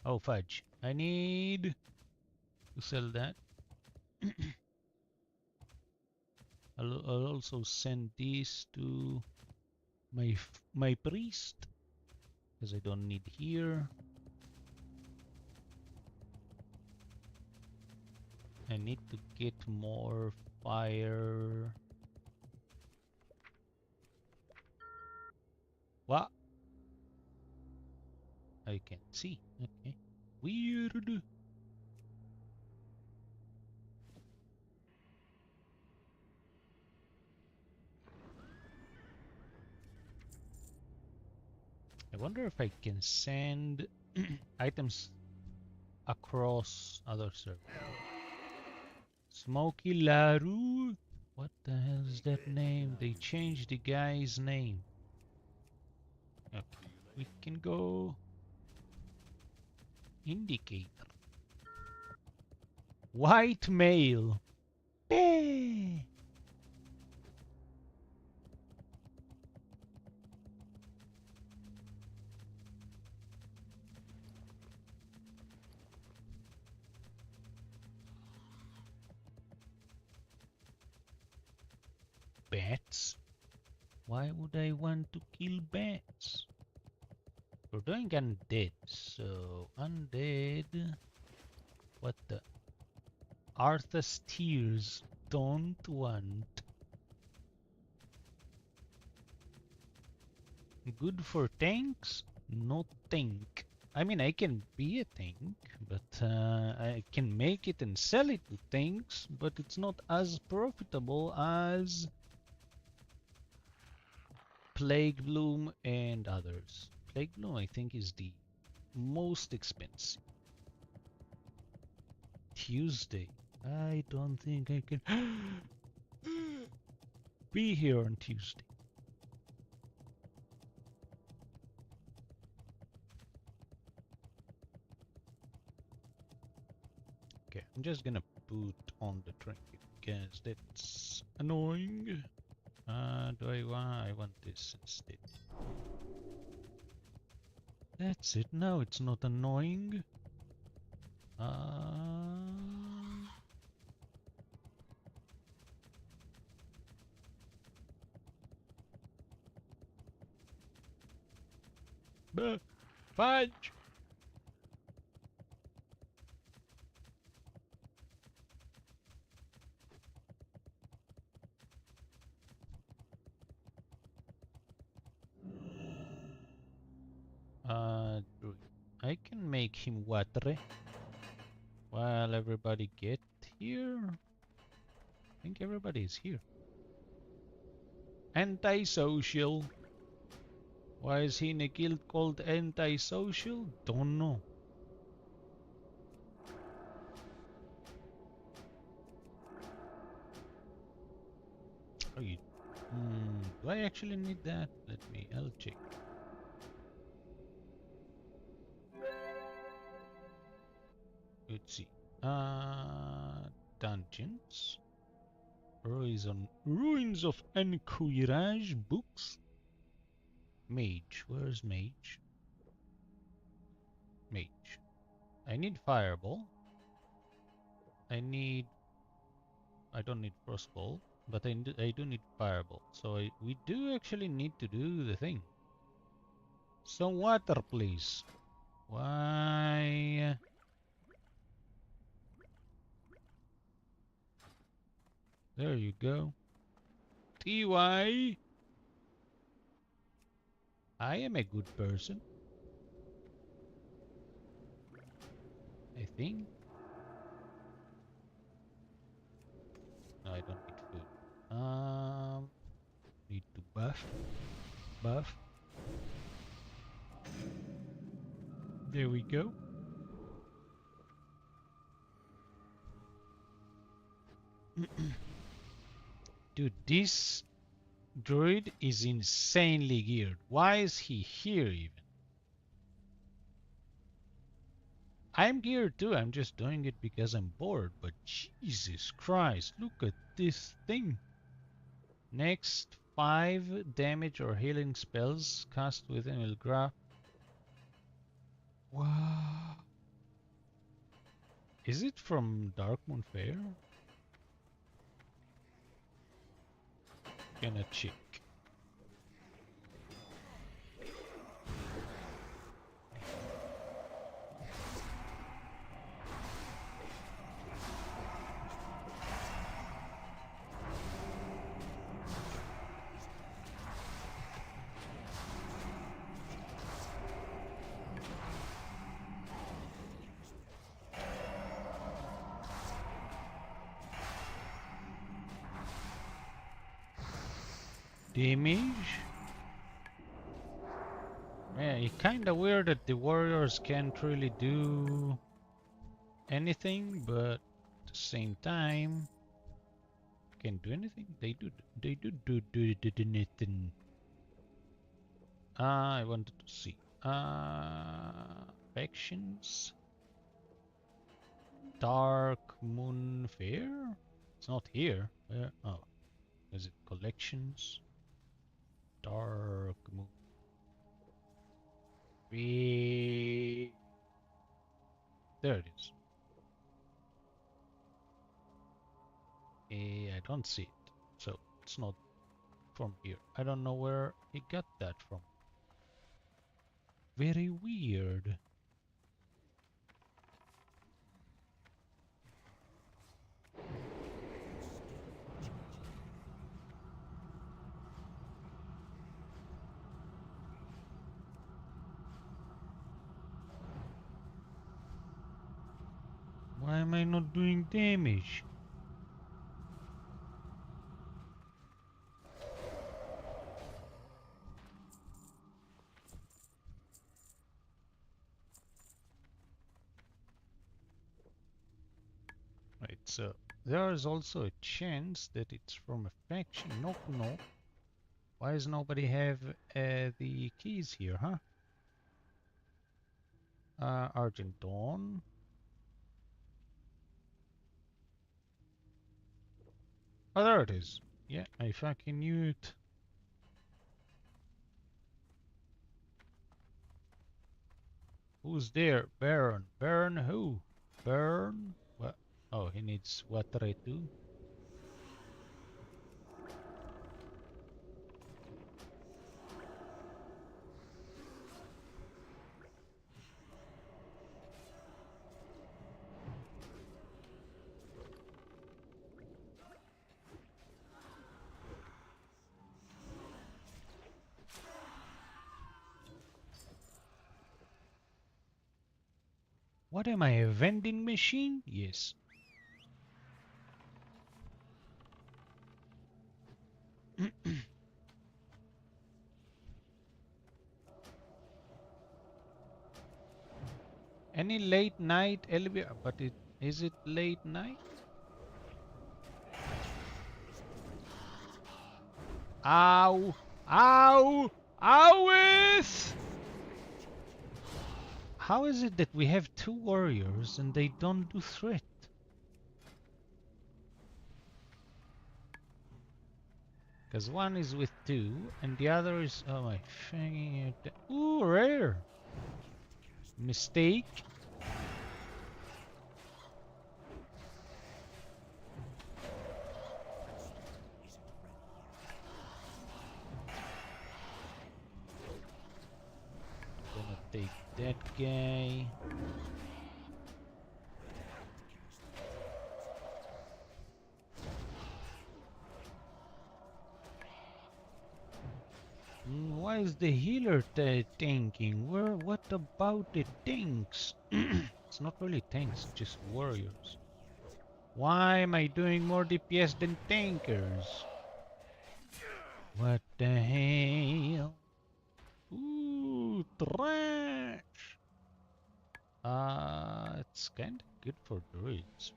Oh, fudge. I need to sell that. I'll also send this to my priest because I don't need here. I need to get more fire. What? I can see. Okay. Weird. I wonder if I can send items across other servers. Smoky Larue? What the hell is that name? They changed the guy's name. Okay, we can go indicator. White male. Eh. Bats? Why would I want to kill bats? We're doing undead, so undead. What the? Arthur's tears don't want. Good for tanks? No tank. I mean, I can be a tank, but I can make it and sell it to tanks, but it's not as profitable as Plague Bloom and others. Plague Bloom, I think, is the most expensive. Tuesday. I don't think I can be here on Tuesday. Okay, I'm just gonna put on the trinket because that's annoying. I want this instead. That's it. Now it's not annoying. Fudge! I can make him water while everybody get here. I think everybody is here. Antisocial. Why is he in a guild called Antisocial? Don't know. Oh, you... do I actually need that? I'll check. Let's see. Dungeons. Ruins of Anquirage books. Mage. Where's Mage? Mage. I need Fireball. I don't need Frostball, but I do need Fireball. So we do actually need to do the thing. Some water, please. Why? There you go. TY. I am a good person. think. No, I don't need food. Need to buff. There we go. Dude, this druid is insanely geared. Why is he here even? I'm geared too, I'm just doing it because I'm bored, but Jesus Christ, look at this thing. Next 5 damage or healing spells cast within will grab. Wow. Is it from Darkmoon Fair? Gonna check. Damage? Yeah, it's kinda weird that the warriors can't really do anything, but at the same time can do anything. They do anything. I wanted to see. Factions. Dark Moon Fair? It's not here. Where? Oh, is it collections? Dark Moon. There it is. I don't see it, so it's not from here. I don't know where he got that from. Very weird. Why am I not doing damage? Right, so there is also a chance that it's from a faction. Knock knock. Why does nobody have the keys here, huh? Argent Dawn. Oh, there it is. Yeah, I fucking knew it. Who's there? Baron. Baron who? Baron? What? Oh, he needs water too. What am I, a vending machine? Yes. Any late night elevator? But is it late night? Ow! Ow! Owis! How is it that we have 2 warriors and they don't do threat? Because one is with 2 and the other is... Oh my fucking... Ooh, rare! Mistake. Gonna take that guy. Why is the healer tanking? What about the tanks? It's not really tanks, just warriors. Why am I doing more DPS than tankers? What the hell? Ooh, trash! It's kinda good for druids.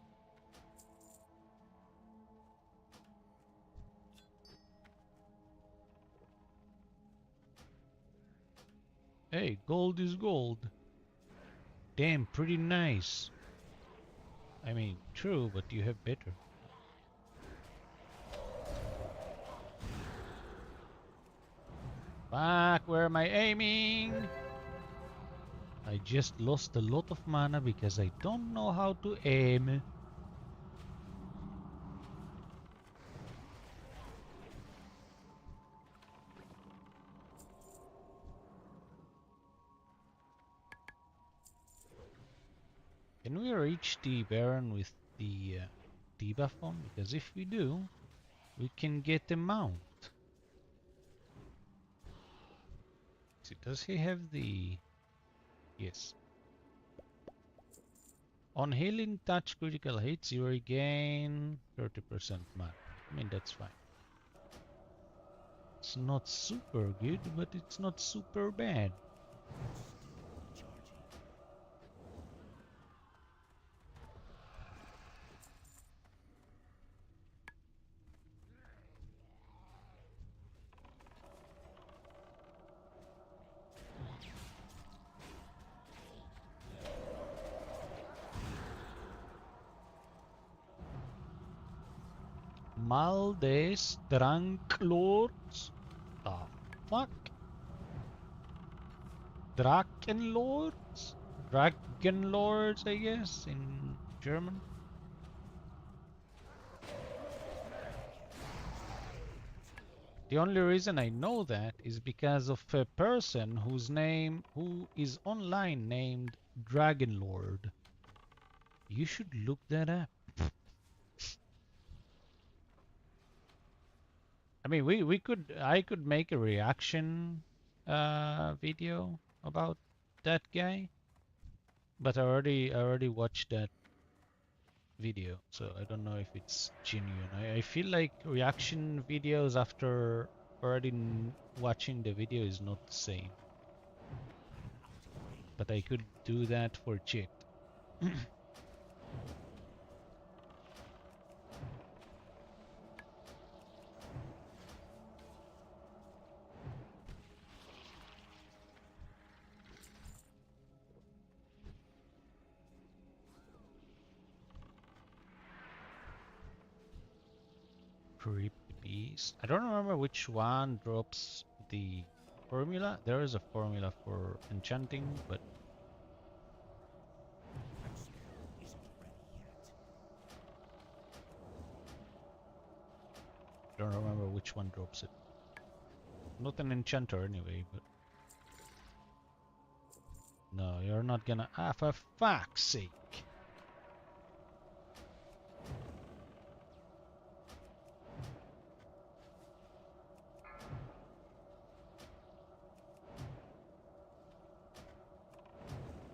Hey, gold is gold. Damn, pretty nice. I mean, true, but you have better. Fuck, where am I aiming? I just lost a lot of mana because I don't know how to aim. Can we reach the Baron with the debuff on? Because if we do, we can get a mount. See, does he have the... Yes. On healing touch critical hits, you regain 30% mana. I mean, that's fine. It's not super good, but it's not super bad. Maldes Dranklords? The fuck? Drakenlords? Dragonlords, I guess, in German. The only reason I know that is because of a person who is online named Dragonlord. You should look that up. I mean, I could make a reaction video about that guy, but I already watched that video, so I don't know if it's genuine. I feel like reaction videos after already watching the video is not the same. But I could do that for chat. Creepy beast. I don't remember which one drops the formula. There is a formula for enchanting, but I don't remember which one drops it. Not an enchanter anyway, but no, you're not gonna. Ah, for fuck's sake!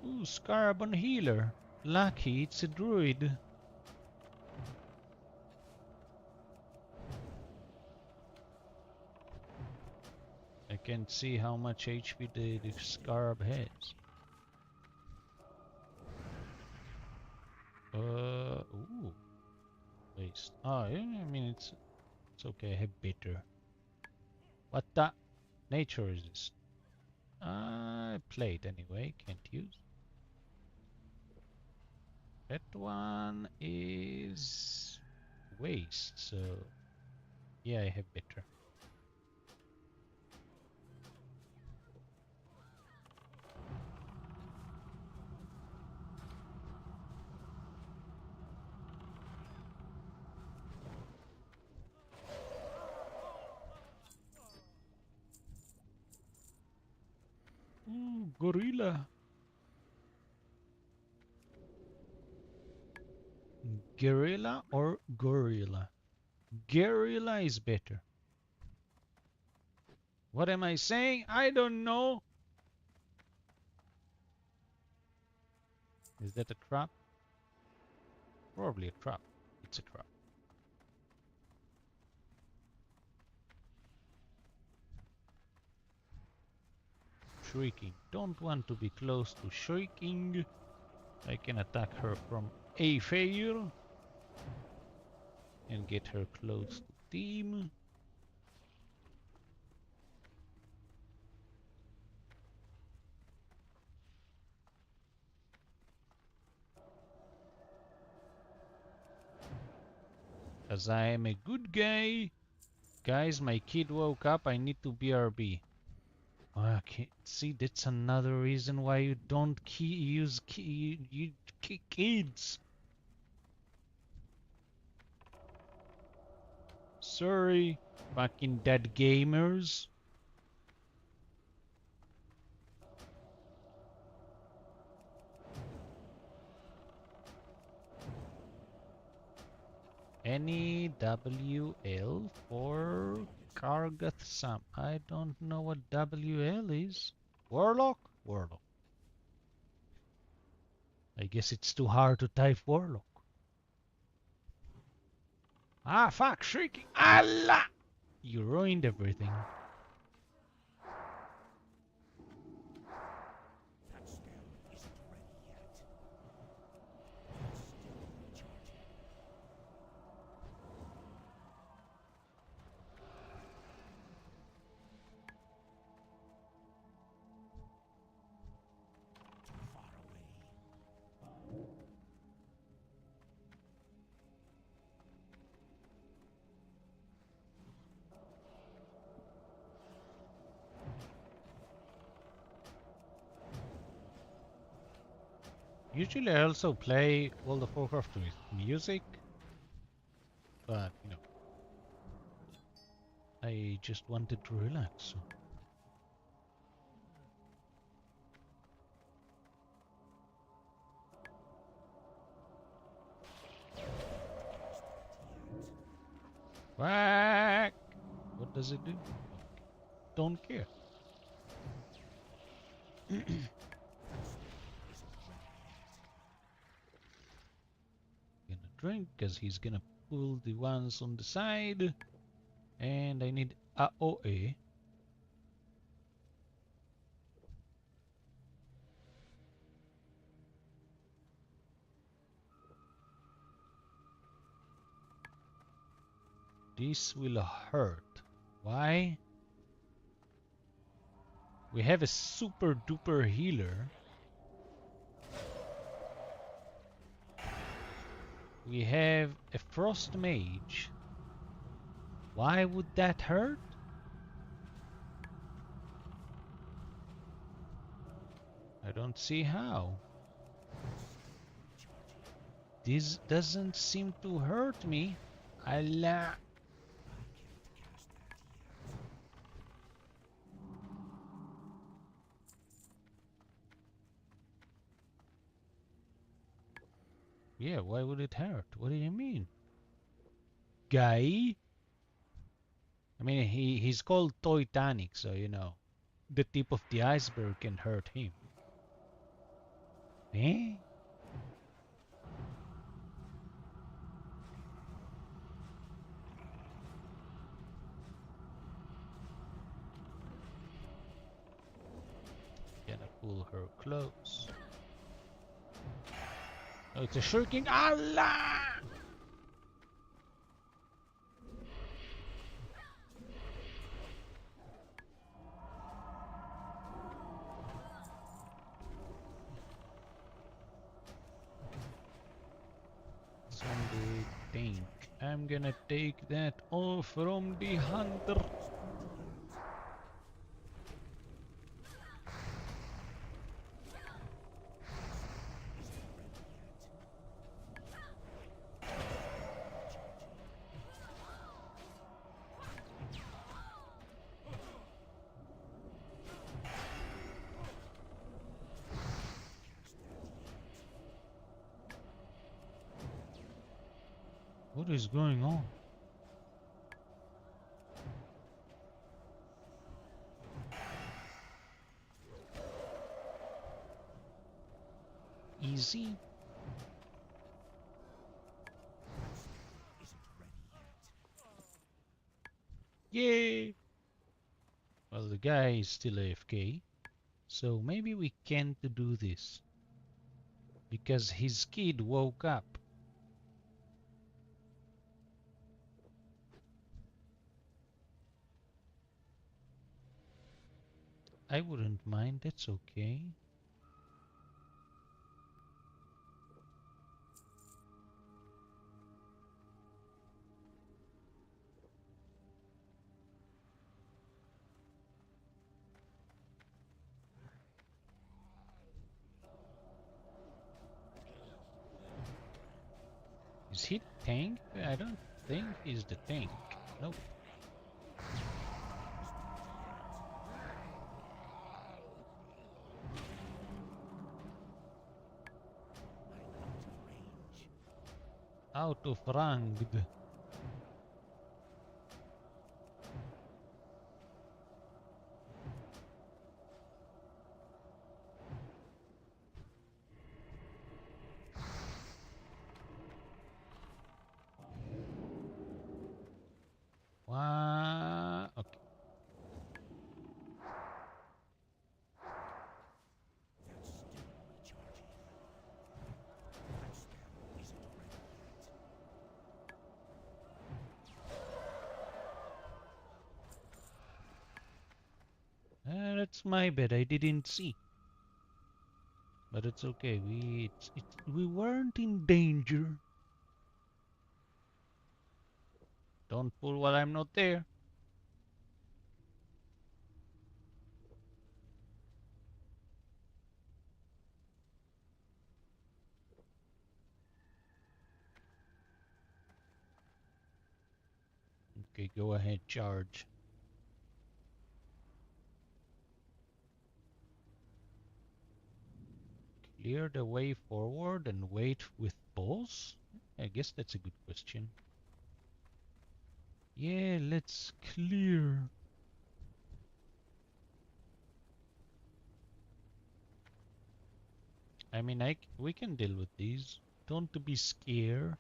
Ooh, Scarab on healer. Lucky it's a druid. I can't see how much HP the Scarab has. Ooh. Waste. Oh, yeah, I mean, it's okay, I have bitter. What the nature is this? I played anyway, can't use. That one is waste, so yeah, I have bitter. Ooh, gorilla. Guerrilla or gorilla? Guerrilla is better. What am I saying? I don't know. Is that a trap? Probably a trap. It's a trap. Shrieking. Don't want to be close to Shrieking. I can attack her from a fair and get her close to team. As I am a good guy. Guys, my kid woke up. I need to BRB. Okay, see, that's another reason why you don't use kids. Sorry, fucking dead gamers. Any WL for Kargath Sam. I don't know what WL is. Warlock? Warlock. I guess it's too hard to type Warlock. Ah, fuck, shrieking. Allah! You ruined everything. Usually I also play World of Warcraft with music, but you know, I just wanted to relax. So. Whack! What does it do? Don't care. Gonna drink because he's gonna pull the ones on the side, and I need AOE. This will hurt. Why? We have a super duper healer. We have a frost mage. Why would that hurt? I don't see how. This doesn't seem to hurt me. Allah. Yeah, why would it hurt? What do you mean? Guy? I mean, he's called Titanic, so you know, the tip of the iceberg can hurt him. Eh? Gonna pull her close. Oh, it's a shrieking Allah! Sunday tank. I'm gonna take that off from the hunter. What is going on? Is see. Yay! Well, the guy is still AFK, so maybe we can't do this because his kid woke up. I wouldn't mind, that's okay. Is he tank? I don't think he's the tank. Nope. Out of ranked. Okay. That's my bad. I didn't see. But it's okay. We weren't in danger. Don't pull while I'm not there. Okay, go ahead, charge. Clear the way forward and wait with pulse? I guess that's a good question. Yeah, let's clear. I mean, we can deal with these. Don't be scared.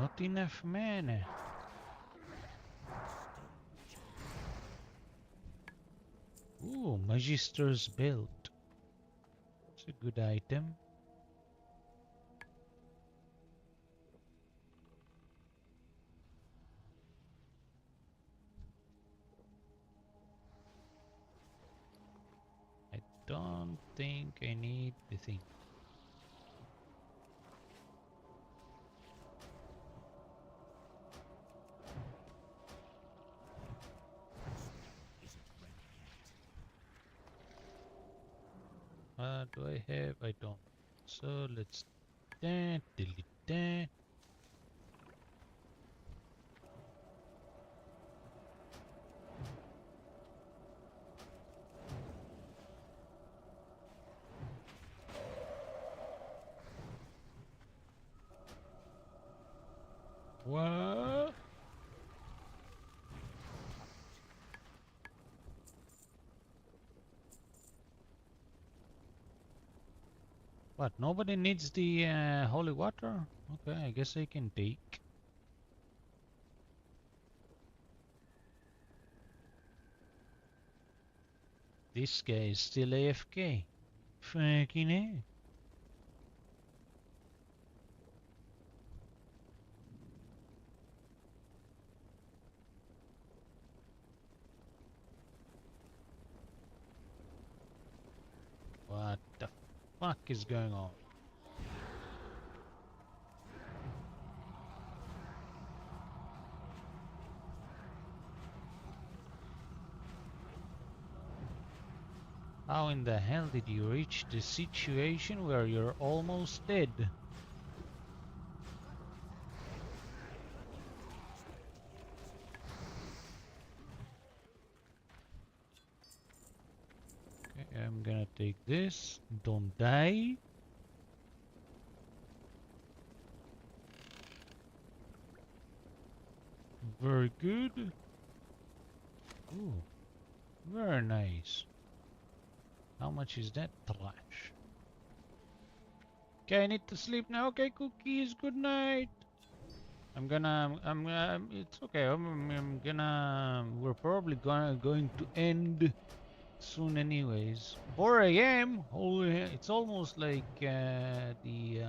Not enough mana. Ooh, Magister's Belt. It's a good item. I don't think I need the thing. Do I have? I don't. So let's delete that. What? What? Nobody needs the holy water? Okay, I guess I can take. This guy is still AFK. Fucking A. What the fuck is going on? How in the hell did you reach the situation where you're almost dead? Okay, I'm gonna take this. Don't die. Very good. Ooh, very nice. How much is that trash? Okay, I need to sleep now. Okay, cookies. Good night. It's okay. I'm gonna. We're probably going to end soon, anyways. 4 a.m. Oh, it's almost like the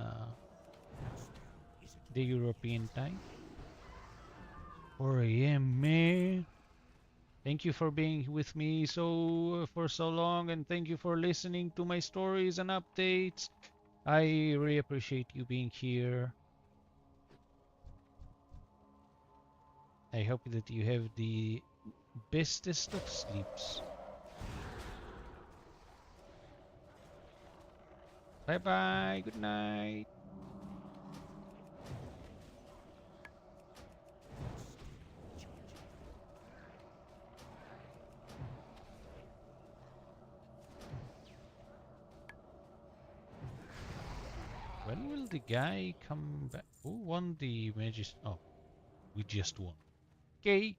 European time. 4 a.m. man. Thank you for being with me for so long, and thank you for listening to my stories and updates. I really appreciate you being here. I hope that you have the bestest of sleeps. Bye bye. Good night. When will the guy come back? Who won the Magis? Oh, we just won. Okay.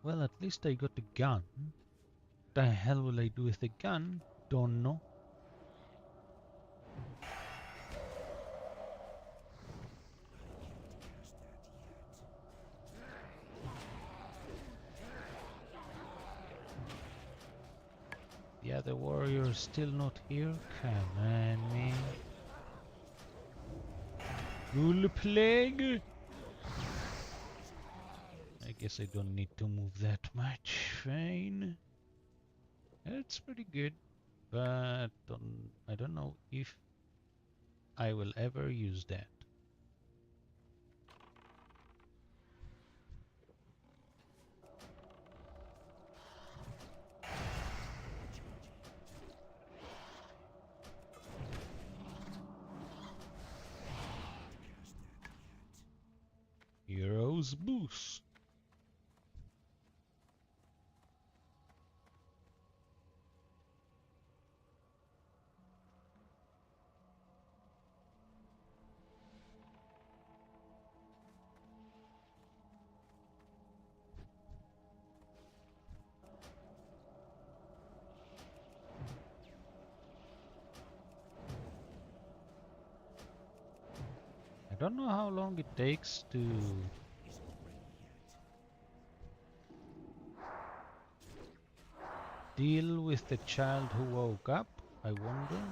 Well, at least I got a gun. What the hell will I do with the gun? Don't know. The other warrior is still not here. Come on, man. Ghoul plague. I guess I don't need to move that much. Fine. It's pretty good, but I don't know if I will ever use that. Heroes boost. I don't know how long it takes to deal with the child who woke up. I wonder.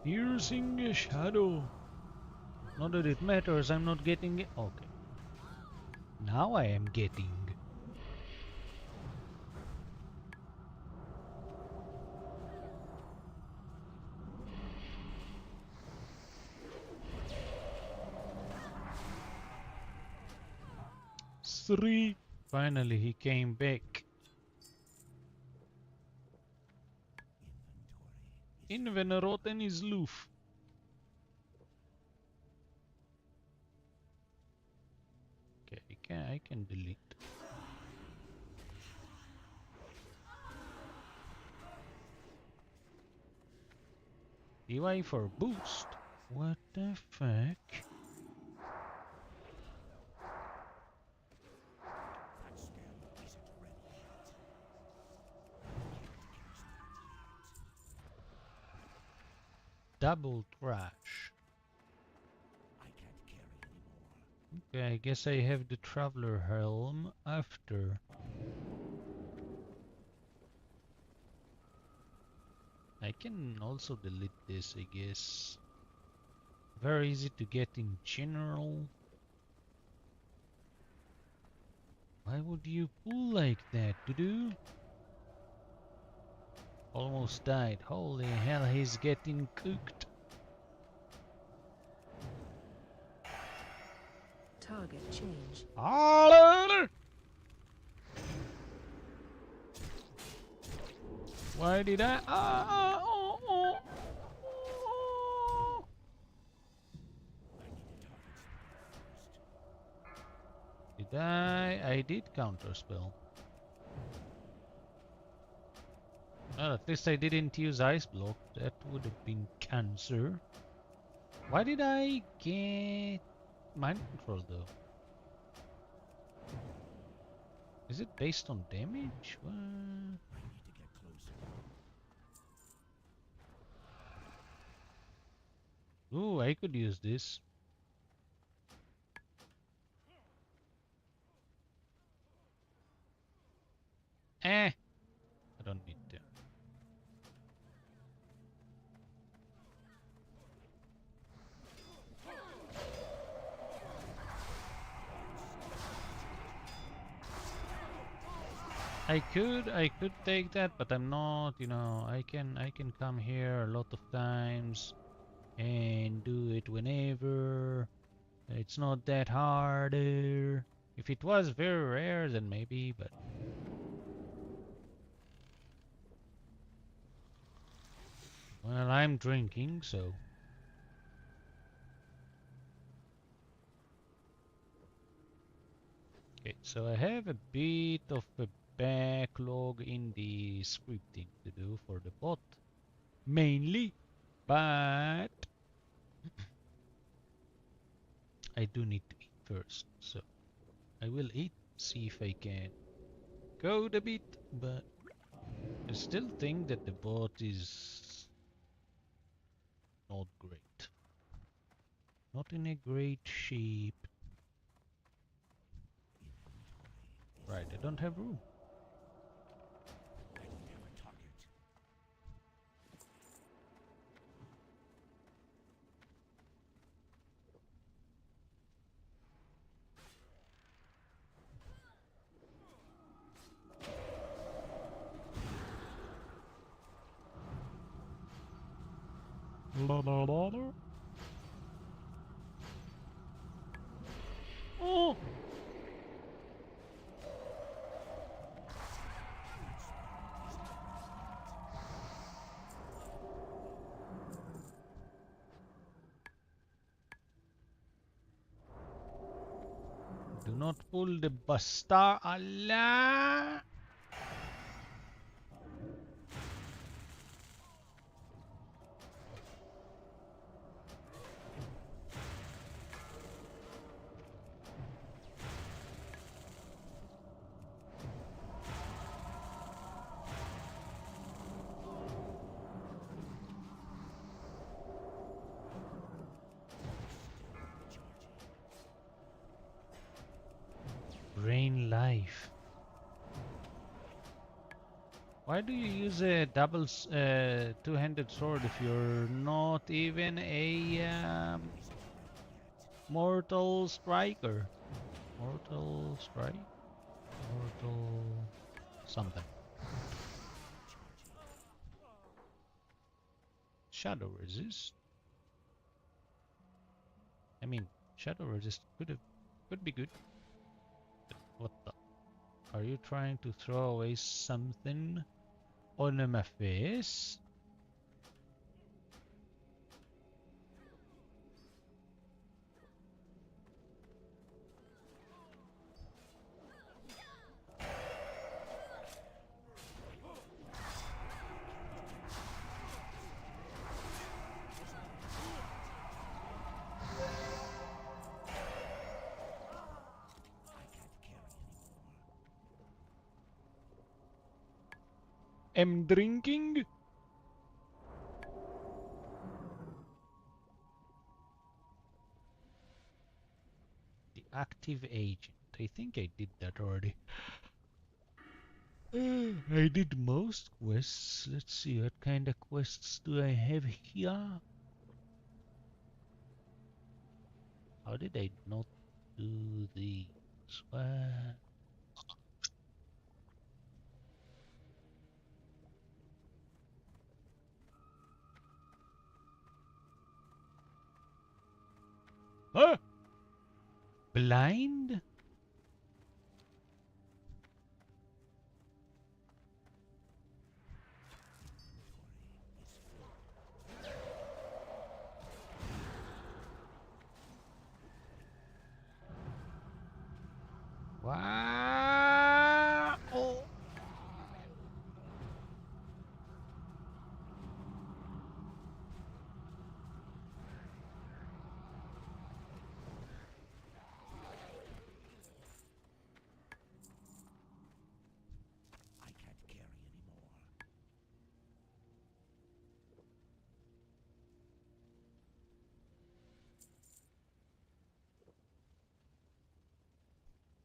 Piercing a shadow. Not that it matters, I'm not getting it. Okay. Now I am getting. Three. Finally, he came back. Invenroten is loof. Okay, I can delete. DY for boost. What the fuck? double trash. Okay, I guess I have the traveler helm after. I can also delete this, I guess. Very easy to get in general. Why would you pull like that, Dudu? Almost died. Holy hell, he's getting cooked. Target change. Why did I? Did I? I did counterspell. Well, at least I didn't use ice block. That would have been cancer. Why did I get mind control though? Is it based on damage? Ooh, I could use this. I don't need to. I could take that, but I'm not, you know, I can come here a lot of times and do it whenever. It's not that hard. If it was very rare, then maybe, but well, I'm drinking, so okay, so I have a bit of a backlog in the scripting to do for the bot, mainly, but I do need to eat first, so I will eat, see if I can code a bit, but I still think that the bot is not great. Not in a great shape. Right, I don't have room. Oh! Do not pull the basta, Allah! Brain life. Why do you use a double two-handed sword if you're not even a mortal striker? Mortal strike? Mortal something. Shadow resist. I mean, shadow resist could be good. But what the? Are you trying to throw away something on my face? I'm drinking. Active agent. I think I did that already. I did most quests. Let's see, what kind of quests do I have here? How did I not do these? What? Huh? Blind? Wow! Oh.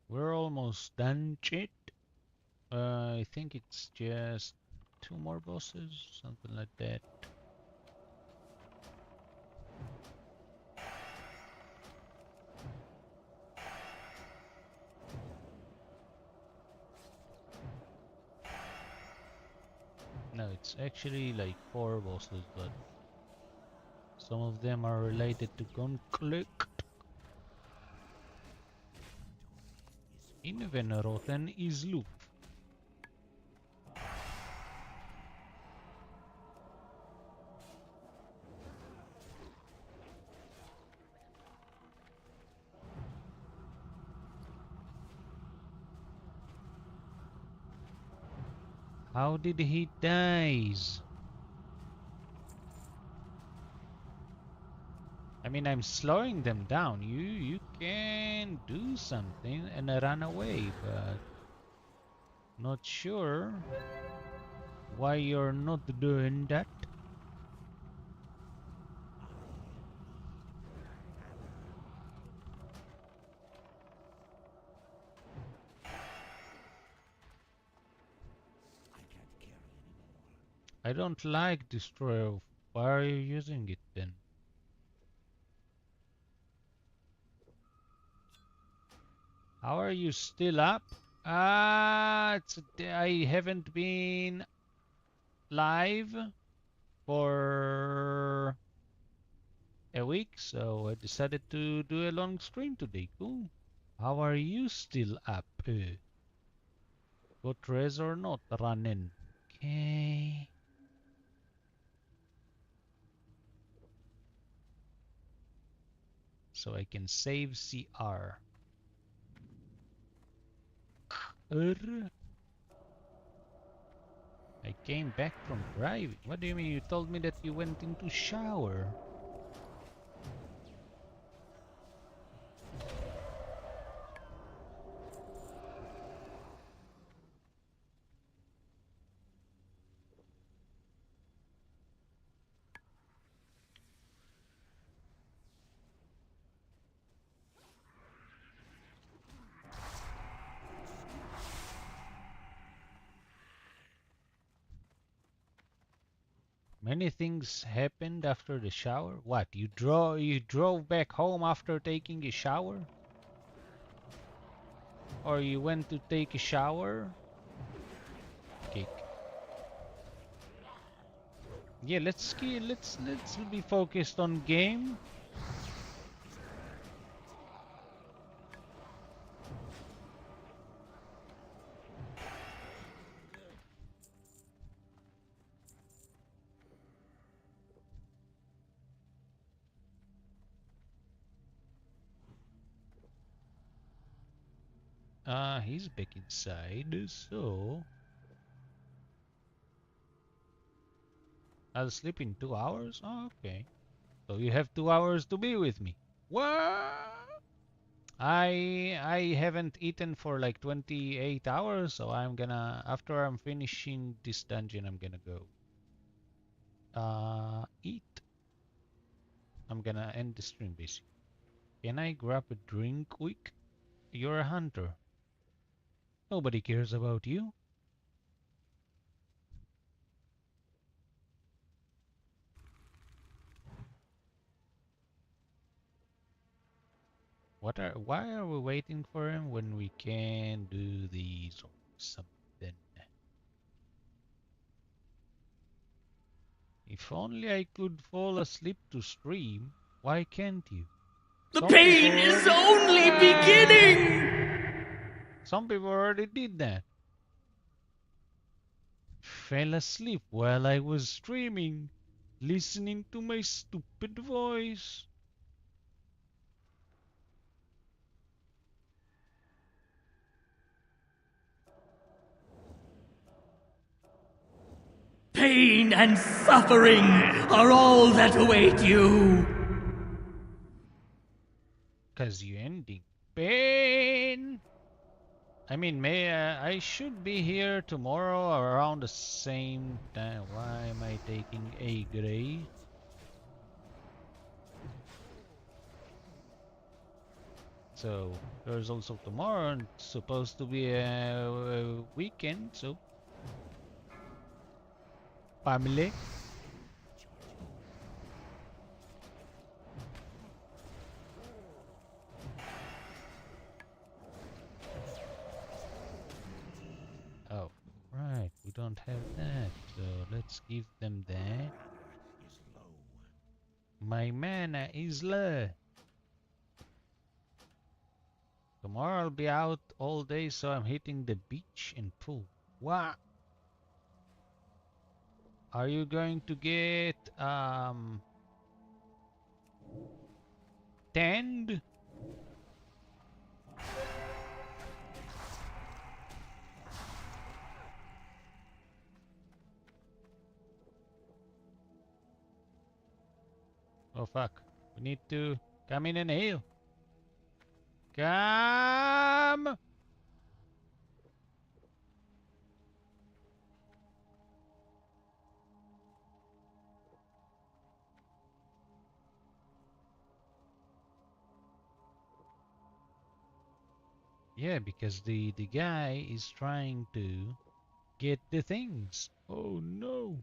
We're almost done, Chit. I think it's just 2 more bosses, something like that. No, it's actually like 4 bosses, but some of them are related to conflict. Invenroten is loop. How did he dies? I mean, I'm slowing them down. You can do something and run away, but not sure why you're not doing that. I don't like Destroyer. Why are you using it then? How are you still up? I haven't been live for a week, so I decided to do a long stream today. Cool. How are you still up? Got res or not running? Okay. So I can save CR. I came back from driving. What do you mean? You told me that you went into shower. Many things happened after the shower. What? You drove back home after taking a shower? Or you went to take a shower? Okay. Yeah, let's be focused on game. He's back inside, so I'll sleep in 2 hours? Oh, okay. So you have 2 hours to be with me. What? I haven't eaten for like 28 hours, so I'm gonna after I'm finishing this dungeon, I'm gonna go eat. I'm gonna end the stream basically. Can I grab a drink quick? You're a hunter. Nobody cares about you. Why are we waiting for him when we can do these or something? If only I could fall asleep to stream. Why can't you? The Some pain people is already only beginning! Some people already did that. Fell asleep while I was streaming, listening to my stupid voice. Pain and suffering are all that await you. 'Cause you ending pain. I mean, I should be here tomorrow around the same time. Why am I taking a gray? So there's also tomorrow, and it's supposed to be a weekend. So family. Oh, right. We don't have that. So let's give them that. My mana is low. Tomorrow I'll be out all day, so I'm hitting the beach and pool. What? Are you going to get tanned? Oh fuck. We need to come in and heal. Come! Yeah, because the guy is trying to get the things. Oh no.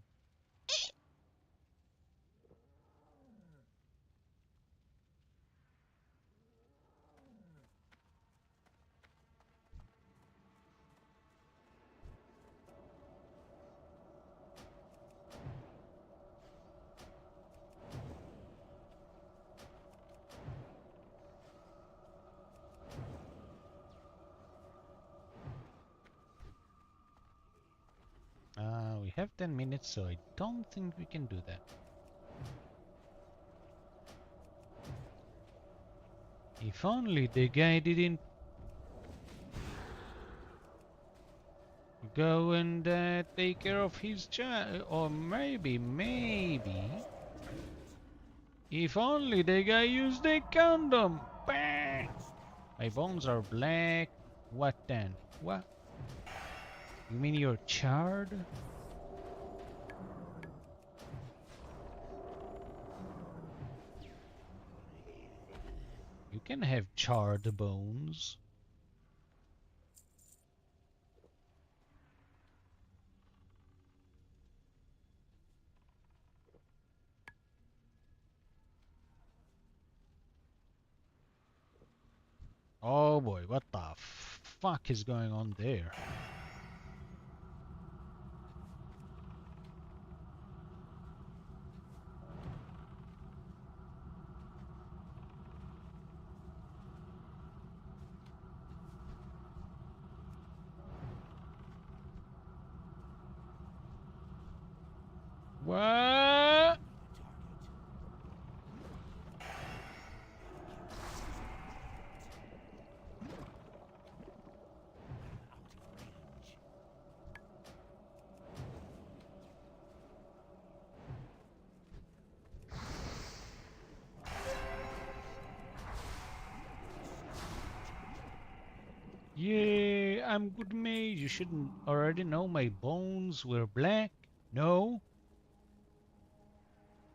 We have 10 minutes, so I don't think we can do that. If only the guy didn't go and take care of his child. Or maybe. If only the guy used a condom. Bang! My bones are black. What then? What? You mean you're charred? You can have charred bones. Oh boy, what the fuck is going on there? What? Yeah, I'm good mate. You shouldn't already know my bones were black. No?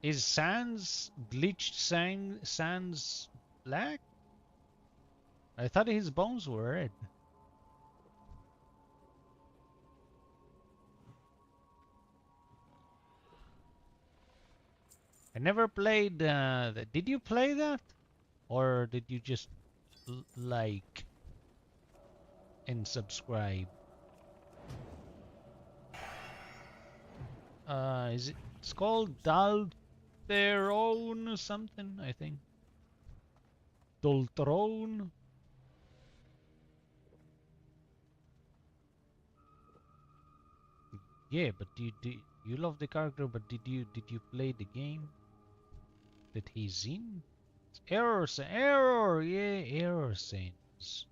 Is Sans glitched Sans black? I thought his bones were red. I never played that. Did you play that? Or did you just like and subscribe? It's called Dalterone something, I think. Doltrone? Yeah, but you love the character, but did you play the game that he's in? Error, yeah, error sense.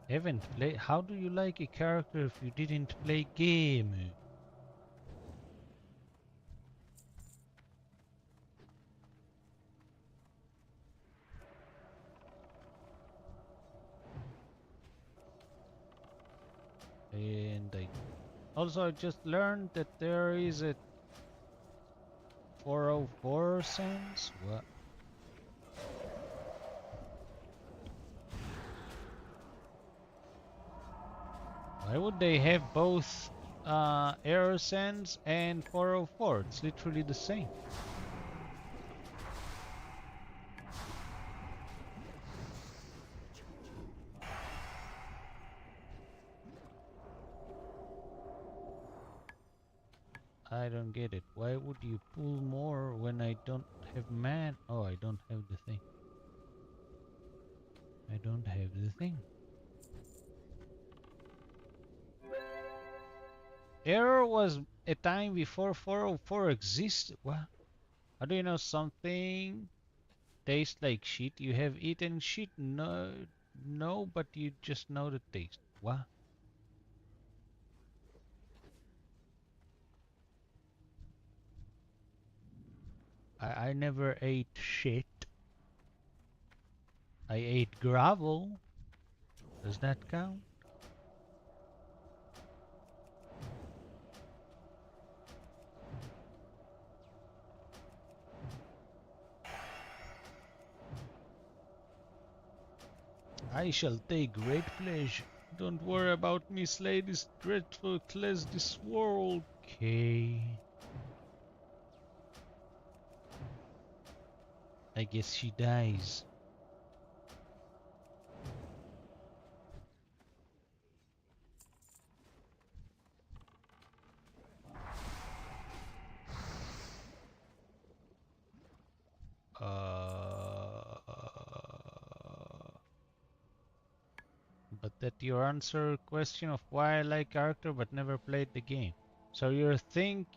Haven't played. How do you like a character if you didn't play game? And I just learned that there is a 404 sense. What? Why would they have both error sense and 404? It's literally the same. I don't get it. Why would you pull more when I don't have man? Oh, I don't have the thing. I don't have the thing. Error was a time before 404 existed. What? How do you know something tastes like shit? You have eaten shit? No, no, but you just know the taste. What? I never ate shit. I ate gravel. Does that count? I shall take great pleasure. Don't worry about me, slay this dreadful, cleanse this world. Okay. I guess she dies. But that your answer question of why I like character but never played the game. So you think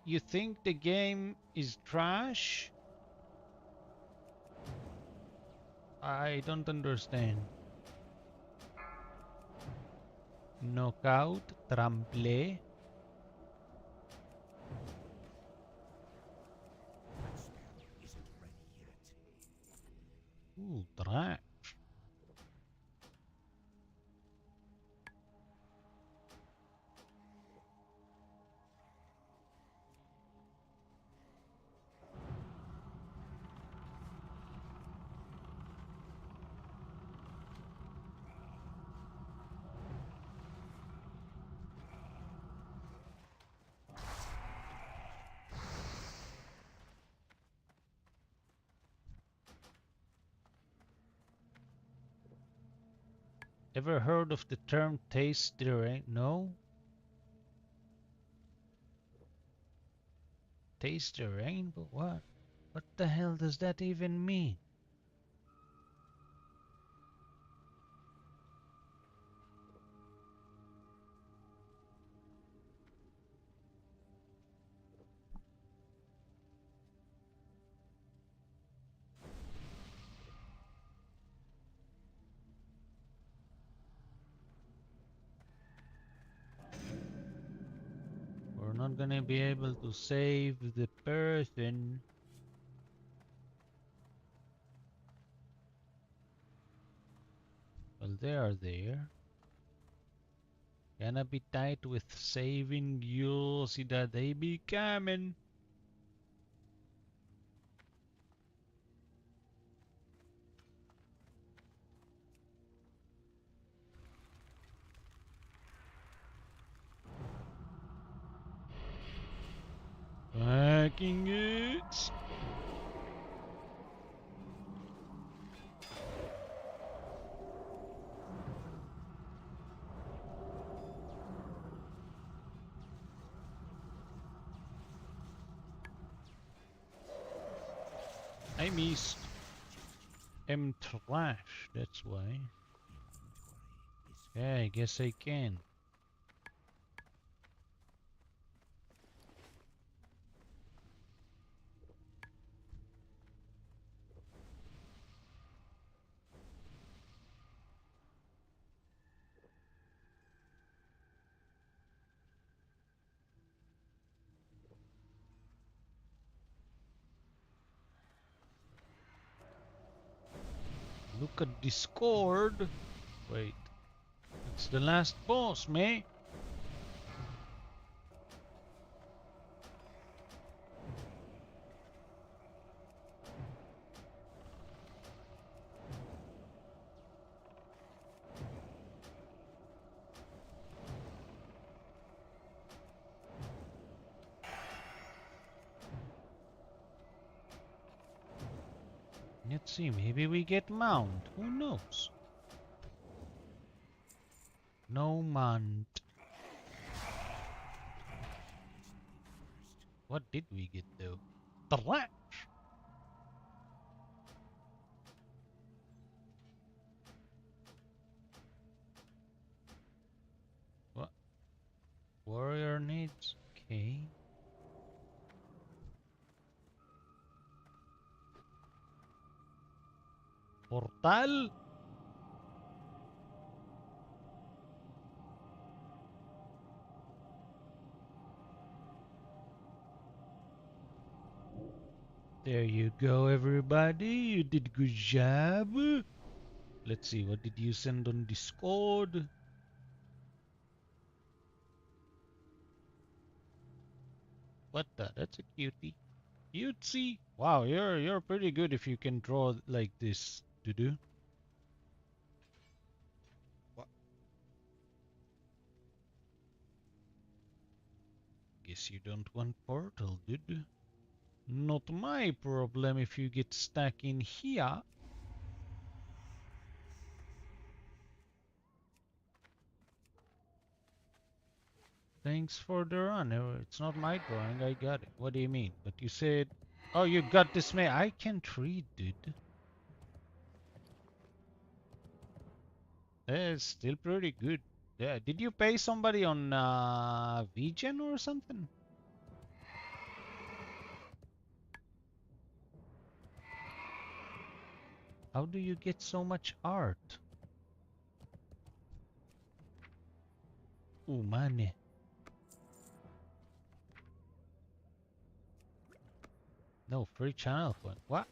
the game is trash? I don't understand. Knockout, trample. Ooh, trash. Ever heard of the term taste the rain? No? Taste the rainbow? What? What the hell does that even mean? We're not gonna be able to save the person. Well, they are there. Gonna be tight with saving you, see that they be coming. Fucking it. I missed. I'm trash, that's why. Yeah, I guess I can. Look at Discord. Wait, it's the last boss, man. Let's see, maybe we get mount. Who knows? No mount. What did we get though? Trash. What? Warrior needs. Okay. Portal. There you go, everybody. You did good job. Let's see, what did you send on Discord? What the? That's a cutie. Cutesy. Wow, you're pretty good if you can draw like this, to do. What? Guess you don't want portal, dude. Not my problem if you get stuck in here. Thanks for the run. It's not my drawing, I got it. What do you mean? But you said... Oh, you got this man. I can't read, dude. It's still pretty good. Yeah, did you pay somebody on VGen or something? How do you get so much art? Oh, money. No, free channel point. What?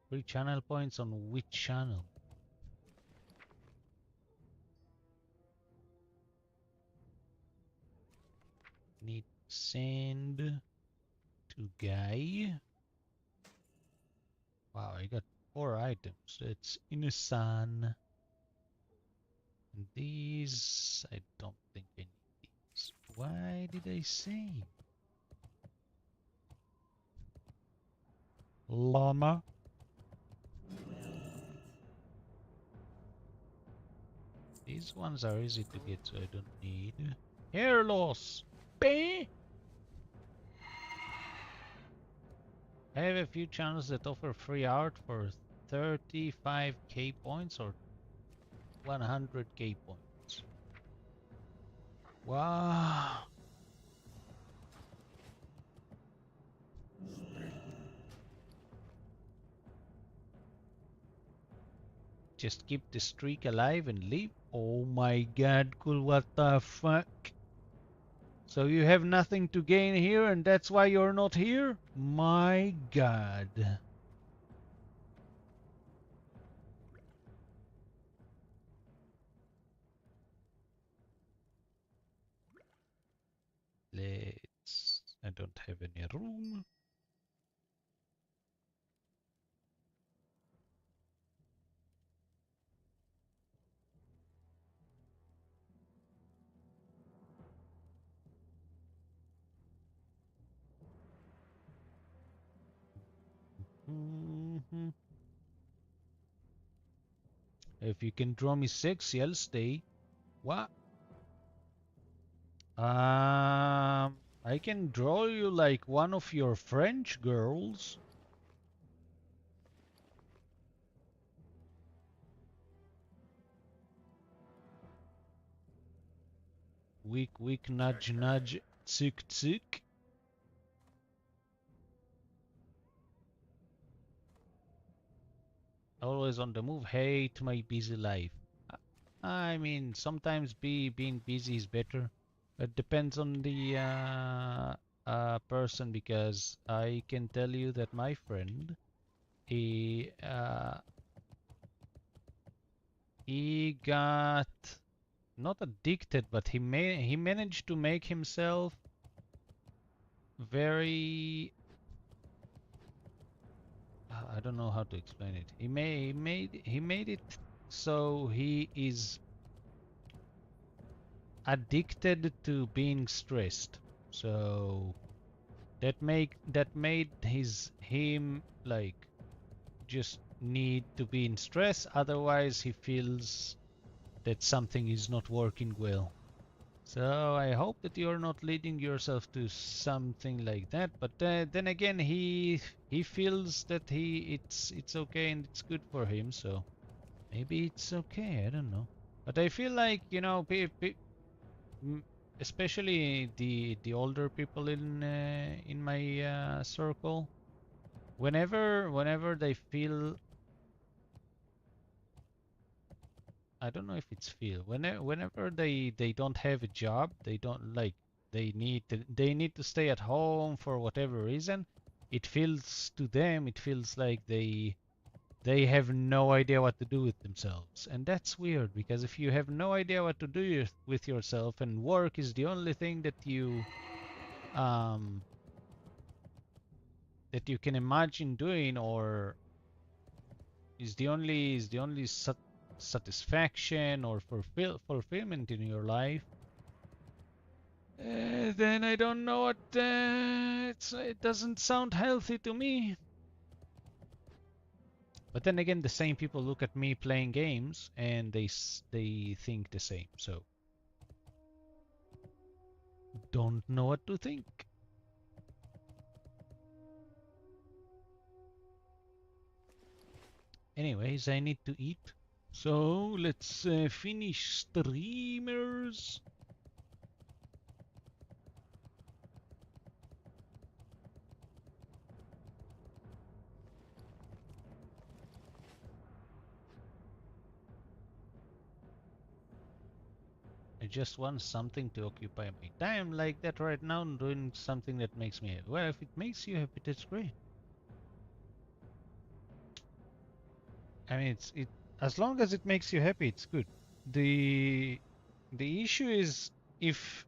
Free channel points on which channel? Need send to guy. Wow, I got 4 items. It's in a sun. And these, I don't think I need these. Why did I save? Llama. These ones are easy to get, so I don't need. Hair loss. Bang! I have a few channels that offer free art for 35k points or 100k points. Wow. Just keep the streak alive and leave. Oh my god, cool, what the fuck? So you have nothing to gain here and that's why you're not here? My god. let's... I don't have any room. Mhm. If you can draw me sexy, I'll stay. What? I can draw you like one of your French girls. Weak, weak, nudge, nudge, tsuk, tsuk. Always on the move. Hate my busy life. I mean, sometimes being busy is better. It depends on the person, because I can tell you that my friend, he he got not addicted, but he managed to make himself very, I don't know how to explain it. He made it so he is addicted to being stressed. So that made him like just need to be in stress, otherwise he feels that something is not working well. So I hope that you're not leading yourself to something like that. But then again, he feels that it's okay and it's good for him. So maybe it's okay. I don't know. But I feel like, you know, especially the older people in my circle, whenever they feel, I don't know if it's feel, whenever they don't have a job, they don't like, they need to stay at home for whatever reason, it feels to them, it feels like they have no idea what to do with themselves. And that's weird, because if you have no idea what to do with yourself, and work is the only thing um that you can imagine doing, or is the only satisfaction or fulfillment in your life, then I don't know what, it doesn't sound healthy to me. But then again, the same people look at me playing games and they think the same. So don't know what to think. Anyways, I need to eat. So let's finish streamers. I just want something to occupy my time like that right now. I'm doing something that makes me happy. Well, if it makes you happy, that's great. I mean, it as long as it makes you happy, it's good. The the issue is if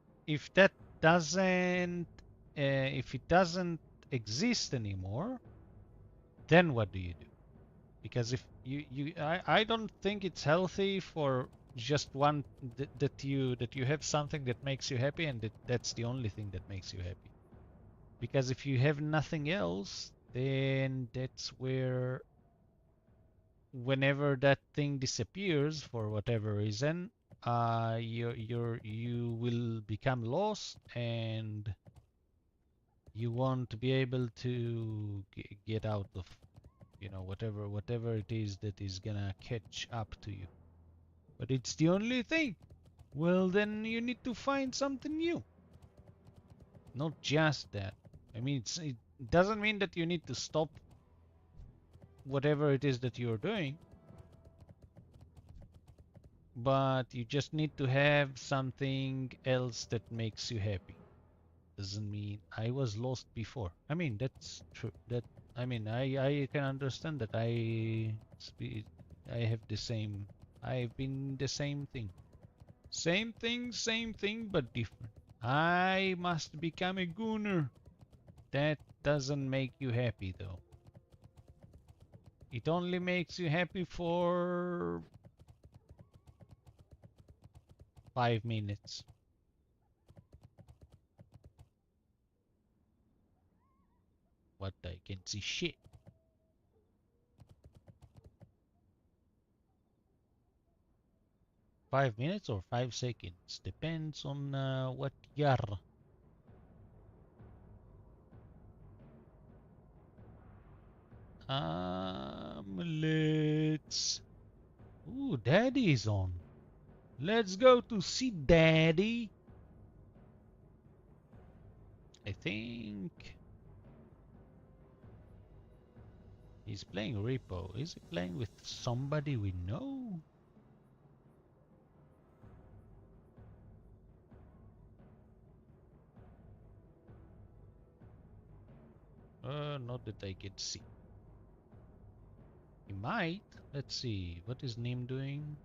that doesn't if it doesn't exist anymore, then what do you do? Because if I don't think it's healthy for just one that you have something that makes you happy, and that's the only thing that makes you happy. Because if you have nothing else, then that's where, whenever that thing disappears for whatever reason, you will become lost, and you won't be able to get out of, you know, whatever it is that is gonna catch up to you. But it's the only thing. Well, then you need to find something new. Not just that. I mean, it doesn't mean that you need to stop whatever it is that you're doing, but you just need to have something else that makes you happy. Doesn't mean I was lost before. I mean, that's true. That, I mean, I can understand that. I have the same. I've been the same thing. Same thing, but different. I must become a gooner. That doesn't make you happy though. It only makes you happy for 5 minutes. What, I can see shit. $5 minutes or 5 seconds depends on what year. Let's. Ooh, Daddy's on. Let's go to see Daddy. I think he's playing Repo. Is he playing with somebody we know? Not that I can see. He might. Let's see. What is Nim doing?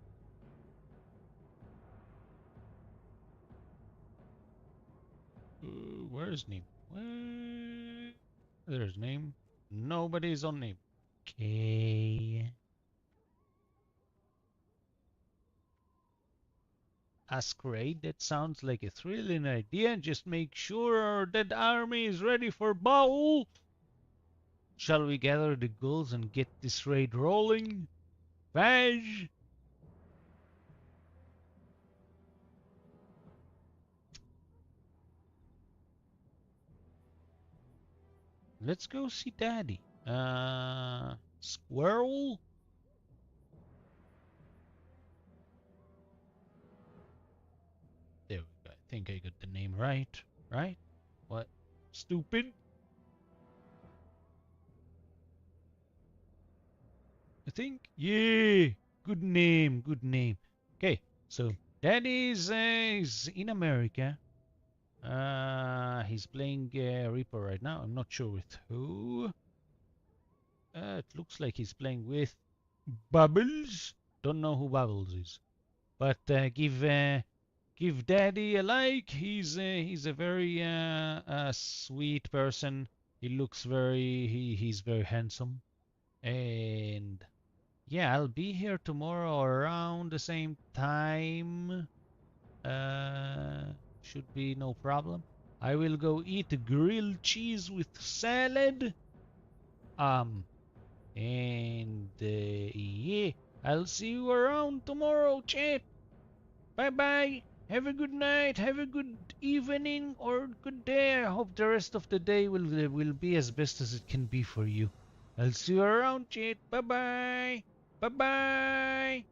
Where's Nim? Where? There's Nim. Nobody's on Nim. Okay. Ask Raid. That sounds like a thrilling idea. Just make sure our dead army is ready for battle. Shall we gather the ghouls and get this raid rolling? Vaj! Let's go see Daddy. Squirrel? There we go. I think I got the name right. Right? What? Stupid? I think? Yeah! Good name, good name. Okay, so Daddy is in America. He's playing Reaper right now. I'm not sure with who. It looks like he's playing with Bubbles. Don't know who Bubbles is, but give Daddy a like. He's a very sweet person. He looks he's very handsome, and yeah, I'll be here tomorrow around the same time. Should be no problem. I will go eat grilled cheese with salad. Um, and yeah, I'll see you around tomorrow, chat. Bye bye. Have a good night. Have a good evening or good day. I hope the rest of the day will be as best as it can be for you. I'll see you around, chat. Bye bye. Bye bye.